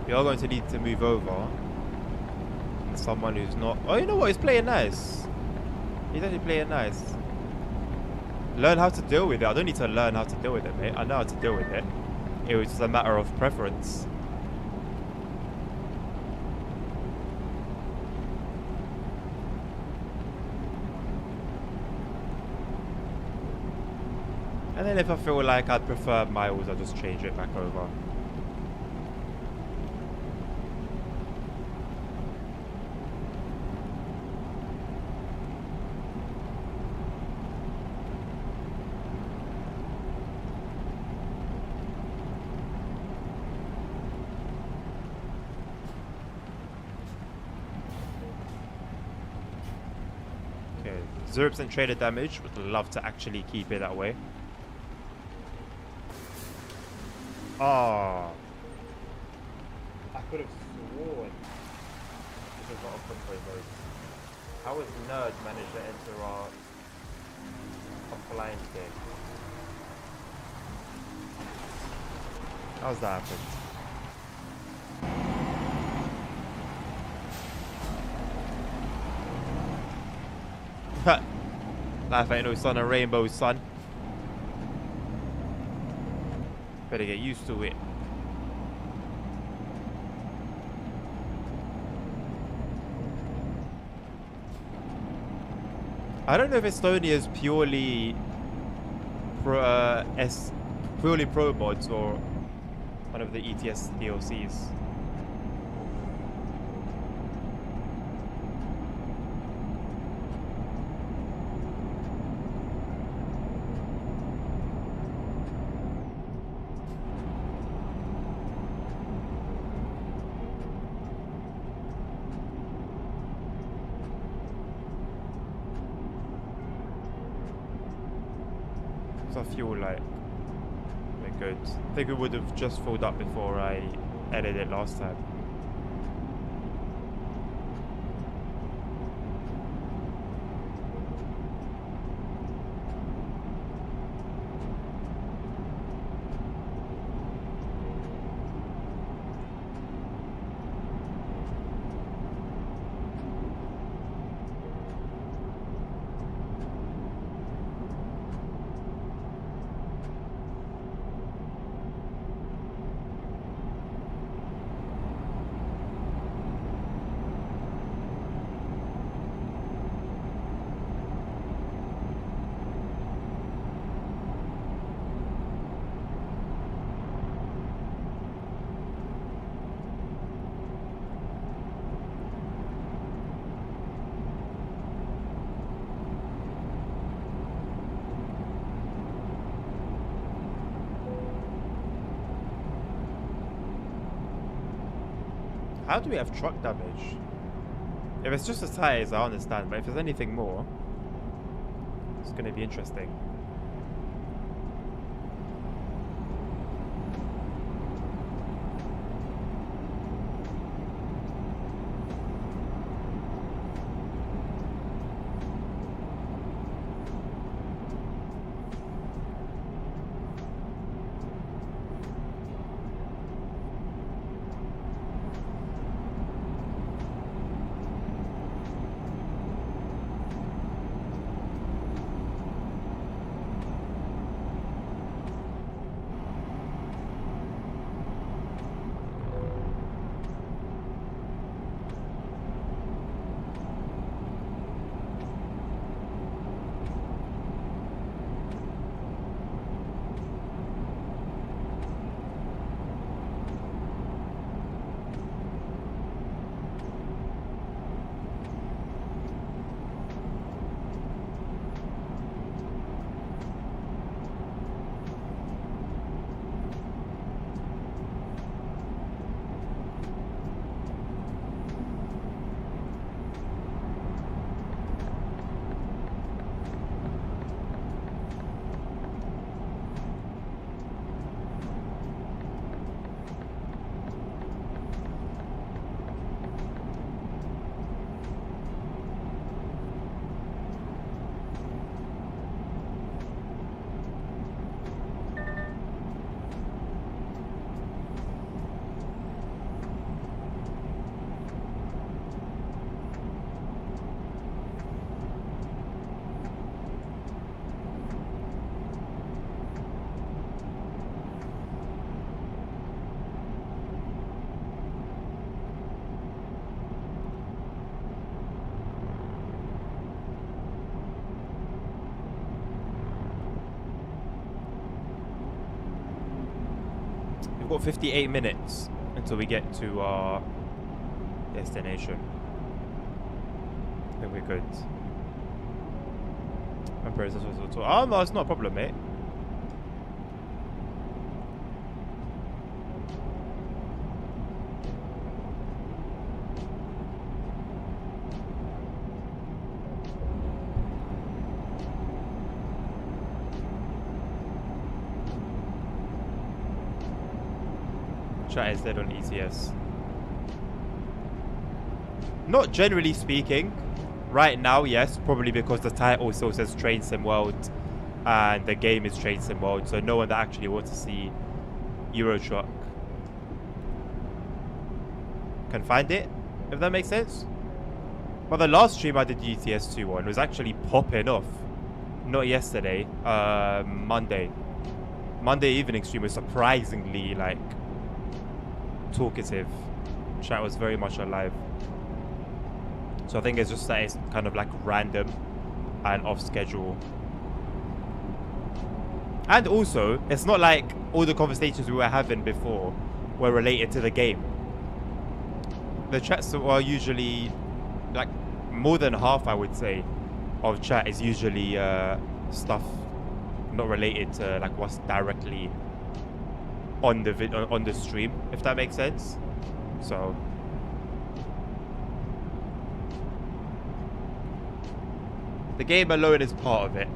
You're going to need to move over. Someone who's not. Oh, you know what? He's playing nice. He's actually playing nice. Learn how to deal with it. I don't need to learn how to deal with it, mate. I know how to deal with it. It was just a matter of preference. And then if I feel like I'd prefer miles, I'll just change it back over. Okay, 0% trader damage. Would love to actually keep it that way. Ah, I could have sworn this is not a convoy mode. How has Nerd managed to enter our compliance game? How's that happened? Life ain't no sun and rainbow, son. Better get used to it. I don't know if Estonia is purely pro mods or one of the ETS DLCs. I feel like we're good. I think we would have just filled up before I edited it last time. How do we have truck damage? If it's just the tires, I understand, but if there's anything more, it's going to be interesting. We've got 58 minutes until we get to our destination. I think we're good. Oh no, it's not a problem, mate. Chat is dead on ETS. Not generally speaking. Right now, yes, probably because the title still says Train Sim World and the game is Train Sim World, so no one that actually wants to see Euro Truck can find it, if that makes sense. But the last stream I did the ETS2 on was actually popping off. Not yesterday. Monday. Monday evening stream was surprisingly like talkative. Chat was very much alive. So I think it's just that it's kind of like random and off schedule. And also, it's not like all the conversations we were having before were related to the game. The chats are usually, like, more than half, I would say, of chat is usually stuff not related to like what's directly on the stream, if that makes sense. So the game alone is part of it.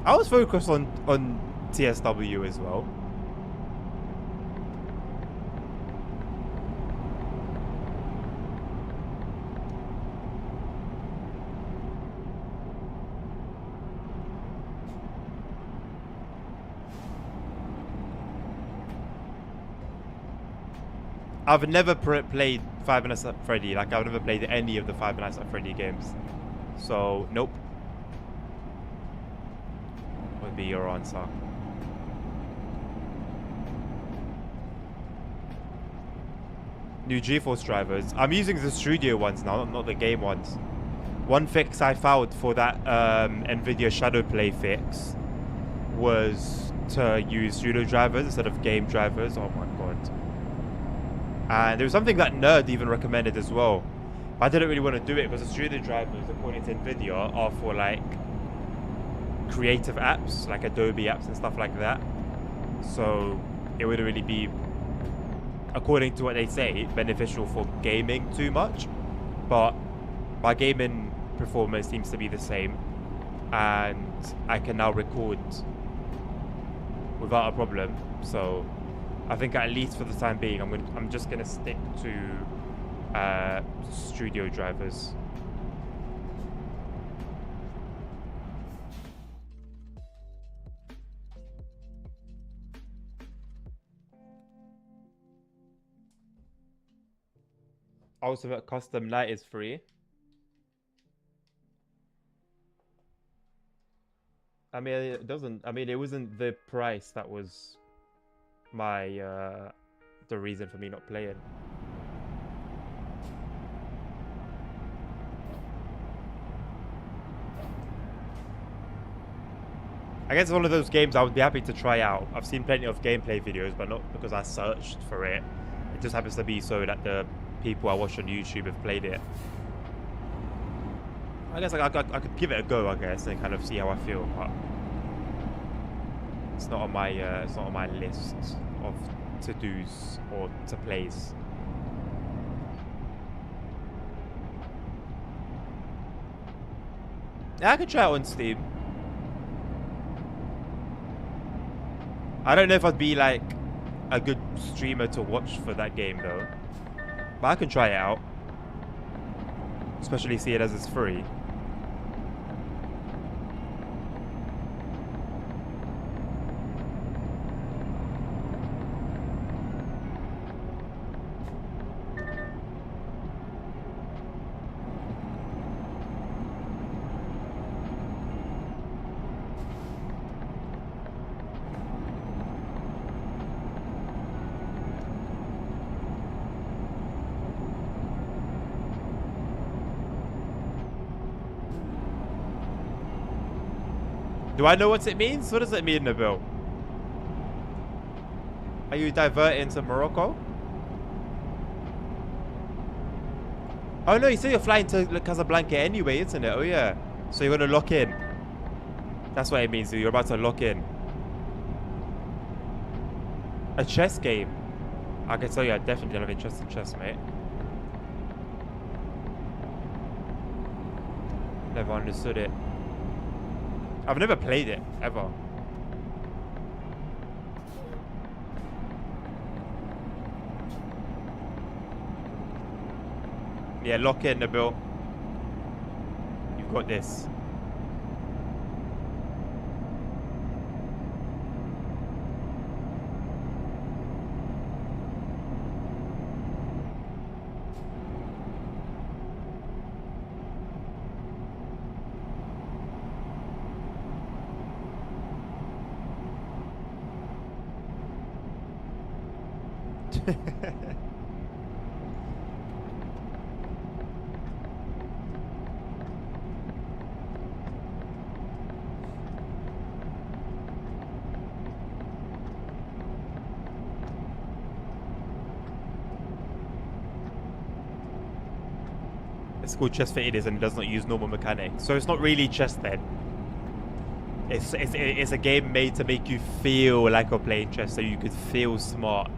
I was focused on TSW as well. I've never played Five Nights at Freddy. Like, I've never played any of the Five Nights at Freddy games. So, nope. Would be your answer. New GeForce drivers. I'm using the studio ones now, not the game ones. One fix I found for that NVIDIA Shadowplay fix was to use studio drivers instead of game drivers. Oh my god. And there was something that Nerd even recommended as well. But I didn't really want to do it because the studio drivers, according to NVIDIA, are for like creative apps, like Adobe apps and stuff like that. So it wouldn't really be, according to what they say, beneficial for gaming too much. But my gaming performance seems to be the same, and I can now record without a problem. So I think at least for the time being, I'm just gonna stick to studio drivers. Ultimate Custom Light is free. I mean, it doesn't. I mean, it wasn't the price that was my the reason for me not playing. I guess it's one of those games I would be happy to try out. I've seen plenty of gameplay videos, but not because I searched for it. It just happens to be so that the people I watch on YouTube have played it. I guess I could give it a go, I guess, and kind of see how I feel. But it's not on my list of to-dos or to plays. Yeah, I could try it on Steam. I don't know if I'd be like a good streamer to watch for that game though. But I can try it out. Especially see it as it's free. Do I know what it means? What does it mean, Nabil? Are you diverting to Morocco? Oh no, you say you're flying to Casablanca anyway, isn't it? Oh yeah. So you're gonna lock in. That's what it means. So you're about to lock in. A chess game. I can tell you I definitely have interest in chess, mate. Never understood it. I've never played it, ever. Yeah, lock in, Nabil. You've got this. It's called chess for idiots and does not use normal mechanics. So it's not really chess then. It's a game made to make you feel like you're playing chess so you could feel smart.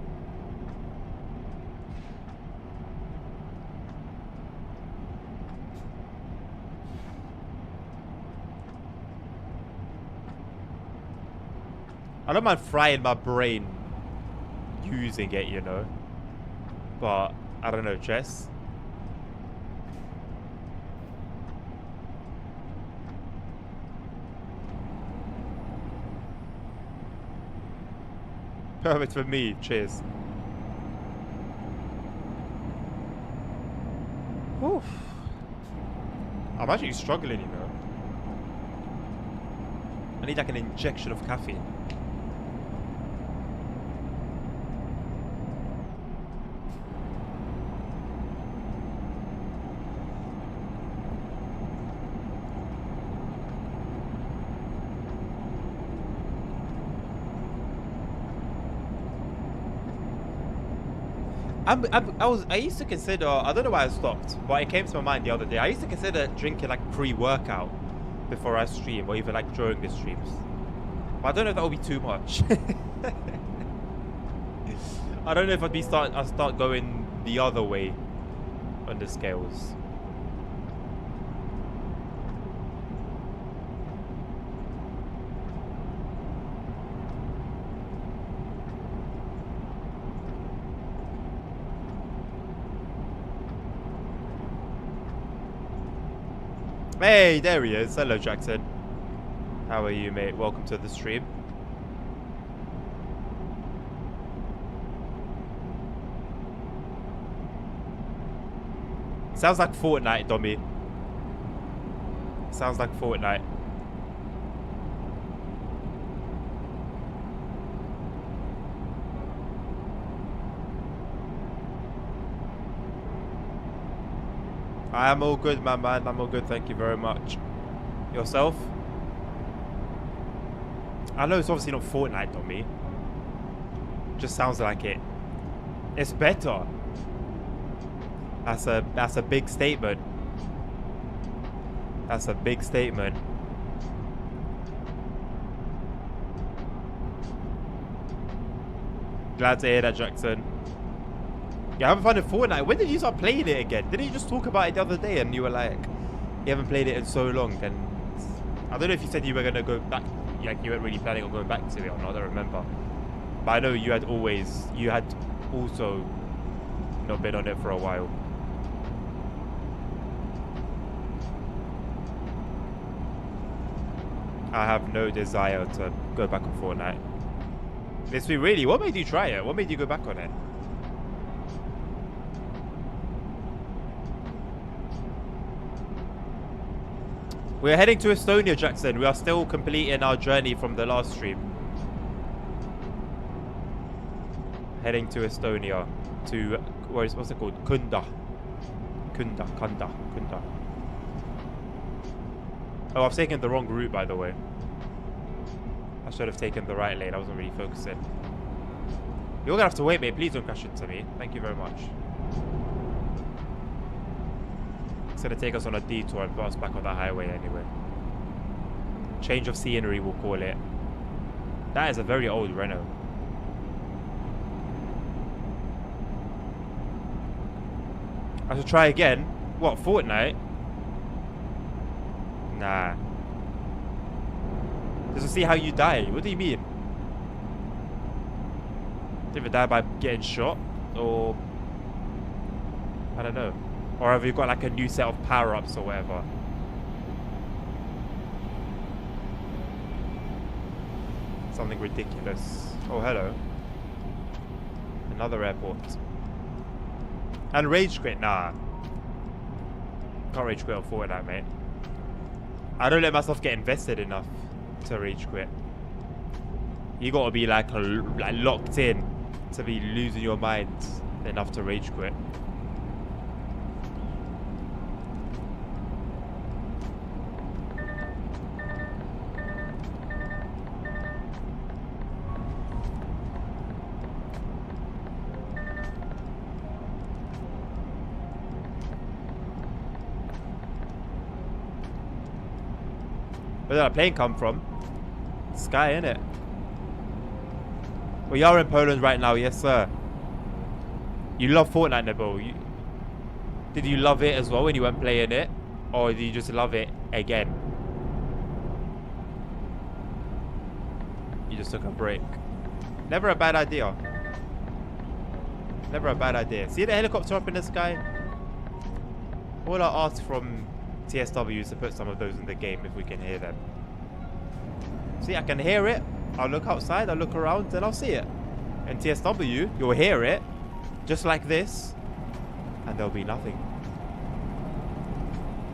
I don't mind frying my brain using it, you know. But, I don't know, chess. Perfect for me, cheers. Oof. I'm actually struggling, you know. I need like an injection of caffeine. I used to consider, I don't know why I stopped, but it came to my mind the other day. I used to consider drinking like pre-workout before I stream, or even like during the streams. But I don't know if that would be too much. I don't know if I'll start going the other way on the scales. Hey, there he is. Hello, Jackson. How are you, mate? Welcome to the stream. Sounds like Fortnite, Dommy. Sounds like Fortnite. I am all good, my man. I'm all good. Thank you very much. Yourself? I know it's obviously not Fortnite, Dommy. Just sounds like it. It's better. That's a big statement. That's a big statement. Glad to hear that, Jackson. Yeah, I haven't found it Fortnite. When did you start playing it again? Didn't you just talk about it the other day and you were like, you haven't played it in so long? And I don't know if you said you were going to go back, like you weren't really planning on going back to it or not, I don't remember. But I know you had also not been on it for a while. I have no desire to go back on Fortnite. Let's be really, what made you try it? What made you go back on it? We're heading to Estonia, Jackson. We are still completing our journey from the last stream. Heading to Estonia. To, what's it called? Kunda. Oh, I've taken the wrong route, by the way. I should have taken the right lane. I wasn't really focusing. You're going to have to wait, mate. Please don't crash into me. Thank you very much. It's going to take us on a detour and put us back on the highway anyway. Change of scenery, we'll call it. That is a very old Renault. I should try again. What, Fortnite? Nah. Just to see how you die. What do you mean? Either die by getting shot, or I don't know. Or have you got like a new set of power-ups or whatever? Something ridiculous. Oh, hello. Another airport. And rage quit? Nah. Can't rage quit on Fortnite, mate. I don't let myself get invested enough to rage quit. You gotta be like locked in to be losing your mind enough to rage quit. Where did that plane come from? Sky, innit? We are in Poland right now, yes sir. You love Fortnite, Nabil. Did you love it as well when you weren't playing it? Or did you just love it again? You just took a break. Never a bad idea. Never a bad idea. See the helicopter up in the sky? All I ask from TSW is to put some of those in the game if we can hear them. See, I can hear it. I'll look outside, I'll look around, and I'll see it. In TSW, you'll hear it, just like this, and there'll be nothing.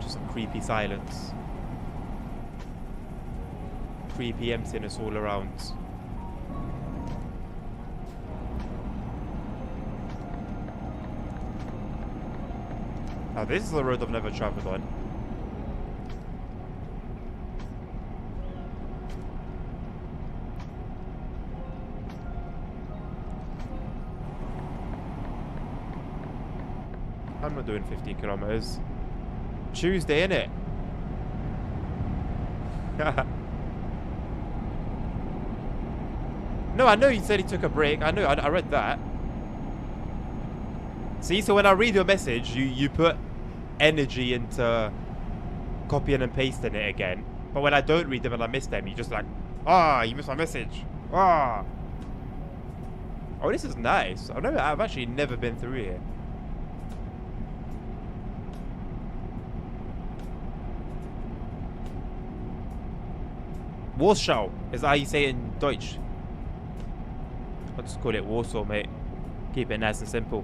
Just a creepy silence. Creepy emptiness all around. Now this is a road I've never travelled on. I'm not doing 50 kilometers. Tuesday, innit? No, I know you said he took a break. I know, I read that. See, so when I read your message, you put energy into copying and pasting it again. But when I don't read them and I miss them, you just like, you missed my message. Oh, this is nice. I've actually never been through here. Warschau is how you say it in Deutsch. I'll just call it Warsaw, mate. Keep it nice and simple.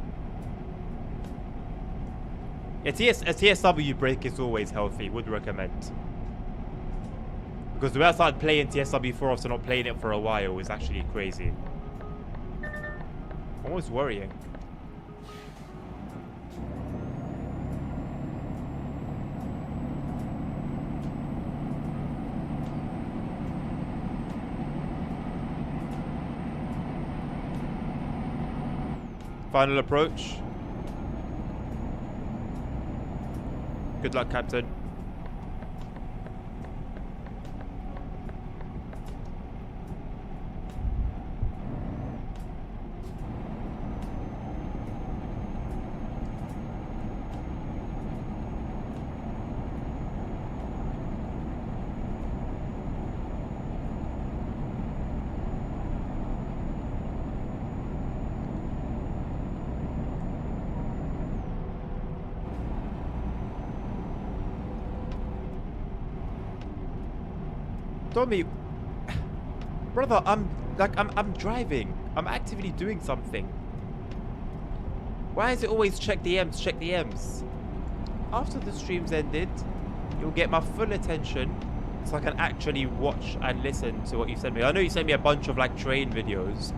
A TSW break is always healthy. Would recommend. Because the way I started playing TSW 4 after not playing it for a while is actually crazy. Almost worrying. Final approach. Good luck, Captain. Tommy, brother, I'm driving. I'm actively doing something. Why is it always check DMs, check DMs? After the stream's ended, you'll get my full attention so I can actually watch and listen to what you sent me. I know you sent me a bunch of like train videos.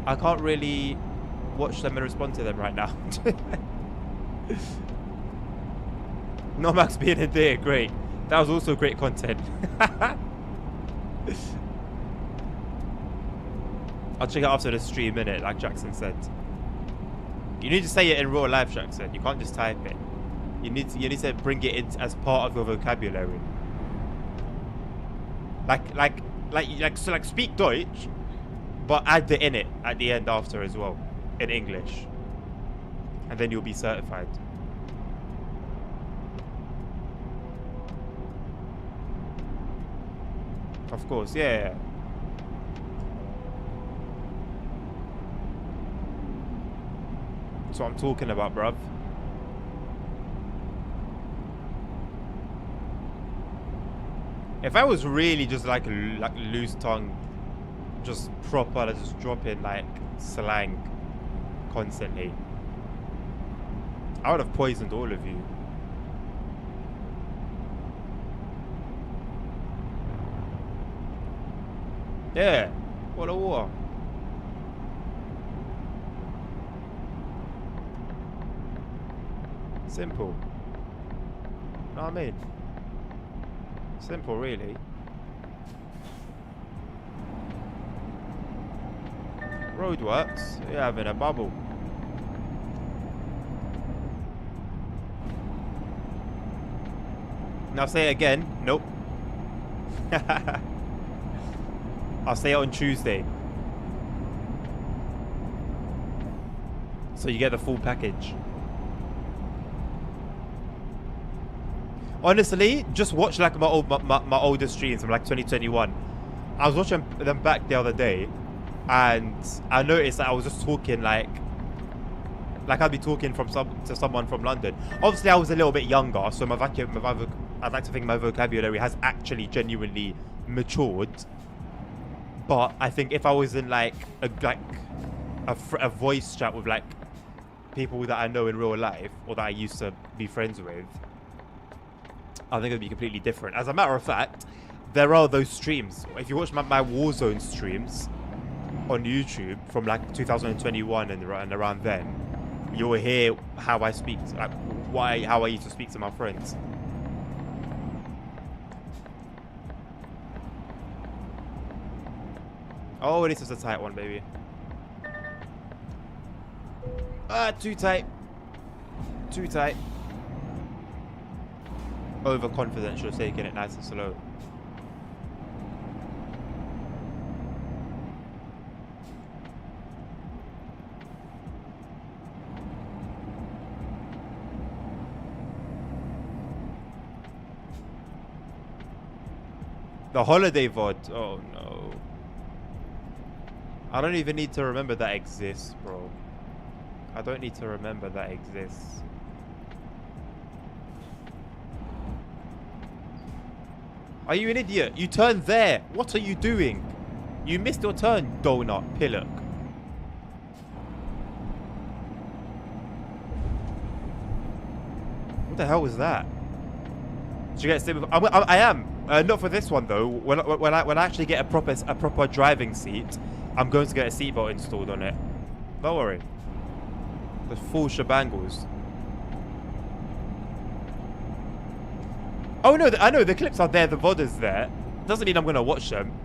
I can't really watch them and respond to them right now. Nomax being in there, great. That was also great content. I'll check it after the stream, innit, like Jackson said. You need to say it in real life, Jackson. You can't just type it. You need to bring it in as part of your vocabulary. Like speak Deutsch, but add the in it at the end after as well in English, and then you'll be certified. Of course, yeah. That's what I'm talking about, bruv. If I was really just like loose tongue, just proper, just dropping like slang constantly, I would have poisoned all of you. Yeah, what a war. Simple. Know what I mean? Simple, really. Roadworks, you're having a bubble. Now say it again. Nope. I'll say it on Tuesday. So you get the full package. Honestly, just watch like my older streams from like 2021. I was watching them back the other day, and I noticed that I was just talking like I'd be talking to someone from London. Obviously, I was a little bit younger, so I'd like to think my vocabulary has actually genuinely matured. But I think if I was in like a voice chat with like people that I know in real life or that I used to be friends with, I think it'd be completely different. As a matter of fact, there are those streams. If you watch my Warzone streams on YouTube from like 2021 and around then, you will hear how I speak, like how I used to speak to my friends. Oh, this is a tight one, baby. Too tight. Too tight. Overconfident, should have taken it nice and slow. The holiday VOD. Oh no. I don't even need to remember that exists, bro. I don't need to remember that exists. Are you an idiot? You turned there. What are you doing? You missed your turn, donut, pillock. What the hell was that? Did you get a sim? I am. Not for this one though. When I actually get a proper driving seat, I'm going to get a seatbelt installed on it. Don't worry. The full shebangles. Oh no, I know the clips are there. The VOD is there. Doesn't mean I'm gonna watch them.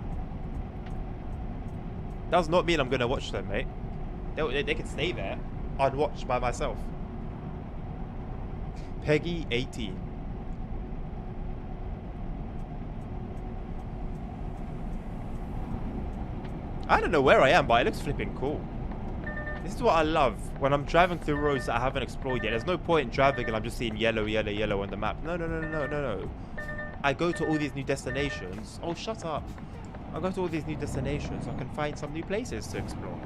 Does not mean I'm gonna watch them, mate. They can stay there. I'd watch by myself. Peggy 18. I don't know where I am, but it looks flipping cool. This is what I love when I'm driving through roads that I haven't explored yet. There's no point in driving and I'm just seeing yellow, yellow, yellow on the map. No. I go to all these new destinations. Oh, shut up. I go to all these new destinations so I can find some new places to explore.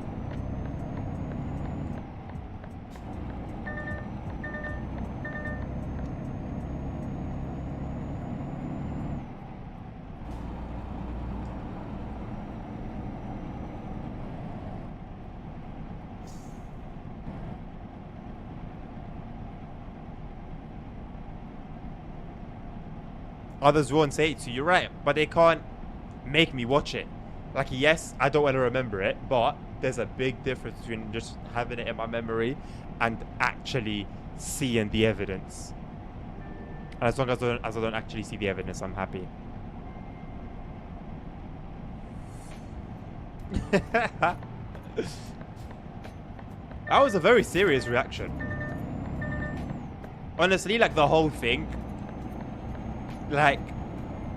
Others won't say it to you, right? But they can't make me watch it. Like, yes, I don't want to remember it, but there's a big difference between just having it in my memory and actually seeing the evidence. And as long as I don't actually see the evidence, I'm happy. That was a very serious reaction. Honestly, like the whole thing, like,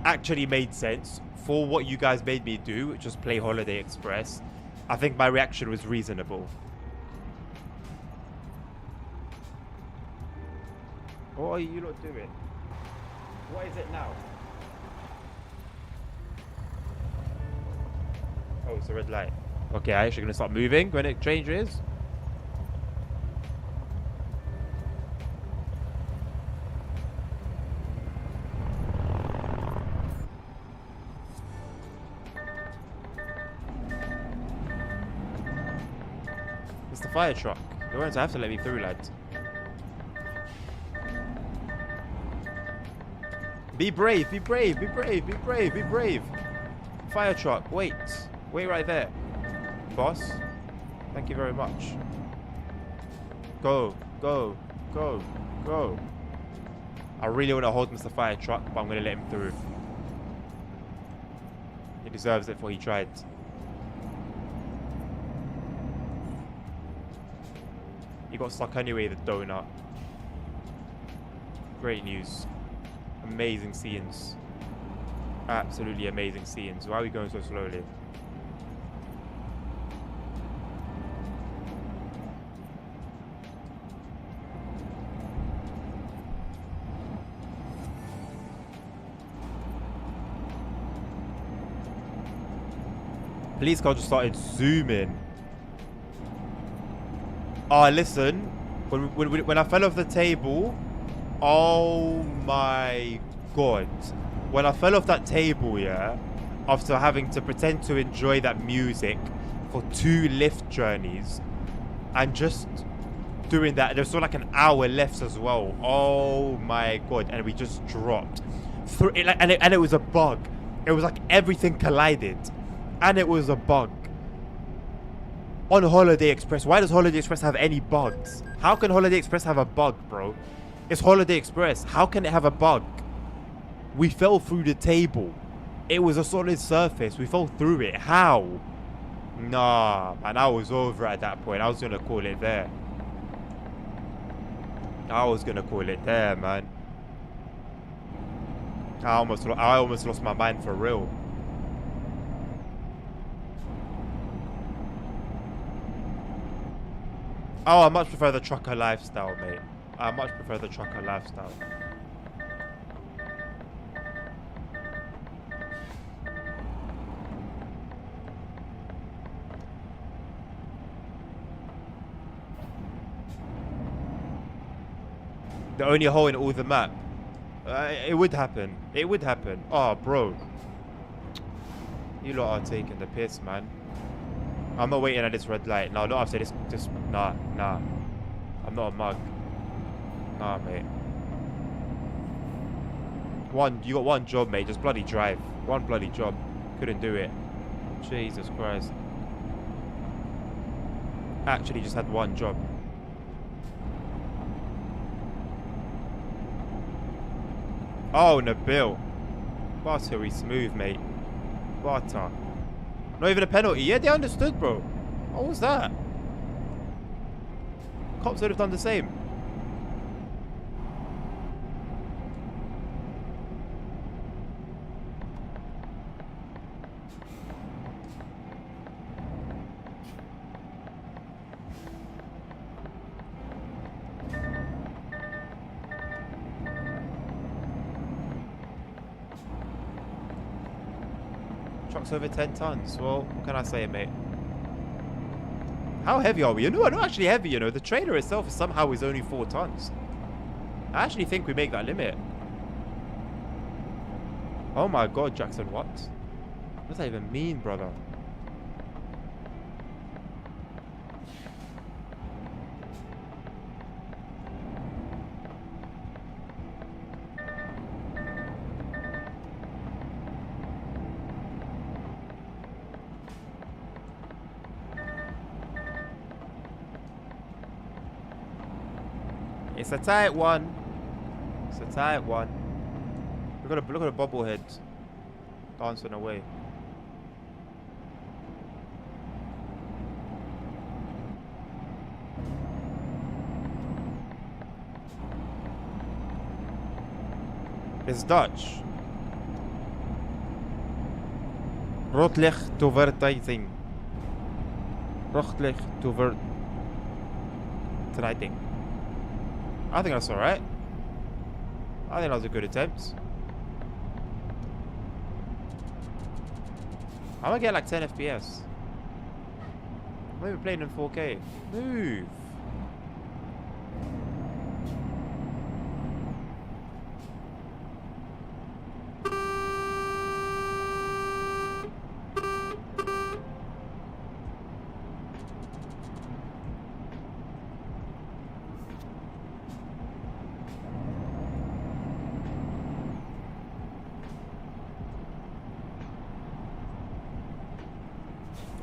actually made sense for what you guys made me do, which was play Holiday Express. I think my reaction was reasonable. What are you lot doing? What is it now? Oh, it's a red light. Okay, I'm actually going to start moving when it changes. Mr. Fire Truck. You're going to have to let me through, lads. Be brave, be brave, be brave, be brave, be brave. Fire truck, wait. Wait right there. Boss, thank you very much. Go, go, go, go. I really want to hold Mr. Fire Truck, but I'm going to let him through. He deserves it for he tried. He got stuck anyway, the donut. Great news. Amazing scenes. Absolutely amazing scenes. Why are we going so slowly? Police car just started zooming. Oh, listen. When I fell off the table, oh my god. When I fell off that table, yeah, after having to pretend to enjoy that music for 2 lift journeys and just doing that, there's still like an hour left as well. Oh my god. And we just dropped through it, and it was a bug. It was like everything collided, and it was a bug. On Holiday Express. Why does Holiday Express have any bugs? How can Holiday Express have a bug, bro? It's Holiday Express. How can it have a bug? We fell through the table. It was a solid surface. We fell through it. How? Nah, man, I was over at that point. I was going to call it there. I was going to call it there, man. I almost lost my mind for real. Oh, I much prefer the trucker lifestyle, mate. I much prefer the trucker lifestyle. The only hole in all the map. It would happen. It would happen. Oh, bro. You lot are taking the piss, man. I'm not waiting at this red light. No, not after this. Nah. I'm not a mug. Nah, mate. You got one job, mate. Just bloody drive. One bloody job. Couldn't do it. Jesus Christ. Actually just had one job. Oh, Nabil. Buttery smooth, mate. Butter. Not even a penalty. Yeah, they understood, bro. What was that? Cops would have done the same. Truck's over 10 tons. Well, what can I say, mate? How heavy are we? No, not actually heavy, you know. The trailer itself somehow is only 4 tons. I actually think we make that limit. Oh my god, Jackson, what? What does that even mean, brother? It's a tight one. It's a tight one. Look at the bobblehead dancing away. It's Dutch. Rotlich tovertijting. Rotlich tovertijting. I think that's alright. I think that was a good attempt. I'm gonna get like 10 FPS. I'm not even playing in 4K. Move.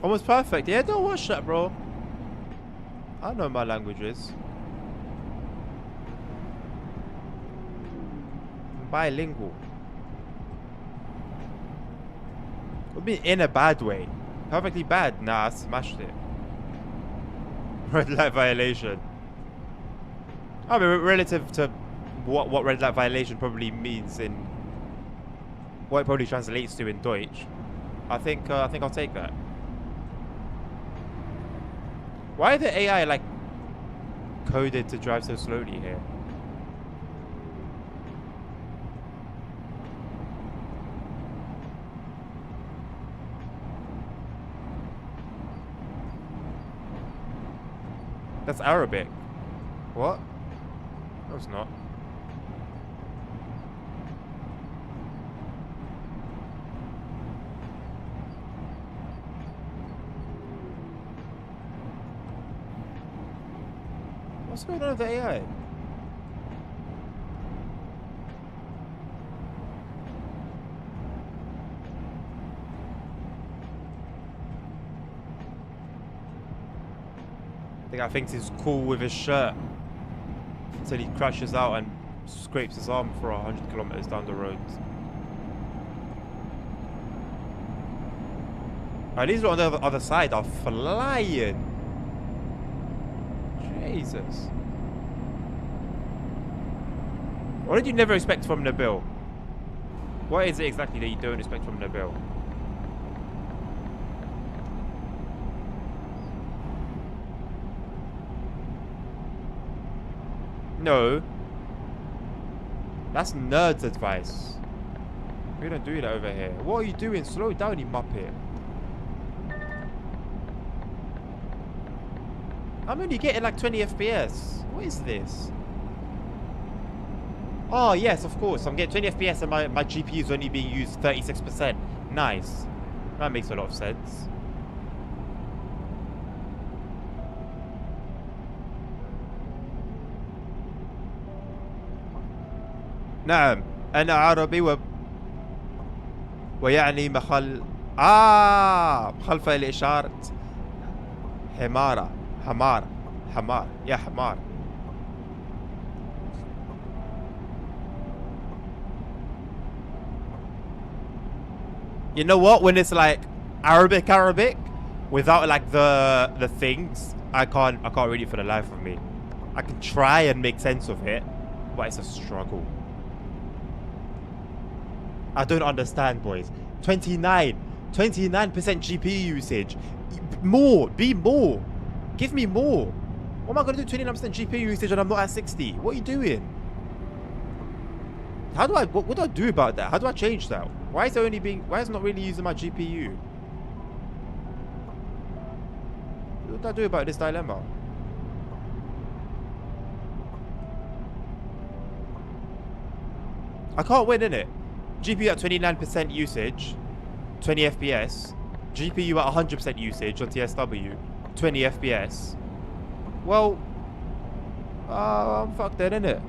Almost perfect. Yeah, don't watch that, bro. I know my languages. I'm bilingual. Would be in a bad way. Perfectly bad. Nah, I smashed it. Red light violation. I mean, relative to what red light violation probably means in what it probably translates to in Deutsch, I think I'll take that. Why are the AI like coded to drive so slowly here? That's Arabic. What? No, it's not. What's going on with the AI? The guy thinks he's cool with his shirt until he crashes out and scrapes his arm for 100 kilometers down the road. These on the other side are flying. Jesus. What did you never expect from Nabil? What is it exactly that you don't expect from Nabil? No. That's nerd's advice. We don't do that over here. What are you doing? Slow down, you muppet. I'm only getting like 20 FPS. What is this? Oh, yes, of course. I'm getting 20 FPS and my GPU is only being used 36%. Nice. That makes a lot of sense. نعم أنا عربي ويعني مخالفة لإشارة حمار يا حمار. You know what? When it's like Arabic without like the things, I can't read it for the life of me. I can try and make sense of it, but it's a struggle. I don't understand, boys. 29% GPU usage. More. Be more. Give me more. What am I going to do 29% GPU usage and I'm not at 60? What are you doing? How do what do I do about that? How do I change that? Why is it not really using my GPU? What do I do about this dilemma? I can't win, innit? GPU at 29% usage, 20 FPS. GPU at 100% usage on TSW, 20 FPS. Well, I'm fucked then, innit?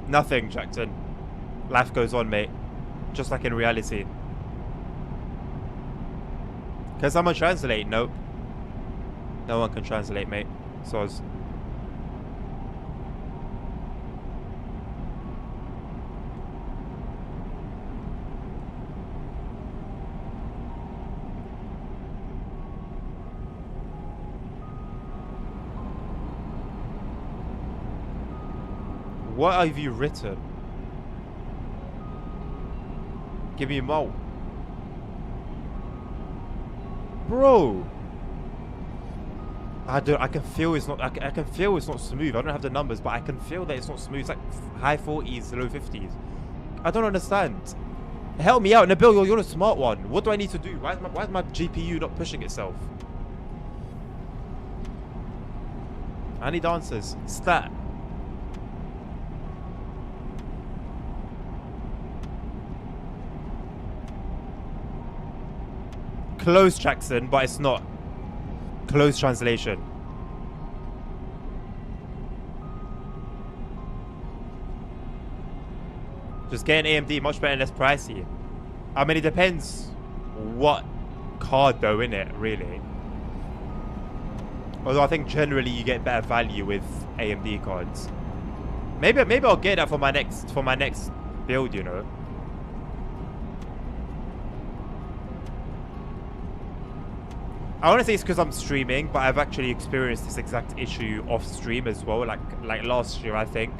Nothing, Jackson. Life goes on, mate. Just like in reality. Can someone translate? Nope. No one can translate, mate. Soz. What have you written? Give me more. Bro. I can feel it's not I can feel it's not smooth. I don't have the numbers, but I can feel that it's not smooth. It's like high 40s, low 50s. I don't understand. Help me out, Nabil, you're a smart one. What do I need to do? Why is my GPU not pushing itself? I need answers. Stat. Close, Jackson, but it's not. Close translation. Just get an AMD, much better and less pricey. I mean, it depends what card though, innit, really. Although I think generally you get better value with AMD cards. Maybe I'll get that for my next build, you know. I want to say it's because I'm streaming, but I've actually experienced this exact issue off stream as well. Like last year, I think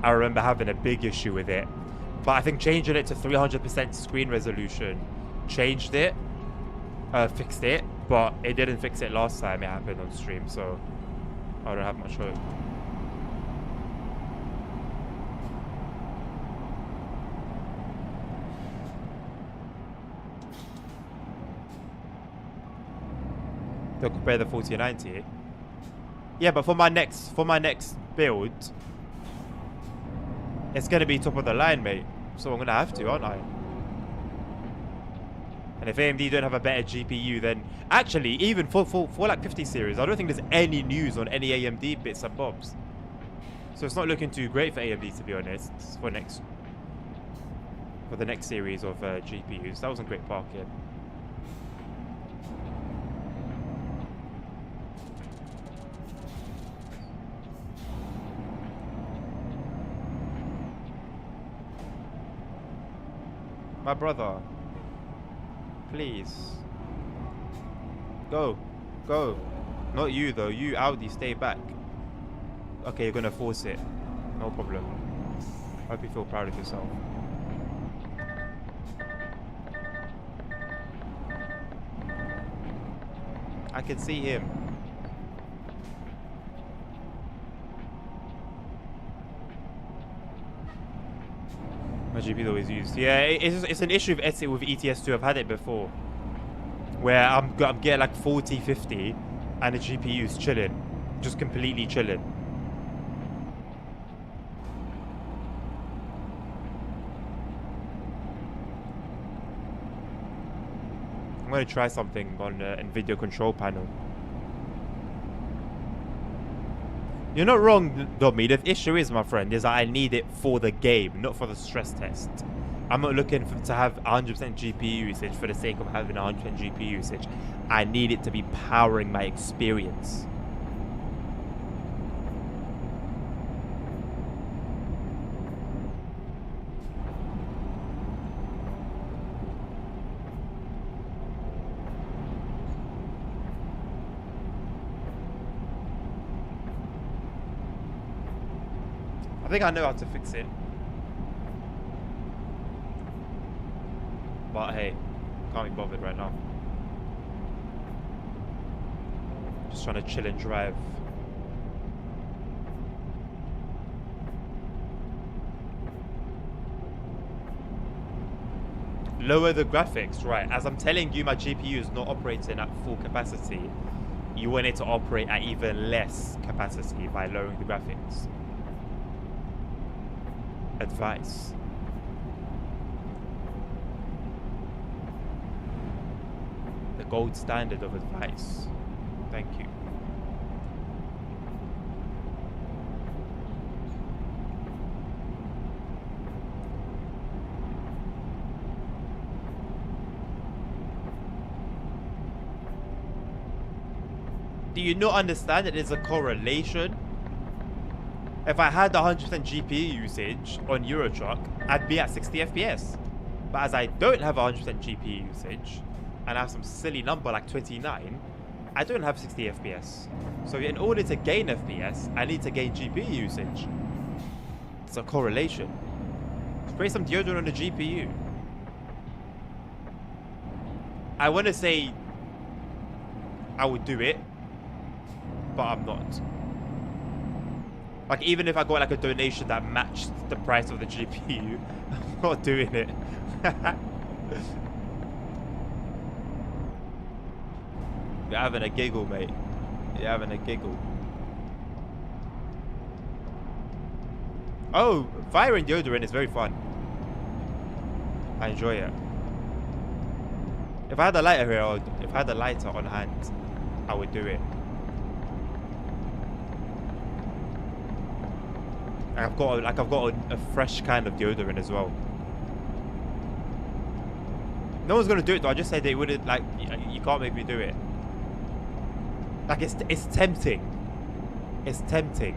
I remember having a big issue with it. But I think changing it to 300% screen resolution changed it, fixed it. But it didn't fix it last time it happened on stream, so I don't have much hope. They'll compare the 4090. Yeah, but for my next build, it's gonna be top of the line, mate. So I'm gonna have to, aren't I? And if AMD don't have a better GPU, then actually, even for like 50 series, I don't think there's any news on any AMD bits and bobs. So it's not looking too great for AMD, to be honest, for the next series of GPUs. That wasn't great parking. My brother, please. Go. Not you though, you Audi, stay back. Okay, you're gonna force it. No problem. Hope you feel proud of yourself. I can see him. My GPU is always used. Yeah, it's an issue with ETS2. I've had it before, where I'm getting like 40, 50, and the GPU is chilling, just completely chilling. I'm gonna try something on NVIDIA control panel. You're not wrong, Dobby. The issue is, my friend, is that I need it for the game, not for the stress test. I'm not looking to have 100% GPU usage for the sake of having 100% GPU usage. I need it to be powering my experience. I think I know how to fix it. But hey, can't be bothered right now. Just trying to chill and drive. Lower the graphics, right? As I'm telling you, my GPU is not operating at full capacity. You want it to operate at even less capacity by lowering the graphics. Advice. The gold standard of advice. Thank you. Do you not understand that there's a correlation? If I had 100% GPU usage on Eurotruck, I'd be at 60 FPS. But as I don't have 100% GPU usage, and I have some silly number like 29, I don't have 60 FPS. So in order to gain FPS, I need to gain GPU usage. It's a correlation. Spray some deodorant on the GPU. I want to say I would do it, but I'm not. Like, even if I got like a donation that matched the price of the GPU, I'm not doing it. You're having a giggle, mate. You're having a giggle. Oh, fire and deodorant is very fun. I enjoy it. If I had a lighter here, or if I had a lighter on hand, I would do it. I've got a fresh kind of deodorant as well. No one's gonna do it though. I just said they wouldn't, like, you can't make me do it. Like, it's tempting. It's tempting.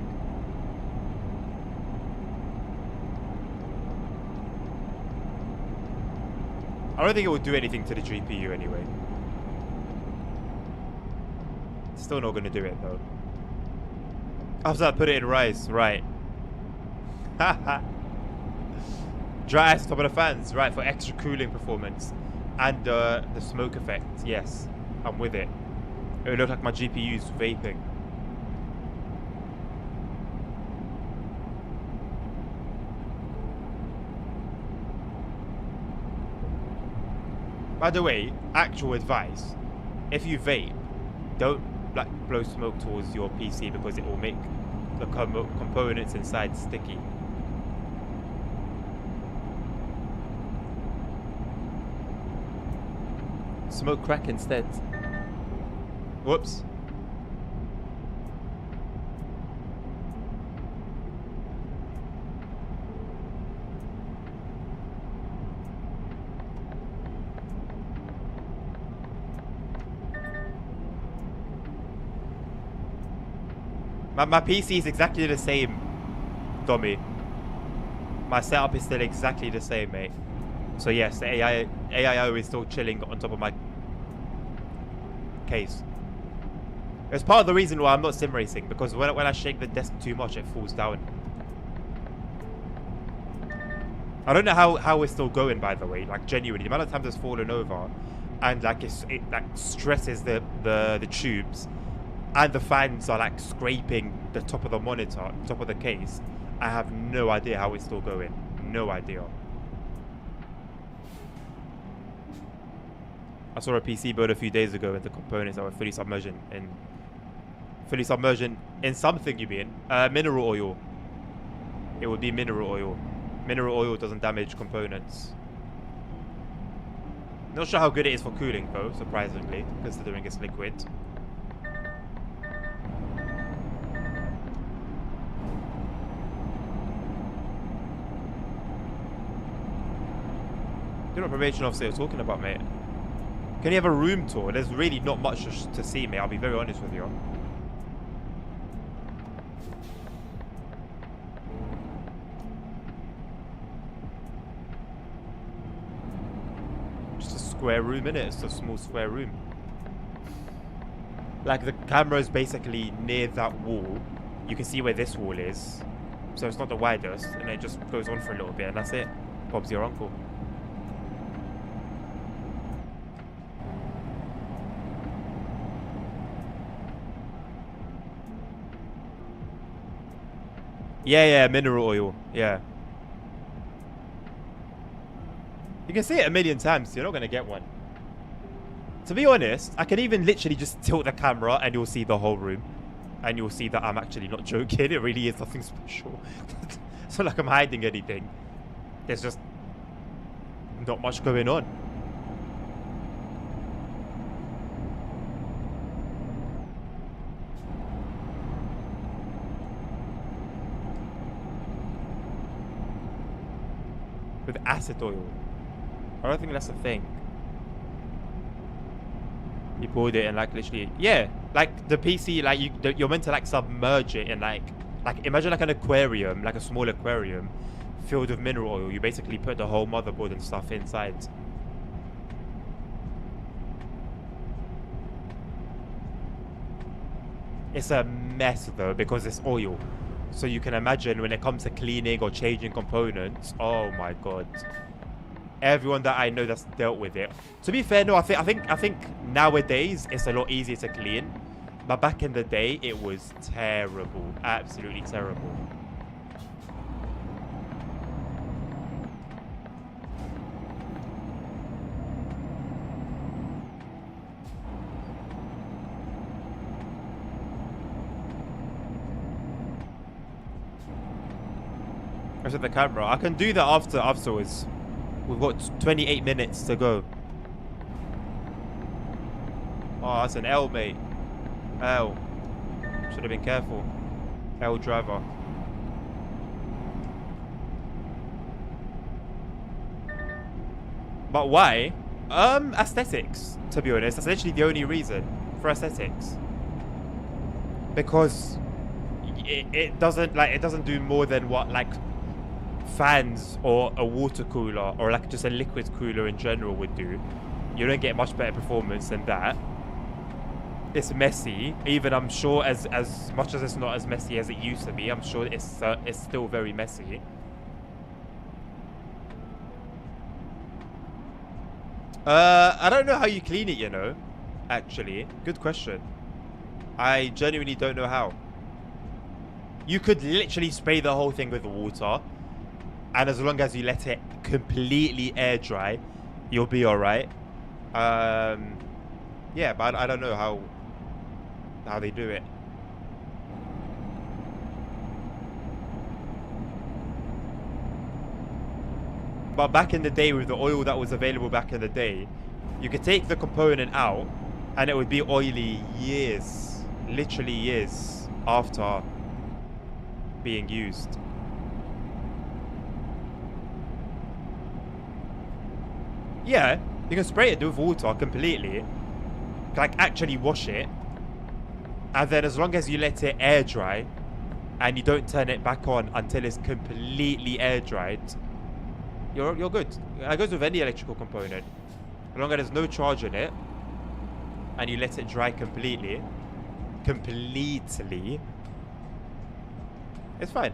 I don't think it would do anything to the GPU anyway. Still not gonna do it though. After I put it in rice, right. Haha. Dry ice on top of the fans, right, for extra cooling performance. And the smoke effect, yes. I'm with it. It would look like my GPU's vaping. By the way, actual advice. If you vape, don't like blow smoke towards your PC because it will make the components inside sticky. Smoke crack instead. Whoops. My PC is exactly the same, Dommy. My setup is still exactly the same, mate. So yes, the AIO is still chilling on top of my case. It's part of the reason why I'm not sim racing, because when I shake the desk too much, it falls down. I don't know how it's still going, by the way. Like, genuinely, the amount of times it's fallen over, and like it like stresses the tubes, and the fans are like scraping the top of the monitor, top of the case. I have no idea how it's still going. No idea. I saw a PC build a few days ago with the components that were fully submerged in something, you mean? Mineral oil. It would be mineral oil. Mineral oil doesn't damage components. Not sure how good it is for cooling though, surprisingly, considering it's liquid. You know what probation officer you're talking about, mate? Can you have a room tour? There's really not much to see, mate. I'll be very honest with you. Just a square room, innit? It's a small square room. Like, the camera is basically near that wall. You can see where this wall is. So it's not the widest. And it just goes on for a little bit. And that's it. Bob's your uncle. Yeah, mineral oil. Yeah. You can see it a million times. You're not going to get one. To be honest, I can even literally just tilt the camera and you'll see the whole room. And you'll see that I'm actually not joking. It really is nothing special. It's not like I'm hiding anything. There's just not much going on. With acid oil. I don't think that's a thing. You poured it and like literally, yeah, like the PC, like you're meant to like submerge it in like imagine like an aquarium, like a small aquarium filled with mineral oil. You basically put the whole motherboard and stuff inside. It's a mess though because it's oil. So you can imagine when it comes to cleaning or changing components, oh my god. Everyone that I know that's dealt with it. To be fair, no, I think nowadays it's a lot easier to clean. But back in the day, it was terrible. Absolutely terrible. I said the camera. I can do that afterwards. We've got 28 minutes to go. Oh, that's an L, mate. L. Should have been careful. L driver. But why? Aesthetics, to be honest. That's literally the only reason, for aesthetics. Because it doesn't do more than what like fans or a water cooler or like just a liquid cooler in general would do. You don't get much better performance than that. It's messy. Even I'm sure as much as it's not as messy as it used to be, I'm sure it's still very messy. I don't know how you clean it, you know. Actually, good question. I genuinely don't know how. You could literally spray the whole thing with water, and as long as you let it completely air dry, you'll be alright. Yeah, but I don't know how they do it. But back in the day, with the oil that was available back in the day, you could take the component out and it would be oily years, literally years after being used. Yeah, you can spray it with water completely, like actually wash it, and then as long as you let it air dry and you don't turn it back on until it's completely air dried, you're good. It goes with any electrical component. As long as there's no charge in it and you let it dry completely, it's fine.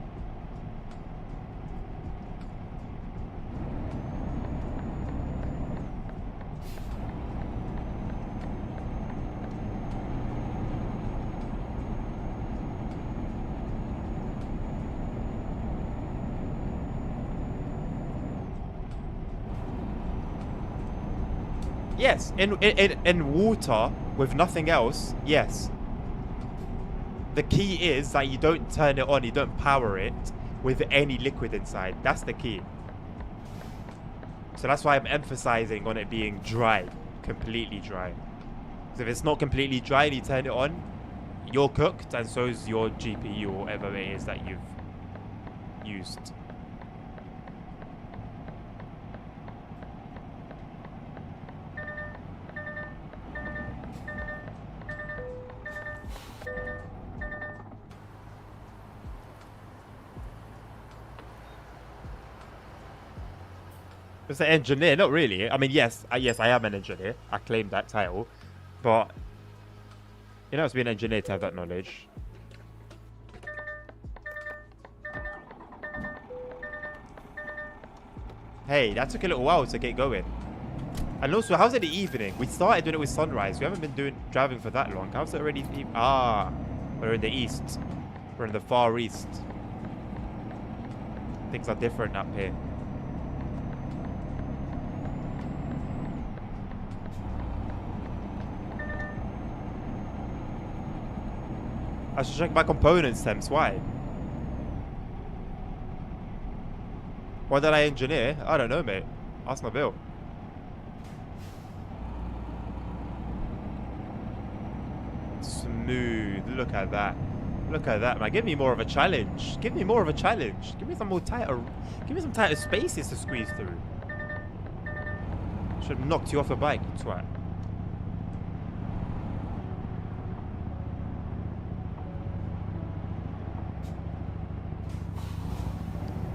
Yes, in water with nothing else, yes. The key is that you don't turn it on, you don't power it with any liquid inside. That's the key. So that's why I'm emphasizing on it being dry, completely dry. So if it's not completely dry and you turn it on, you're cooked, and so is your GPU or whatever it is that you've used. It's an engineer, not really. I mean, yes, I am an engineer. I claim that title, but you know, it's being an engineer to have that knowledge. Hey, that took a little while to get going. And also, how's it the evening? We started doing it with sunrise. We haven't been driving for that long. How's it already? We're in the east. We're in the far east. Things are different up here. I should check my components, Temps. Why? Why did I engineer? I don't know, mate. Ask my bill. Smooth. Look at that. Look at that, man. Give me more of a challenge. Give me more of a challenge. Give me some more tighter. Give me some tighter spaces to squeeze through. Should have knocked you off a bike, you twat.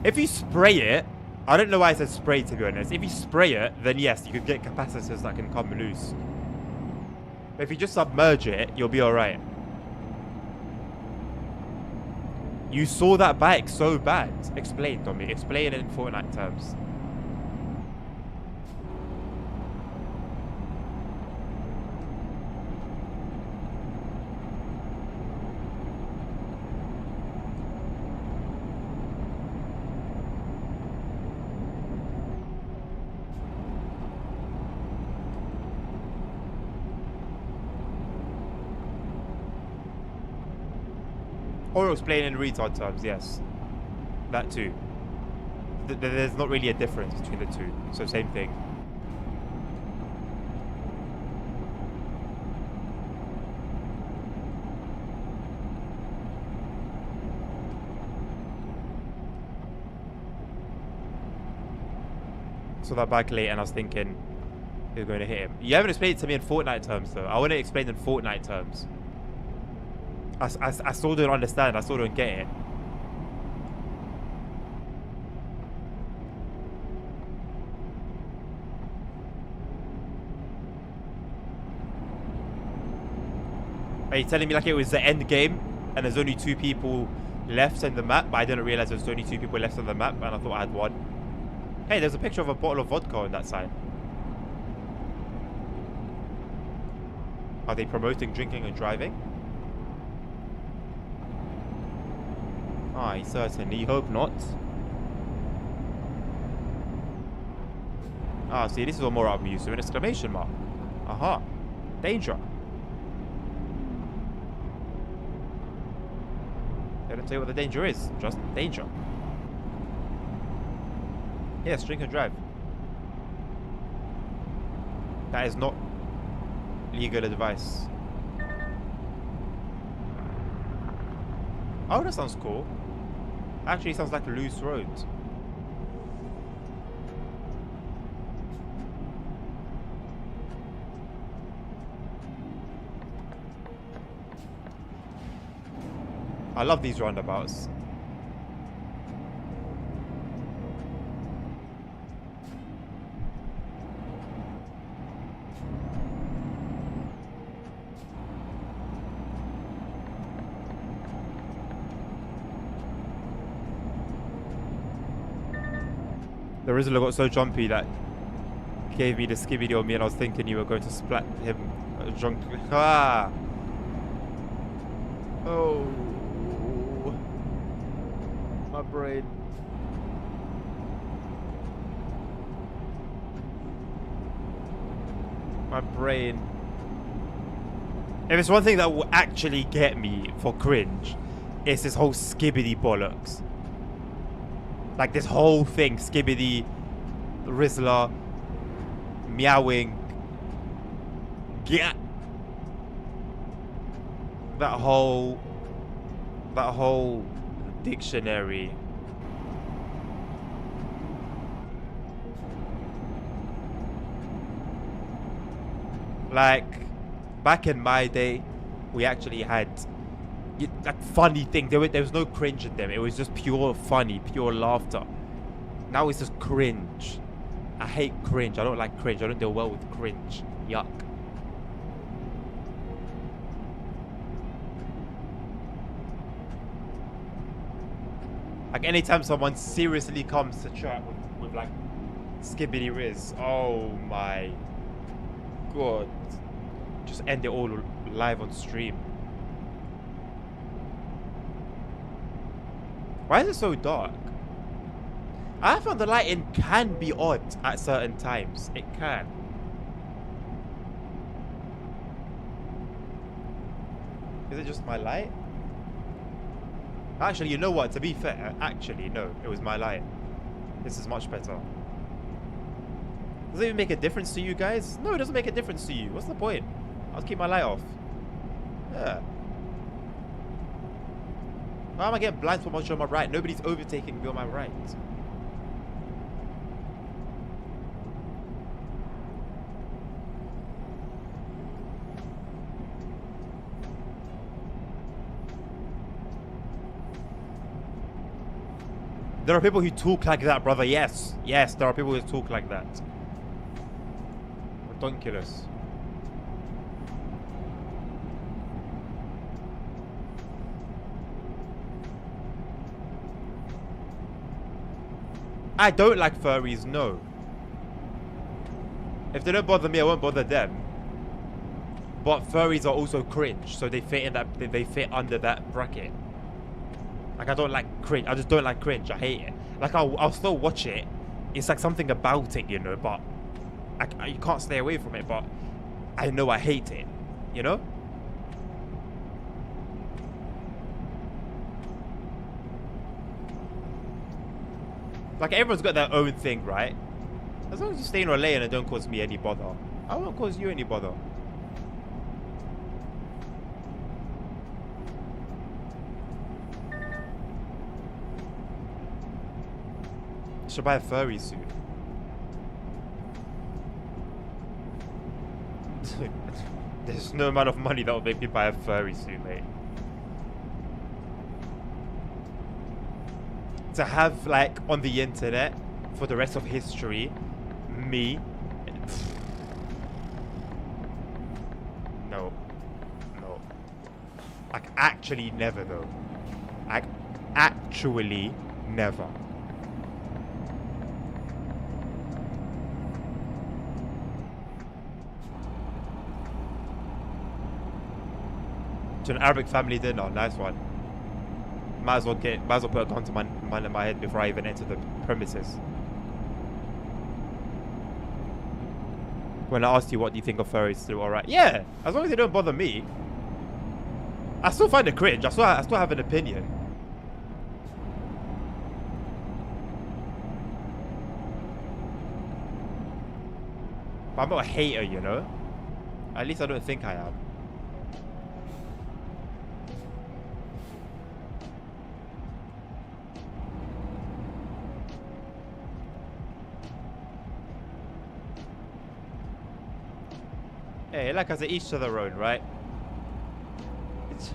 If you spray it, I don't know why I said spray, to be honest. If you spray it, then yes, you could get capacitors that can come loose. But if you just submerge it, you'll be alright. You saw that bike so bad. Explain, Tommy. Explain it in Fortnite terms. Or explain in retard terms, yes. That too. There's not really a difference between the two. So same thing. So that bike late and I was thinking, You're going to hit him. You haven't explained it to me in Fortnite terms, though. I want to explain in Fortnite terms. I still don't understand. I still don't get it. Are you telling me like it was the end game and there's only 2 people left on the map, but I didn't realize there's only 2 people left on the map and I thought I had 1? Hey, there's a picture of a bottle of vodka on that side. Are they promoting drinking and driving? I certainly hope not. Ah, see, this is what more I'm used to. An exclamation mark. Aha. Danger. They don't tell you what the danger is. Just danger. Yes, drink and drive. That is not legal advice. Oh, that sounds cool. Actually, sounds like a loose road. I love these roundabouts. The Rizzler got so jumpy that gave me the skibidi on me and I was thinking you were going to splat him drunk. Ah! Oh. My brain. My brain. If it's one thing that will actually get me for cringe, it's this whole skibidi bollocks. Like this whole thing, skibidi, Rizzler, meowing, yeah. That whole dictionary. Like back in my day, we actually had like funny things. There was no cringe in them. It was just pure funny, pure laughter. Now it's just cringe. I hate cringe. I don't like cringe. I don't deal well with cringe. Yuck. Like anytime someone seriously comes to chat with like skibidi Riz, oh my god. Just end it all live on stream. Why is it so dark? I found the lighting can be odd at certain times. It can. Is it just my light? Actually, you know what? To be fair, actually, no. It was my light. This is much better. Does it even make a difference to you guys? No, it doesn't make a difference to you. What's the point? I'll keep my light off. Yeah. Why am I getting blind so much on my right? Nobody's overtaking me on my right. There are people who talk like that, brother. Yes. Yes, there are people who talk like that. Ridiculous. I don't like furries, no. If they don't bother me, I won't bother them. But furries are also cringe, so they fit in that. They fit under that bracket. Like I don't like cringe. I just don't like cringe. I hate it. Like I'll still watch it. It's like something about it, you know. But you can't stay away from it. But I know I hate it, you know. Like everyone's got their own thing, right? As long as you stay in your lane and don't cause me any bother, I won't cause you any bother. Should buy a furry suit. There's no amount of money that will make me buy a furry suit, mate. To have, like, on the internet for the rest of history, me. No. No. Like, actually never, though. Like, actually never. To an Arabic family dinner, nice one. Might as well put a gun to my head before I even enter the premises. When I asked you what do you think of furries, still alright? Yeah, as long as they don't bother me. I still find it cringe. I still have an opinion. But I'm not a hater, you know? At least I don't think I am. Hey, like I said, each to their own, right?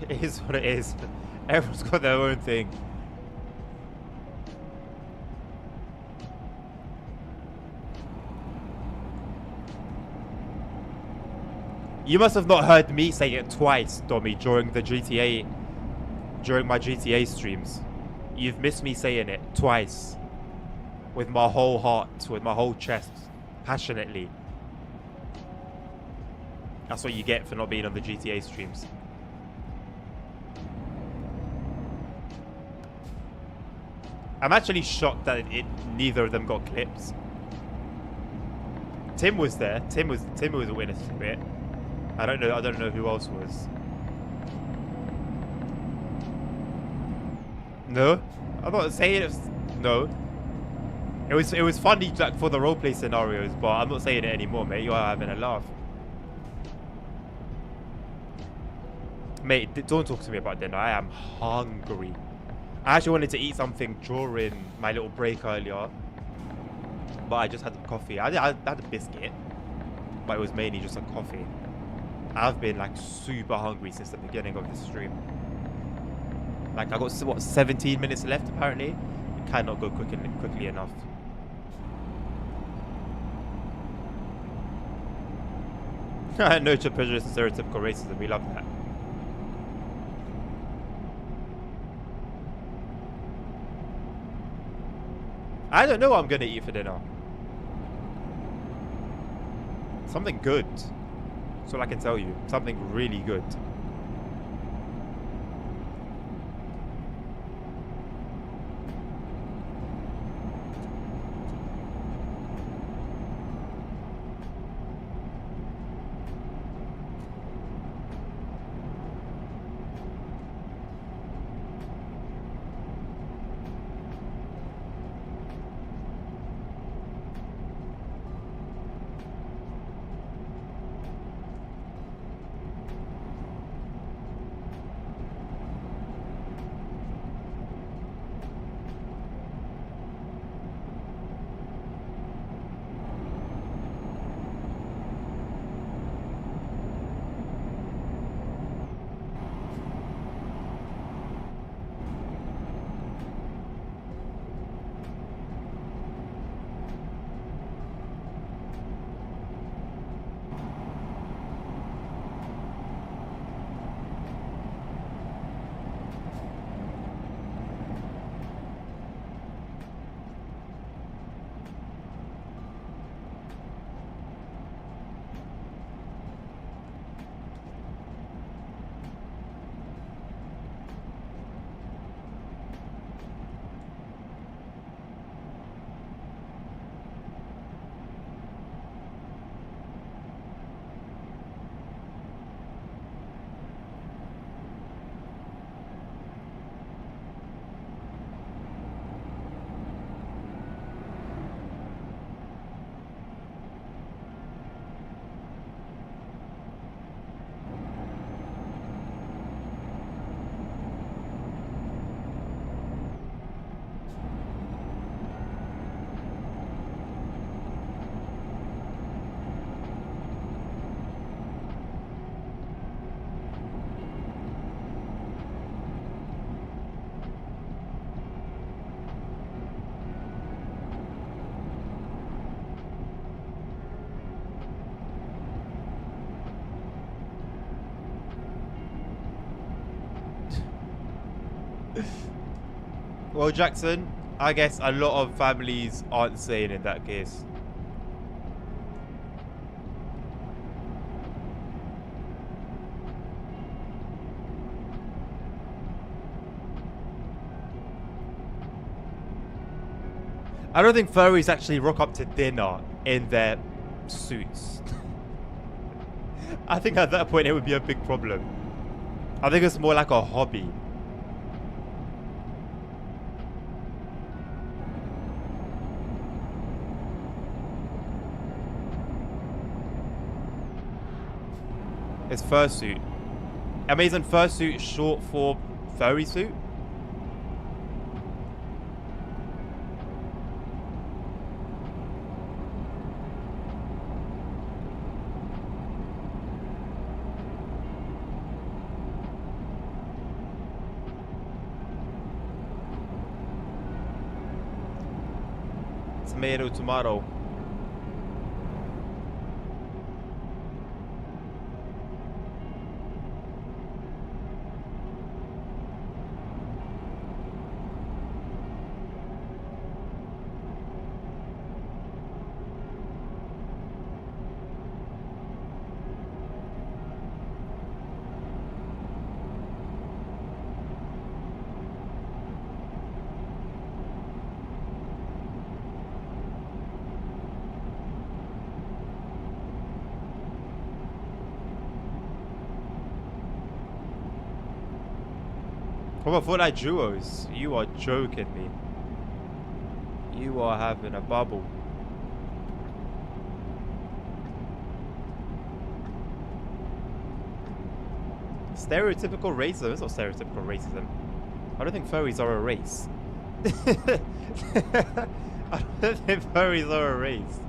It is what it is. Everyone's got their own thing. You must have not heard me say it twice, Dommy, during my GTA streams. You've missed me saying it twice. With my whole heart, with my whole chest, passionately. That's what you get for not being on the GTA streams. I'm actually shocked that neither of them got clips. Tim was there. Tim was a witness to it. I don't know who else was. No, I'm not saying it was, no. It was funny, like, for the roleplay scenarios, but I'm not saying it anymore, mate. You are having a laugh. Mate, don't talk to me about dinner. I am hungry. I actually wanted to eat something during my little break earlier, but I just had coffee. I had a biscuit, but it was mainly just a coffee. I've been, like, super hungry since the beginning of this stream. Like, I got, what, 17 minutes left, apparently? It cannot go quickly enough. No to prejudice and stereotypical racism. We love that. I don't know what I'm gonna eat for dinner. Something good. That's all I can tell you. Something really good. Well, Jackson, I guess a lot of families aren't sane in that case. I don't think furries actually rock up to dinner in their suits. I think at that point it would be a big problem. I think it's more like a hobby. It's fursuit. I mean, isn't fursuit short for furry suit? Tomato, tomato. Oh, I thought like duos. You are joking me. You are having a bubble. Stereotypical racism? It's not stereotypical racism. I don't think furries are a race. I don't think furries are a race.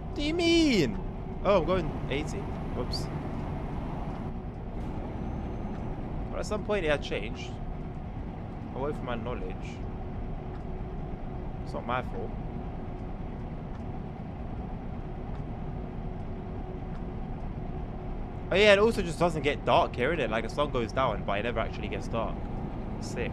What do you mean? Oh, I'm going 80. Whoops. Well, at some point it had changed. Away from my knowledge. It's not my fault. Oh yeah, it also just doesn't get dark here, innit? Like the sun goes down, but it never actually gets dark. Sick.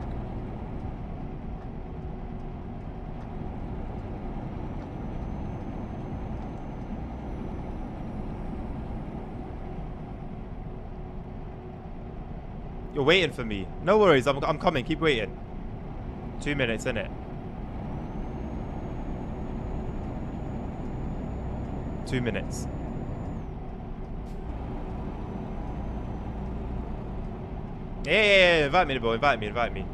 You're waiting for me. No worries, I'm coming. Keep waiting. 2 minutes, innit? 2 minutes. Yeah, invite me, bro. Invite me.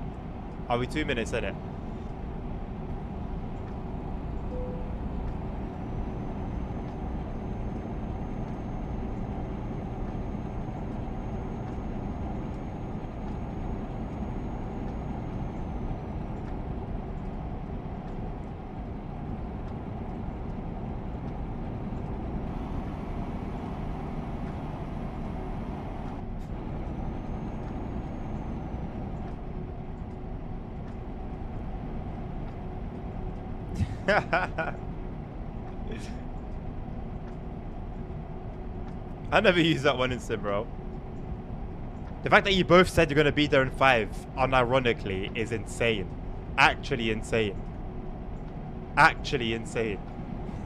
Are we 2 minutes, innit? I never used that one instant, bro. The fact that you both said you're gonna be there in 5, unironically, is insane. Actually insane. Actually insane.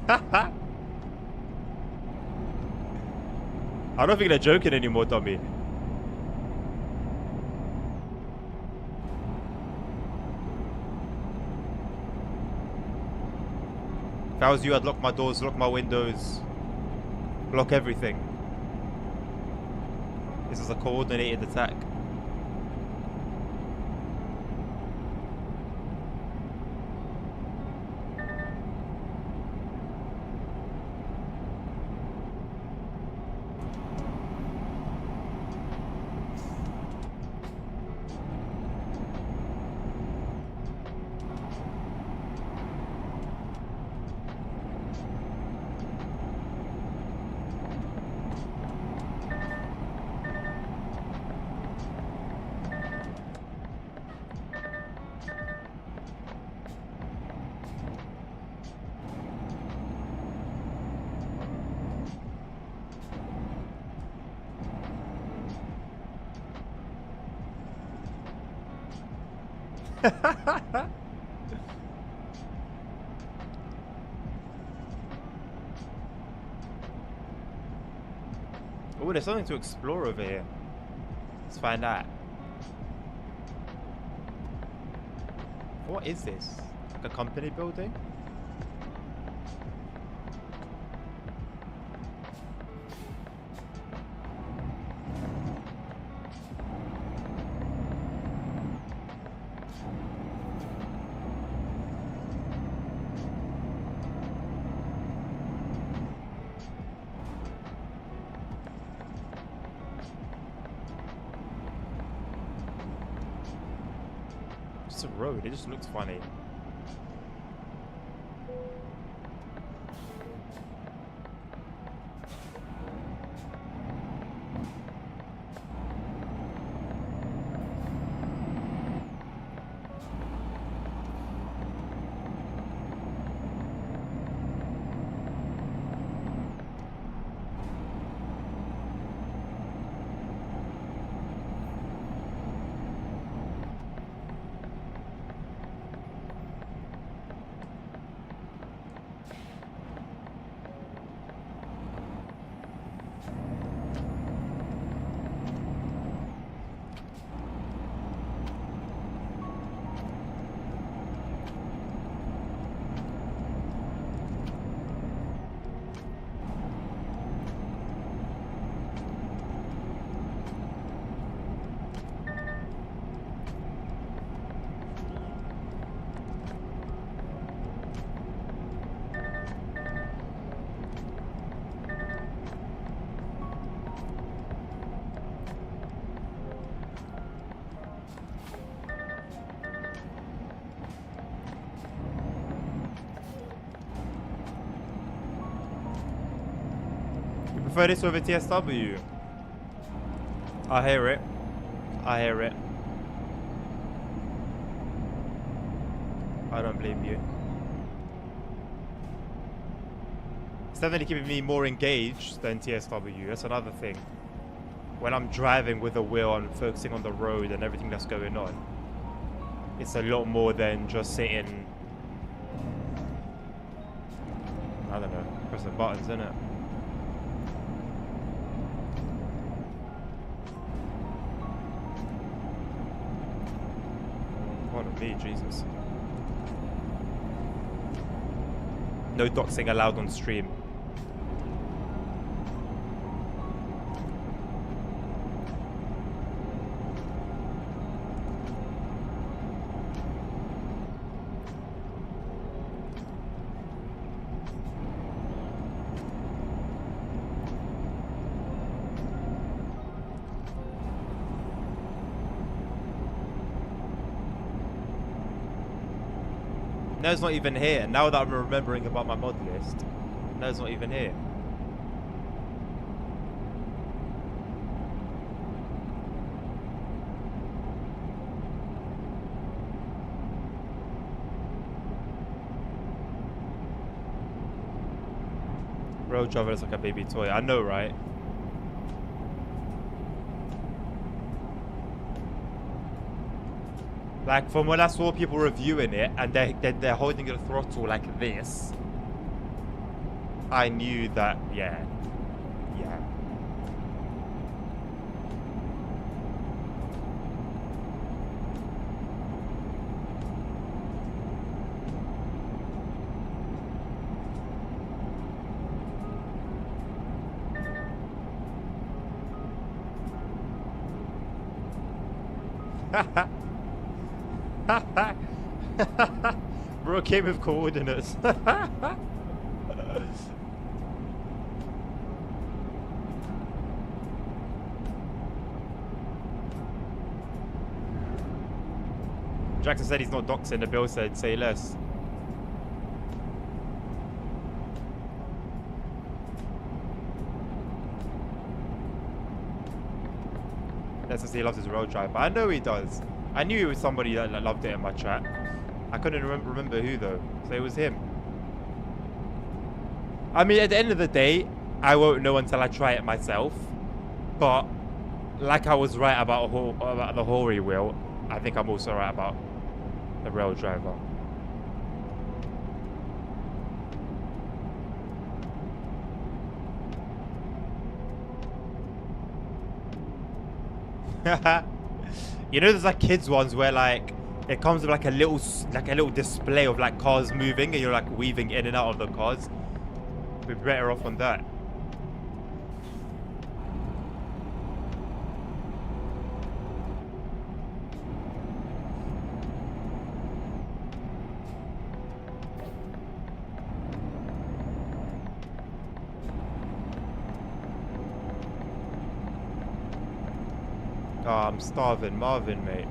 I don't think they're joking anymore, Tommy. If I was you, I'd lock my doors, lock my windows, block everything. This is a coordinated attack. Oh, there's something to explore over here. Let's find out. What is this? Like a company building? It's a road, it just looks funny. You prefer this over TSW? I hear it. I hear it. I don't blame you. It's definitely keeping me more engaged than TSW. That's another thing. When I'm driving with the wheel, I'm focusing on the road and everything that's going on. It's a lot more than just sitting, I don't know, pressing buttons, isn't it? Pardon me, Jesus. No doxing allowed on stream. No's not even here. Now that I'm remembering about my mod list, No's not even here. Road Driver is like a baby toy. I know, right? Like, from when I saw people reviewing it and they're holding the throttle like this, I knew that, yeah. Bro came with coordinates. Jackson said he's not doxing. The bill said say less. Let's just say he loves his road drive. But I know he does. I knew he was somebody that loved it in my chat. I couldn't remember who though. So it was him. I mean, at the end of the day, I won't know until I try it myself. But like I was right about the Hori wheel, I think I'm also right about A rail driver. You know, there's like kids ones where like it comes with like a little display of like cars moving, and you're like weaving in and out of the cars. We're better off on that. Oh, I'm starving, Marvin, mate.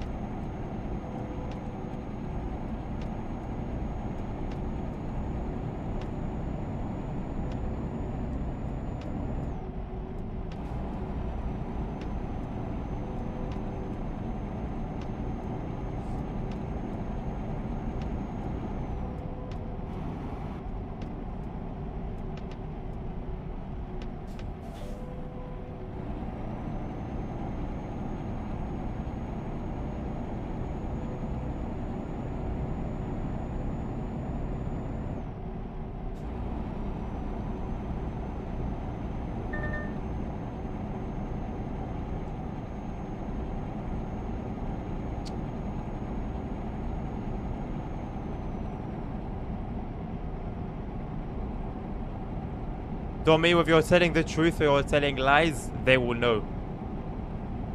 Don't mean if you're telling the truth or you're telling lies, they will know.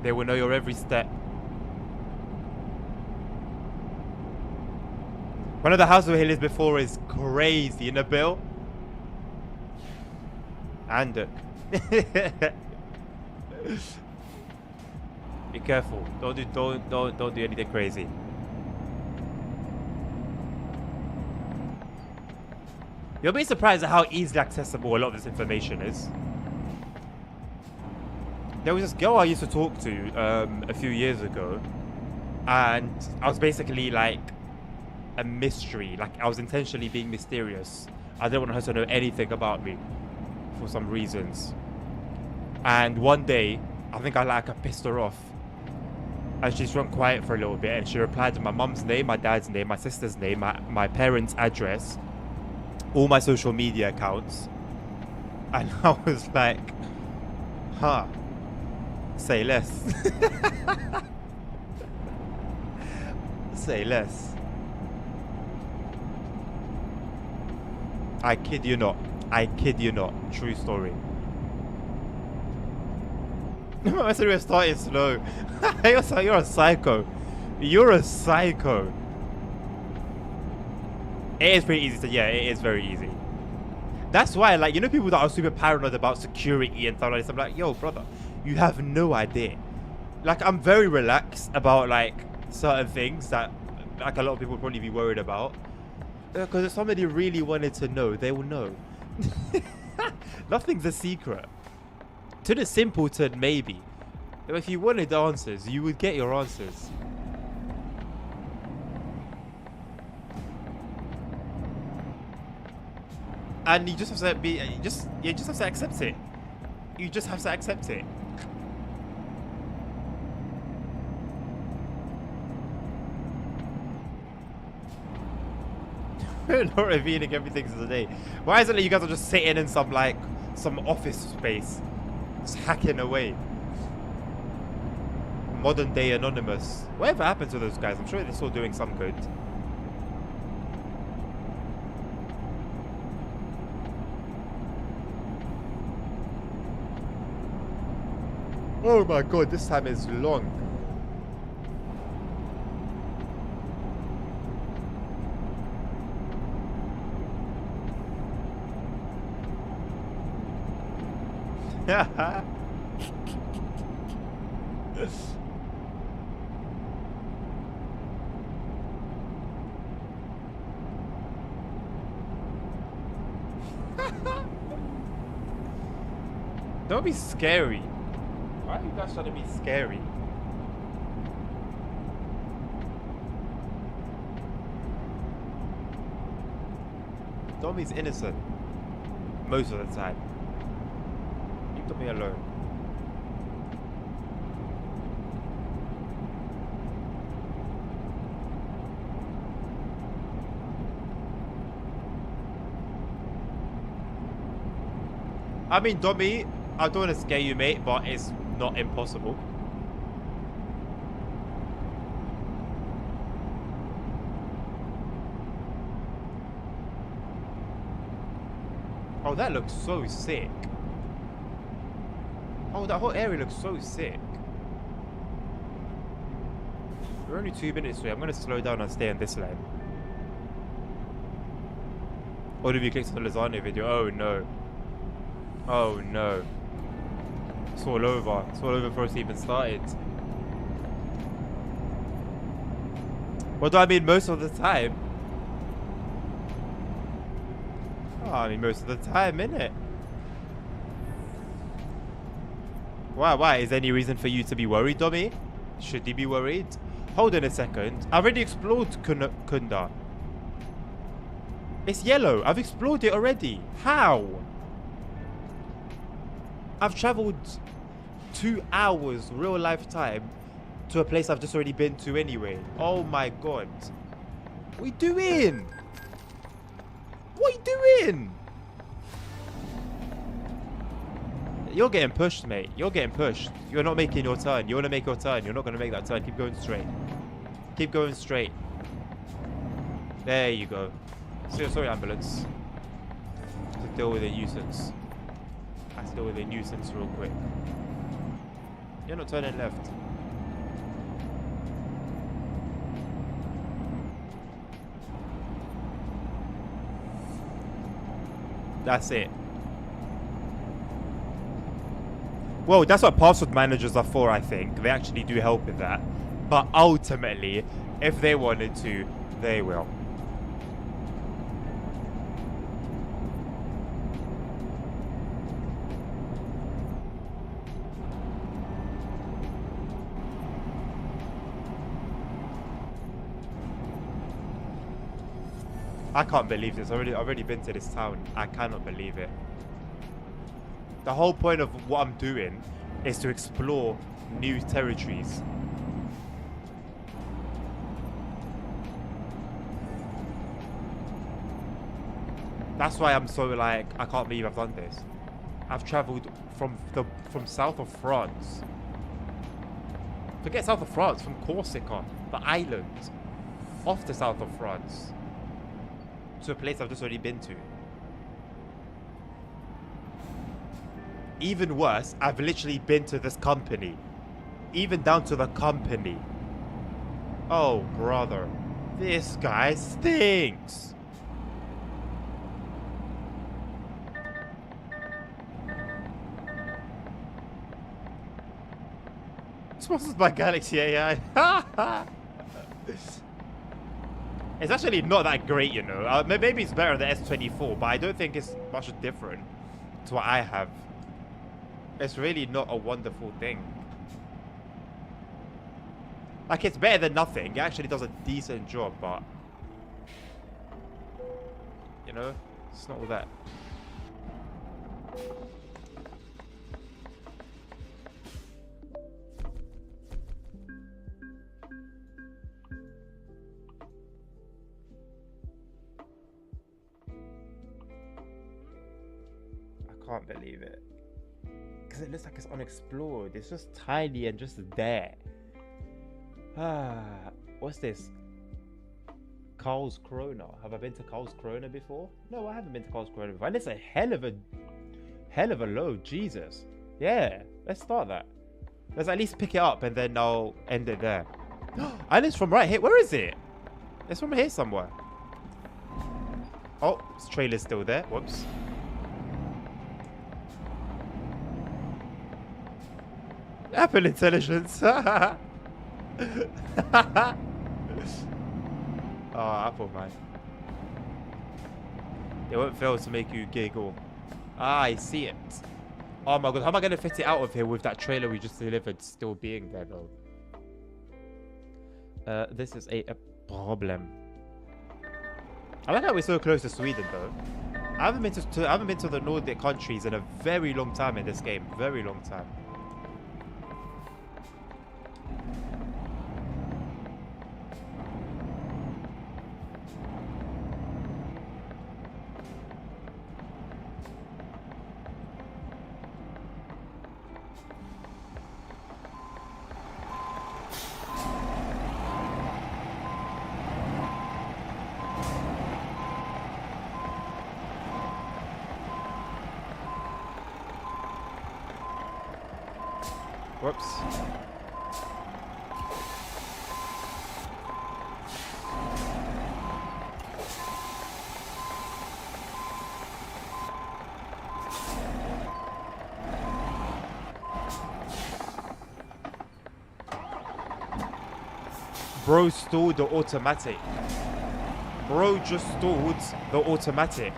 They will know your every step. One of the houses where he lived before is crazy in a bill. And be careful. Don't do anything crazy. You'll be surprised at how easily accessible a lot of this information is. There was this girl I used to talk to a few years ago, and I was basically like a mystery. Like, I was intentionally being mysterious. I didn't want her to know anything about me for some reasons. And one day, I think I pissed her off, and she just went quiet for a little bit, and she replied to my mum's name, my dad's name, my sister's name, my parents' address, all my social media accounts. And I was like, huh, say less. Say less. I kid you not. I kid you not. True story. My story started slow. You're a psycho. You're a psycho. It is pretty easy to, yeah, it is very easy. That's why, like, you know, people that are super paranoid about security and stuff like this, I'm like, yo, brother, you have no idea. Like, I'm very relaxed about, like, certain things that, like, a lot of people would probably be worried about. Because if somebody really wanted to know, they will know. Nothing's a secret. To the simpleton, maybe. If you wanted the answers, you would get your answers. And you just have to be, you just have to accept it. You just have to accept it. We're not revealing everything today. Why isn't it you guys are just sitting in some office space, just hacking away? Modern day anonymous. Whatever happened to those guys? I'm sure they're still doing some good. Oh my god, this time is long. Don't be scary. Why are you guys trying to be scary? Domi's innocent. Most of the time. Leave Domi alone. I mean, Dommy, I don't want to scare you, mate, but it's not impossible. Oh, that looks so sick. Oh, that whole area looks so sick. We're only 2 minutes away. I'm going to slow down and stay in this lane. Or have you clicked on the lasagna video? Oh, no. Oh, no. It's all over. It's all over before it's even started. What do I mean most of the time? Oh, I mean most of the time, innit? Why? Is there any reason for you to be worried, Dommy? Should you be worried? Hold on a second. I already explored Kunda. It's yellow. I've explored it already. How? I've traveled 2 hours real life time to a place I've just already been to anyway. Oh my god. What are you doing? What are you doing? You're getting pushed, mate. You're getting pushed. You're not making your turn. You want to make your turn. You're not going to make that turn. Keep going straight. Keep going straight. There you go. Sorry, ambulance. To deal with a nuisance. I have to deal with a nuisance real quick. You're not turning left. That's it. Well, that's what password managers are for, I think. They actually do help with that. But ultimately, if they wanted to, they will. I can't believe this. I've already been to this town. I cannot believe it. The whole point of what I'm doing is to explore new territories. That's why I'm so like, I can't believe I've done this. I've traveled from south of France. Forget south of France, from Corsica, the island, off the south of France, to a place I've just already been to. Even worse, I've literally been to this company. Even down to the company. Oh, brother. This guy stinks. Sponsored by Galaxy AI. It's actually not that great, you know. Maybe it's better than S24, but I don't think it's much different to what I have. It's really not a wonderful thing. Like, it's better than nothing. It actually does a decent job, but... you know, it's not all that. I can't believe it. Because it looks like it's unexplored. It's just tiny and just there. What's this? Carl's Corona. Have I been to Carl's Corona before? No, I haven't been to Carl's Corona before. And it's a hell of a load. Jesus. Yeah, let's start that. Let's at least pick it up and then I'll end it there. And it's from right here. Where is it? It's from here somewhere. Oh, this trailer's still there. Whoops. Apple Intelligence. Oh, Apple, man. It won't fail to make you giggle. Ah, I see it. Oh my god, how am I going to fit it out of here with that trailer we just delivered still being there, though? This is a problem. I like how we're so close to Sweden, though. I haven't been to the Nordic countries in a very long time in this game. Very long time. Whoops. Bro stalled the automatic. Bro just stalled the automatic.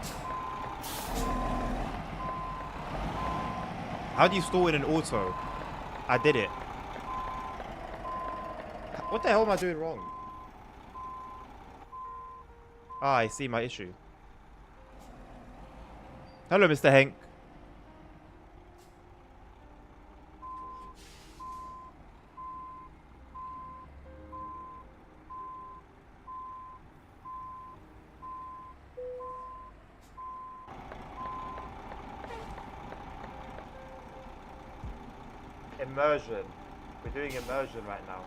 How do you stall in an auto? I did it. What the hell am I doing wrong? Ah, I see my issue. Hello, Mr. Hank. Immersion. We're doing immersion right now.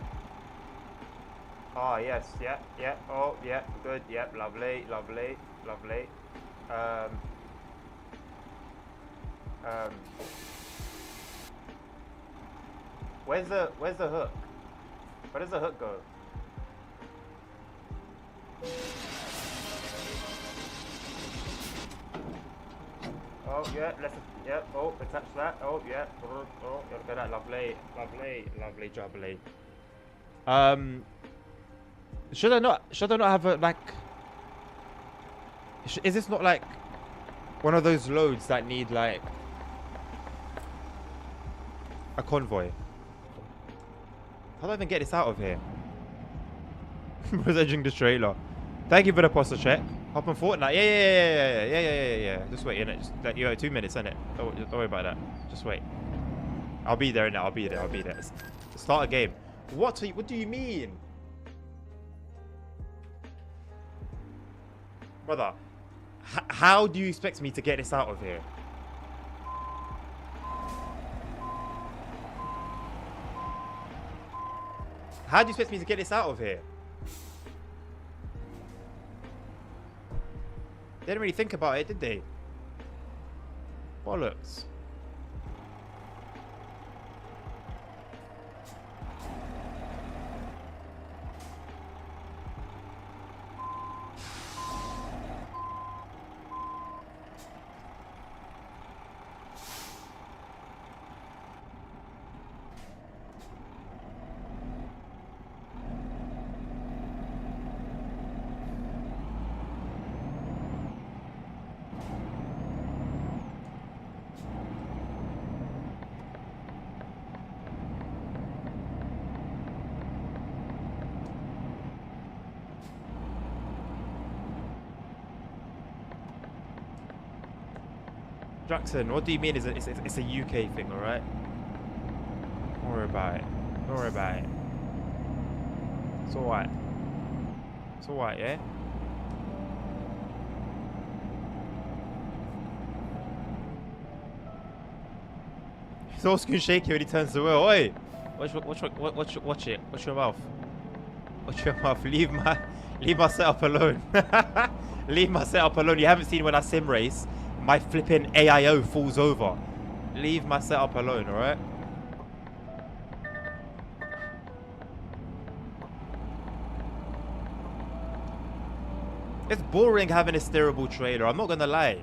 Ah, yes, yeah, yeah, oh, yeah, good, yeah, lovely, lovely, lovely. Where's the hook? Where does the hook go? Oh, yeah, let's, yeah, oh, attach that, oh, yeah, oh, look at that, lovely, lovely, lovely, jubbly. Should I not have a, like, is this not like one of those loads that need, like, a convoy? How do I even get this out of here? Presenting the trailer. Thank you for the posture check. Hop on Fortnite. Yeah. Just wait, innit? Just, like, 2 minutes, innit? Don't worry about that. Just wait. I'll be there, innit? I'll be there. Start a game. What do you mean? Brother, how do you expect me to get this out of here? How do you expect me to get this out of here? They didn't really think about it, did they? Bollocks. Jackson, what do you mean? It's a UK thing, alright? Don't worry about it. Don't worry about it. It's alright. It's alright, yeah? He's all screen shaky when he turns the wheel. Oi! Watch it. Watch your mouth. Watch your mouth. Leave my setup alone. Leave my setup alone. You haven't seen when I sim race. My flipping AIO falls over. Leave my setup alone, alright? It's boring having a steerable trailer, I'm not gonna lie.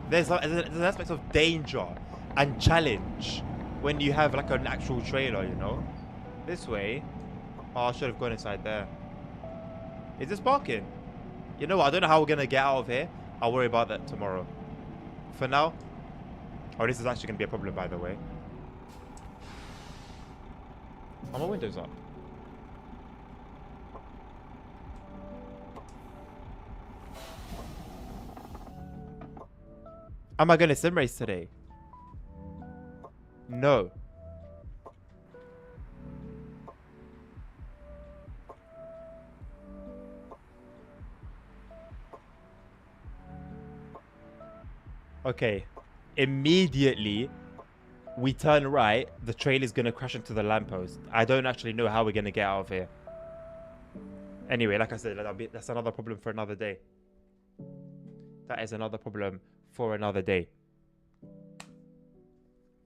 There's an aspect of danger and challenge when you have like an actual trailer, you know? This way. Oh, I should have gone inside there. Is this parking? You know what? I don't know how we're gonna get out of here. I'll worry about that tomorrow. For now. Oh, this is actually gonna be a problem, by the way. Are my windows up? Am I gonna sim race today? No. Okay. Immediately, we turn right, the trailer's gonna crash into the lamppost. I don't actually know how we're gonna get out of here. Anyway, like I said, that's another problem for another day. That is another problem for another day.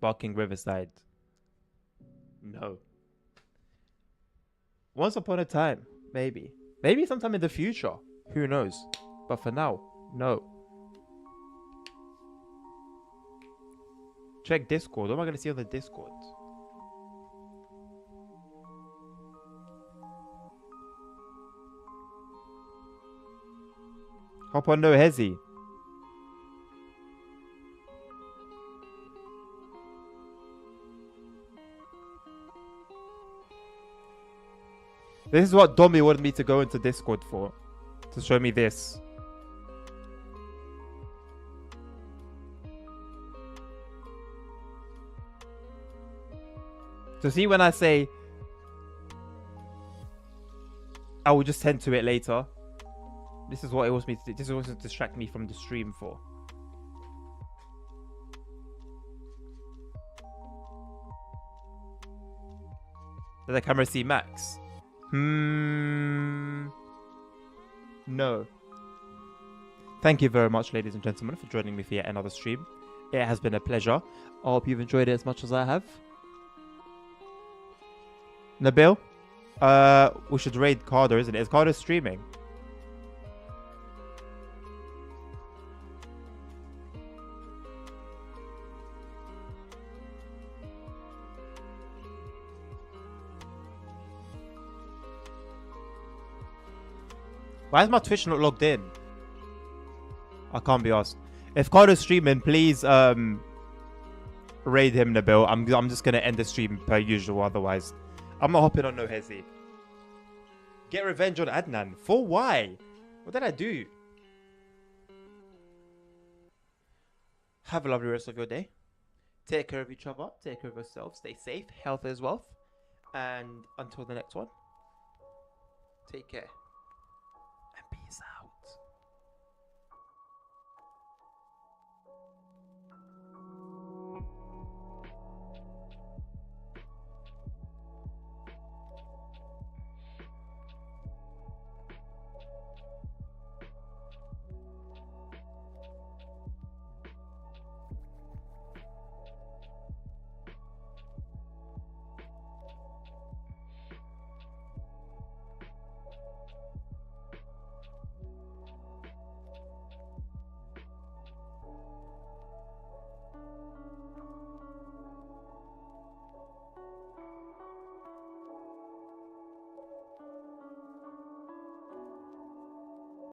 Barking Riverside. No. Once upon a time, maybe. Maybe sometime in the future. Who knows? But for now, no. Check Discord. What am I going to see on the Discord? Hop on, no hezzy. This is what Domi wanted me to go into Discord for. To show me this. So see when I say I will just tend to it later. This is what it wants me to do. This is what to distract me from the stream for. Does the camera see Max? No. Thank you very much, ladies and gentlemen, for joining me for yet another stream. It has been a pleasure. I hope you've enjoyed it as much as I have. Nabil? We should raid Carter, isn't it? Is Carter streaming? Why is my Twitch not logged in? I can't be asked. If Carter's streaming, please raid him, Nabil. I'm just gonna end the stream per usual, otherwise. I'm not hopping on no hezzy. Get revenge on Adnan. For why? What did I do? Have a lovely rest of your day. Take care of each other. Take care of yourself. Stay safe. Health is wealth. And until the next one, take care.